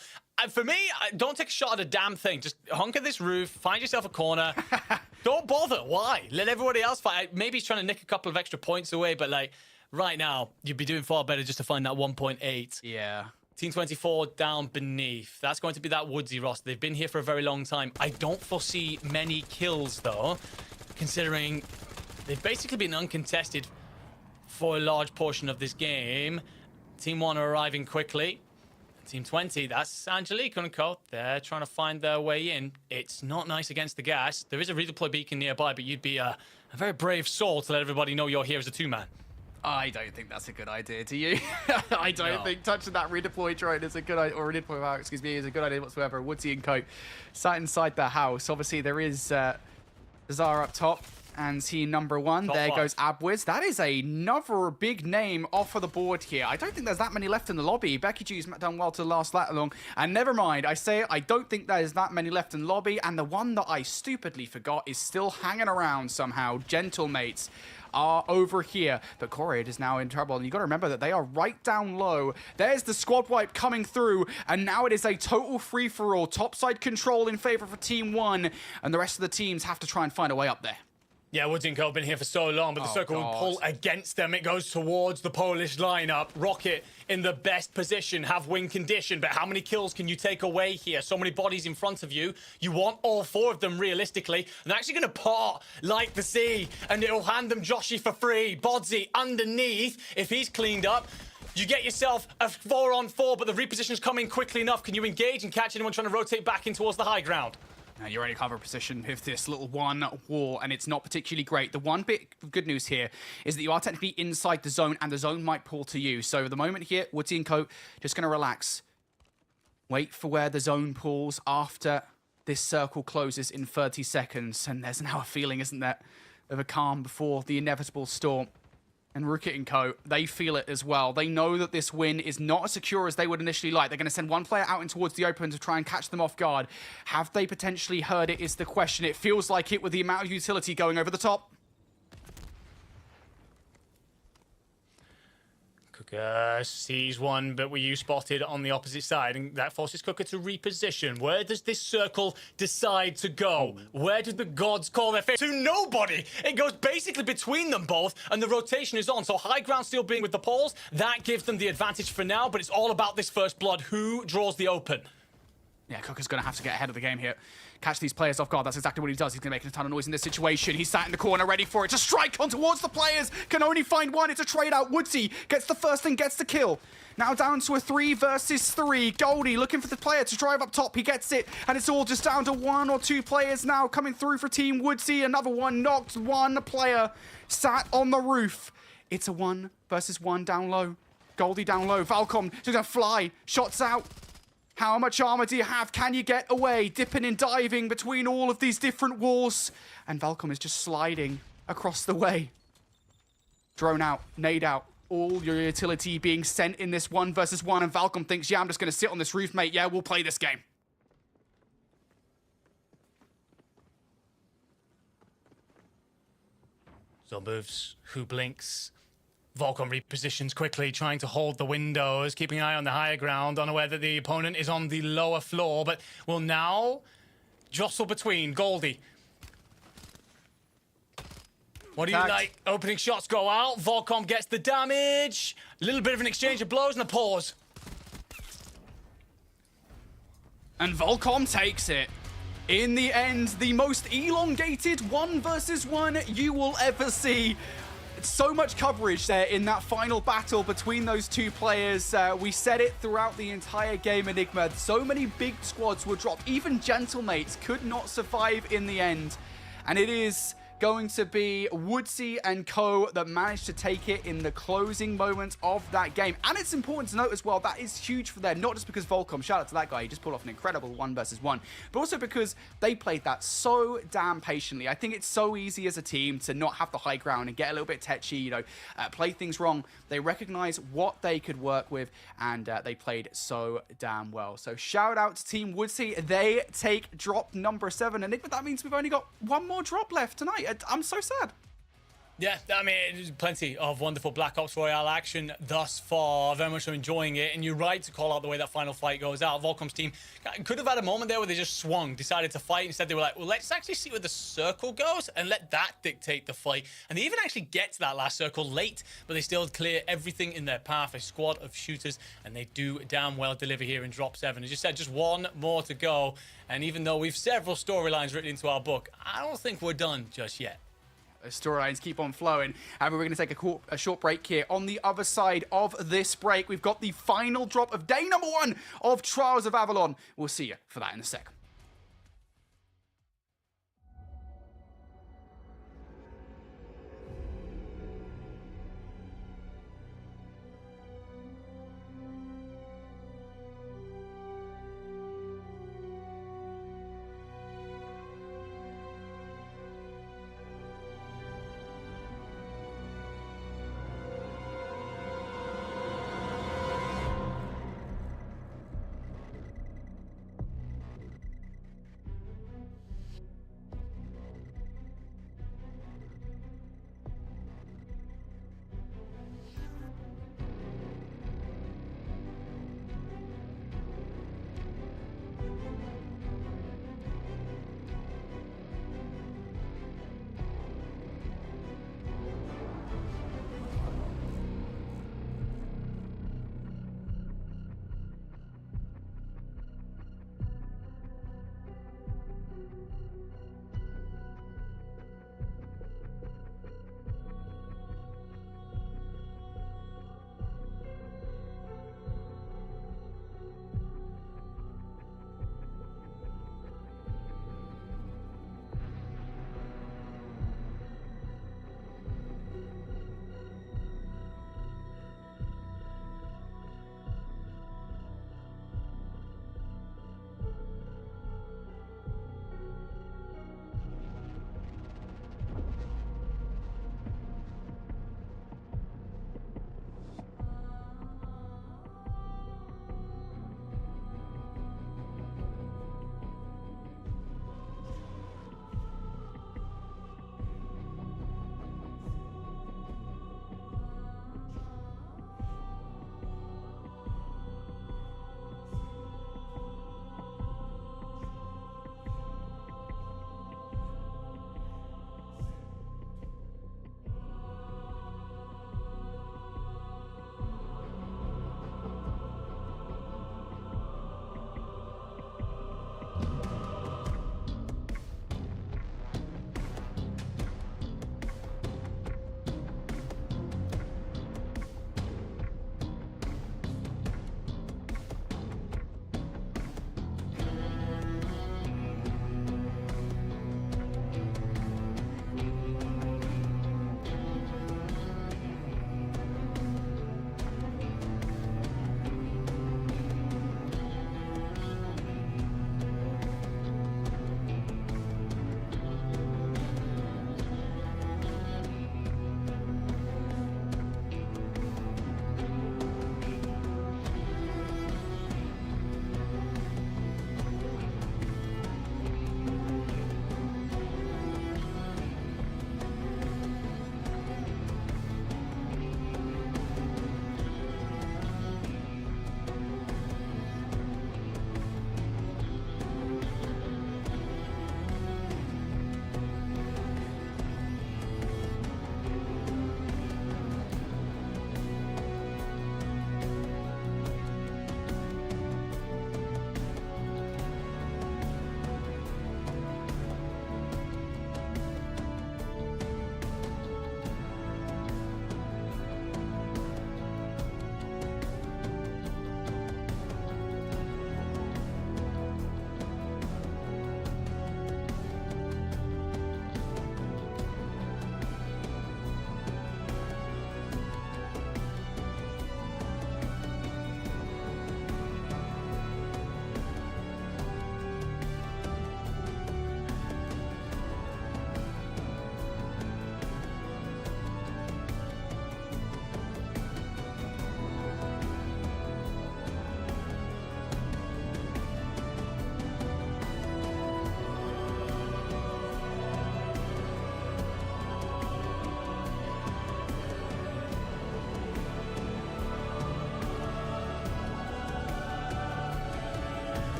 for me, don't take a shot at a damn thing. Just hunker this roof, find yourself a corner. Don't bother. Why? Let everybody else fight. Maybe he's trying to nick a couple of extra points away, but like right now, you'd be doing far better just to find that 1.8. Yeah. Team 24 down beneath. That's going to be that Woodsy roster. They've been here for a very long time. I don't foresee many kills, though, considering they've basically been uncontested for a large portion of this game. Team 1 are arriving quickly. Team 20, that's Angelique and co. They're trying to find their way in. It's not nice against the gas. There is a redeploy beacon nearby, but you'd be a very brave soul to let everybody know you're here as a 2-man. I don't think that's a good idea, do you? I don't think touching that redeploy drone is a good idea, or redeploy power, excuse me, is a good idea whatsoever. Woodsy and co. sat inside the house. Obviously, there is Zara up top, and team number 1. Top there 5. goes Abwiz. That is another big name off of the board here. I don't think there's that many left in the lobby. Becky G's done well to last that long. And never mind, I say it, I don't think there's that many left in the lobby. And the one that I stupidly forgot is still hanging around somehow. Gentlemates are over here, but Corrid is now in trouble, and you got to remember that they are right down low. There's the squad wipe coming through, and now it is a total free-for-all. Topside control in favor for Team 1, and the rest of the teams have to try and find a way up there. Yeah, Woods and Co have been here for so long, but the circle will pull against them. It goes towards the Polish lineup. Rocket in the best position, have win condition, but how many kills can you take away here? So many bodies in front of you. You want all 4 of them realistically. And they're actually going to part like the sea, and it'll hand them Joshy for free. Bodsy underneath, if he's cleaned up. You get yourself a 4-on-4, but the reposition's coming quickly enough. Can you engage and catch anyone trying to rotate back in towards the high ground? You're in a cover position with this little one wall, and it's not particularly great. The one bit of good news here is that you are technically inside the zone, and the zone might pull to you. So at the moment here, Woodsy and Co. just going to relax. Wait for where the zone pulls after this circle closes in 30 seconds. And there's now a feeling, isn't there, of a calm before the inevitable storm. And Rookit and Co, they feel it as well. They know that this win is not as secure as they would initially like. They're going to send one player out in towards the open to try and catch them off guard. Have they potentially heard it is the question. It feels like it with the amount of utility going over the top. Cooker sees one, but were you spotted on the opposite side? And that forces Cooker to reposition. Where does this circle decide to go? Where did the gods call their fate? To nobody! It goes basically between them both, and the rotation is on. So high ground still being with the poles, that gives them the advantage for now, but it's all about this first blood. Who draws the open? Yeah, Cooker's going to have to get ahead of the game here. Catch these players off guard. That's exactly what he does. He's going to make a ton of noise in this situation. He's sat in the corner ready for it to strike on towards the players. Can only find one. It's a trade out. Woodsy gets the first and gets the kill. Now down to a 3 versus 3. Goldie looking for the player to drive up top. He gets it. And it's all just down to 1 or 2 players now coming through for Team Woodsy. Another one knocked. One player sat on the roof. It's a 1 versus 1 down low. Goldie down low. Valcom just going to fly. Shots out. How much armor do you have? Can you get away? Dipping and diving between all of these different walls. And Valcom is just sliding across the way. Drone out, nade out. All your utility being sent in this 1 versus 1. And Valcom thinks, yeah, I'm just going to sit on this roof, mate. Yeah, we'll play this game. So moves. Who blinks? Volcom repositions quickly, trying to hold the windows, keeping an eye on the higher ground, unaware that the opponent is on the lower floor, but will now jostle between. Goldie. What do you like? Opening shots go out. Volcom gets the damage. A little bit of an exchange of blows and a pause. And Volcom takes it. In the end, the most elongated 1 versus 1 you will ever see. So much coverage there in that final battle between those two players. We said it throughout the entire game, Enigma. So many big squads were dropped. Even Gentlemates could not survive in the end. And it is going to be Woodsy and Co that managed to take it in the closing moments of that game. And it's important to note as well, that is huge for them, not just because Volcom, shout out to that guy, he just pulled off an incredible 1 versus 1, but also because they played that so damn patiently. I think it's so easy as a team to not have the high ground and get a little bit tetchy, you know, play things wrong. They recognize what they could work with, and they played so damn well. So shout out to Team Woodsy. They take drop number 7. And Nick, that means we've only got 1 more drop left tonight. I'm so sad. Yeah, I mean, there's plenty of wonderful Black Ops Royale action thus far. Very much enjoying it. And you're right to call out the way that final fight goes out. Volcom's team could have had a moment there where they just swung, decided to fight. Instead, they were like, well, let's actually see where the circle goes and let that dictate the fight. And they even actually get to that last circle late, but they still clear everything in their path. A squad of shooters, and they do damn well deliver here in drop 7. As you said, just 1 more to go. And even though we've several storylines written into our book, I don't think we're done just yet. The storylines keep on flowing. And we're going to take a short break here. On the other side of this break, we've got the final drop of day number 1 of Trials of Avalon. We'll see you for that in a sec.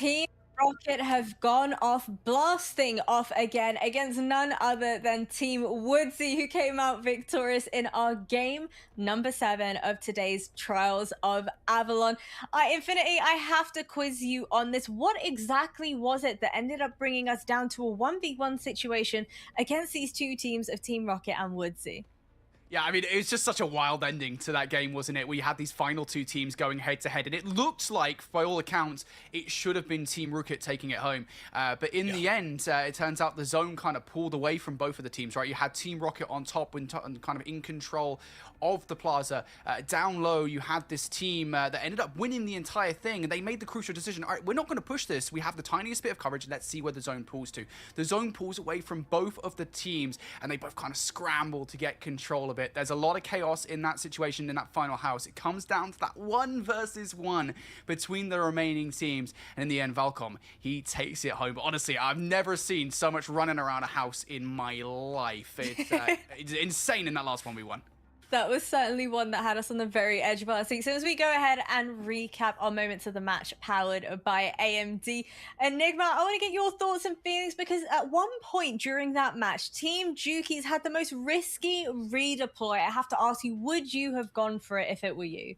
Team Rocket have gone off, blasting off again against none other than Team Woodsy, who came out victorious in our game number 7 of today's Trials of Avalon. Infinity, I have to quiz you on this. What exactly was it that ended up bringing us down to a 1v1 situation against these two teams of Team Rocket and Woodsy? Yeah, I mean, it was just such a wild ending to that game, wasn't it? We had these final two teams going head-to-head, and it looked like, by all accounts, it should have been Team Rocket taking it home. But in the end, it turns out the zone kind of pulled away from both of the teams, right? You had Team Rocket on top and kind of in control of the plaza. Down low, you had this team that ended up winning the entire thing, and they made the crucial decision, all right, we're not going to push this. We have the tiniest bit of coverage. Let's see where the zone pulls to. The zone pulls away from both of the teams, and they both kind of scramble to get control of it. There's a lot of chaos in that situation, in that final house. It comes down to that 1 versus 1 between the remaining teams, and in the end, Valcom, he takes it home. But honestly, I've never seen so much running around a house in my life. It's insane in that last 1v1. That was certainly one that had us on the very edge of our seat. So as we go ahead and recap our moments of the match powered by AMD, Enigma, I want to get your thoughts and feelings, because at one point during that match, Team Jukies had the most risky redeploy. I have to ask you, would you have gone for it if it were you?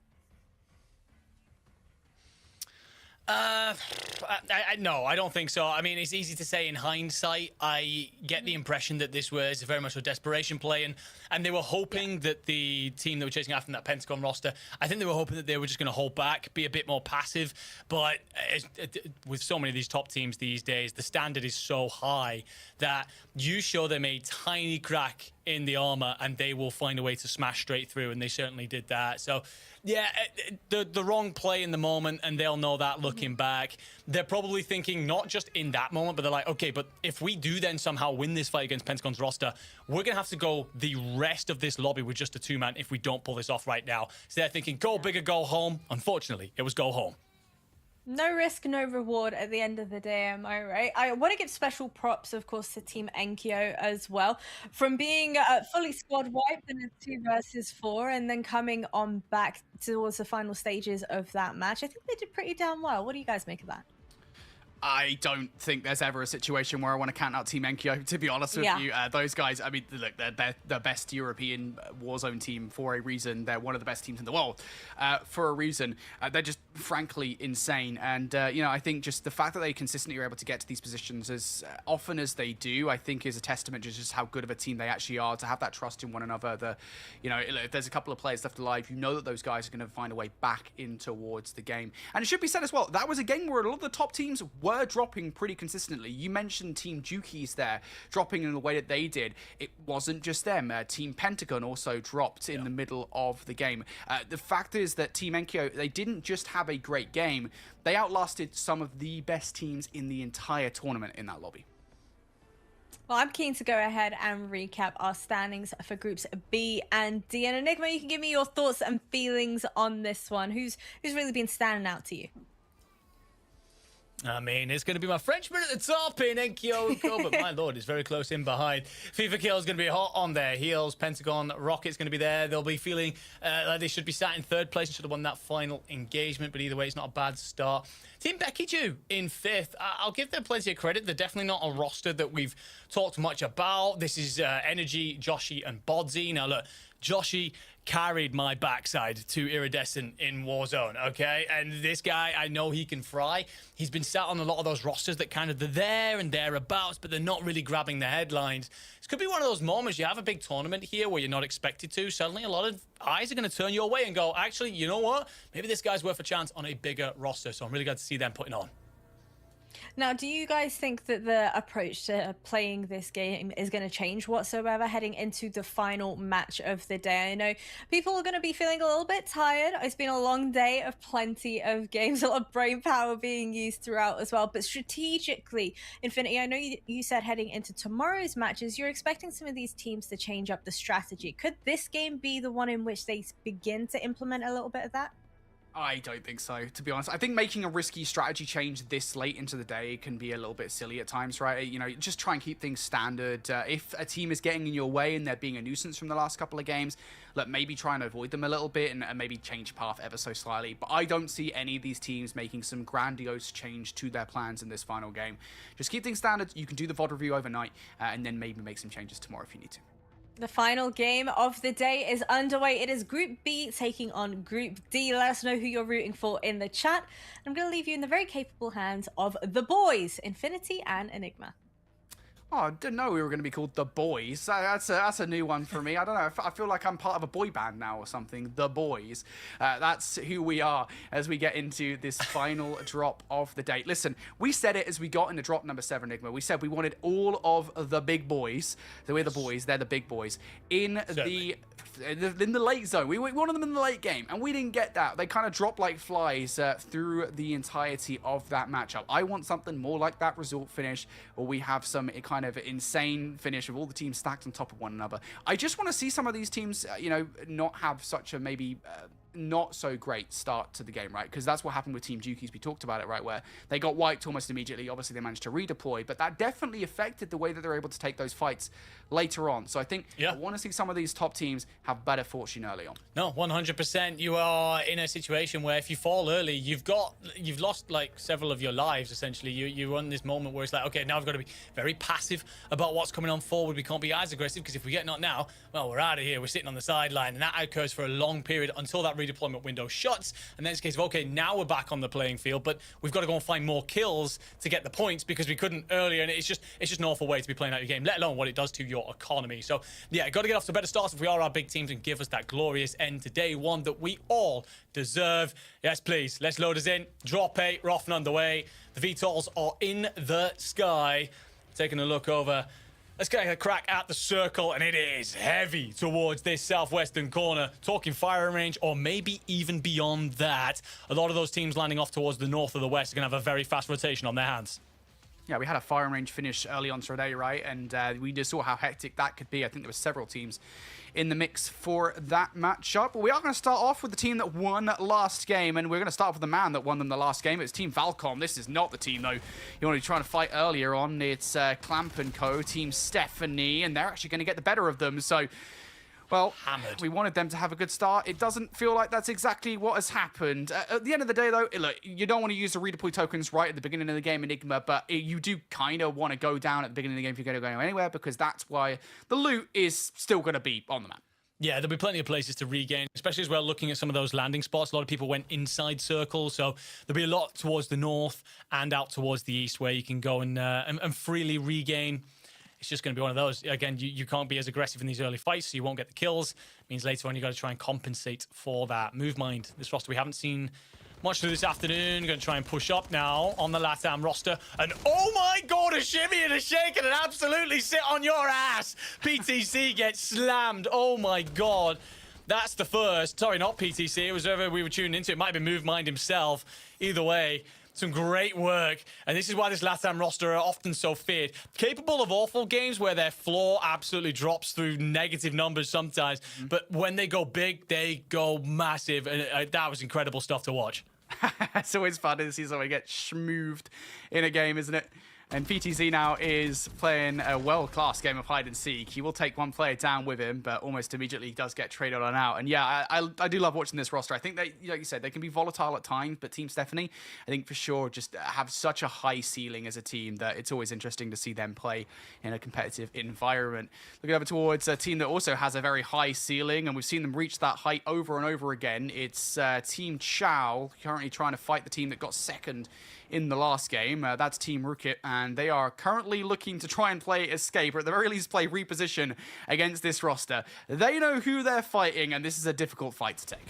No, I don't think so. I mean, it's easy to say in hindsight. I get the impression that this was very much a desperation play, and they were hoping that the team that were chasing after that Pentagon roster, I think they were hoping that they were just going to hold back, be a bit more passive. But with so many of these top teams these days, the standard is so high that you show them a tiny crack in the armor and they will find a way to smash straight through, and they certainly did that. So yeah, the wrong play in the moment, and they'll know that looking back. They're probably thinking not just in that moment, but they're like, okay, but if we do then somehow win this fight against Pentagon's roster, we're going to have to go the rest of this lobby with just a 2-man if we don't pull this off right now. So they're thinking, go big or go home. Unfortunately, it was go home. No risk, no reward at the end of the day, am I right? I want to give special props, of course, to Team Enkyo as well. From being fully squad wiped in a 2 versus 4 and then coming on back towards the final stages of that match, I think they did pretty damn well. What do you guys make of that? I don't think there's ever a situation where I want to count out Team Enkyo, to be honest with you. Those guys, I mean, look, they're the best European Warzone team for a reason. They're one of the best teams in the world for a reason. They're just frankly insane. And, you know, I think just the fact that they consistently are able to get to these positions as often as they do, I think is a testament to just how good of a team they actually are, to have that trust in one another. You know, if there's a couple of players left alive, you know that those guys are going to find a way back in towards the game. And it should be said as well, that was a game where a lot of the top teams were dropping pretty consistently. You mentioned Team Jukies there, dropping in the way that they did. It wasn't just them. Team Pentagon also dropped in the middle of the game. The fact is that Team Enkyo, they didn't just have a great game, they outlasted some of the best teams in the entire tournament in that lobby. Well, I'm keen to go ahead and recap our standings for groups B and D. And Enigma, you can give me your thoughts and feelings on this one. Who's really been standing out to you? I mean, it's going to be my Frenchman at the top in Enkyo, but my lord, it's very close in behind. FIFA Kill is going to be hot on their heels. Pentagon Rocket's going to be there. They'll be feeling like they should be sat in 3rd place and should have won that final engagement, but either way, it's not a bad start. Team Becky in 5th. I'll give them plenty of credit. They're definitely not a roster that we've talked much about. This is Energy, Joshi, and Bodsy. Now, look, Joshi carried my backside to Iridescent in Warzone, okay? And this guy, I know he can fry. He's been sat on a lot of those rosters that kind of they're there and thereabouts, but they're not really grabbing the headlines. This could be one of those moments you have a big tournament here where you're not expected to. Suddenly, a lot of eyes are going to turn your way and go, actually, you know what? Maybe this guy's worth a chance on a bigger roster. So I'm really glad to see them putting on. Now, do you guys think that the approach to playing this game is going to change whatsoever heading into the final match of the day? I know people are going to be feeling a little bit tired. It's been a long day of plenty of games, a lot of brain power being used throughout as well. But strategically, Infinity, I know you said heading into tomorrow's matches, you're expecting some of these teams to change up the strategy. Could this game be the one in which they begin to implement a little bit of that? I don't think so, to be honest. I think making a risky strategy change this late into the day can be a little bit silly at times, right? You know, just try and keep things standard. If a team is getting in your way and they're being a nuisance from the last couple of games, look, maybe try and avoid them a little bit and maybe change path ever so slightly. But I don't see any of these teams making some grandiose change to their plans in this final game. Just keep things standard. You can do the VOD review overnight and then maybe make some changes tomorrow if you need to. The final game of the day is underway. It is Group B taking on Group D. Let us know who you're rooting for in the chat. I'm going to leave you in the very capable hands of the boys, Infinity and Enigma. Oh, I didn't know we were going to be called The Boys. That's a new one for me. I don't know. I feel like I'm part of a boy band now or something. The Boys. That's who we are as we get into this final drop of the day. Listen, we said it as we got into drop number 7, Enigma. We said we wanted all of the big boys. So we're the boys. They're the big boys. In the late zone. We wanted them in the late game, and we didn't get that. They kind of dropped like flies through the entirety of that matchup. I want something more like that result finish, where we have some kind of insane finish with all the teams stacked on top of one another. I just want to see some of these teams, you know, not have such a maybe not so great start to the game, right? Because that's what happened with Team Jukies. We talked about it, right? Where they got wiped almost immediately. Obviously, they managed to redeploy, but that definitely affected the way that they're able to take those fights later on. So I think I want to see some of these top teams have better fortune early on. No, 100%. You are in a situation where if you fall early, you've lost like several of your lives, essentially. You're on this moment where it's like, okay, now I've got to be very passive about what's coming on forward. We can't be as aggressive because if we get knocked now, well, we're out of here. We're sitting on the sideline, and that occurs for a long period until that redeployment window shuts. And then it's a case of, okay, now we're back on the playing field, but we've got to go and find more kills to get the points because we couldn't earlier. And it's just an awful way to be playing out your game, let alone what it does to your economy. So yeah, got to get off to a better start if we are our big teams and give us that glorious end to day one that we all deserve. Yes, please. Let's load us in. Drop 8. We're off and underway. The VTOLs are in the sky. Taking a look over. Let's get a crack at the circle, and it is heavy towards this southwestern corner. Talking firing range, or maybe even beyond that. A lot of those teams landing off towards the north or the west are going to have a very fast rotation on their hands. Yeah, we had a firing range finish early on today, right? And we just saw how hectic that could be. I think there were several teams in the mix for that matchup. But we are going to start off with the team that won last game, and we're going to start off with the man that won them the last game. It's Team Valcom. This is not the team, though, you want to be trying to fight earlier on. It's Clamp & Co., Team Stephanie, and they're actually going to get the better of them. So, well, hammered. We wanted them to have a good start. It doesn't feel like that's exactly what has happened. At the end of the day, though, look, you don't want to use the redeploy tokens right at the beginning of the game, Enigma, but you do kind of want to go down at the beginning of the game if you're going to go anywhere, because that's why the loot is still going to be on the map. Yeah, there'll be plenty of places to regain, especially as well looking at some of those landing spots. A lot of people went inside circles, so there'll be a lot towards the north and out towards the east where you can go and freely regain. It's just going to be one of those. Again, you can't be as aggressive in these early fights, so you won't get the kills. It means later on you got to try and compensate for that. Move mind. This roster we haven't seen much through this afternoon. Going to try and push up now on the LATAM roster. And oh my god, a shimmy and a shake and an absolutely sit on your ass. PTC gets slammed. Oh my god. That's the first. Sorry, not PTC. It was whoever we were tuning into. It might have been Move Mind himself. Either way, some great work. And this is why this LATAM roster are often so feared. Capable of awful games where their floor absolutely drops through negative numbers sometimes. But when they go big, they go massive. And that was incredible stuff to watch. It's always fun to see someone get schmooved in a game, isn't it? And PTZ now is playing a world-class game of hide and seek. He will take one player down with him, but almost immediately does get traded on out. And yeah, I do love watching this roster. I think they, like you said, they can be volatile at times, but Team Stephanie, I think for sure, just have such a high ceiling as a team that it's always interesting to see them play in a competitive environment. Looking over towards a team that also has a very high ceiling, and we've seen them reach that height over and over again. It's Team Chow, currently trying to fight the team that got second in the last game. That's Team Rookit, and they are currently looking to try and play escape, or at the very least play reposition against this roster. They know who they're fighting, and this is a difficult fight to take.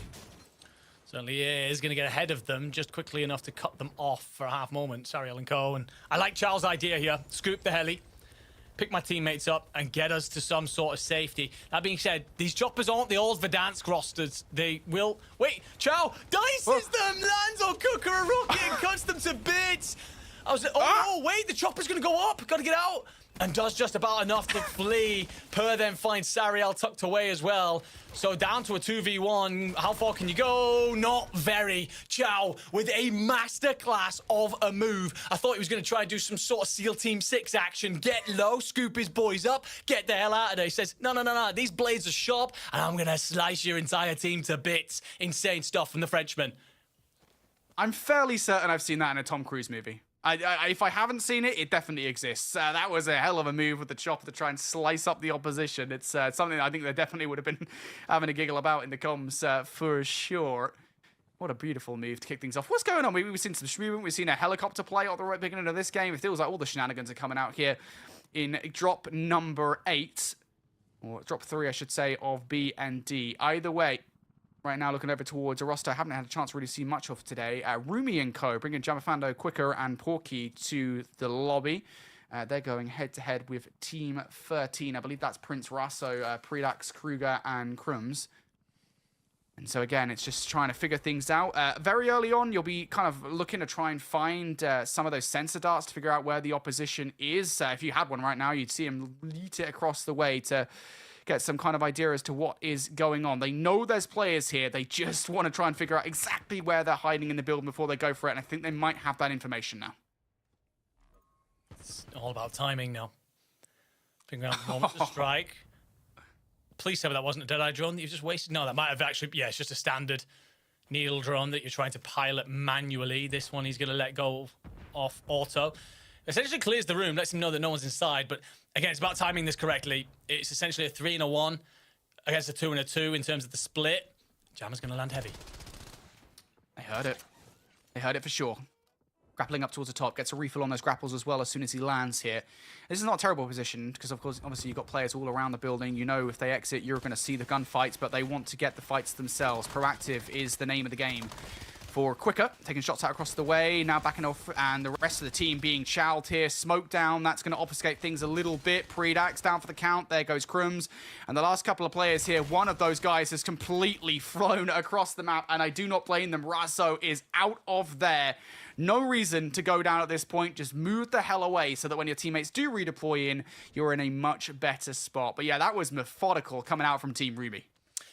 Certainly is. Going to get ahead of them just quickly enough to cut them off for a half moment. Sorry, Ellen Cohen. I like Charles' idea here. Scoop the heli, pick my teammates up, and get us to some sort of safety. That being said, these choppers aren't the old Verdansk rosters. They will... Wait, Chow dices them, lands on Cooker and Rocket and cuts them to bits. I was like, oh no, wait, the chopper's going to go up. Got to get out. and does just about enough to flee. Per then finds Sariel tucked away as well. So down to a 2v1. How far can you go? Not very. Chow with a masterclass of a move. I thought he was going to try and do some sort of SEAL Team 6 action. Get low, scoop his boys up, get the hell out of there. He says, no. These blades are sharp, and I'm going to slice your entire team to bits. Insane stuff from the Frenchman. I'm fairly certain I've seen that in a Tom Cruise movie. If I haven't seen it, it definitely exists. That was a hell of a move with the chopper to try and slice up the opposition. It's something I think they definitely would have been having a giggle about in the comms for sure. What a beautiful move to kick things off. What's going on? We've seen some movement. We've seen a helicopter play at the right beginning of this game. It feels like all the shenanigans are coming out here in drop number 8. Or drop 3, I should say, of B and D. Either way, right now, looking over towards a roster I haven't had a chance to really see much of today. Rumi and Co. bringing Jamafando, Quicker, and Porky to the lobby. They're going head-to-head with Team 13. I believe that's Prince Rasso, Predax, Kruger, and Crums. And so, again, it's just trying to figure things out. Very early on, you'll be kind of looking to try and find some of those sensor darts to figure out where the opposition is. If you had one right now, you'd see him lead it across the way to get some kind of idea as to what is going on. They know there's players here. They just want to try and figure out exactly where they're hiding in the building before they go for it, and I think they might have that information now. It's all about timing now. Figuring out the moment to strike. Please tell me that wasn't a Deadeye drone that you just wasted. No, that might have actually... Yeah, it's just a standard needle drone that you're trying to pilot manually. This one he's going to let go off auto. Essentially clears the room, lets him know that no one's inside, but again, it's about timing this correctly. It's essentially a 3 and a 1 against a 2 and a 2 in terms of the split. Jammer's going to land heavy. They heard it. They heard it for sure. Grappling up towards the top, gets a refill on those grapples as well as soon as he lands here. This is not a terrible position because, of course, obviously you've got players all around the building. You know if they exit, you're going to see the gunfights, but they want to get the fights themselves. Proactive is the name of the game. For Quicker, taking shots out across the way, now backing off, and the rest of the team being chowed here. Smoke down, that's going to obfuscate things a little bit. Predax down for the count, there goes Crums. And the last couple of players here, one of those guys has completely flown across the map, and I do not blame them. Rasso is out of there. No reason to go down at this point, just move the hell away so that when your teammates do redeploy in, you're in a much better spot. But yeah, that was methodical coming out from Team Ruby.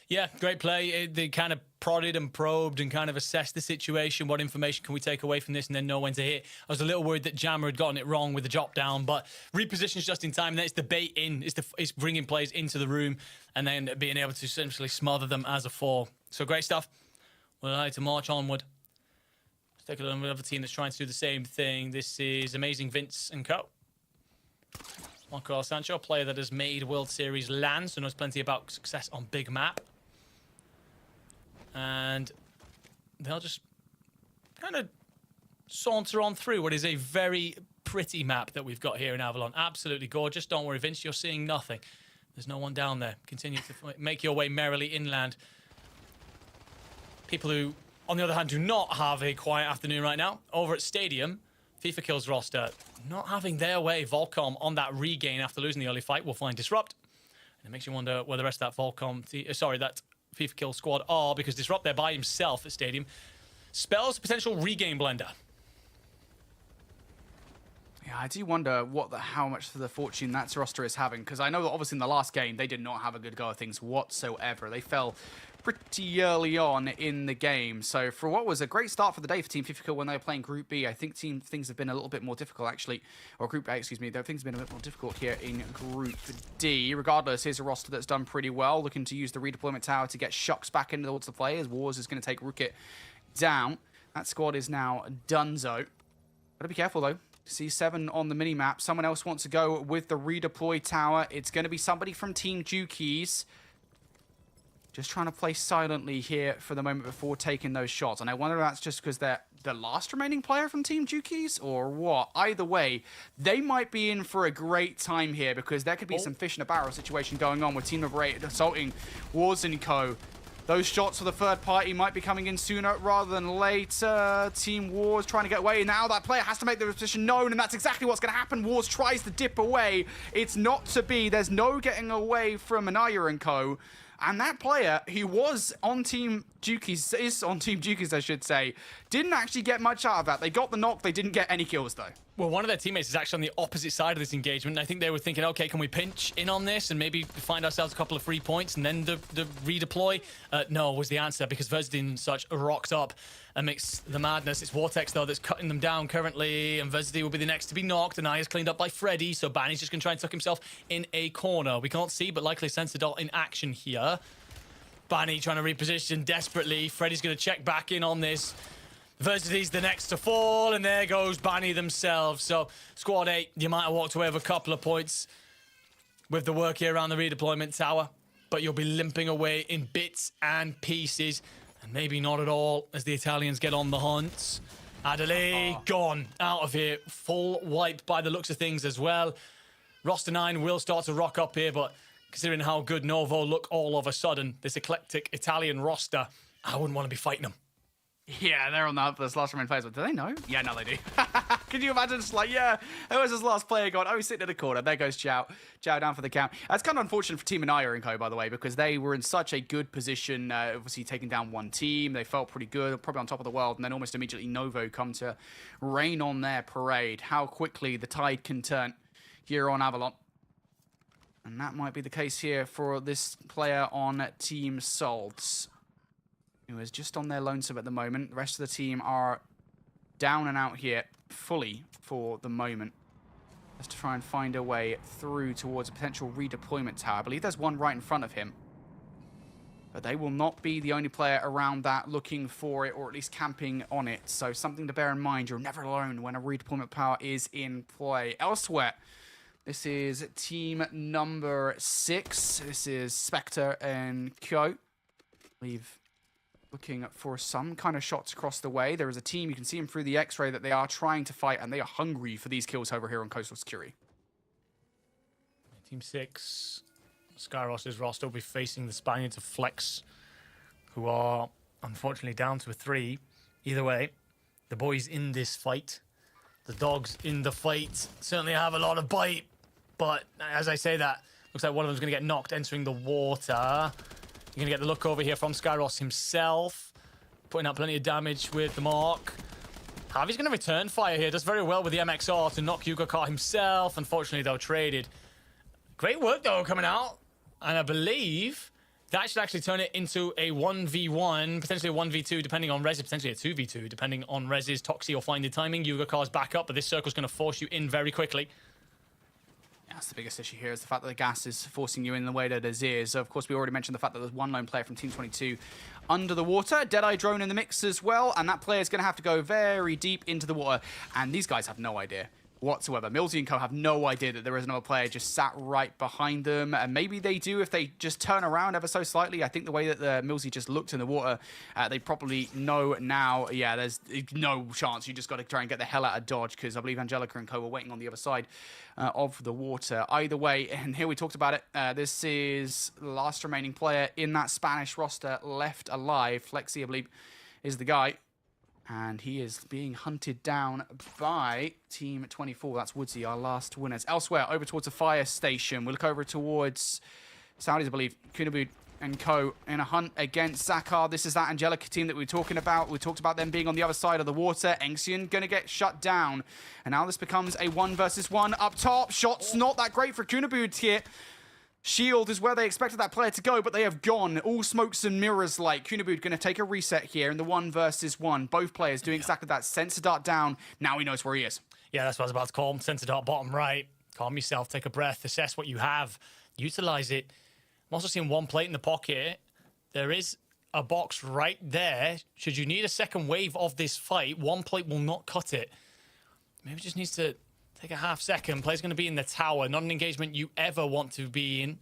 Yeah, great play. They kind of prodded and probed and kind of assessed the situation. What information can we take away from this and then know when to hit? I was a little worried that Jammer had gotten it wrong with the drop down, but repositions just in time. And then it's the bait in. It's bringing players into the room and then being able to essentially smother them as a 4. So great stuff. We'll like to march onward. Let's take a look at another team that's trying to do the same thing. This is Amazing Vince and Co. Marco Sancho, a player that has made World Series land, so knows plenty about success on big map. And they'll just kind of saunter on through what is a very pretty map that we've got here in Avalon. Absolutely gorgeous. Don't worry, Vince, you're seeing nothing. There's no one down there. Continue to make your way merrily inland. People who, on the other hand, do not have a quiet afternoon right now. Over at Stadium, FIFA Kills roster, not having their way. Volcom on that regain after losing the early fight will find Disrupt. And it makes you wonder where the rest of that Volcom... that FIFA Kill squad are, because Disrupt there by himself at Stadium spells a potential regain blender. Yeah, I do wonder how much of the fortune that roster is having, because I know that obviously in the last game they did not have a good go of things whatsoever. They fell pretty early on in the game. So for what was a great start for the day for Team FIFA when they were playing Group B, I think things have been a little bit more difficult actually, or Group A, excuse me. Things have been a bit more difficult here in Group D. Regardless, here's a roster that's done pretty well, looking to use the redeployment tower to get shocks back into towards the players. Wars is going to take Rookit down. That squad is now donezo. Gotta be careful though. C7 on the minimap. Someone else wants to go with the redeploy tower. It's going to be somebody from Team Jukies. Just trying to play silently here for the moment before taking those shots. And I wonder if that's just because they're the last remaining player from Team Jukies or what. Either way, they might be in for a great time here because there could be some fish in a barrel situation going on with Team Number 8 assaulting Wars & Co. Those shots for the third party might be coming in sooner rather than later. Team Wars trying to get away. Now that player has to make the position known, and that's exactly what's going to happen. Wars tries to dip away. It's not to be. There's no getting away from Anaya & Co. And that player, who was on Team Jukies, is on Team Jukies, I should say, didn't actually get much out of that. They got the knock, they didn't get any kills, though. Well, one of their teammates is actually on the opposite side of this engagement. I think they were thinking, okay, can we pinch in on this and maybe find ourselves a couple of free points and then the redeploy? No, was the answer, because Verzdin and such rocked up amidst the madness. It's Vortex, though, that's cutting them down currently, and Verzdin will be the next to be knocked, and Aya's cleaned up by Freddy, so Banny's just going to try and tuck himself in a corner. We can't see, but likely Sensor Dart in action here. Banny trying to reposition desperately. Freddy's going to check back in on this. Verzdin's the next to fall, and there goes Banny themselves. So, Squad 8, you might have walked away with a couple of points with the work here around the redeployment tower, but you'll be limping away in bits and pieces, and maybe not at all as the Italians get on the hunt. Adelaide, gone out of here. Full wipe by the looks of things as well. Roster 9 will start to rock up here, but considering how good Novo look all of a sudden, this eclectic Italian roster, I wouldn't want to be fighting them. Yeah, they're on this last remaining phase, but do they know? Yeah, no, they do. Can you imagine just like, yeah, who was his last player gone? Oh, he's sitting in the corner. There goes Chow. Chow down for the count. That's kind of unfortunate for Team Anaya and Co, by the way, because they were in such a good position, obviously taking down one team. They felt pretty good, probably on top of the world, and then almost immediately Novo come to rain on their parade. How quickly the tide can turn here on Avalon. And that might be the case here for this player on Team Salts, who is just on their lonesome at the moment. The rest of the team are down and out here fully for the moment, just to try and find a way through towards a potential redeployment tower. I believe there's one right in front of him, but they will not be the only player around that looking for it, or at least camping on it. So something to bear in mind. You're never alone when a redeployment power is in play. Elsewhere, this is team number 6. This is Spectre and Kyo. I believe looking for some kind of shots across the way. There is a team, you can see them through the X-ray, that they are trying to fight, and they are hungry for these kills over here on Coastal Security. Team 6, Skyross's roster will be facing the Spaniards of Flex, who are unfortunately down to a 3. Either way, the boys in this fight, the dogs in the fight, certainly have a lot of bite. But as I say that, looks like one of them's going to get knocked entering the water. You're going to get the look over here from Skyross himself, putting out plenty of damage with the mark. Harvey's going to return fire here. Does very well with the MXR to knock Yugokar himself. Unfortunately, though, traded. Great work, though, coming out. And I believe that should actually turn it into a 1v1, potentially a 1v2, depending on Rez, potentially a 2v2, depending on Rez's Toxie or Find the Timing. Yugokar's back up, but this circle's going to force you in very quickly. That's the biggest issue here, is the fact that the gas is forcing you in the way that it is. Of course, we already mentioned the fact that there's one lone player from Team 22 under the water. Deadeye drone in the mix as well, and that player is going to have to go very deep into the water. And these guys have no idea whatsoever. Millsy and Co have no idea that there is another player just sat right behind them, and maybe they do if they just turn around ever so slightly. I think the way that the Millsy just looked in the water, they probably know now, yeah, there's no chance. You just got to try and get the hell out of Dodge, because I believe Angelica and Co were waiting on the other side of the water. Either way, and here we talked about it, this is the last remaining player in that Spanish roster left alive. Flexi, I believe, is the guy. And he is being hunted down by Team 24. That's Woodsy, our last winners. Elsewhere, over towards the fire station. We look over towards Saudis, I believe. Kunabud and Co. in a hunt against Zakar. This is that Angelica team that we were talking about. We talked about them being on the other side of the water. Engxian going to get shut down. And now this becomes a 1v1 up top. Shots not that great for Kunabud here. Shield is where they expected that player to go, but they have gone. All smokes and mirrors like. Kunabud going to take a reset here in the 1v1. Both players doing exactly that. Sensor dart down. Now he knows where he is. Yeah, that's what I was about to call him. Sensor dart bottom right. Calm yourself, take a breath, assess what you have, utilize it. I'm also seeing one plate in the pocket. There is a box right there. Should you need a second wave of this fight, one plate will not cut it. Maybe just needs to take a half second. Player's going to be in the tower. Not an engagement you ever want to be in.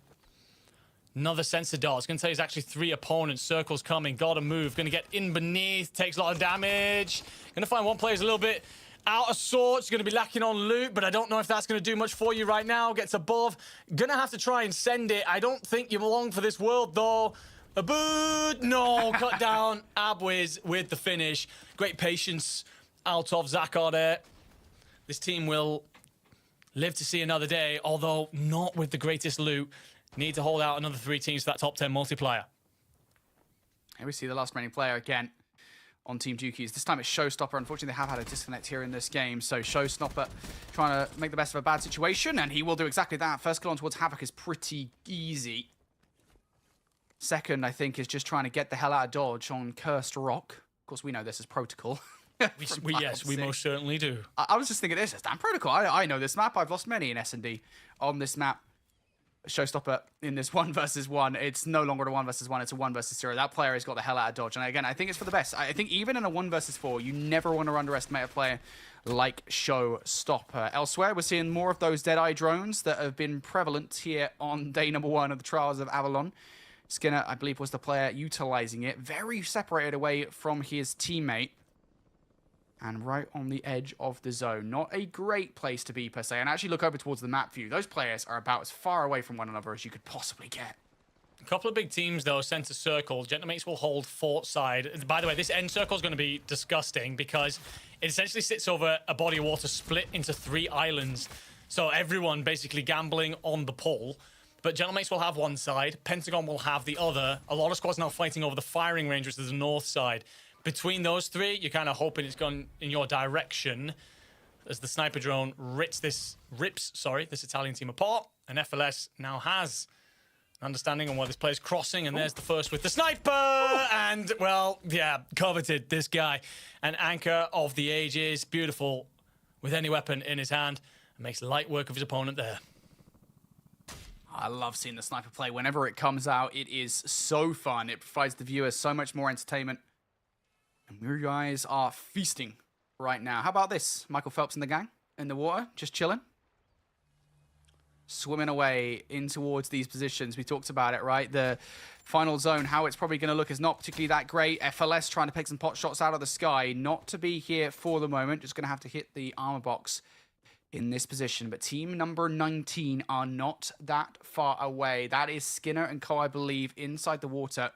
Another sensor dart. It's going to tell you there's actually 3 opponents. Circle's coming. Gotta move. Going to get in beneath. Takes a lot of damage. Going to find one player's a little bit out of sorts. Going to be lacking on loot, but I don't know if that's going to do much for you right now. Gets above. Going to have to try and send it. I don't think you belong for this world, though. Abood! No, cut down. Abwiz with the finish. Great patience out of Zakar there. This team will live to see another day, although not with the greatest loot. need to hold out another 3 teams for that top 10 multiplier. Here we see the last remaining player again on Team Jukies. This time it's Showstopper. Unfortunately, they have had a disconnect here in this game. So Showstopper trying to make the best of a bad situation, and he will do exactly that. First kill on towards Havoc is pretty easy. Second, I think, is just trying to get the hell out of dodge on Cursed Rock. Of course, we know this is Protocol. Yes, we most certainly do. I was just thinking, this is damn Protocol. I know this map. I've lost many in S&D on this map. Showstopper in this 1 versus 1. It's no longer a 1 versus 1. It's a 1 versus 0. That player has got the hell out of dodge. And again, I think it's for the best. I think even in a 1 versus 4, you never want to underestimate a player like Showstopper. Elsewhere, we're seeing more of those Deadeye drones that have been prevalent here on day number 1 of the Trials of Avalon. Skinner, I believe, was the player utilizing it. Very separated away from his teammate. And right on the edge of the zone. Not a great place to be, per se. And actually look over towards the map view. Those players are about as far away from one another as you could possibly get. A couple of big teams, though, center circle. Gentlemates will hold fort side. By the way, this end circle is going to be disgusting because it essentially sits over a body of water split into 3 islands. So everyone basically gambling on the pull. But Gentlemates will have one side. Pentagon will have the other. A lot of squads now fighting over the firing range, which is the north side. Between those 3, you're kind of hoping it's gone in your direction as the sniper drone rips this Italian team apart. And FLS now has an understanding on where this player's crossing. And there's the first with the sniper. And, well, yeah, coveted, this guy. An anchor of the ages. Beautiful with any weapon in his hand. And makes light work of his opponent there. I love seeing the sniper play. Whenever it comes out, it is so fun. It provides the viewers so much more entertainment. And you guys are feasting right now. How about this? Michael Phelps and the gang in the water, just chilling. Swimming away in towards these positions. We talked about it, right? The final zone, how it's probably going to look is not particularly that great. FLS trying to pick some pot shots out of the sky. Not to be here for the moment. Just going to have to hit the armor box in this position. But team number 19 are not that far away. That is Skinner and Co, I believe, inside the water.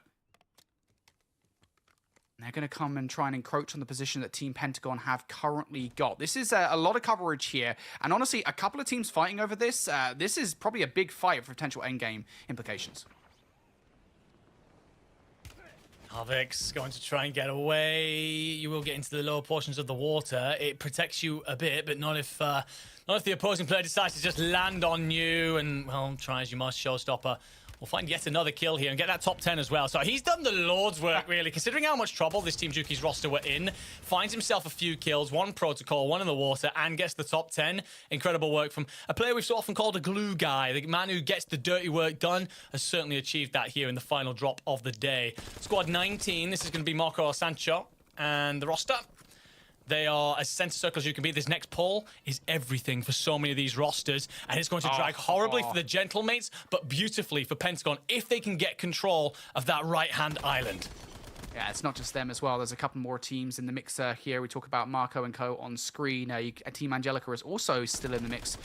They're going to come and try and encroach on the position that Team Pentagon have currently got. This is a lot of coverage here. And honestly, a couple of teams fighting over this. This is probably a big fight for potential endgame implications. Havoc's going to try and get away. You will get into the lower portions of the water. It protects you a bit, but not if the opposing player decides to just land on you. And, well, try as you must, Showstopper. We'll find yet another kill here and get that top 10 as well. So he's done the Lord's work, really. Considering how much trouble this Team Juki's roster were in, finds himself a few kills, 1 protocol, 1 in the water, and gets the top 10. Incredible work from a player we've so often called a glue guy. The man who gets the dirty work done has certainly achieved that here in the final drop of the day. Squad 19, this is going to be Marco Sancho and the roster. They are as center circle as you can be. This next pull is everything for so many of these rosters, and it's going to drag horribly for the Gentlemates, but beautifully for Pentagon if they can get control of that right-hand island. Yeah, it's not just them as well. There's a couple more teams in the mixer here. We talk about Marco and Co on screen. Team Angelica is also still in the mix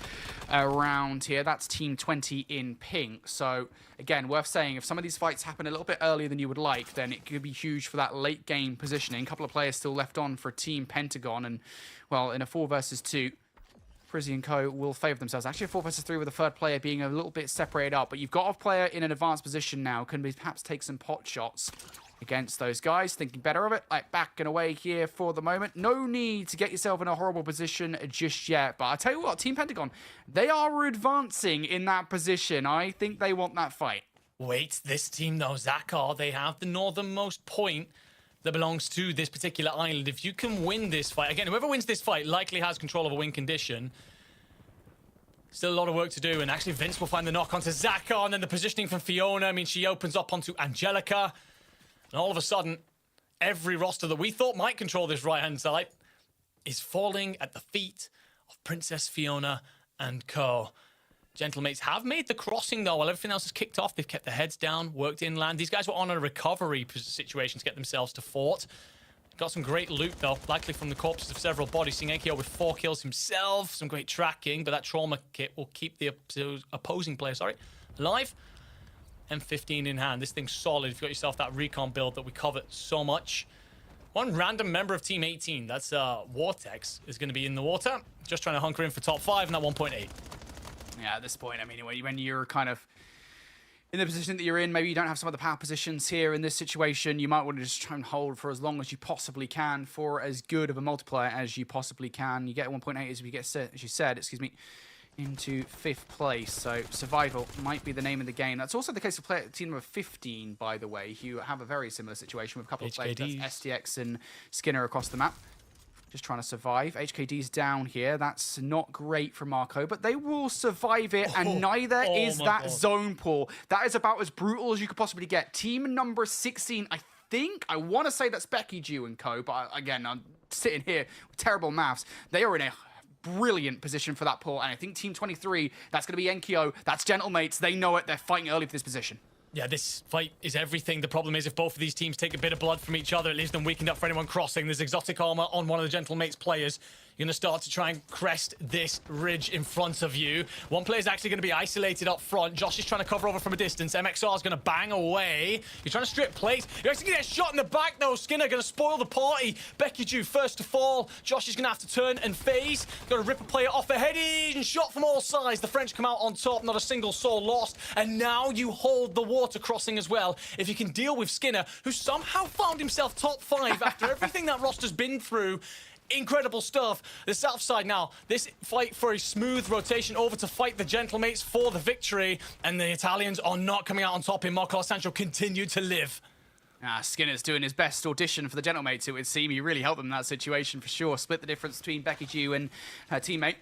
around here. That's Team 20 in pink. So, again, worth saying, if some of these fights happen a little bit earlier than you would like, then it could be huge for that late game positioning. A couple of players still left on for Team Pentagon. And, well, in a 4 versus 2, Frizzy and Co will favour themselves. Actually, a 4 versus 3 with the third player being a little bit separated up. But you've got a player in an advanced position now. Can perhaps take some pot shots against those guys, thinking better of it, like back and away here for the moment. No need to get yourself in a horrible position just yet, but I tell you what, Team Pentagon, they are advancing in that position. I think they want that fight. Wait, this team though, Zakar, they have the northernmost point that belongs to this particular island. If you can win this fight, again, whoever wins this fight likely has control of a win condition. Still a lot of work to do, and actually Vince will find the knock onto Zakar, and then the positioning from Fiona. I mean, she opens up onto Angelica. And all of a sudden, every roster that we thought might control this right-hand side is falling at the feet of Princess Fiona and Co. Gentlemates have made the crossing, though. While everything else is kicked off, they've kept their heads down, worked inland. These guys were on a recovery situation to get themselves to fort. Got some great loot, though, likely from the corpses of several bodies. Seeing Akio with 4 kills himself. Some great tracking, but that trauma kit will keep the opposing player, alive. M15 in hand. This thing's solid. If you've got yourself that recon build that we covet so much. One random member of Team 18, that's Vortex, is going to be in the water. Just trying to hunker in for top 5 and that 1.8. Yeah, at this point, I mean, when you're kind of in the position that you're in, maybe you don't have some of the power positions here in this situation. You might want to just try and hold for as long as you possibly can for as good of a multiplier as you possibly can. You get 1.8 as you said, excuse me, into 5th place. So survival might be the name of the game. That's also the case for team number 15, by the way, who have a very similar situation with a couple of players, STX and Skinner across the map. Just trying to survive. HKD's down here. That's not great for Marco, but they will survive it, and neither is that zone pull. That is about as brutal as you could possibly get. Team number 16, I want to say that's Becky Jew and co, but again, I'm sitting here with terrible maths. They are in a brilliant position for that pull, and I think Team 23, that's going to be Enkyo, that's Gentlemates. They know it. They're fighting early for this position. Yeah, this fight is everything. The problem is if both of these teams take a bit of blood from each other, it leaves them weakened up for anyone crossing. There's exotic armor on one of the Gentlemates players. You're going to start to try and crest this ridge in front of you. One player's actually going to be isolated up front. Josh is trying to cover over from a distance. MXR is going to bang away. You're trying to strip plates. You're actually going to get shot in the back, though. Skinner going to spoil the party. Becky Jew first to fall. Josh is going to have to turn and phase. Got to rip a player off the head. And shot from all sides. The French come out on top. Not a single soul lost. And now you hold the water crossing as well. If you can deal with Skinner, who somehow found himself top 5 after everything that roster's been through. Incredible stuff. The south side now, this fight for a smooth rotation over to fight the Gentlemates for the victory, and the Italians are not coming out on top in Marco Sancho continue to live. Skinner's doing his best audition for the Gentlemates, it would seem. He really helped them in that situation for sure. Split the difference between Becky Jew and her teammate.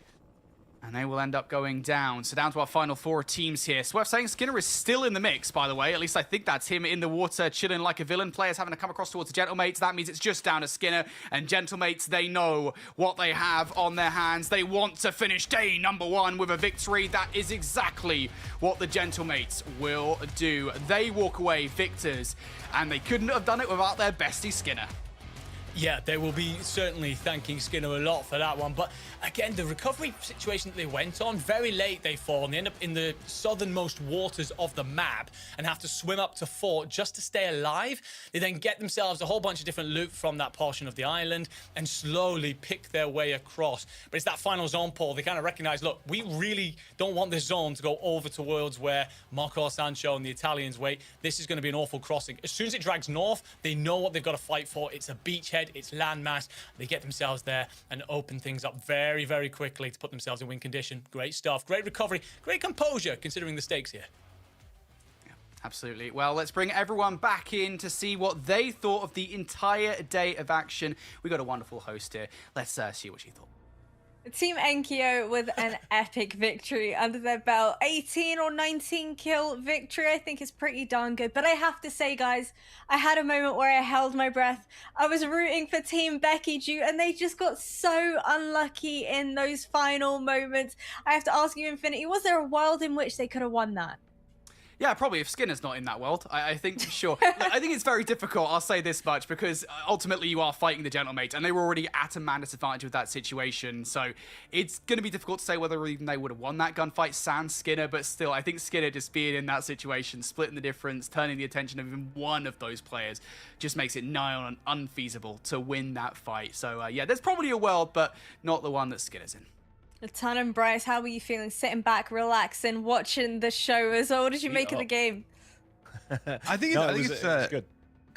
And they will end up going down. So down to our final 4 teams here. So worth saying, Skinner is still in the mix, by the way. At least I think that's him in the water, chilling like a villain. Players having to come across towards the Gentlemates. That means it's just down to Skinner. And Gentlemates, they know what they have on their hands. They want to finish day number 1 with a victory. That is exactly what the Gentlemates will do. They walk away victors. And they couldn't have done it without their bestie, Skinner. Yeah, they will be certainly thanking Skinner a lot for that one. But again, the recovery situation that they went on, very late they fall, and they end up in the southernmost waters of the map and have to swim up to fort just to stay alive. They then get themselves a whole bunch of different loot from that portion of the island and slowly pick their way across. But it's that final zone pull. They kind of recognize, look, we really don't want this zone to go over towards where Marco Sancho and the Italians wait. This is going to be an awful crossing. As soon as it drags north, they know what they've got to fight for. It's a beachhead. It's landmass. They get themselves there and open things up very, very quickly to put themselves in win condition. Great stuff. Great recovery. Great composure considering the stakes here. Yeah, absolutely. Well, let's bring everyone back in to see what they thought of the entire day of action. We got a wonderful host here. Let's see what she thought. Team Enkyo with an epic victory under their belt. 18 or 19 kill victory, I think is pretty darn good. But I have to say, guys, I had a moment where I held my breath. I was rooting for Team Becky Jew, and they just got so unlucky in those final moments. I have to ask you, Infinity, was there a world in which they could have won that? Yeah, probably if Skinner's not in that world. I think, sure. Look, I think it's very difficult, I'll say this much, because ultimately you are fighting the Gentlemates, and they were already at a man disadvantage with that situation, so it's going to be difficult to say whether even they would have won that gunfight, sans Skinner, but still, I think Skinner just being in that situation, splitting the difference, turning the attention of even one of those players, just makes it nigh on unfeasible to win that fight. So, yeah, there's probably a world, but not the one that Skinner's in. Ton and Bryce, how were you feeling? Sitting back, relaxing, watching the show as well. What did you make of the game? I think it's good.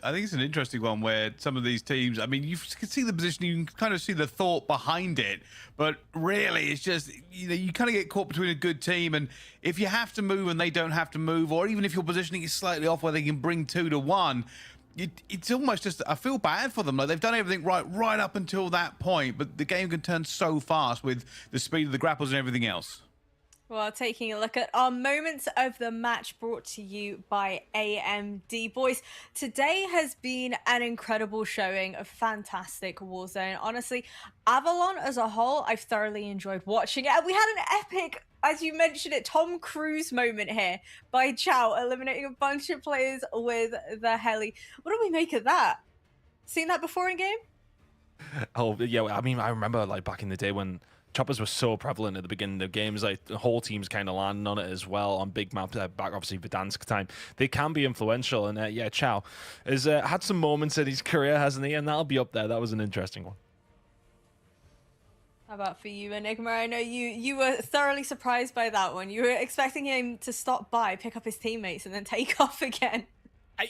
I think it's an interesting one where some of these teams, I mean, you can see the position, you can kind of see the thought behind it, but really it's just, you kind of get caught between a good team, and if you have to move and they don't have to move, or even if your positioning is slightly off where they can bring 2 to 1, it's almost just, I feel bad for them. Like, they've done everything right up until that point, but the game can turn so fast with the speed of the grapples and everything else. Well, taking a look at our moments of the match brought to you by AMD. Boys, today has been an incredible showing of fantastic Warzone. Honestly, Avalon as a whole, I've thoroughly enjoyed watching it. We had an epic, as you mentioned it, Tom Cruise moment here by Chow, eliminating a bunch of players with the heli. What do we make of that? Seen that before in game? Oh, yeah, I mean, I remember, like, back in the day when choppers were so prevalent at the beginning of games, like the whole team's kind of landing on it as well on big maps, back obviously Verdansk time. They can be influential, and yeah, Chow has had some moments in his career, hasn't he? And that'll be up there. That was an interesting one. How about for you, Enigma? I know you were thoroughly surprised by that one. You were expecting him to stop by, pick up his teammates, and then take off again.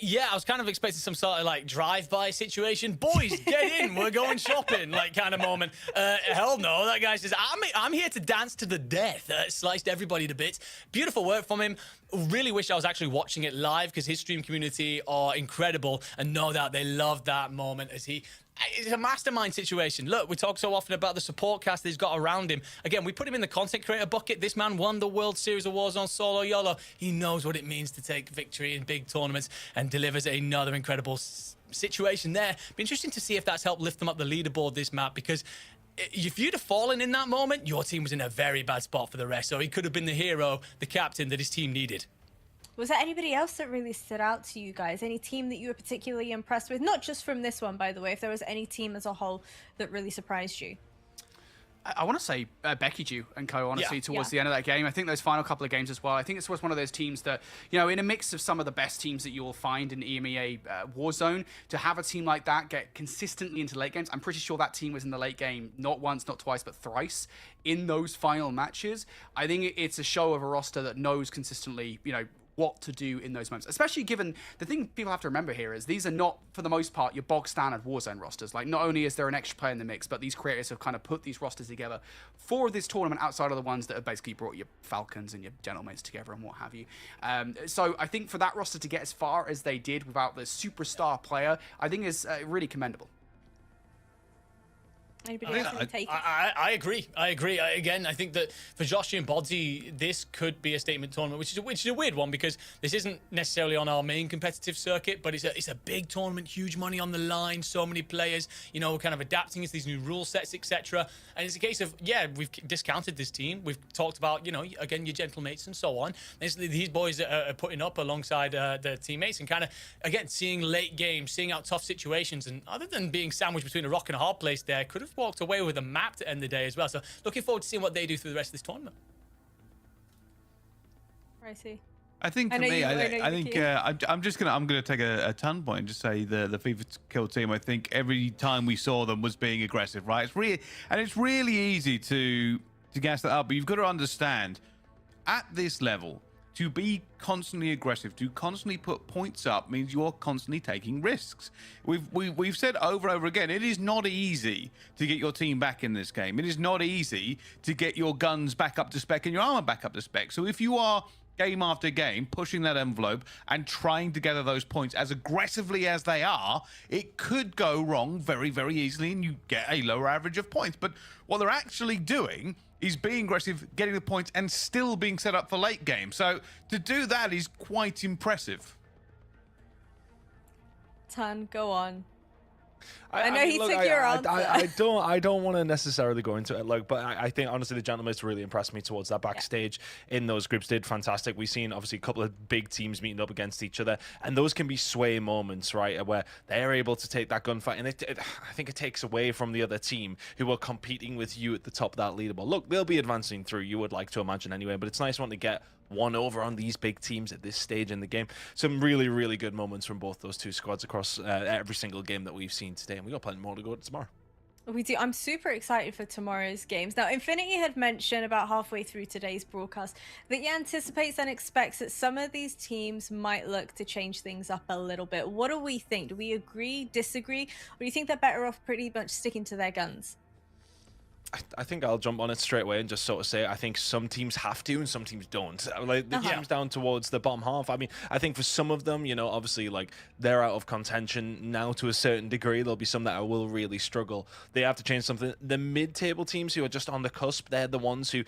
Yeah, I was kind of expecting some sort of like drive-by situation. Boys, get in, we're going shopping, like kind of moment. Hell no, that guy says, I'm here to dance to the death. Sliced everybody to bits. Beautiful work from him. Really wish I was actually watching it live because his stream community are incredible, and no doubt they loved that moment as it's a mastermind situation. Look, we talk so often about the support cast that he's got around him. Again, we put him in the content creator bucket. This man won the World Series of Warzone solo YOLO. He knows what it means to take victory in big tournaments and delivers another incredible situation there. Be interesting to see if that's helped lift them up the leaderboard this map, because if you'd have fallen in that moment, your team was in a very bad spot for the rest. So he could have been the hero, the captain that his team needed. Was there anybody else that really stood out to you guys? Any team that you were particularly impressed with? Not just from this one, by the way, if there was any team as a whole that really surprised you. I want to say Becky Jew and co, honestly, Yeah. towards the end of that game. I think those final couple of games as well. I think this was one of those teams that, you know, in a mix of some of the best teams that you will find in EMEA Warzone, to have a team like that get consistently into late games. I'm pretty sure that team was in the late game not once, not twice, but thrice in those final matches. I think it's a show of a roster that knows consistently, you know, what to do in those moments, especially given the thing people have to remember here is these are not, for the most part, your bog standard Warzone rosters. Like, not only is there an extra player in the mix, but these creators have kind of put these rosters together for this tournament outside of the ones that have basically brought your Falcons and your Gentlemates together and what have you. So I think for that roster to get as far as they did without the superstar player, I think is really commendable. Anybody else want to take it? I agree. Again, I think that for Joshi and Bodsy, this could be a statement tournament, which is a weird one because this isn't necessarily on our main competitive circuit, but it's a big tournament, huge money on the line, so many players, you know, kind of adapting to these new rule sets, etc. And it's a case of, yeah, we've discounted this team. We've talked about, you know, again, your Gentlemates and so on. These boys are putting up alongside their teammates and kind of, again, seeing late games, seeing out tough situations. And other than being sandwiched between a rock and a hard place there, could have walked away with a map to end the day as well. So looking forward to seeing what they do through the rest of this tournament. I see. I think for me, I think I'm gonna take a ton point and just say the FIFA Kill team. I think every time we saw them was being aggressive, right? It's really easy to gas that up, but you've got to understand at this level, to be constantly aggressive, to constantly put points up means you're constantly taking risks. We've said over and over again, it is not easy to get your team back in this game. It is not easy to get your guns back up to spec and your armor back up to spec. So if you are game after game pushing that envelope and trying to gather those points as aggressively as they are, it could go wrong very, very easily and you get a lower average of points. But what they're actually doing is being aggressive, getting the points, and still being set up for late game. So to do that is quite impressive. Tan, go on. I know he took your answer. I don't want to necessarily go into it, like, but I think honestly the Gentlemen really impressed me towards that backstage in those groups. Did fantastic. We've seen obviously a couple of big teams meeting up against each other, and those can be sway moments, right, where they're able to take that gunfight, and I think it takes away from the other team who are competing with you at the top of that leaderboard. Look, they'll be advancing through, you would like to imagine anyway, but it's nice when they get one over on these big teams at this stage in the game. Some really, really good moments from both those two squads across every single game that we've seen today, and we got plenty more to go tomorrow. We do. I'm super excited for tomorrow's games. Now, Infinity had mentioned about halfway through today's broadcast that he anticipates and expects that some of these teams might look to change things up a little bit. What do we think? Do we agree, disagree, or do you think they're better off pretty much sticking to their guns? I think I'll jump on it straight away and just sort of say I think some teams have to and some teams don't. Like the teams down towards the bottom half. I mean, I think for some of them, you know, obviously like they're out of contention now to a certain degree. There'll be some that will really struggle. They have to change something. The mid-table teams who are just on the cusp, they're the ones who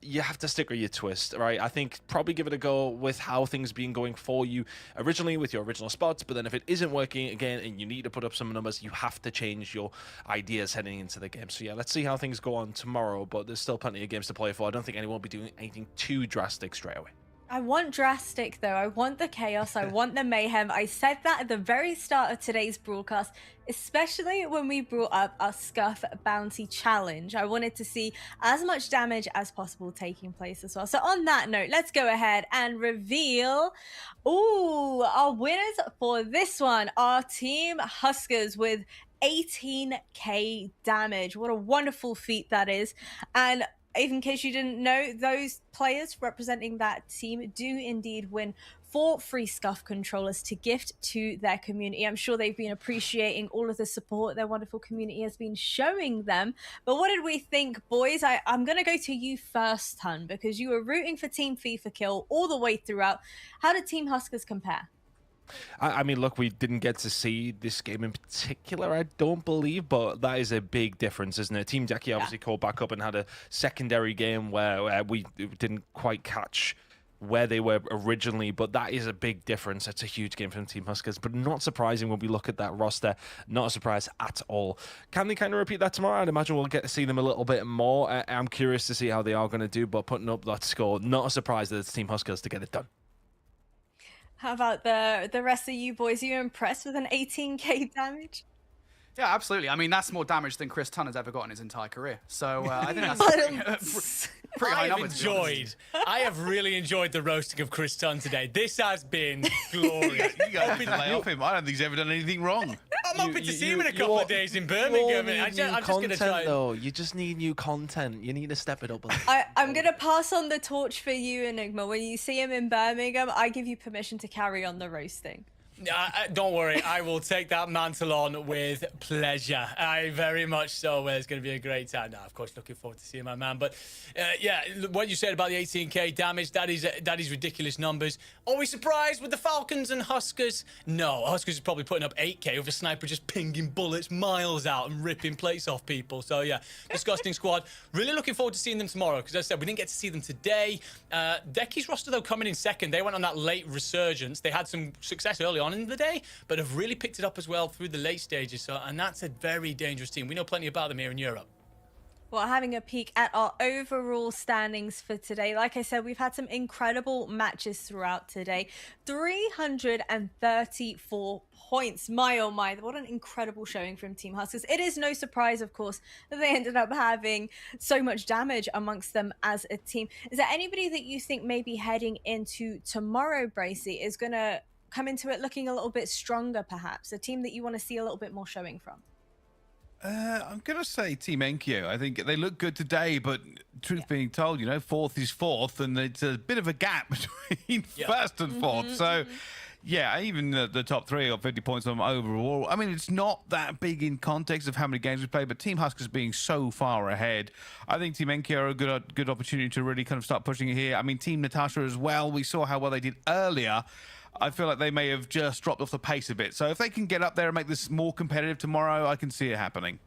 you have to stick or you twist, right? I think probably give it a go with how things been going for you originally with your original spots, but then if it isn't working again and you need to put up some numbers, you have to change your ideas heading into the game. So yeah, let's see how things go on tomorrow, but there's still plenty of games to play for. I don't think anyone will be doing anything too drastic straight away. I want drastic, though. I want the chaos. I want the mayhem. I said that at the very start of today's broadcast, especially when we brought up our Scuff Bounty Challenge. I wanted to see as much damage as possible taking place as well. So on that note, let's go ahead and reveal our winners for this one. Our Team Huskers with 18k damage. What a wonderful feat that is. And in case you didn't know, those players representing that team do indeed win 4 free scuff controllers to gift to their community. I'm sure they've been appreciating all of the support their wonderful community has been showing them. But what did we think, boys? I'm going to go to you first, Hun, because you were rooting for Team FIFA Kill all the way throughout. How did Team Huskers compare? I mean, look, we didn't get to see this game in particular, I don't believe, but that is a big difference, isn't it? Team Jackie obviously called back up and had a secondary game where we didn't quite catch where they were originally, but that is a big difference. It's a huge game from Team Huskers, but not surprising when we look at that roster. Not a surprise at all. Can they kind of repeat that tomorrow? I'd imagine we'll get to see them a little bit more. I'm curious to see how they are going to do, but putting up that score, not a surprise that it's Team Huskers to get it done. How about the rest of you boys? Are you impressed with an 18k damage? Yeah, absolutely. I mean, that's more damage than Chris Tunn has ever got in his entire career. So I think that's pretty high numbers. I have really enjoyed the roasting of Chris Tunn today. This has been glorious. You guys can lay off him. I don't think he's ever done anything wrong. I'm hoping to see him in a couple of days in Birmingham. I'm just going to try. Though. You just need new content. You need to step it up. I'm going to pass on the torch for you, Enigma. When you see him in Birmingham, I give you permission to carry on the roasting. Don't worry, I will take that mantle on with pleasure. I very much so. It's going to be a great time. Now, of course, looking forward to seeing my man. But yeah, what you said about the 18k damage, that is ridiculous numbers. Are we surprised with the Falcons and Huskers? No, Huskers is probably putting up 8k with a sniper just pinging bullets miles out and ripping plates off people. So yeah, disgusting squad. Really looking forward to seeing them tomorrow, because as I said, we didn't get to see them today. Decky's roster, though, coming in second. They went on that late resurgence. They had some success early on in the day, but have really picked it up as well through the late stages. So, and that's a very dangerous team. We know plenty about them here in Europe. Well, having a peek at our overall standings for today, like I said, we've had some incredible matches throughout today. 334 points. My oh my, what an incredible showing from Team Huskers. It is no surprise, of course, that they ended up having so much damage amongst them as a team. Is there anybody that you think maybe heading into tomorrow, Bracey, is going to come into it looking a little bit stronger, perhaps? A team that you want to see a little bit more showing from? I'm going to say Team Enkyo. I think they look good today, but truth being told, you know, fourth is fourth, and it's a bit of a gap between first and fourth. So, yeah, even the top three got 50 points on them overall. I mean, it's not that big in context of how many games we played, but Team Huskers being so far ahead, I think Team Enkyo are a good opportunity to really kind of start pushing it here. I mean, Team Natasha as well. We saw how well they did earlier. I feel like they may have just dropped off the pace a bit. So if they can get up there and make this more competitive tomorrow, I can see it happening.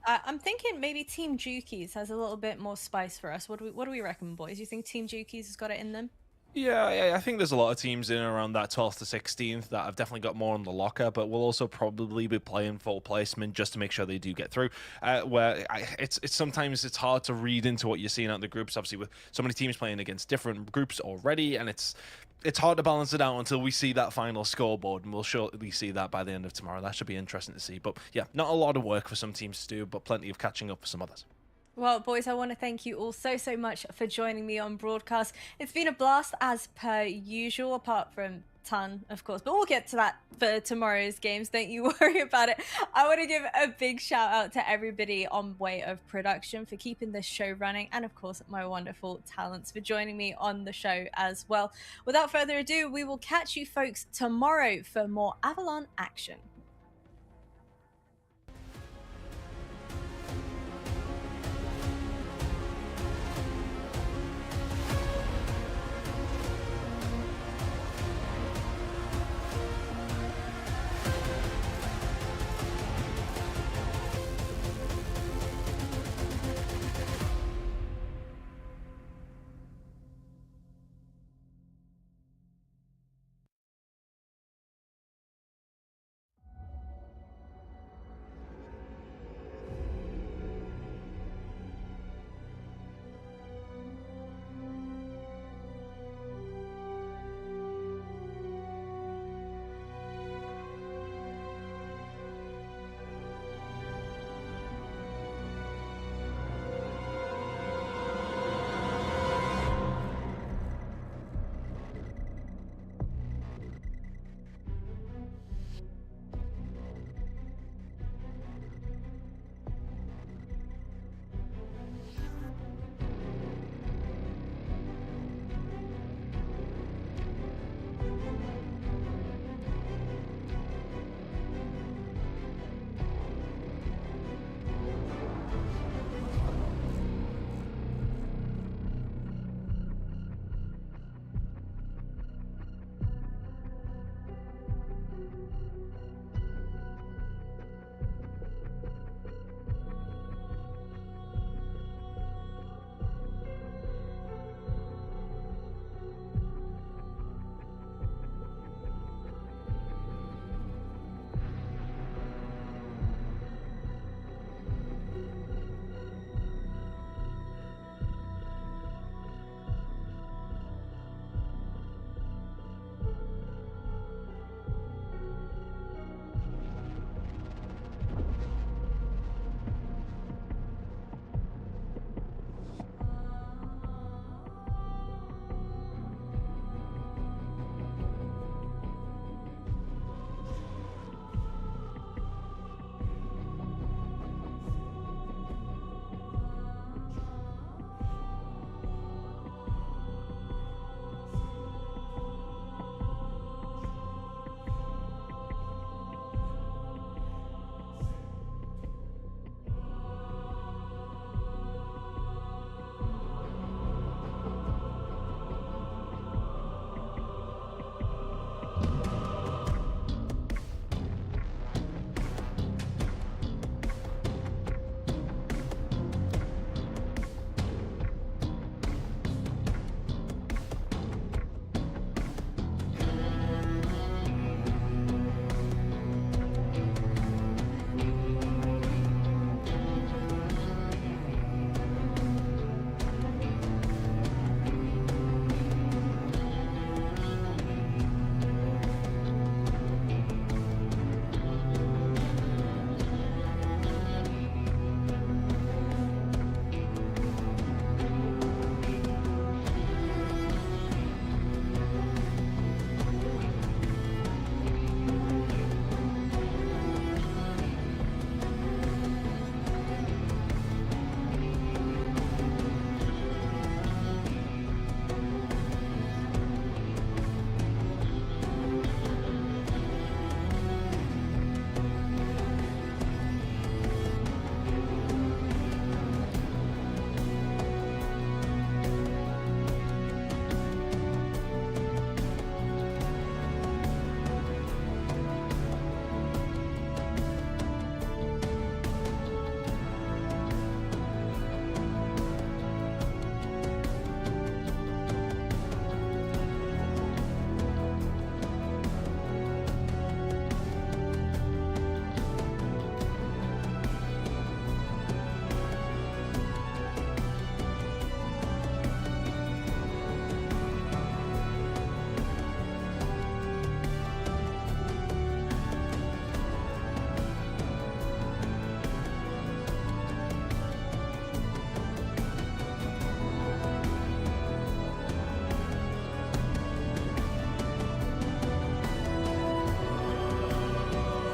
I'm thinking maybe Team Jukies has a little bit more spice for us. What do we reckon, boys? You think Team Jukies has got it in them? Yeah, I think there's a lot of teams in around that 12th to 16th that have definitely got more on the locker, but will also probably be playing full placement just to make sure they do get through. It's sometimes it's hard to read into what you're seeing out in the groups, obviously with so many teams playing against different groups already, and it's hard to balance it out until we see that final scoreboard, and we'll surely see that by the end of tomorrow. That should be interesting to see. But yeah, not a lot of work for some teams to do, but plenty of catching up for some others. Well, boys, I want to thank you all so much for joining me on broadcast. It's been a blast as per usual, apart from Ton, of course, but we'll get to that for tomorrow's games. Don't you worry about it. I want to give a big shout out to everybody on Way of Production for keeping this show running, and of course my wonderful talents for joining me on the show as well. Without further ado, we will catch you folks tomorrow for more Avalon action.